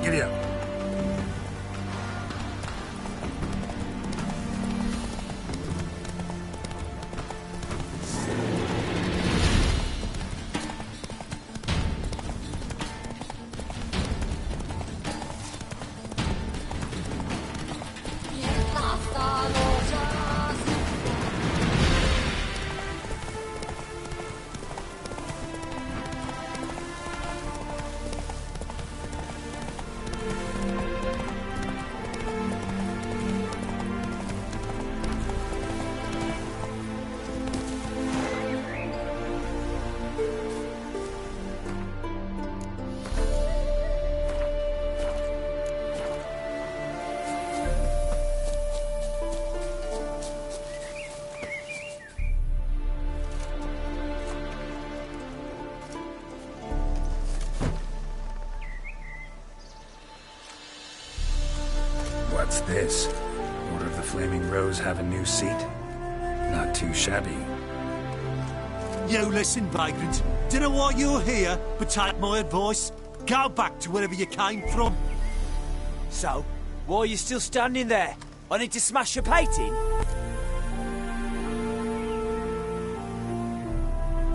Giddy up. this? Order of the Flaming Rose have a new seat? Not too shabby. You listen, vagrant. Dunno why you're here, but take my advice. Go back to wherever you came from. So, why are you still standing there? I need to smash your painting?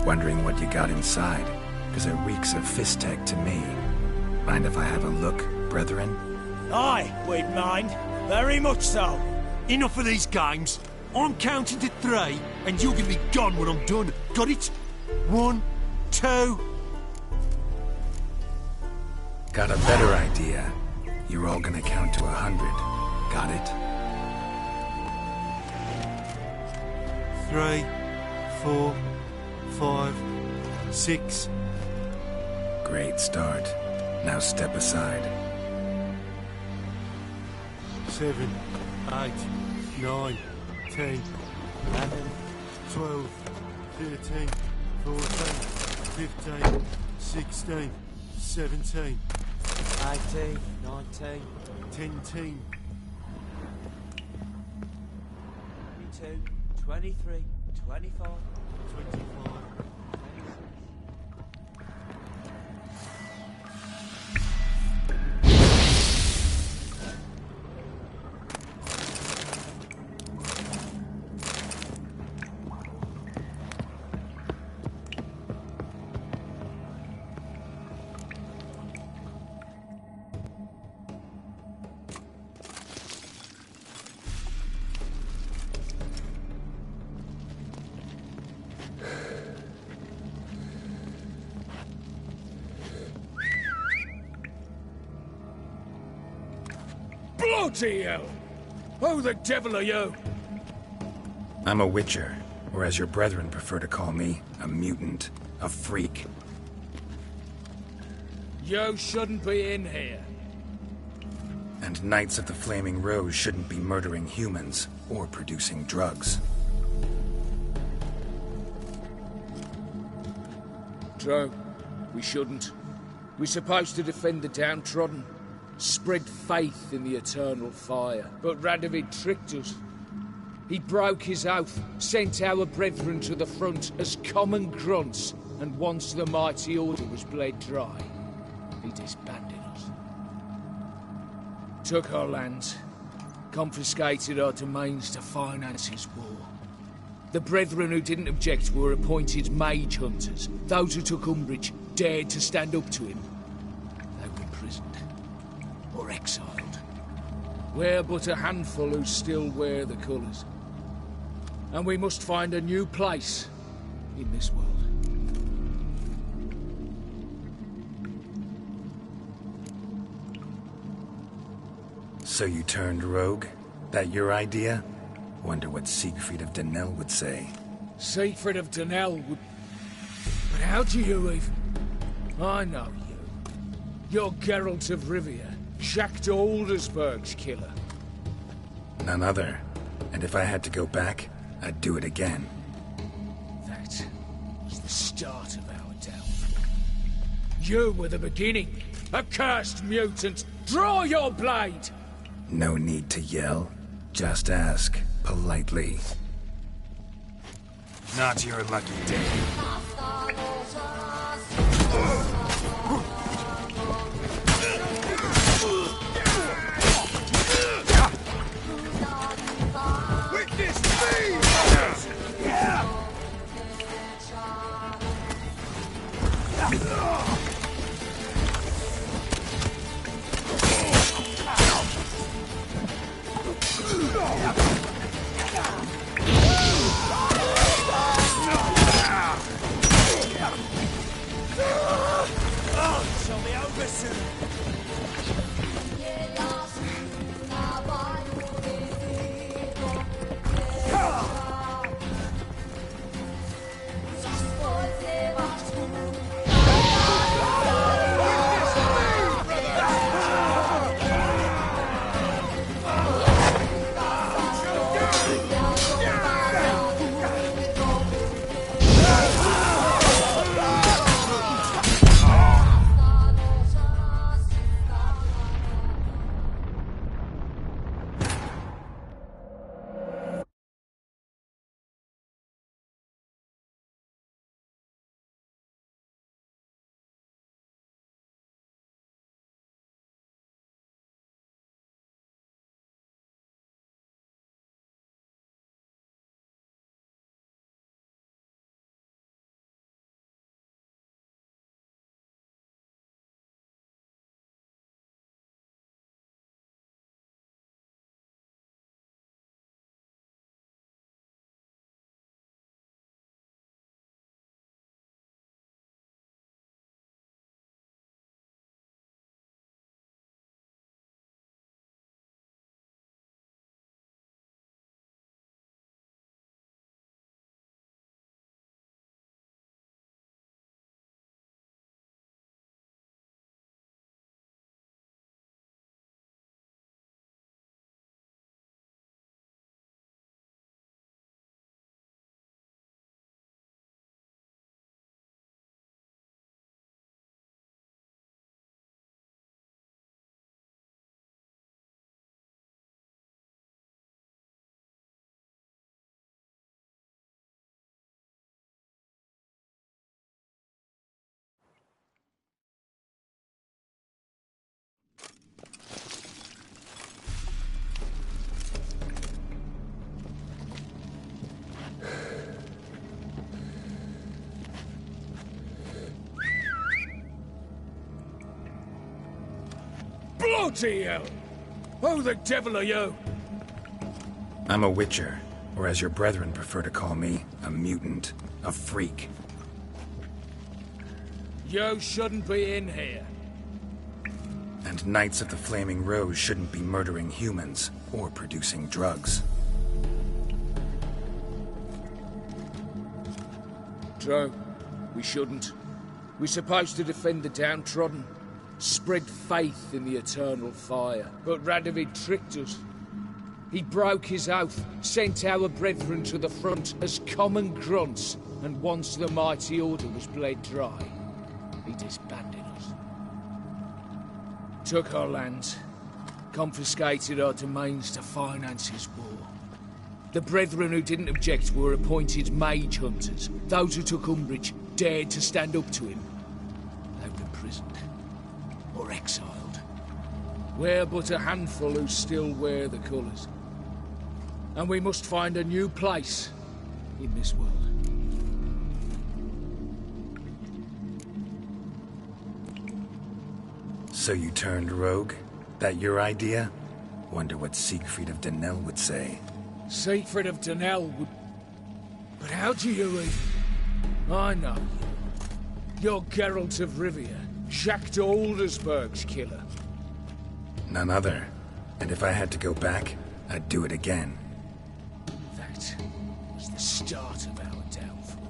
Wondering what you got inside, because it reeks of fist tech to me. Mind if I have a look, brethren? Aye, we'd mind. Very much so. Enough of these games. I'm counting to 3, and you're gonna be gone when I'm done. Got it? 1, 2... Got a better idea. You're all gonna count to 100. Got it? 3, 4, 5, 6. Great start. Now step aside. 7, 8, 9, 10, 11, 12, 13, 14, 15, 16, 17, 18, 19, 10, 22, 23, 24, 25. Bloody hell! Who the devil are you? I'm a witcher, or as your brethren prefer to call me, a mutant, a freak. You shouldn't be in here. And Knights of the Flaming Rose shouldn't be murdering humans or producing drugs. True. We shouldn't. We're supposed to defend the downtrodden, spread faith in the eternal fire. But Radovid tricked us. He broke his oath, sent our brethren to the front as common grunts, and once the mighty order was bled dry, he disbanded us. Took our lands, confiscated our domains to finance his war. The brethren who didn't object were appointed mage hunters. Those who took umbrage dared to stand up to him. They were imprisoned or exiled. We're but a handful who still wear the colours. And we must find a new place in this world. So you turned rogue? That your idea? Wonder what Siegfried of Denel would say. Siegfried of Denel would... But how do you even... I know you. You're Geralt of Rivia, Jacques Aldersberg's killer. None other. And if I had to go back, I'd do it again. That was the start of our downfall. You were the beginning. Accursed mutant! Draw your blade! No need to yell. Just ask, politely. Not your lucky day. Witness me! Shall be over soon. Bloody hell! Who the devil are you? I'm a witcher, or as your brethren prefer to call me, a mutant, a freak. You shouldn't be in here. And Knights of the Flaming Rose shouldn't be murdering humans, or producing drugs. True. We shouldn't. We're supposed to defend the downtrodden, spread faith in the eternal fire. But Radovid tricked us. He broke his oath, sent our brethren to the front as common grunts, and once the mighty order was bled dry, he disbanded us. Took our lands, confiscated our domains to finance his war. The brethren who didn't object were appointed mage hunters. Those who took umbrage dared to stand up to him. They were imprisoned or exiled. We're but a handful who still wear the colours. And we must find a new place in this world. So you turned rogue? That your idea? Wonder what Siegfried of Denel would say. Siegfried of Denel would... But how do you even... I know you. You're Geralt of Rivia, Jacques de Aldersberg's killer. None other. And if I had to go back, I'd do it again. That was the start of our downfall.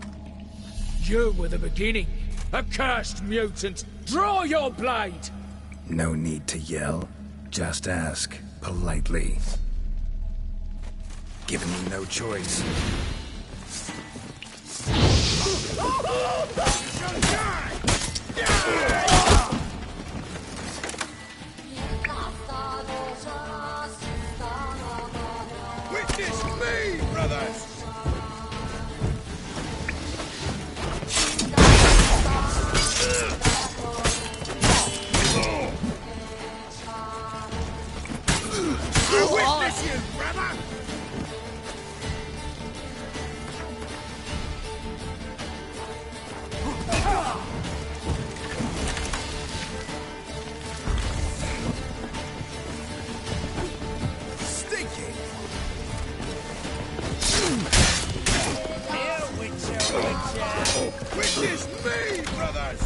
You were the beginning. Accursed mutant! Draw your blade! No need to yell. Just ask, politely. Giving me no choice. Witness me, brothers! I witness you, brother! Stinky! Here, Witcher, Witcher! Witness me, brothers!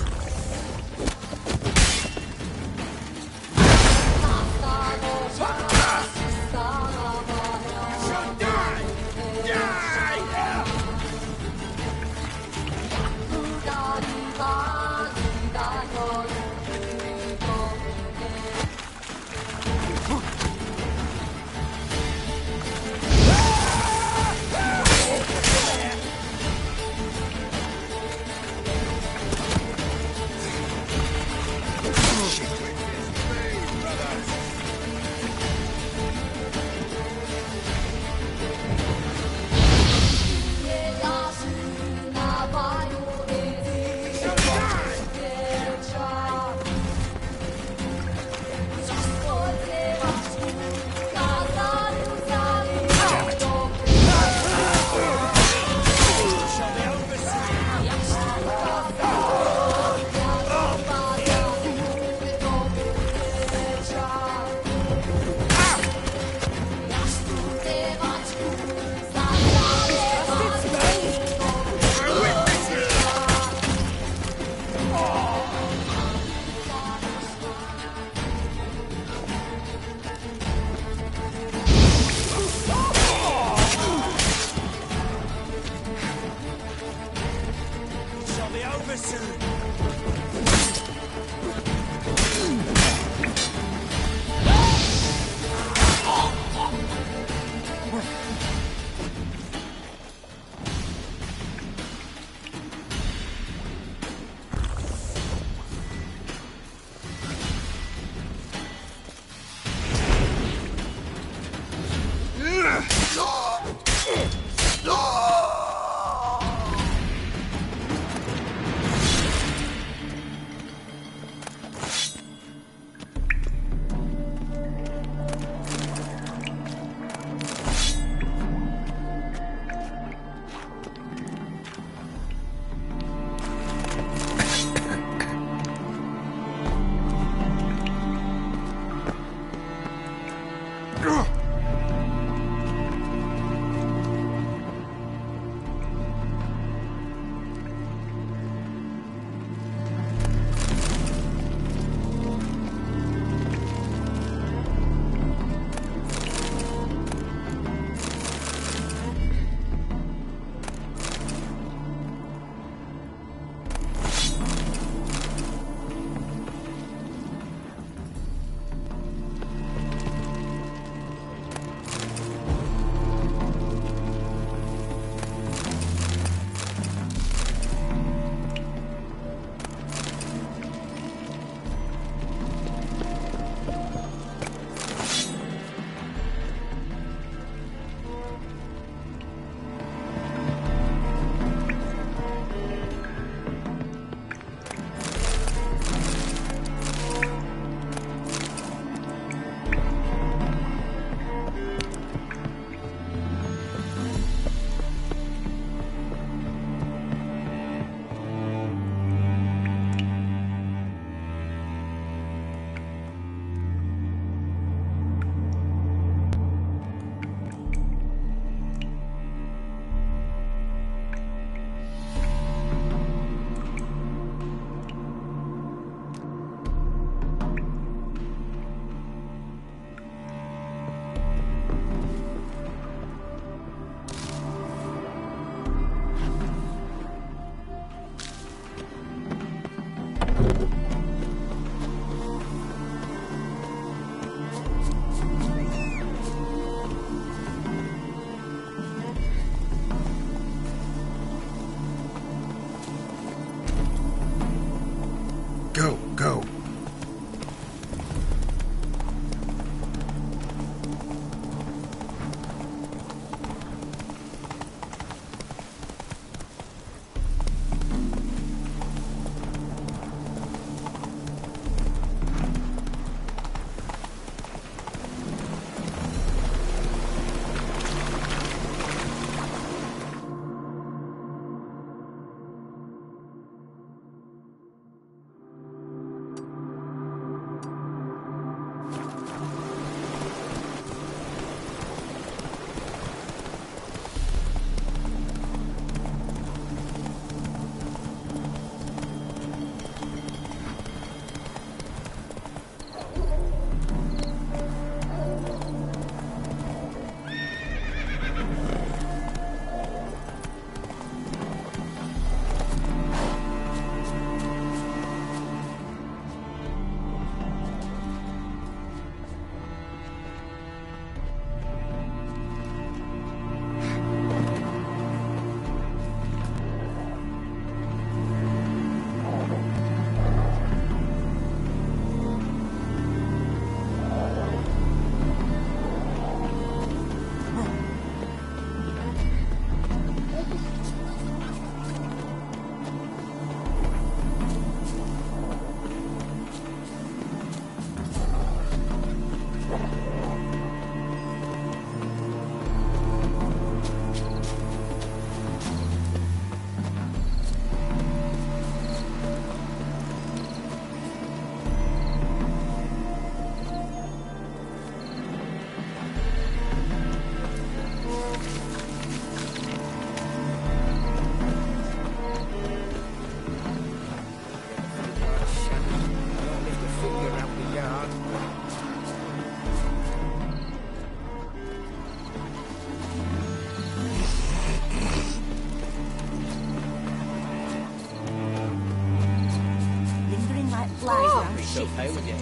Go. Shit, hey, with you.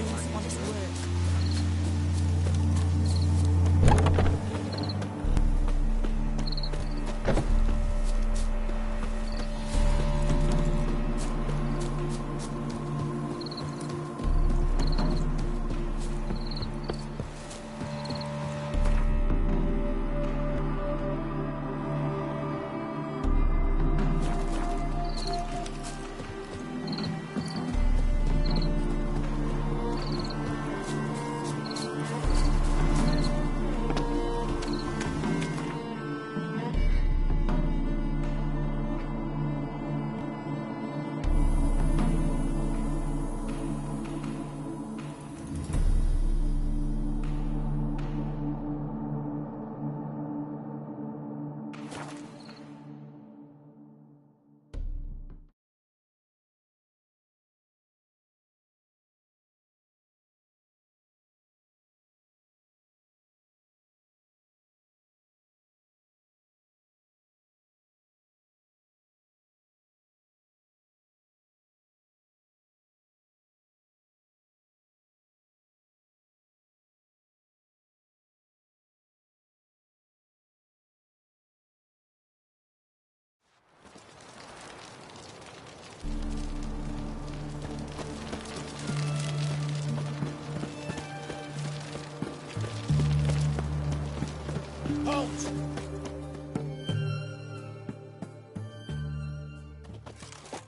Halt!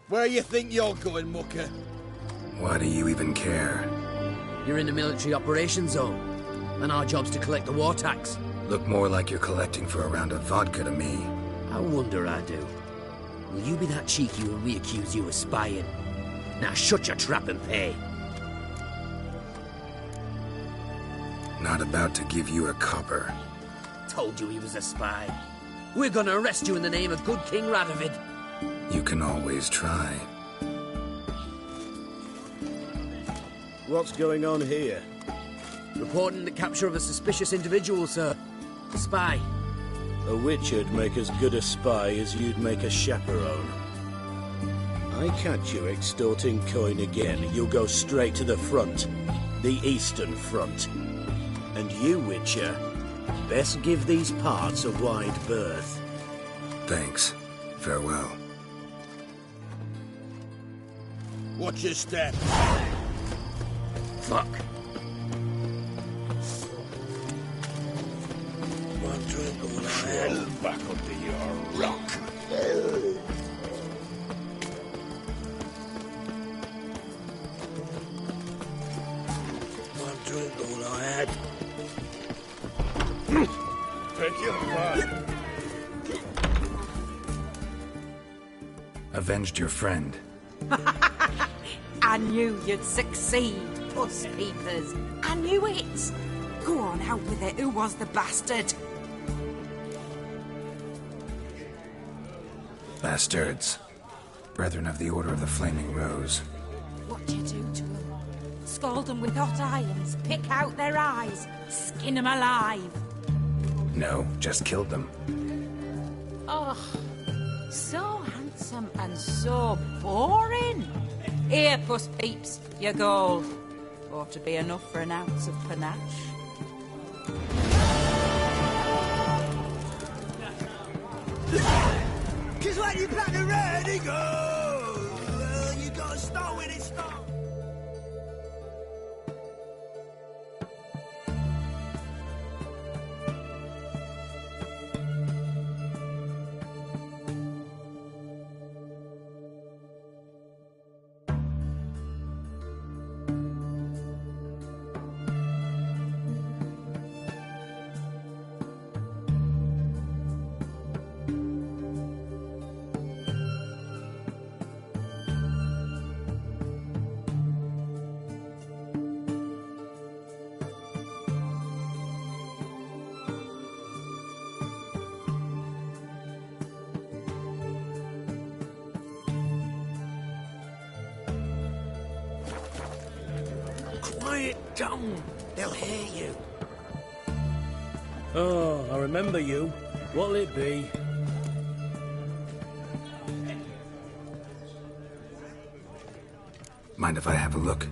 Where you think you're going, mucker? Why do you even care? You're in the military operations zone, and our job's to collect the war tax. Look more like you're collecting for a round of vodka to me. I wonder I do. Will you be that cheeky when we accuse you of spying? Now shut your trap and pay. Not about to give you a copper. Told you he was a spy. We're gonna arrest you in the name of good King Radovid. You can always try. What's going on here? Reporting the capture of a suspicious individual, sir. A spy. A witcher'd make as good a spy as you'd make a chaperone. I catch you extorting coin again, you'll go straight to the front. The Eastern Front. And you, Witcher, best give these parts a wide berth. Thanks. Farewell. Watch your step. Fuck. One drink all I had. Back under your rock. One drink all I had. Beg your pardon. Avenged your friend. I knew you'd succeed, Puss Peepers. I knew it. Go on, out with it. Who was the bastard? Bastards. Brethren of the Order of the Flaming Rose. What do you do to them? Scald them with hot irons, pick out their eyes, skin them alive. No, just killed them. Oh, so handsome and so boring. Here, Puss Peeps, your gold. Ought to be enough for an ounce of panache. Cause when you plant the red, it goes. You gotta start when it starts. Quiet down. They'll hear you. Oh, I remember you. What'll it be? Mind if I have a look?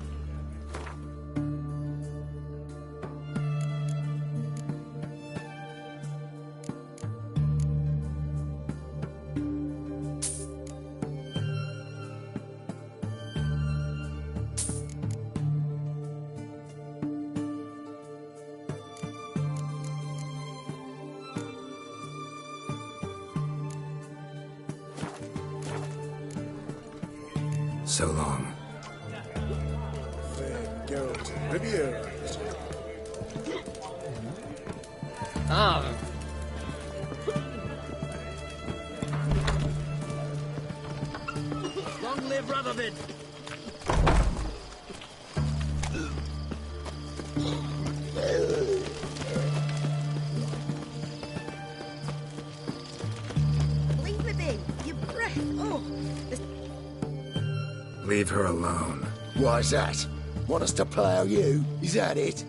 So long. Geralt, Riviera. Ah. Long live Radovid! Leave me be. Your breath. Oh. Leave her alone. Why's that? Want us to plough you? Is that it?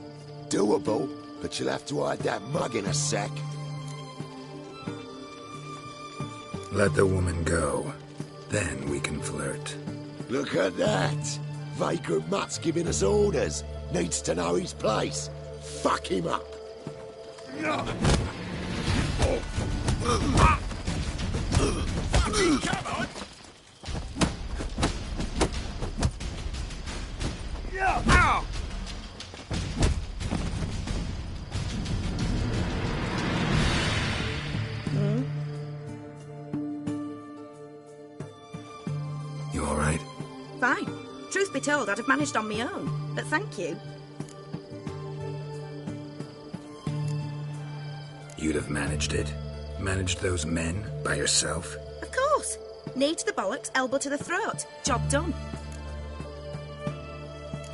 Doable, but you'll have to hide that mug in a sec. Let the woman go. Then we can flirt. Look at that! Vagrant Mutt's giving us orders. Needs to know his place. Fuck him up. Come on! Ow! You all right? Fine. Truth be told, I'd have managed on my own. But thank you. You'd have managed it? Managed those men by yourself? Of course. Knee to the bollocks, elbow to the throat. Job done.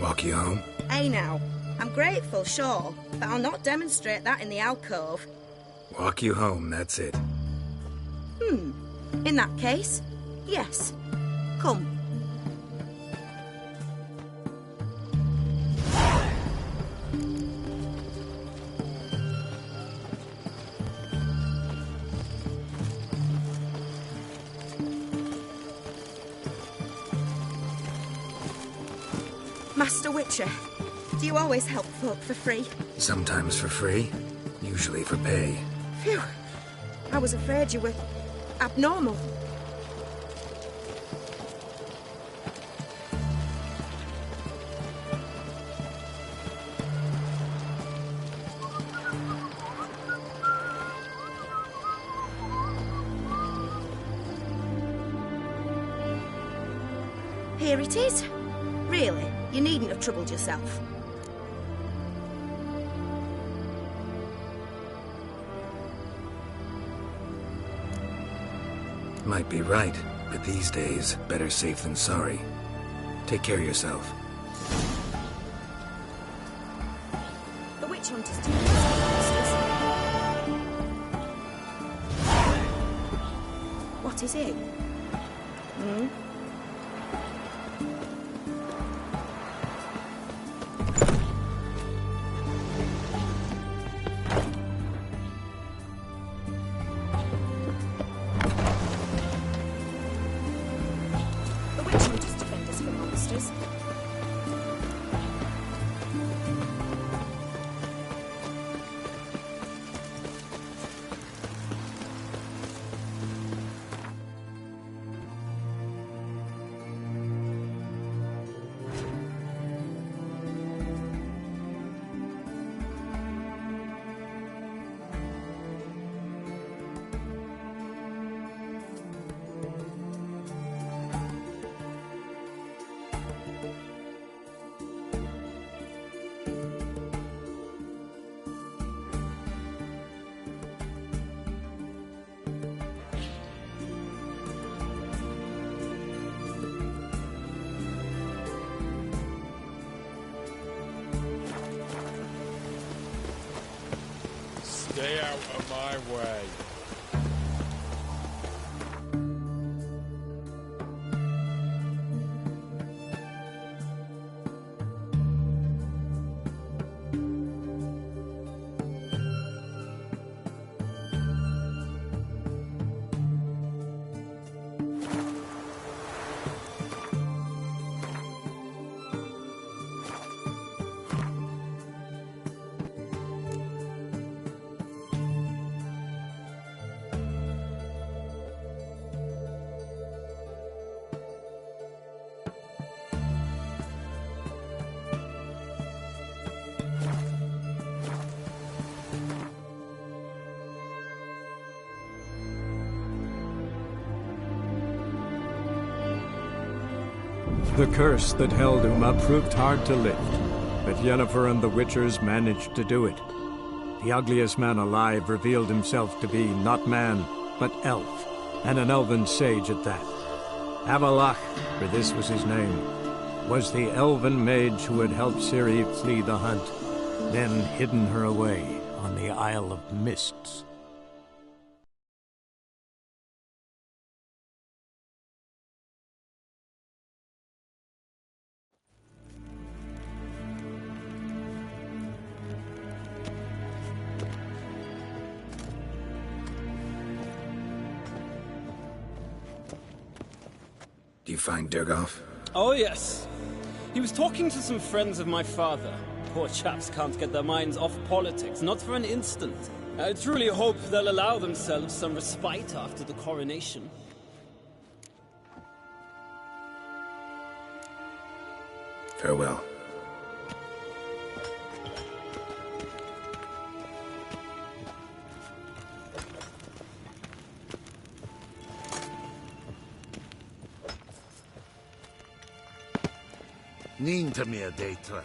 Walk you home? Hey now. I'm grateful, sure, but I'll not demonstrate that in the alcove. Walk you home, that's it. In that case, yes. Come. Master Witcher, do you always help folk for free? Sometimes for free, usually for pay. Phew. I was afraid you were abnormal. Here it is. Really, you needn't have troubled yourself. Might be right, but these days, better safe than sorry. Take care of yourself. The witch hunters do this. What is it? Hmm? Stay out of my way. The curse that held Uma proved hard to lift, but Yennefer and the Witchers managed to do it. The ugliest man alive revealed himself to be not man, but elf, and an elven sage at that. Avalach, for this was his name, was the elven mage who had helped Ciri flee the hunt, then hidden her away on the Isle of Mists. Do you find Durgoff? Oh, yes. He was talking to some friends of my father. Poor chaps can't get their minds off politics, not for an instant. I truly hope they'll allow themselves some respite after the coronation. Farewell. Ninta mia deitra.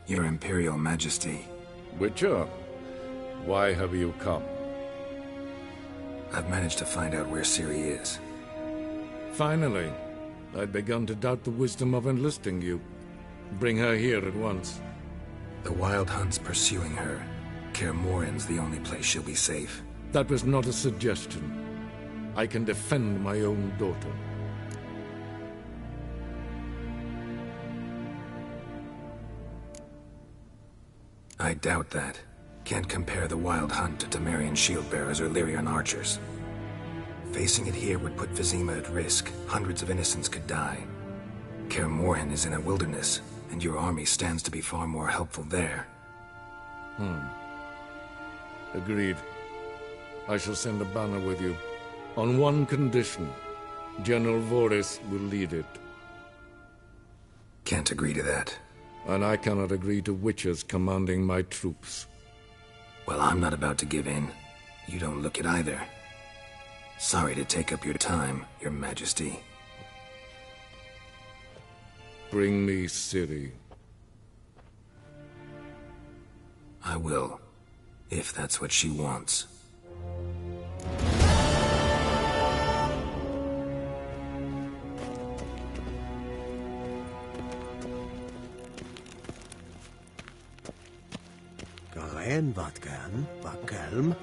Your Imperial Majesty. Witcher, why have you come? I've managed to find out where Ciri is. Finally. I'd begun to doubt the wisdom of enlisting you. Bring her here at once. The Wild Hunt's pursuing her. Kaer Morhen's the only place she'll be safe. That was not a suggestion. I can defend my own daughter. I doubt that. Can't compare the Wild Hunt to Temerian shield-bearers or Lyrian archers. Facing it here would put Vizima at risk. Hundreds of innocents could die. Kaer Morhen is in a wilderness, and your army stands to be far more helpful there. Agreed. I shall send a banner with you. On one condition. General Voris will lead it. Can't agree to that. And I cannot agree to witches commanding my troops. Well, I'm not about to give in. You don't look it either. Sorry to take up your time, Your Majesty. Bring me Ciri. I will, if that's what she wants. Garen wat gern, Bakelm.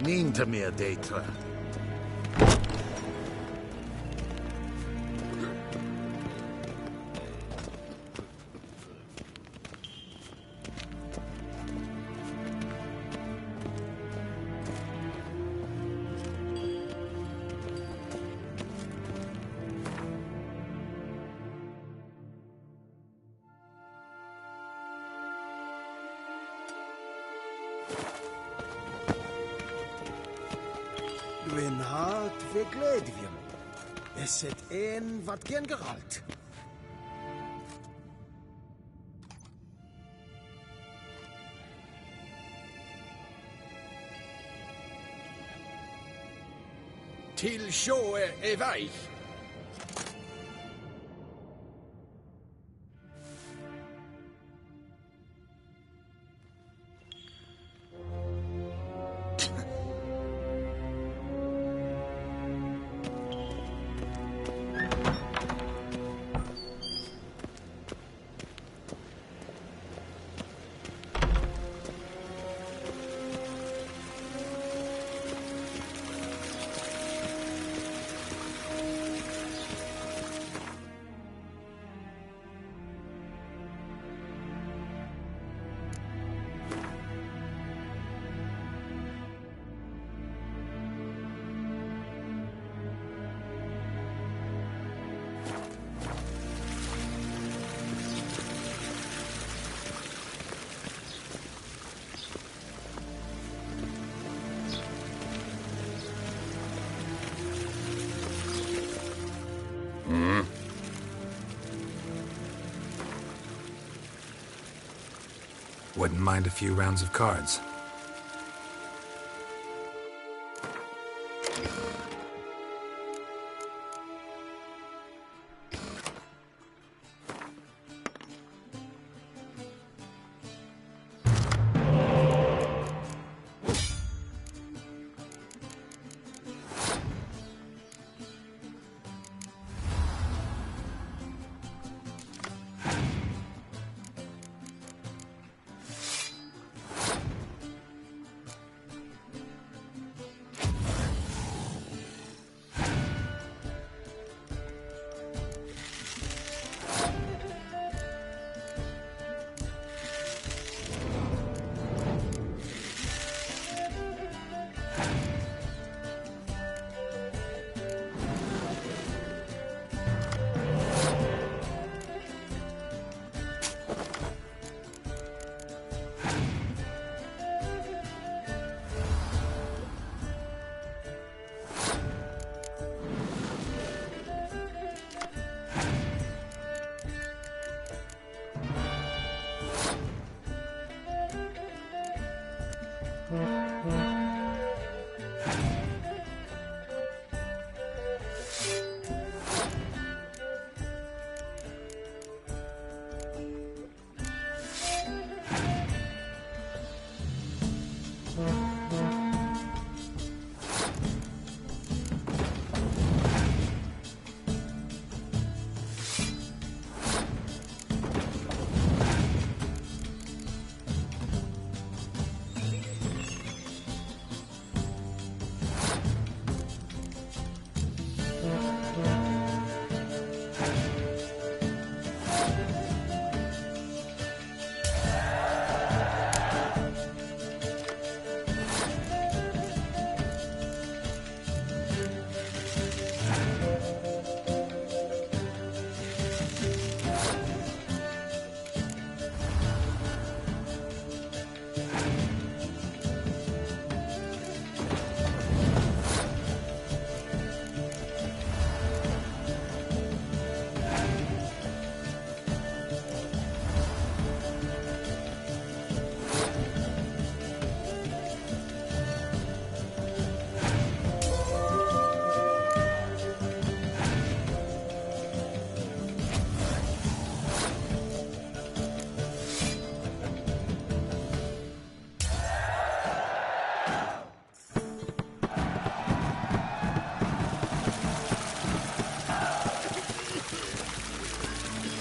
Nín to me a data. Dwi'n hart fe gledfion. Is het een wat geen geralt? Til sjå er vei. Wouldn't mind a few rounds of cards.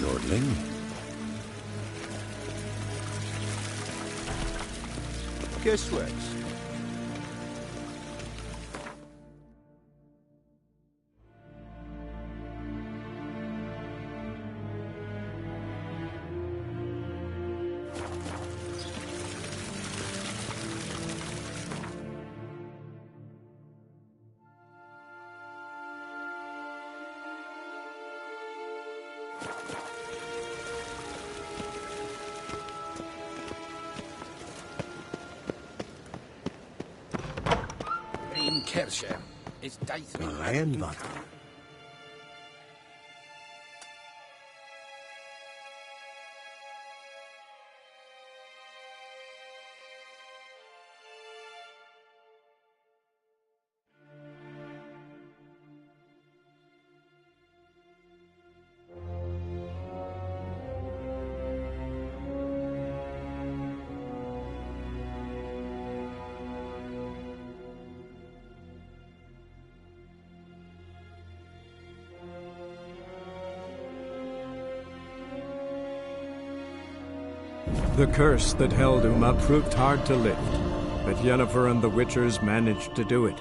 Nordling? Guess what? In Kershaw is daith me Iron Vat. The curse that held Uma proved hard to lift, but Yennefer and the Witchers managed to do it.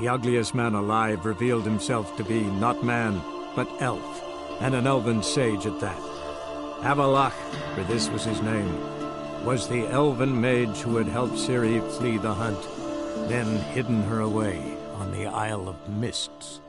The ugliest man alive revealed himself to be not man, but elf, and an elven sage at that. Avalach, for this was his name, was the elven mage who had helped Ciri flee the hunt, then hidden her away on the Isle of Mists.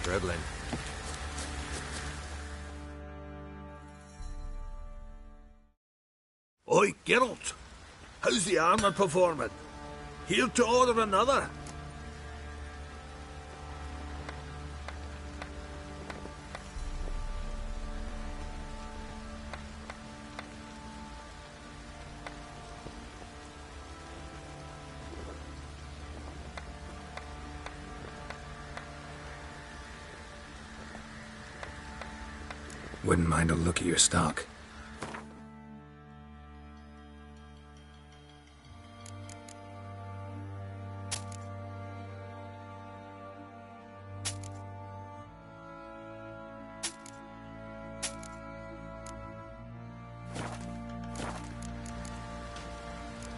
Dribbling. Oi, Geralt! How's the armor performing? Here to order another? Wouldn't mind a look at your stock.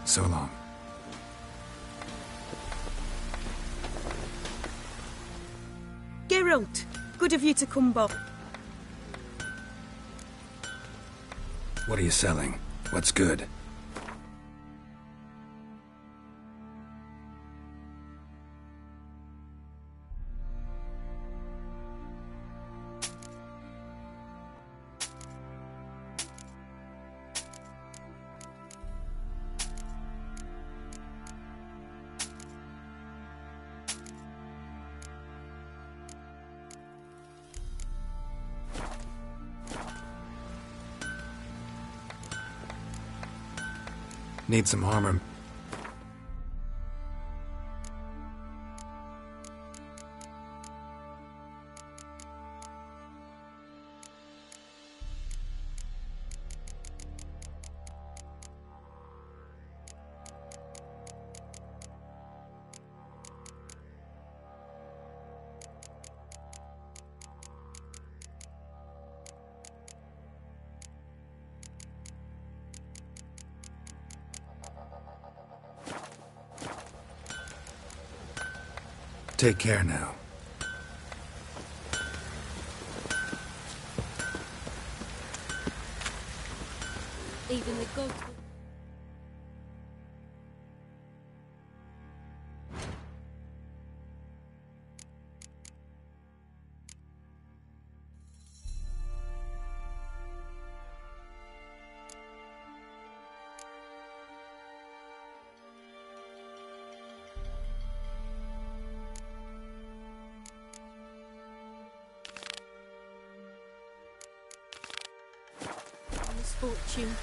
So long. Geralt, good of you to come back. What are you selling? What's good? Need some armor. Take care now. Even the gods... misfortune.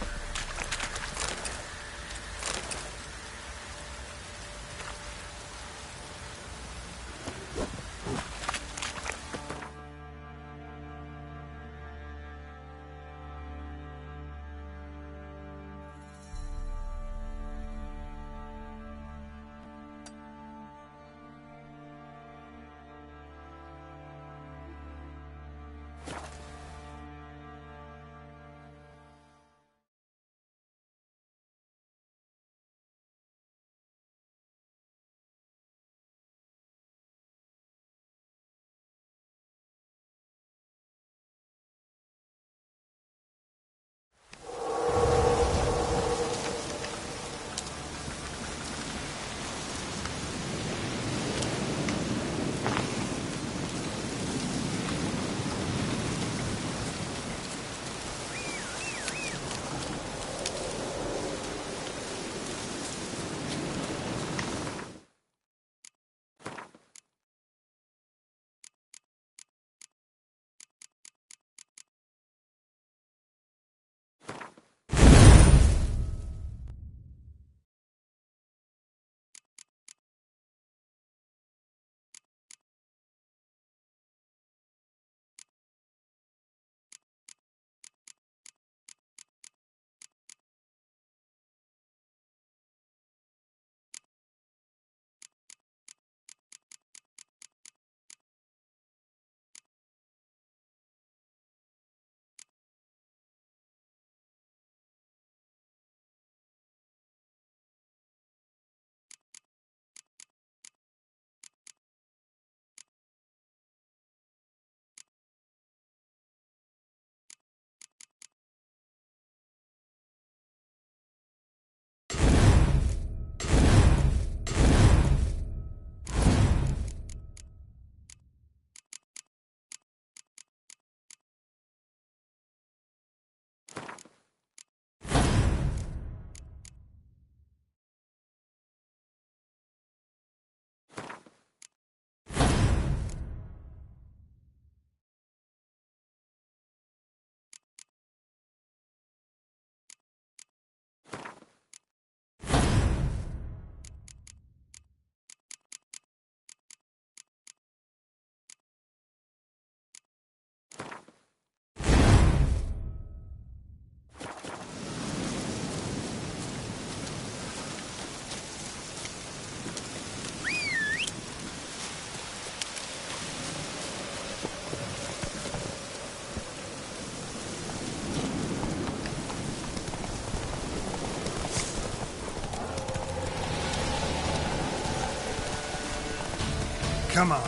Come on.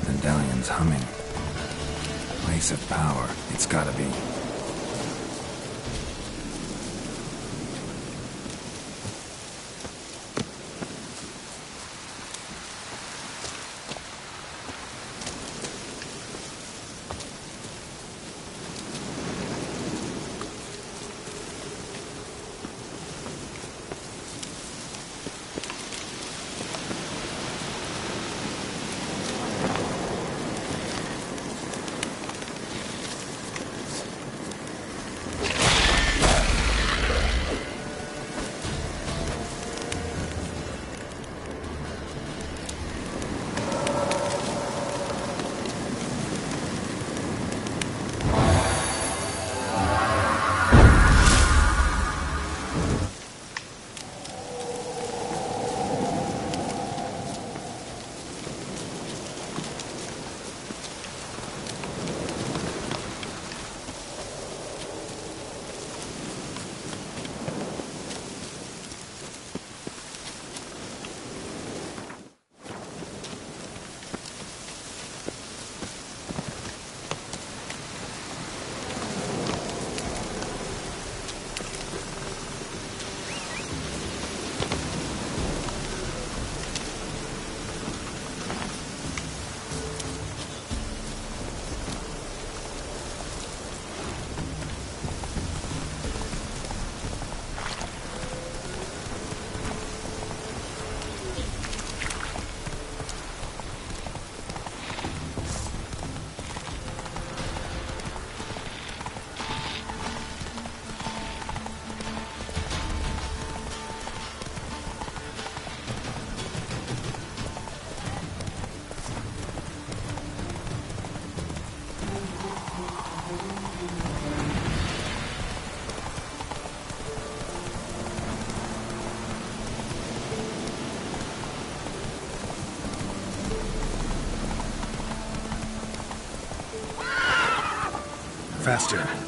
The medallion's humming. Place of power. It's gotta be. faster.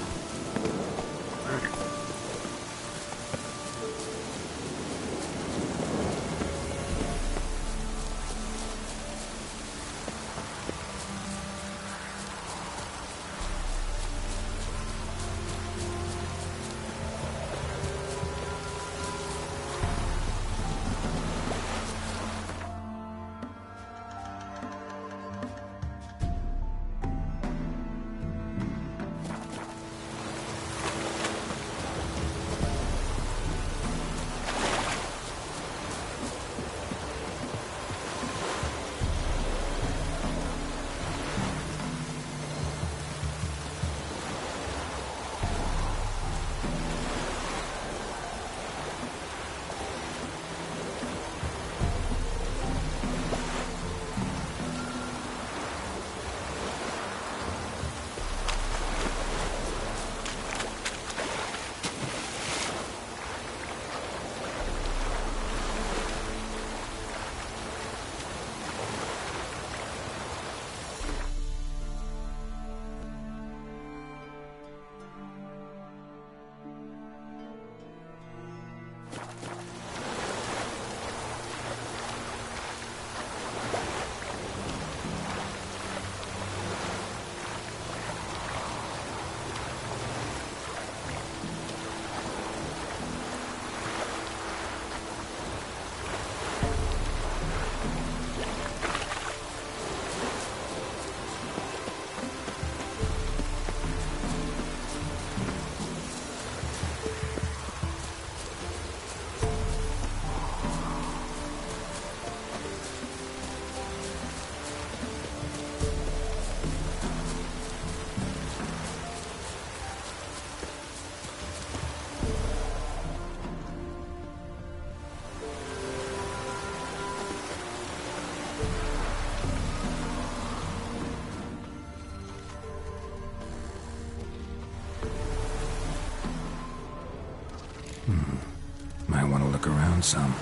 Might want to look around some.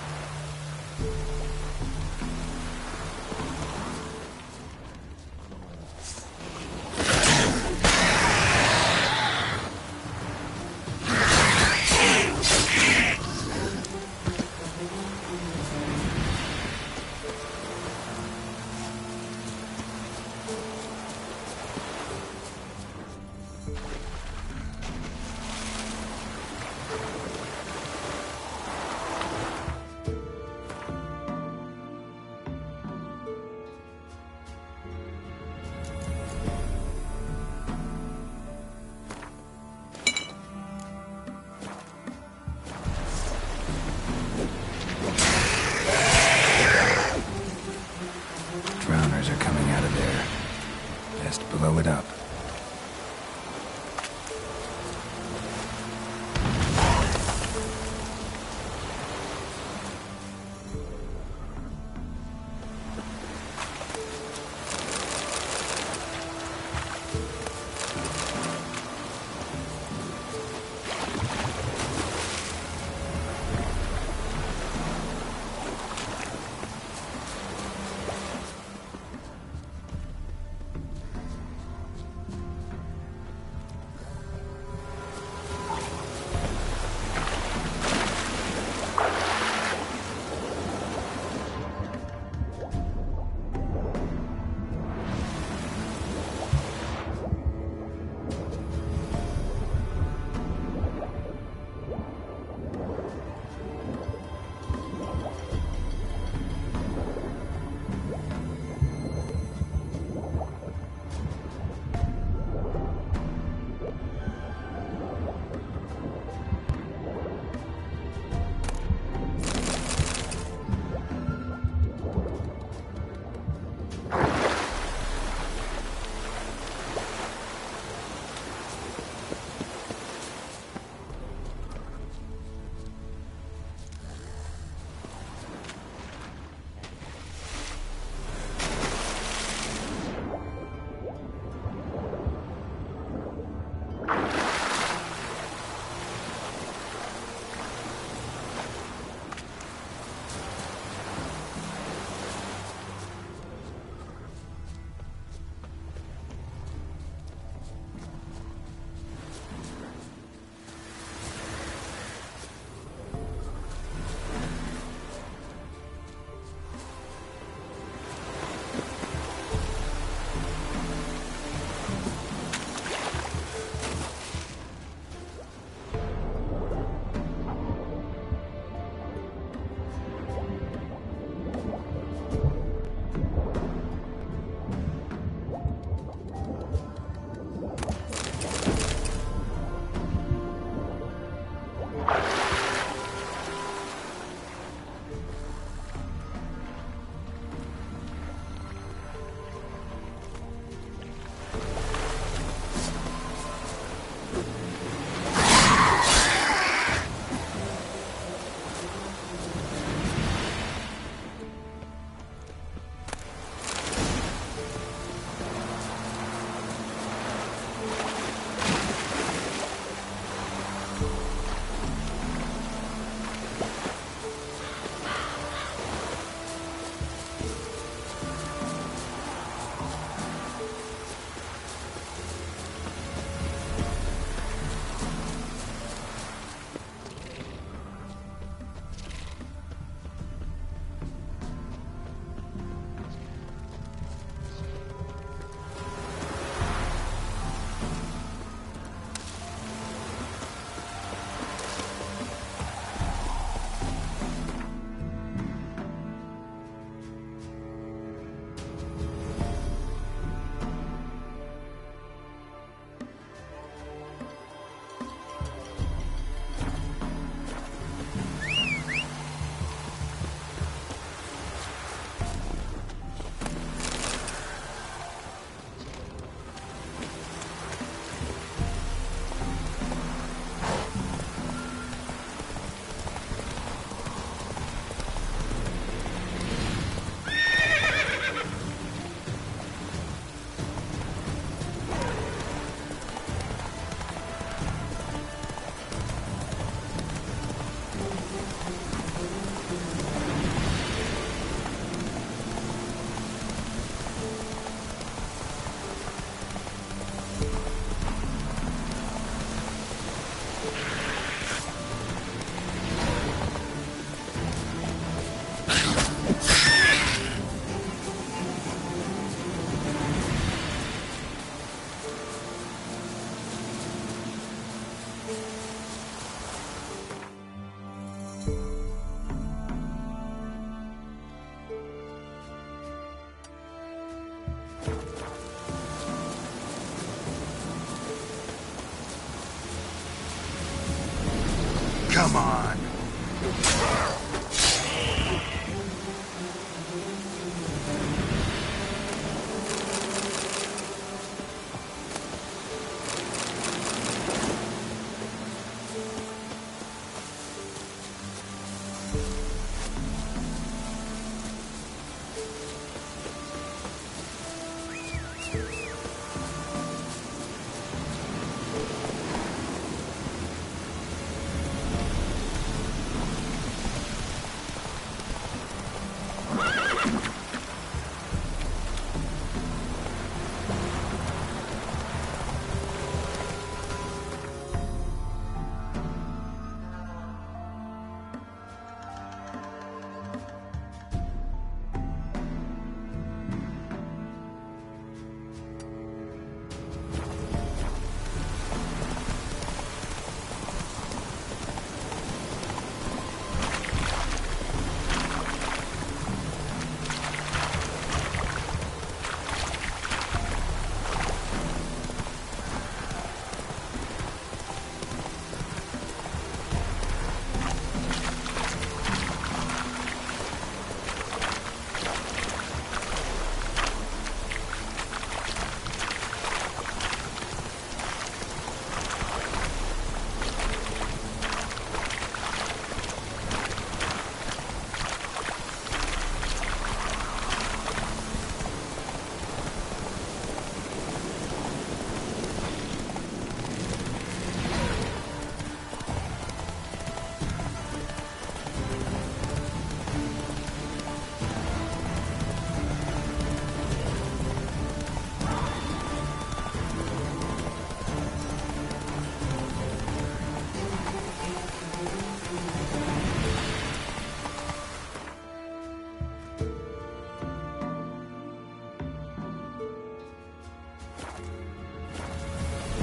Come on.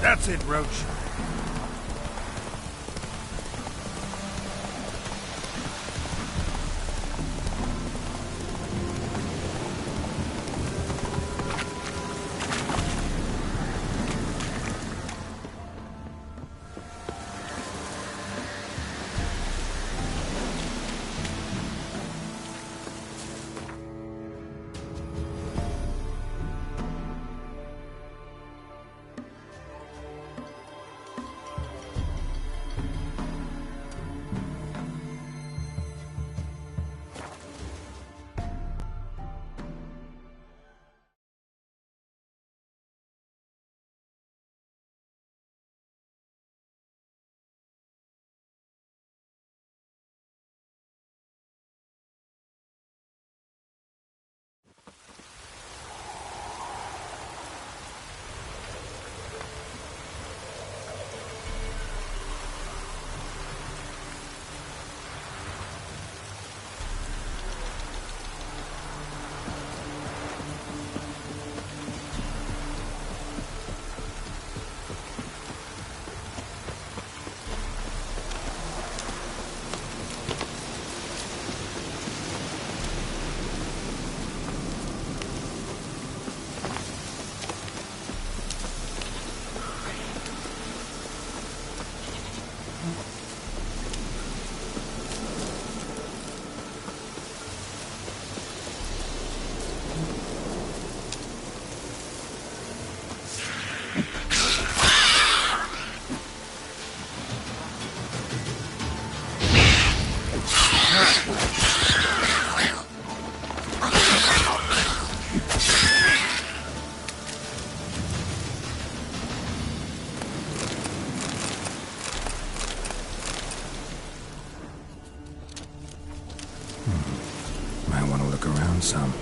That's it, Roach. Might want to look around some.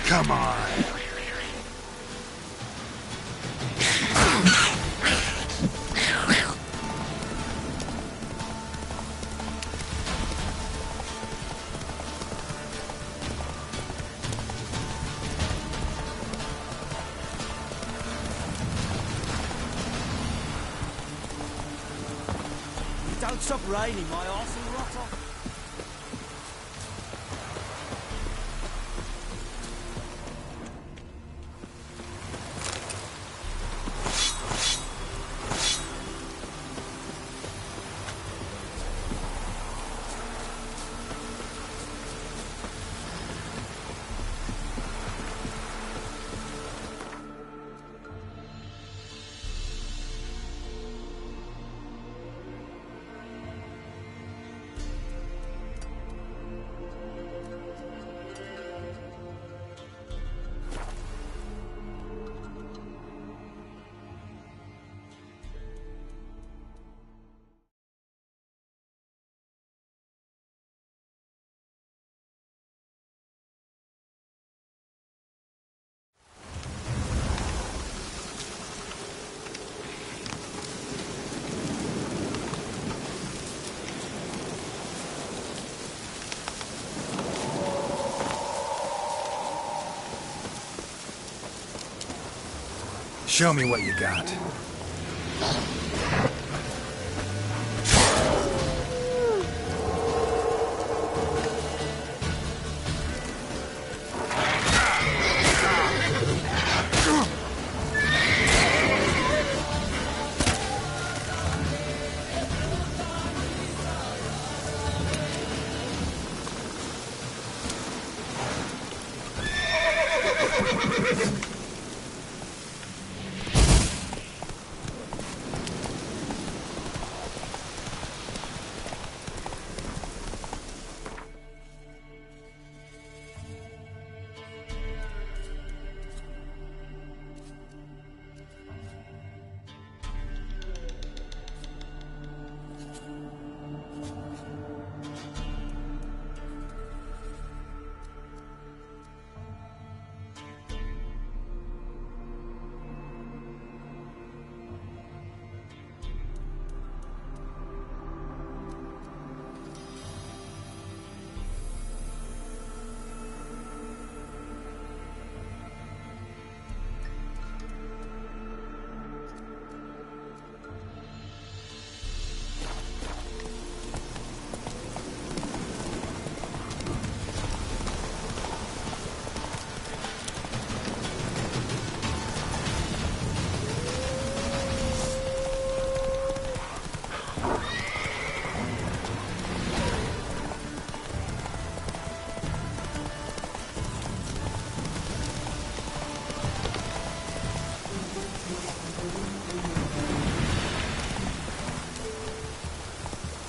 Come on. Don't stop raining, my arse will rot off. Show me what you got.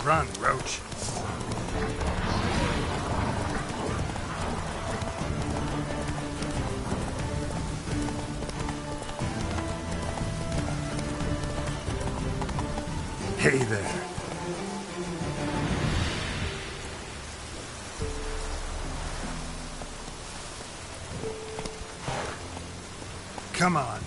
Run, Roach. Hey there. Come on.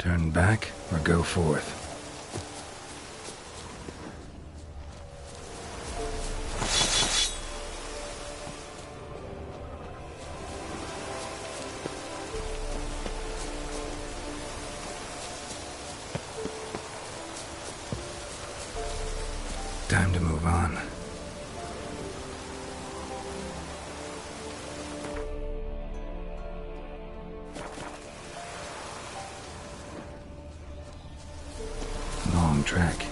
Turn back or go forth? Time to move on. Long track.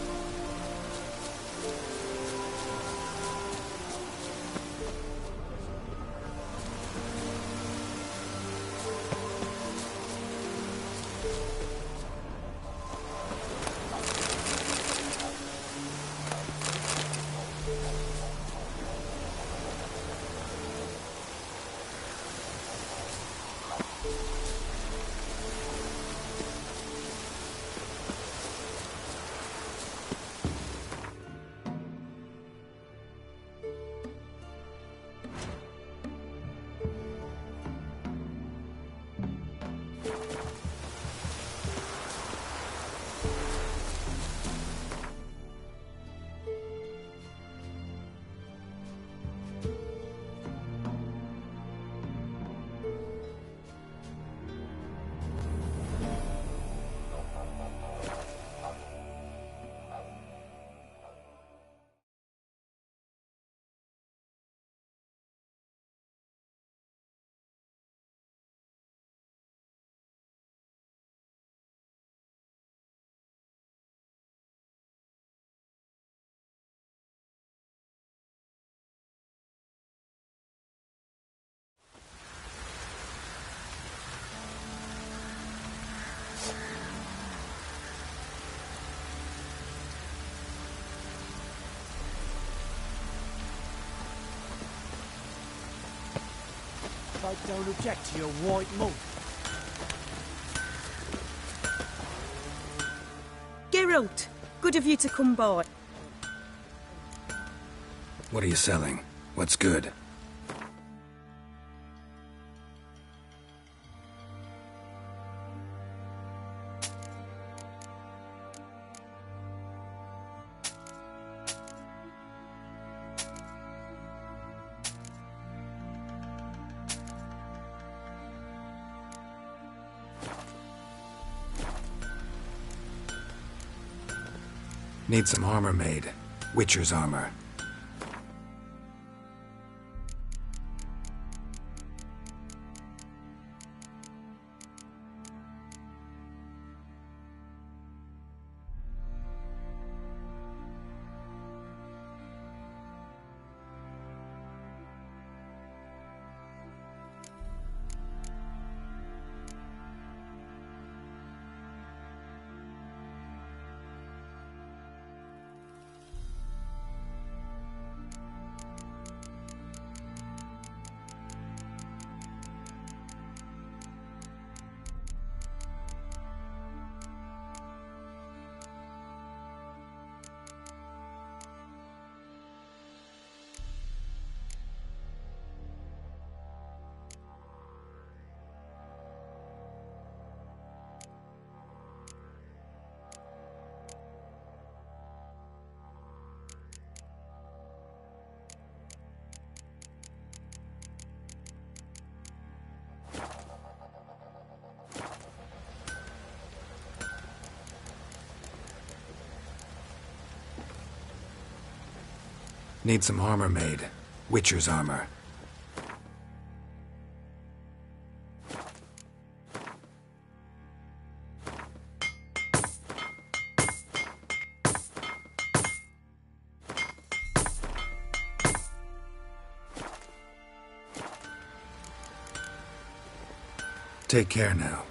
I don't object to your white mug. Geralt, good of you to come by. What are you selling? What's good? Need some armor made. Witcher's armor. Need some armor made. Witcher's armor. Take care now.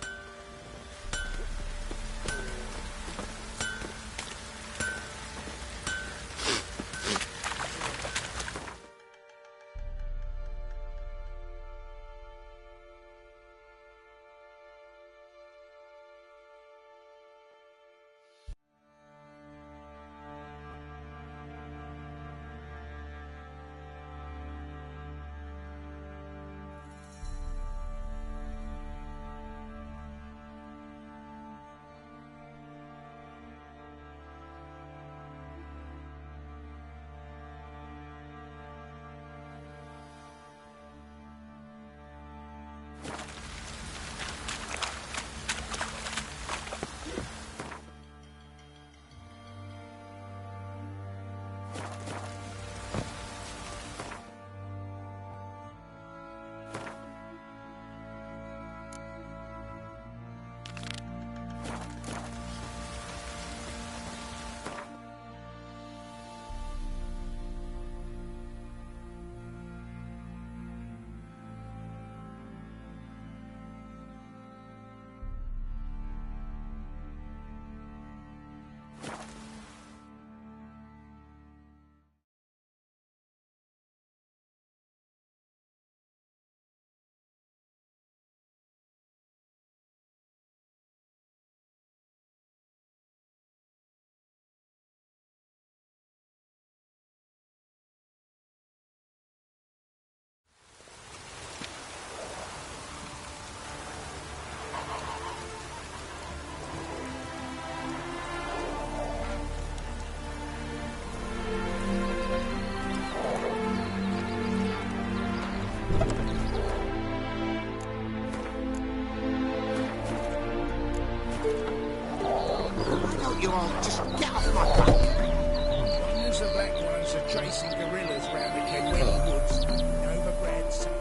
Why don't you all just get off my back? Use the black ones are chasing gorillas round the Kedwini woods. Overbred son.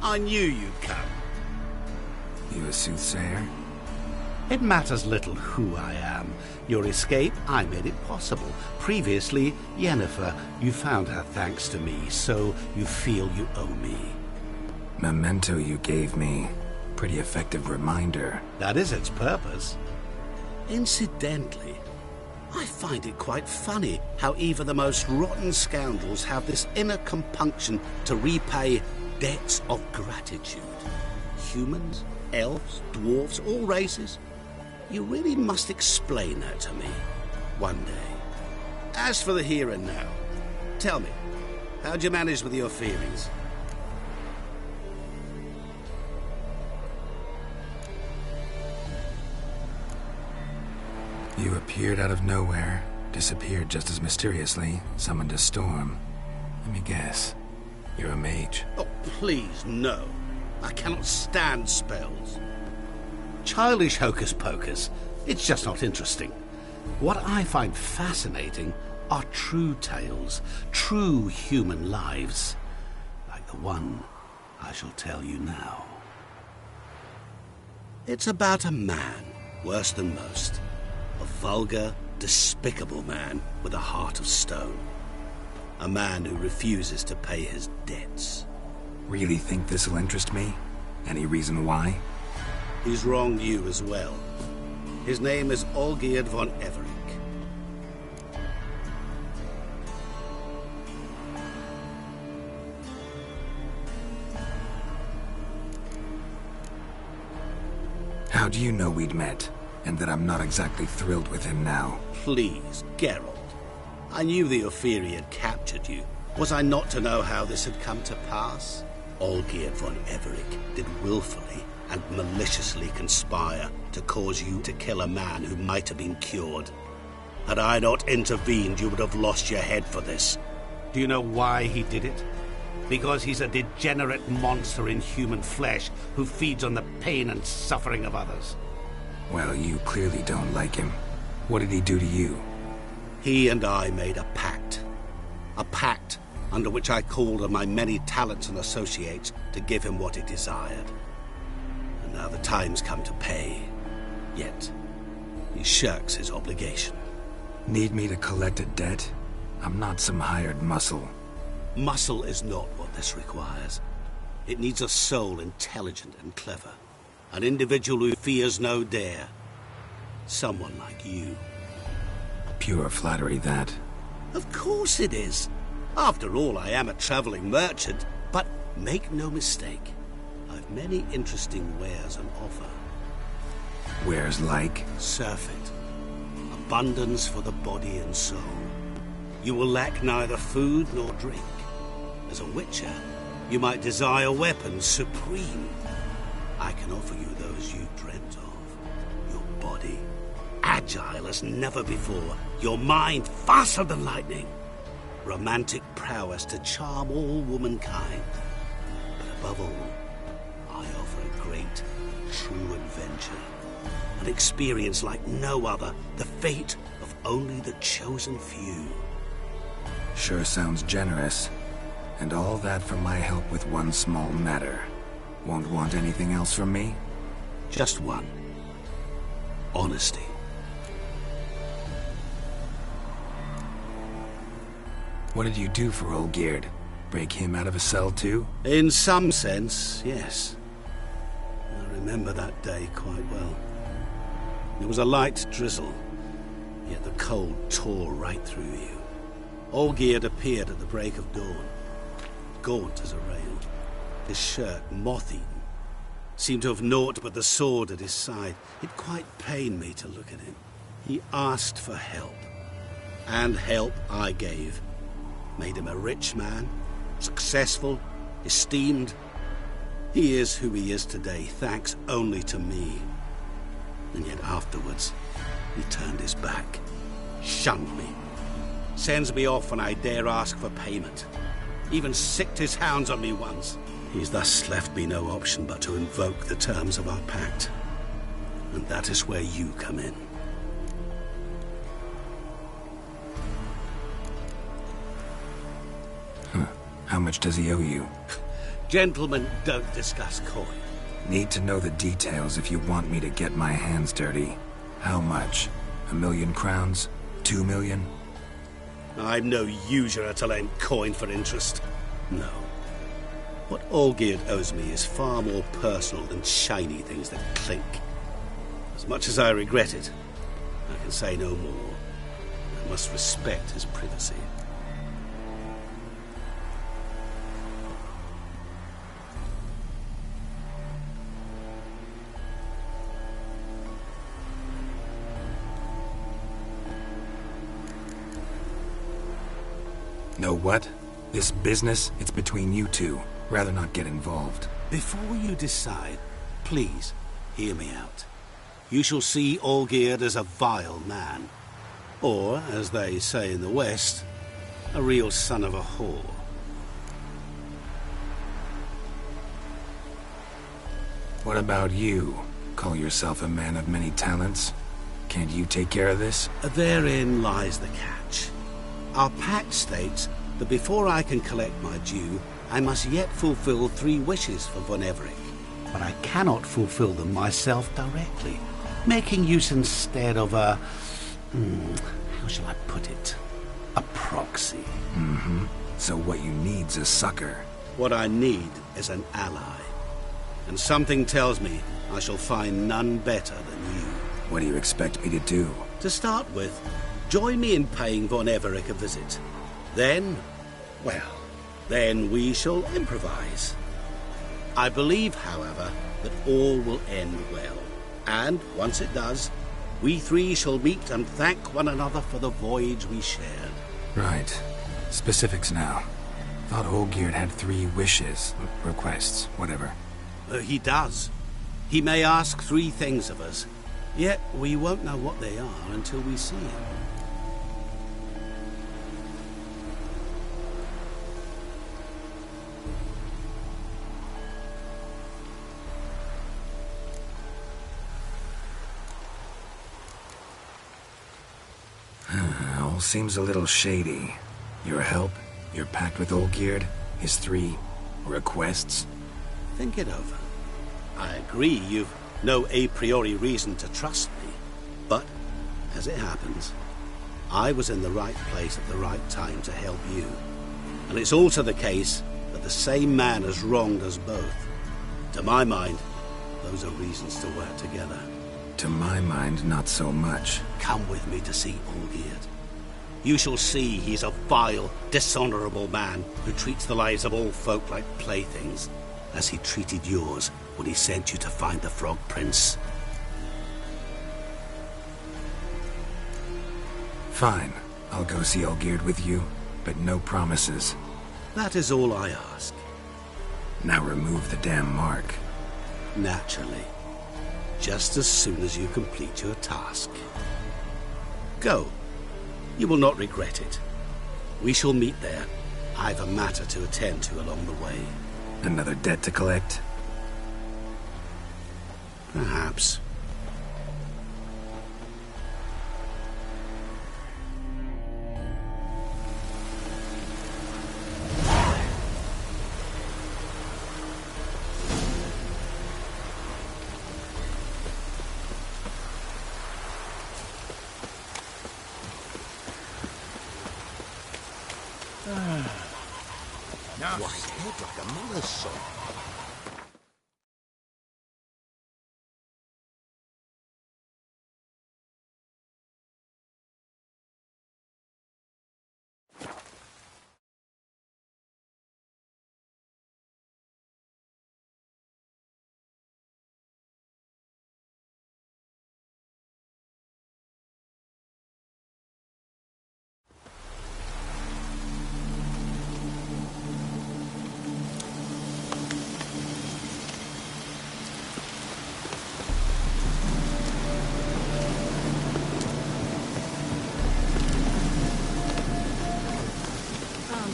I knew you'd come. You a soothsayer? It matters little who I am. Your escape, I made it possible. Previously, Yennefer, you found her thanks to me, so you feel you owe me. Memento you gave me. Pretty effective reminder. That is its purpose. Incidentally, I find it quite funny how even the most rotten scoundrels have this inner compunction to repay debts of gratitude. Humans, elves, dwarves, all races. You really must explain that to me one day. As for the here and now, tell me, how'd you manage with your feelings? You appeared out of nowhere, disappeared just as mysteriously, summoned a storm. Let me guess. You're a mage. Oh, please, no. I cannot stand spells. Childish hocus-pocus. It's just not interesting. What I find fascinating are true tales, true human lives, like the one I shall tell you now. It's about a man, worse than most. A vulgar, despicable man with a heart of stone. A man who refuses to pay his debts. Really think this'll interest me? Any reason why? He's wronged you as well. His name is Olgierd von Everec. How do you know we'd met, and that I'm not exactly thrilled with him now? Please, Geralt. I knew the Ophiri had captured you. Was I not to know how this had come to pass? Olgierd von Everec did willfully and maliciously conspire to cause you to kill a man who might have been cured. Had I not intervened, you would have lost your head for this. Do you know why he did it? Because he's a degenerate monster in human flesh who feeds on the pain and suffering of others. Well, you clearly don't like him. What did he do to you? He and I made a pact. A pact under which I called on my many talents and associates to give him what he desired. And now the time's come to pay. Yet, he shirks his obligation. Need me to collect a debt? I'm not some hired muscle. Muscle is not what this requires. It needs a soul intelligent and clever. An individual who fears no dare. Someone like you. Pure flattery, that. Of course it is. After all, I am a traveling merchant. But make no mistake, I've many interesting wares on offer. Wares like? Surfeit. Abundance for the body and soul. You will lack neither food nor drink. As a witcher, you might desire weapons supreme. I can offer you those you dreamt of. Your body, agile as never before. Your mind, faster than lightning. Romantic prowess to charm all womankind. But above all, I offer a great, true adventure. An experience like no other. The fate of only the chosen few. Sure sounds generous. And all that for my help with one small matter. Won't want anything else from me? Just one. Honesty. What did you do for Olgierd? Break him out of a cell too? In some sense, yes. I remember that day quite well. There was a light drizzle, yet the cold tore right through you. Olgierd appeared at the break of dawn, gaunt as a rail, his shirt moth-eaten, seemed to have naught but the sword at his side. It quite pained me to look at him. He asked for help, and help I gave. Made him a rich man, successful, esteemed. He is who he is today, thanks only to me. And yet afterwards, he turned his back, shunned me, sends me off when I dare ask for payment. Even sicked his hounds on me once. He's thus left me no option but to invoke the terms of our pact. And that is where you come in. How much does he owe you? Gentlemen don't discuss coin. Need to know the details if you want me to get my hands dirty. How much? 1,000,000 crowns? 2 million? I'm no usurer to lend coin for interest. No. What Olgierd owes me is far more personal than shiny things that clink. As much as I regret it, I can say no more. I must respect his privacy. Know what? This business, it's between you two. Rather not get involved. Before you decide, please, hear me out. You shall see Olgierd as a vile man. Or, as they say in the West, a real son of a whore. What about you? Call yourself a man of many talents? Can't you take care of this? Therein lies the catch. Our pact states that before I can collect my due, I must yet fulfill 3 wishes for Von Everec. But I cannot fulfill them myself directly, making use instead of a... how shall I put it? A proxy. Mm-hmm. So what you need's a sucker. What I need is an ally. And something tells me I shall find none better than you. What do you expect me to do? To start with, join me in paying Von Everec a visit. Then, well, then we shall improvise. I believe, however, that all will end well. And, once it does, we 3 shall meet and thank one another for the voyage we shared. Right. Specifics now. Thought Olgierd had 3 wishes, requests, whatever. He does. He may ask 3 things of us, yet we won't know what they are until we see him. seems a little shady. Your help, your pact with Olgierd, his 3 requests. Think it over. I agree you've no a priori reason to trust me, but, as it happens, I was in the right place at the right time to help you. And it's also the case that the same man has wronged us both. To my mind, those are reasons to work together. To my mind, not so much. Come with me to see Olgierd. You shall see he's a vile, dishonorable man who treats the lives of all folk like playthings, as he treated yours when he sent you to find the Frog Prince. Fine. I'll go see Olgierd with you, but no promises. That is all I ask. Now remove the damn mark. Naturally. Just as soon as you complete your task. Go. You will not regret it. We shall meet there. I've a matter to attend to along the way. Another debt to collect? Perhaps. White head like a mother's son.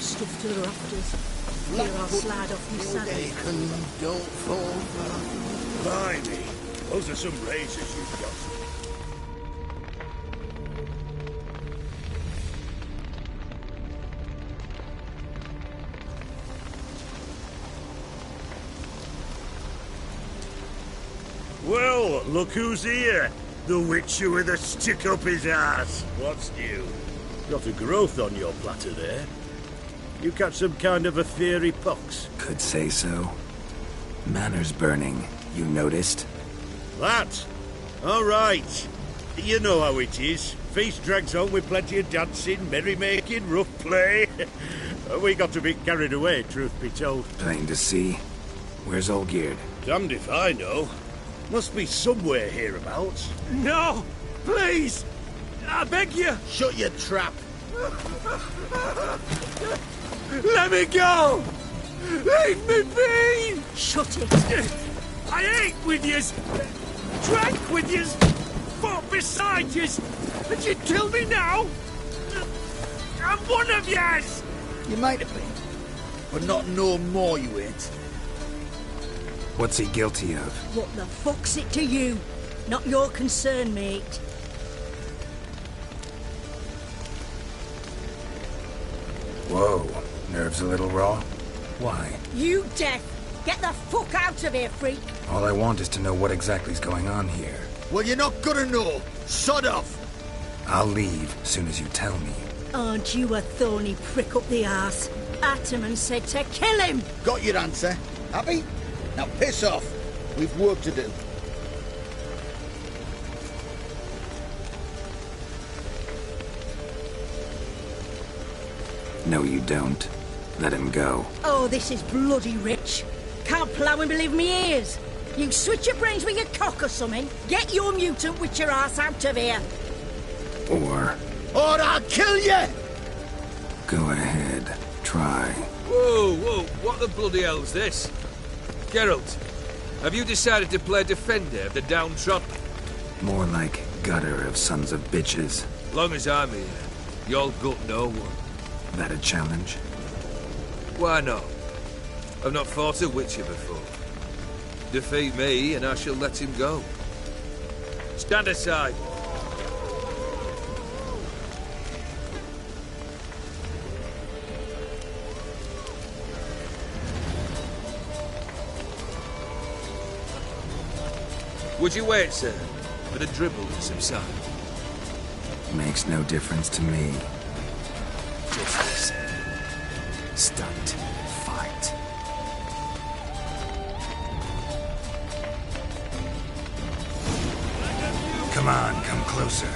Stuffed to the rafters. Here, I'll slide off my saddle. Bacon, don't fall back. Blimey, those are some razors you've got. Well, look who's here. The Witcher with a stick up his ass. What's new? Got a growth on your platter there. You catch some kind of a fiery pox? Could say so. Manor's burning. You noticed? That? All right. You know how it is. Feast drags on with plenty of dancing, merrymaking, rough play. We got a bit carried away, truth be told. Plain to see. Where's Olgierd? Damned if I know. Must be somewhere hereabouts. No! Please! I beg you! Shut your trap! Let me go! Leave me be! Shut it! I ate with yous, drank with yous, fought beside yous, and you'd kill me now? I'm one of yous! You might have been, but not no more you ain't. What's he guilty of? What the fuck's it to you? Not your concern, mate. Whoa. Nerves a little raw? Why? You deaf! Get the fuck out of here, freak! All I want is to know what exactly is going on here. Well, you're not gonna know. Sod off! I'll leave as soon as you tell me. Aren't you a thorny prick up the arse? Ataman said to kill him! Got your answer. Happy? Now piss off. We've work to do. No, you don't. Let him go. Oh, this is bloody rich. Can't plough and believe me ears. You switch your brains with your cock or something. Get your mutant witcher ass out of here. Or I'll kill you! go ahead. Try. Whoa, whoa, what the bloody hell's this? Geralt, have you decided to play defender of the downtrodden? More like gutter of sons of bitches. Long as I'm here, you'll gut no one. That a challenge? Why not? I've not fought a Witcher before. Defeat me, and I shall let him go. Stand aside. Would you wait, sir, for the dribble to subside? Makes no difference to me. Justice. Stunt. Fight. Come on, come closer.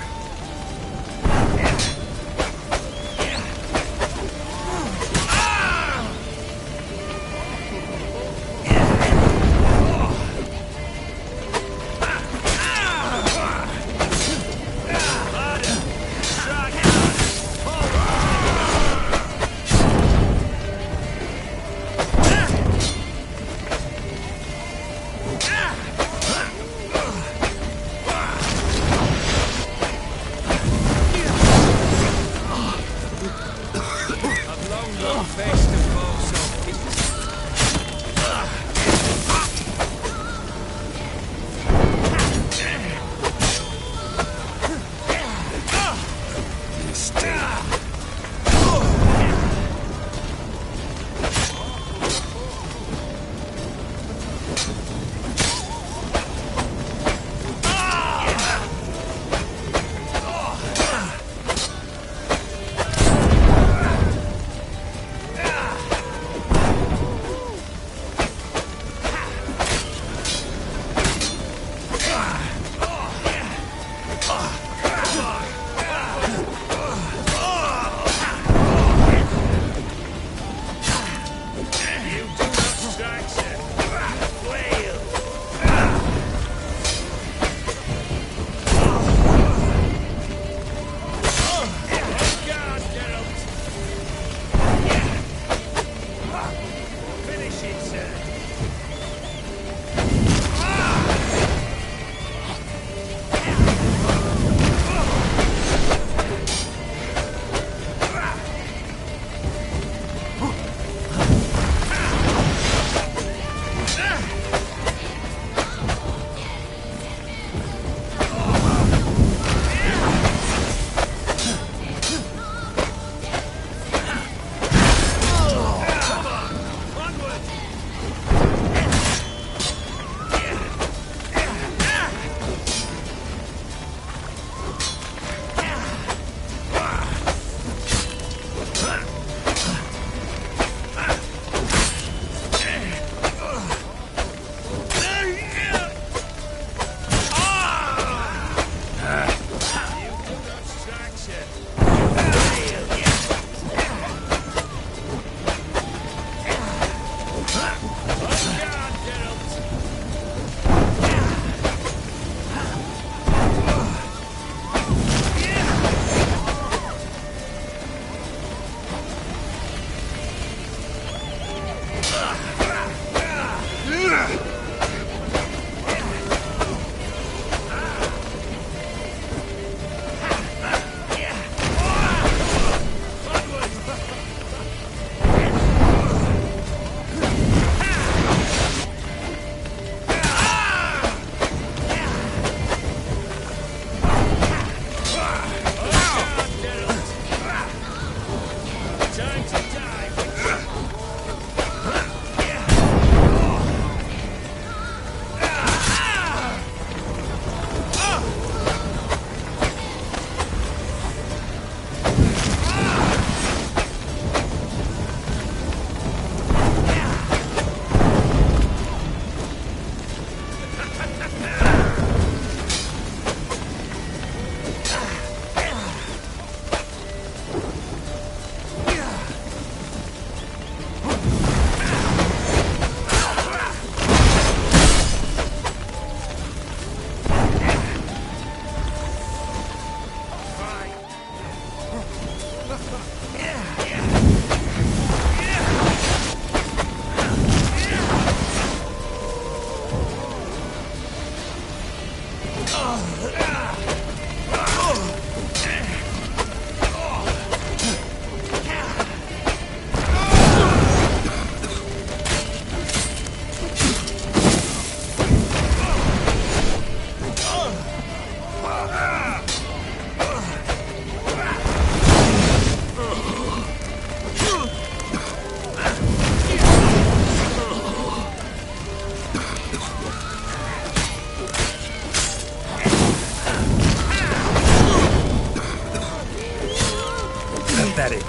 pathetic.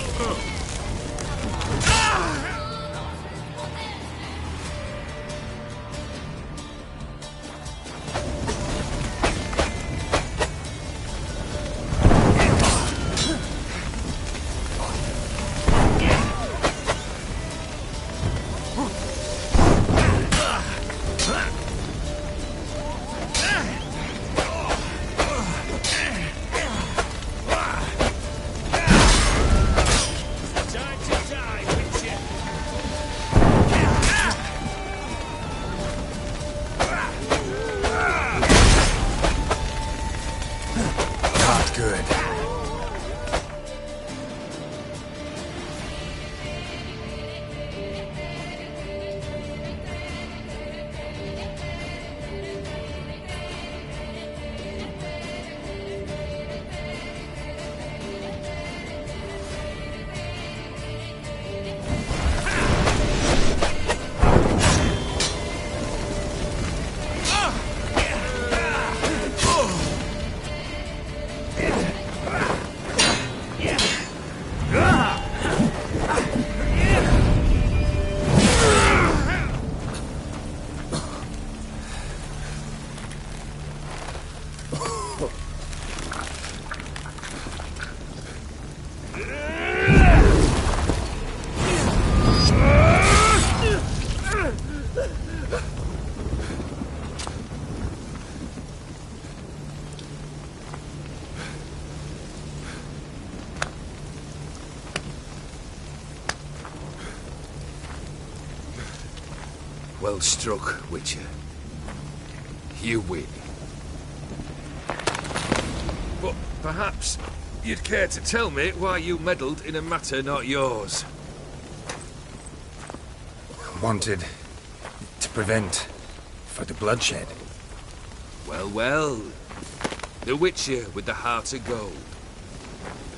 Well struck, Witcher. You win. But perhaps you'd care to tell me why you meddled in a matter not yours. Wanted to prevent further bloodshed. Well, well. The Witcher with the heart of gold.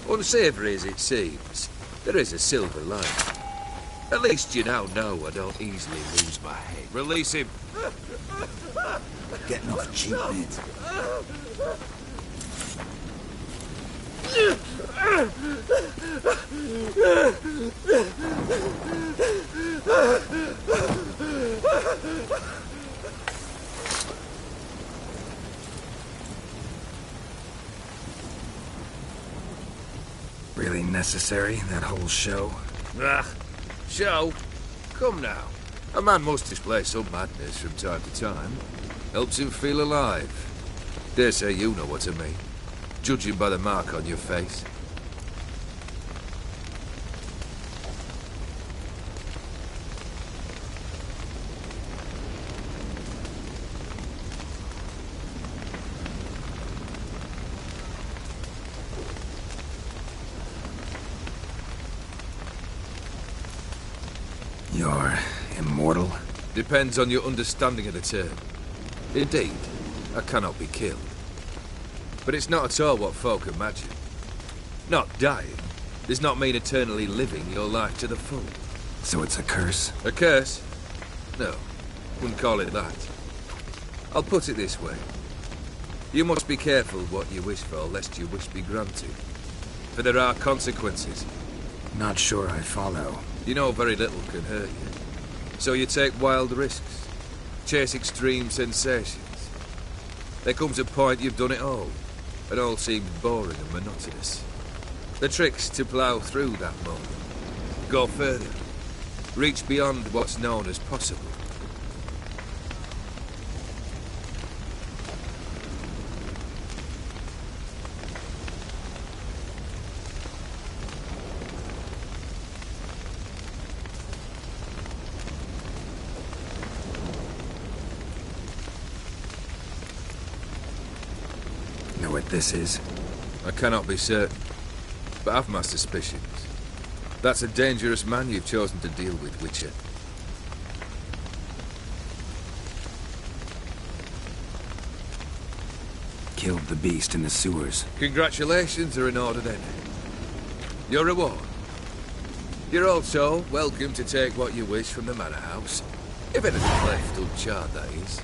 Unsavoury as it seems, there is a silver lining. At least you now know I don't easily lose my head. Release him. Getting off cheap, mate. Really necessary, that whole show? Ah, show? Come now. A man must display some madness from time to time. Helps him feel alive. Dare say you know what I mean. Judging by the mark on your face. You're immortal? Depends on your understanding of the term. Indeed, I cannot be killed. But it's not at all what folk imagine. Not dying does not mean eternally living your life to the full. So it's a curse? A curse? No, wouldn't call it that. I'll put it this way. You must be careful what you wish for, lest your wish be granted. For there are consequences. Not sure I follow. You know very little can hurt you. So you take wild risks. Chase extreme sensations. There comes a point you've done it all. It all seems boring and monotonous. The trick's to plough through that moment. Go further. Reach beyond what's known as possible. Know what this is? I cannot be certain, but I've my suspicions. That's a dangerous man you've chosen to deal with, Witcher. Killed the beast in the sewers. Congratulations are in order then. Your reward. You're also welcome to take what you wish from the manor house. If anything's left uncharred, that is.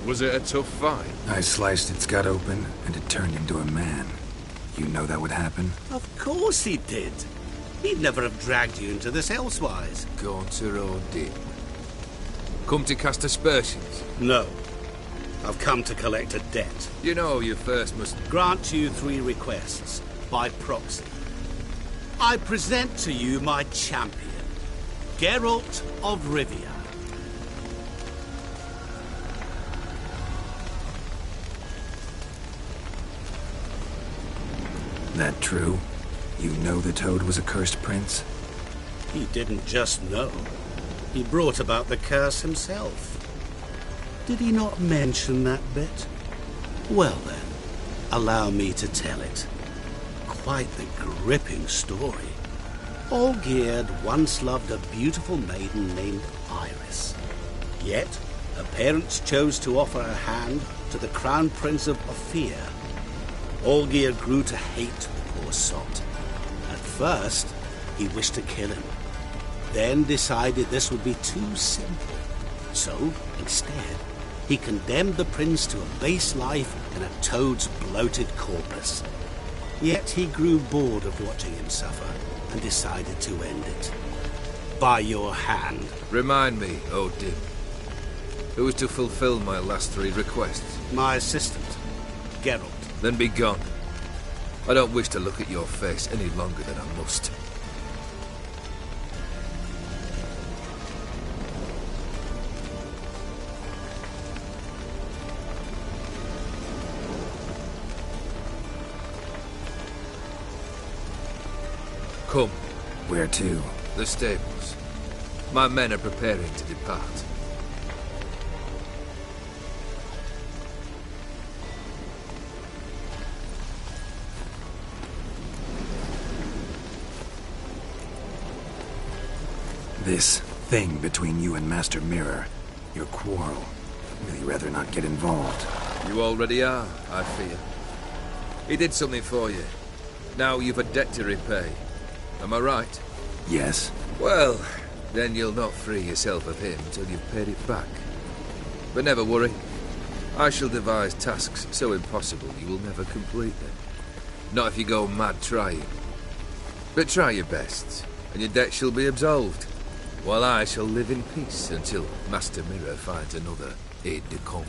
Was it a tough fight? I sliced its gut open, and it turned into a man. You know that would happen? Of course he did. He'd never have dragged you into this elsewise. Gaunter or Dim? Come to cast aspersions? No. I've come to collect a debt. You know you first must... Grant you 3 requests, by proxy. I present to you my champion, Geralt of Rivia. That true? You know the Toad was a cursed prince? He didn't just know. He brought about the curse himself. Did he not mention that bit? Well then, allow me to tell it. Quite the gripping story. Olgierd once loved a beautiful maiden named Iris. Yet, her parents chose to offer her hand to the Crown Prince of Ophir. Olgierd grew to hate the poor sot. At first, he wished to kill him. Then decided this would be too simple. So, instead, he condemned the prince to a base life in a toad's bloated corpus. Yet he grew bored of watching him suffer and decided to end it. By your hand. Remind me, oh Dim. Who is to fulfill my last 3 requests? My assistant, Geralt. Then be gone. I don't wish to look at your face any longer than I must. Come. Where to? The stables. My men are preparing to depart. This thing between you and Master Mirror, your quarrel, really rather not get involved. You already are, I fear. He did something for you. Now you've a debt to repay. Am I right? Yes. Well, then you'll not free yourself of him till you've paid it back. But never worry. I shall devise tasks so impossible you will never complete them. Not if you go mad trying. But try your best, and your debt shall be absolved. While I shall live in peace until Master Mirror finds another aide-de-camp.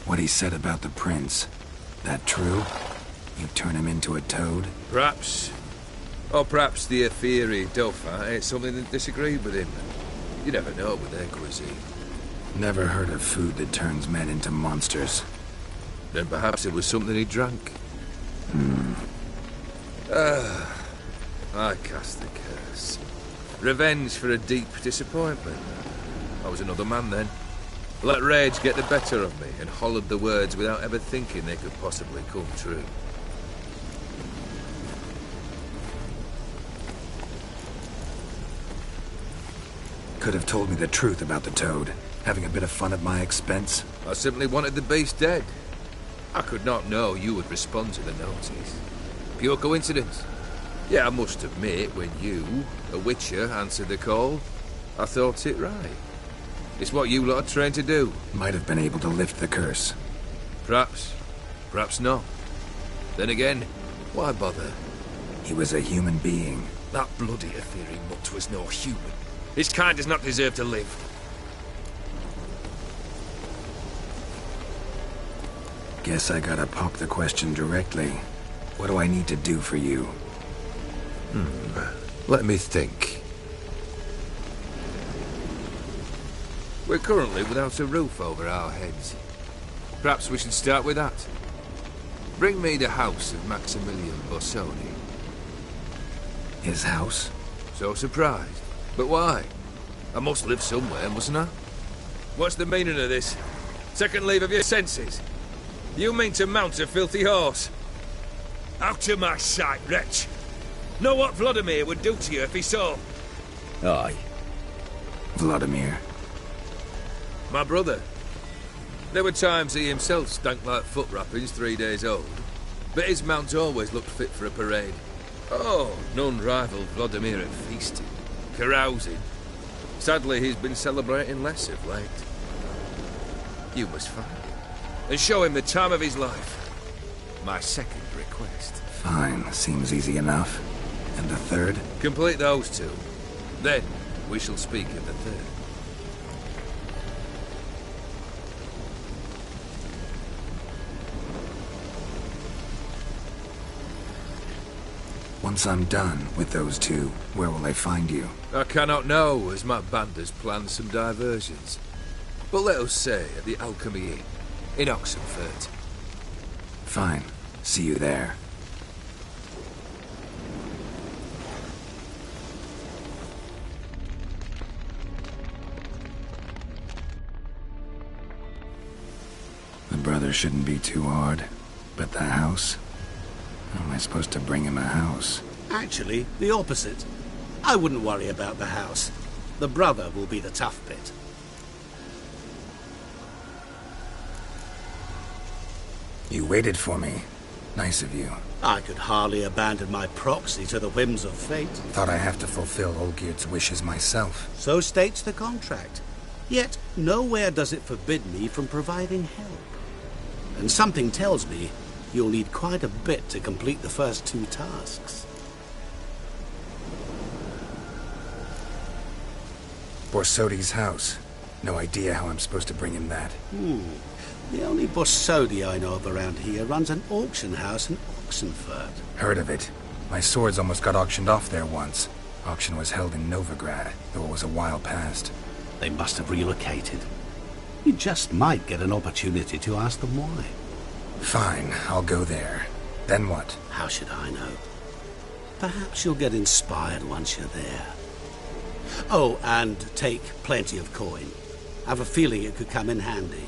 What he said about the prince, that true? You turn him into a toad? Perhaps. Or perhaps the Ophiri Dauphin ate something that disagreed with him. You never know with their cuisine. Never heard of food that turns men into monsters. Then perhaps it was something he drank. I cast the curse. Revenge for a deep disappointment. I was another man then. Let rage get the better of me and hollered the words without ever thinking they could possibly come true. Could have told me the truth about the toad, having a bit of fun at my expense. I simply wanted the beast dead. I could not know you would respond to the notice. Pure coincidence. Yeah, I must admit, when you, a witcher, answered the call, I thought it right. It's what you lot are trained to do. Might have been able to lift the curse. Perhaps. Perhaps not. Then again, why bother? He was a human being. That bloody Ophiri mutt was no human. His kind does not deserve to live. Guess I gotta pop the question directly. What do I need to do for you? Let me think. We're currently without a roof over our heads. Perhaps we should start with that. Bring me the house of Maximilian Bossoni. His house? So surprised. But why? I must live somewhere, mustn't I? What's the meaning of this? Second leave of your senses? You mean to mount a filthy horse? Out of my sight, wretch! Know what Vladimir would do to you if he saw? Aye. Vladimir. My brother. There were times he himself stank like foot wrappings 3 days old, but his mount always looked fit for a parade. Oh, none rival Vladimir at feasting, carousing. Sadly, he's been celebrating less of late. You must find him, and show him the time of his life. My second request. Fine, seems easy enough. And the third? Complete those two. Then, we shall speak of the third. Once I'm done with those two, where will I find you? I cannot know, as my band has planned some diversions. But let us say at the Alchemy Inn, in Oxenfurt. Fine. See you there. The brother shouldn't be too hard. But the house? How am I supposed to bring him a house? Actually, the opposite. I wouldn't worry about the house. The brother will be the tough bit. You waited for me. Nice of you. I could hardly abandon my proxy to the whims of fate. Thought I have to fulfill Olgierd's wishes myself. So states the contract. Yet, nowhere does it forbid me from providing help. And something tells me you'll need quite a bit to complete the first two tasks. Borsodi's house. No idea how I'm supposed to bring him that. The only Borsodi I know of around here runs an auction house in Oxenfurt. Heard of it. My swords almost got auctioned off there once. Auction was held in Novigrad, though it was a while past. They must have relocated. You just might get an opportunity to ask them why. Fine, I'll go there. Then what? How should I know? Perhaps you'll get inspired once you're there. Oh, and take plenty of coin. I have a feeling it could come in handy.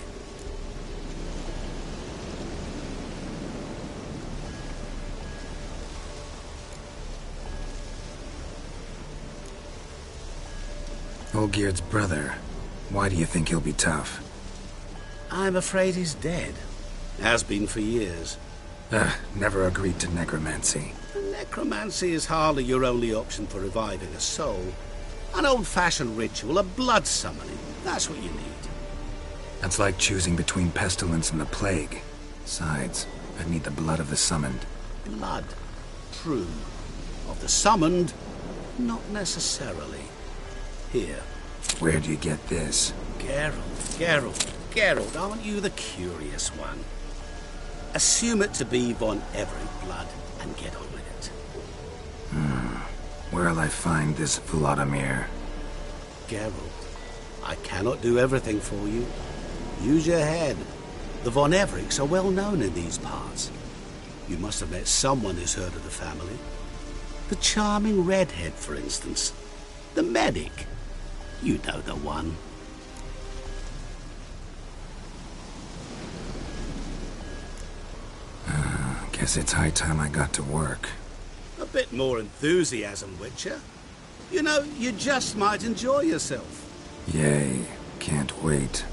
Olgierd's brother. Why do you think he'll be tough? I'm afraid he's dead. Has been for years. Never agreed to necromancy. Necromancy is hardly your only option for reviving a soul. An old-fashioned ritual, a blood summoning. That's what you need. That's like choosing between pestilence and the plague. Besides, I'd need the blood of the summoned. Blood. True. Of the summoned, not necessarily. Here. Where'd you get this? Geralt, aren't you the curious one? Assume it to be von Everett blood and get on with it. Where'll I find this Vladimir? Geralt, I cannot do everything for you. Use your head. The von Evericks are well known in these parts. You must have met someone who's heard of the family. The charming redhead, for instance. The medic. You know the one. Guess it's high time I got to work. A bit more enthusiasm, Witcher. You know, you just might enjoy yourself. Yay. Can't wait.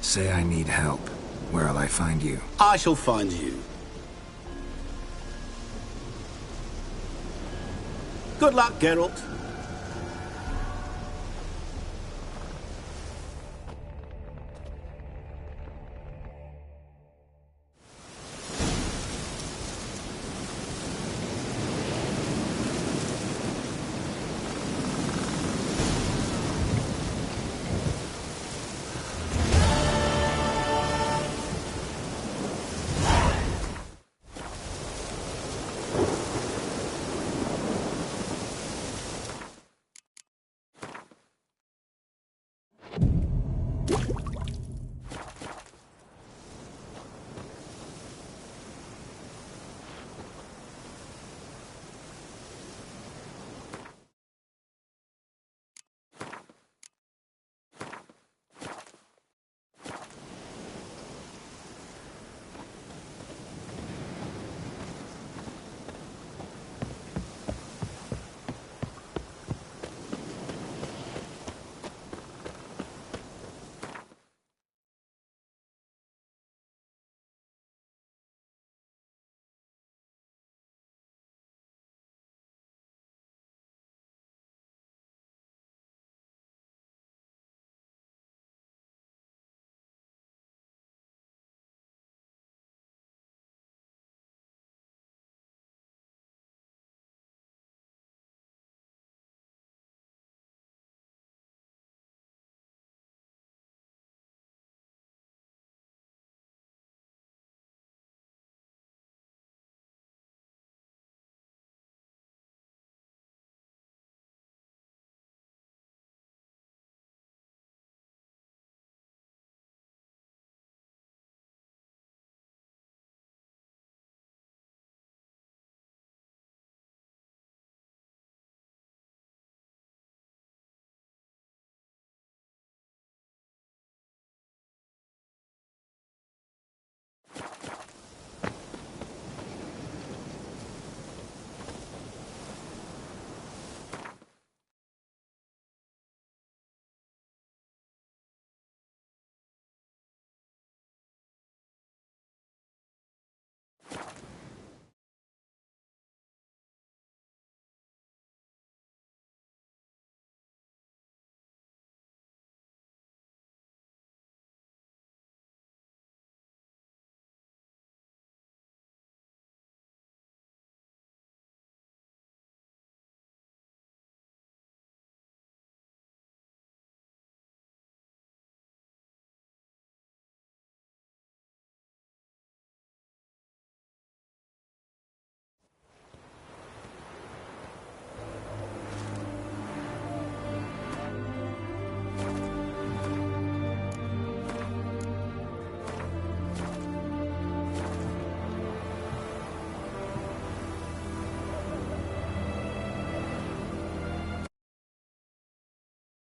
Say I need help. Where'll I find you? I shall find you. Good luck, Geralt.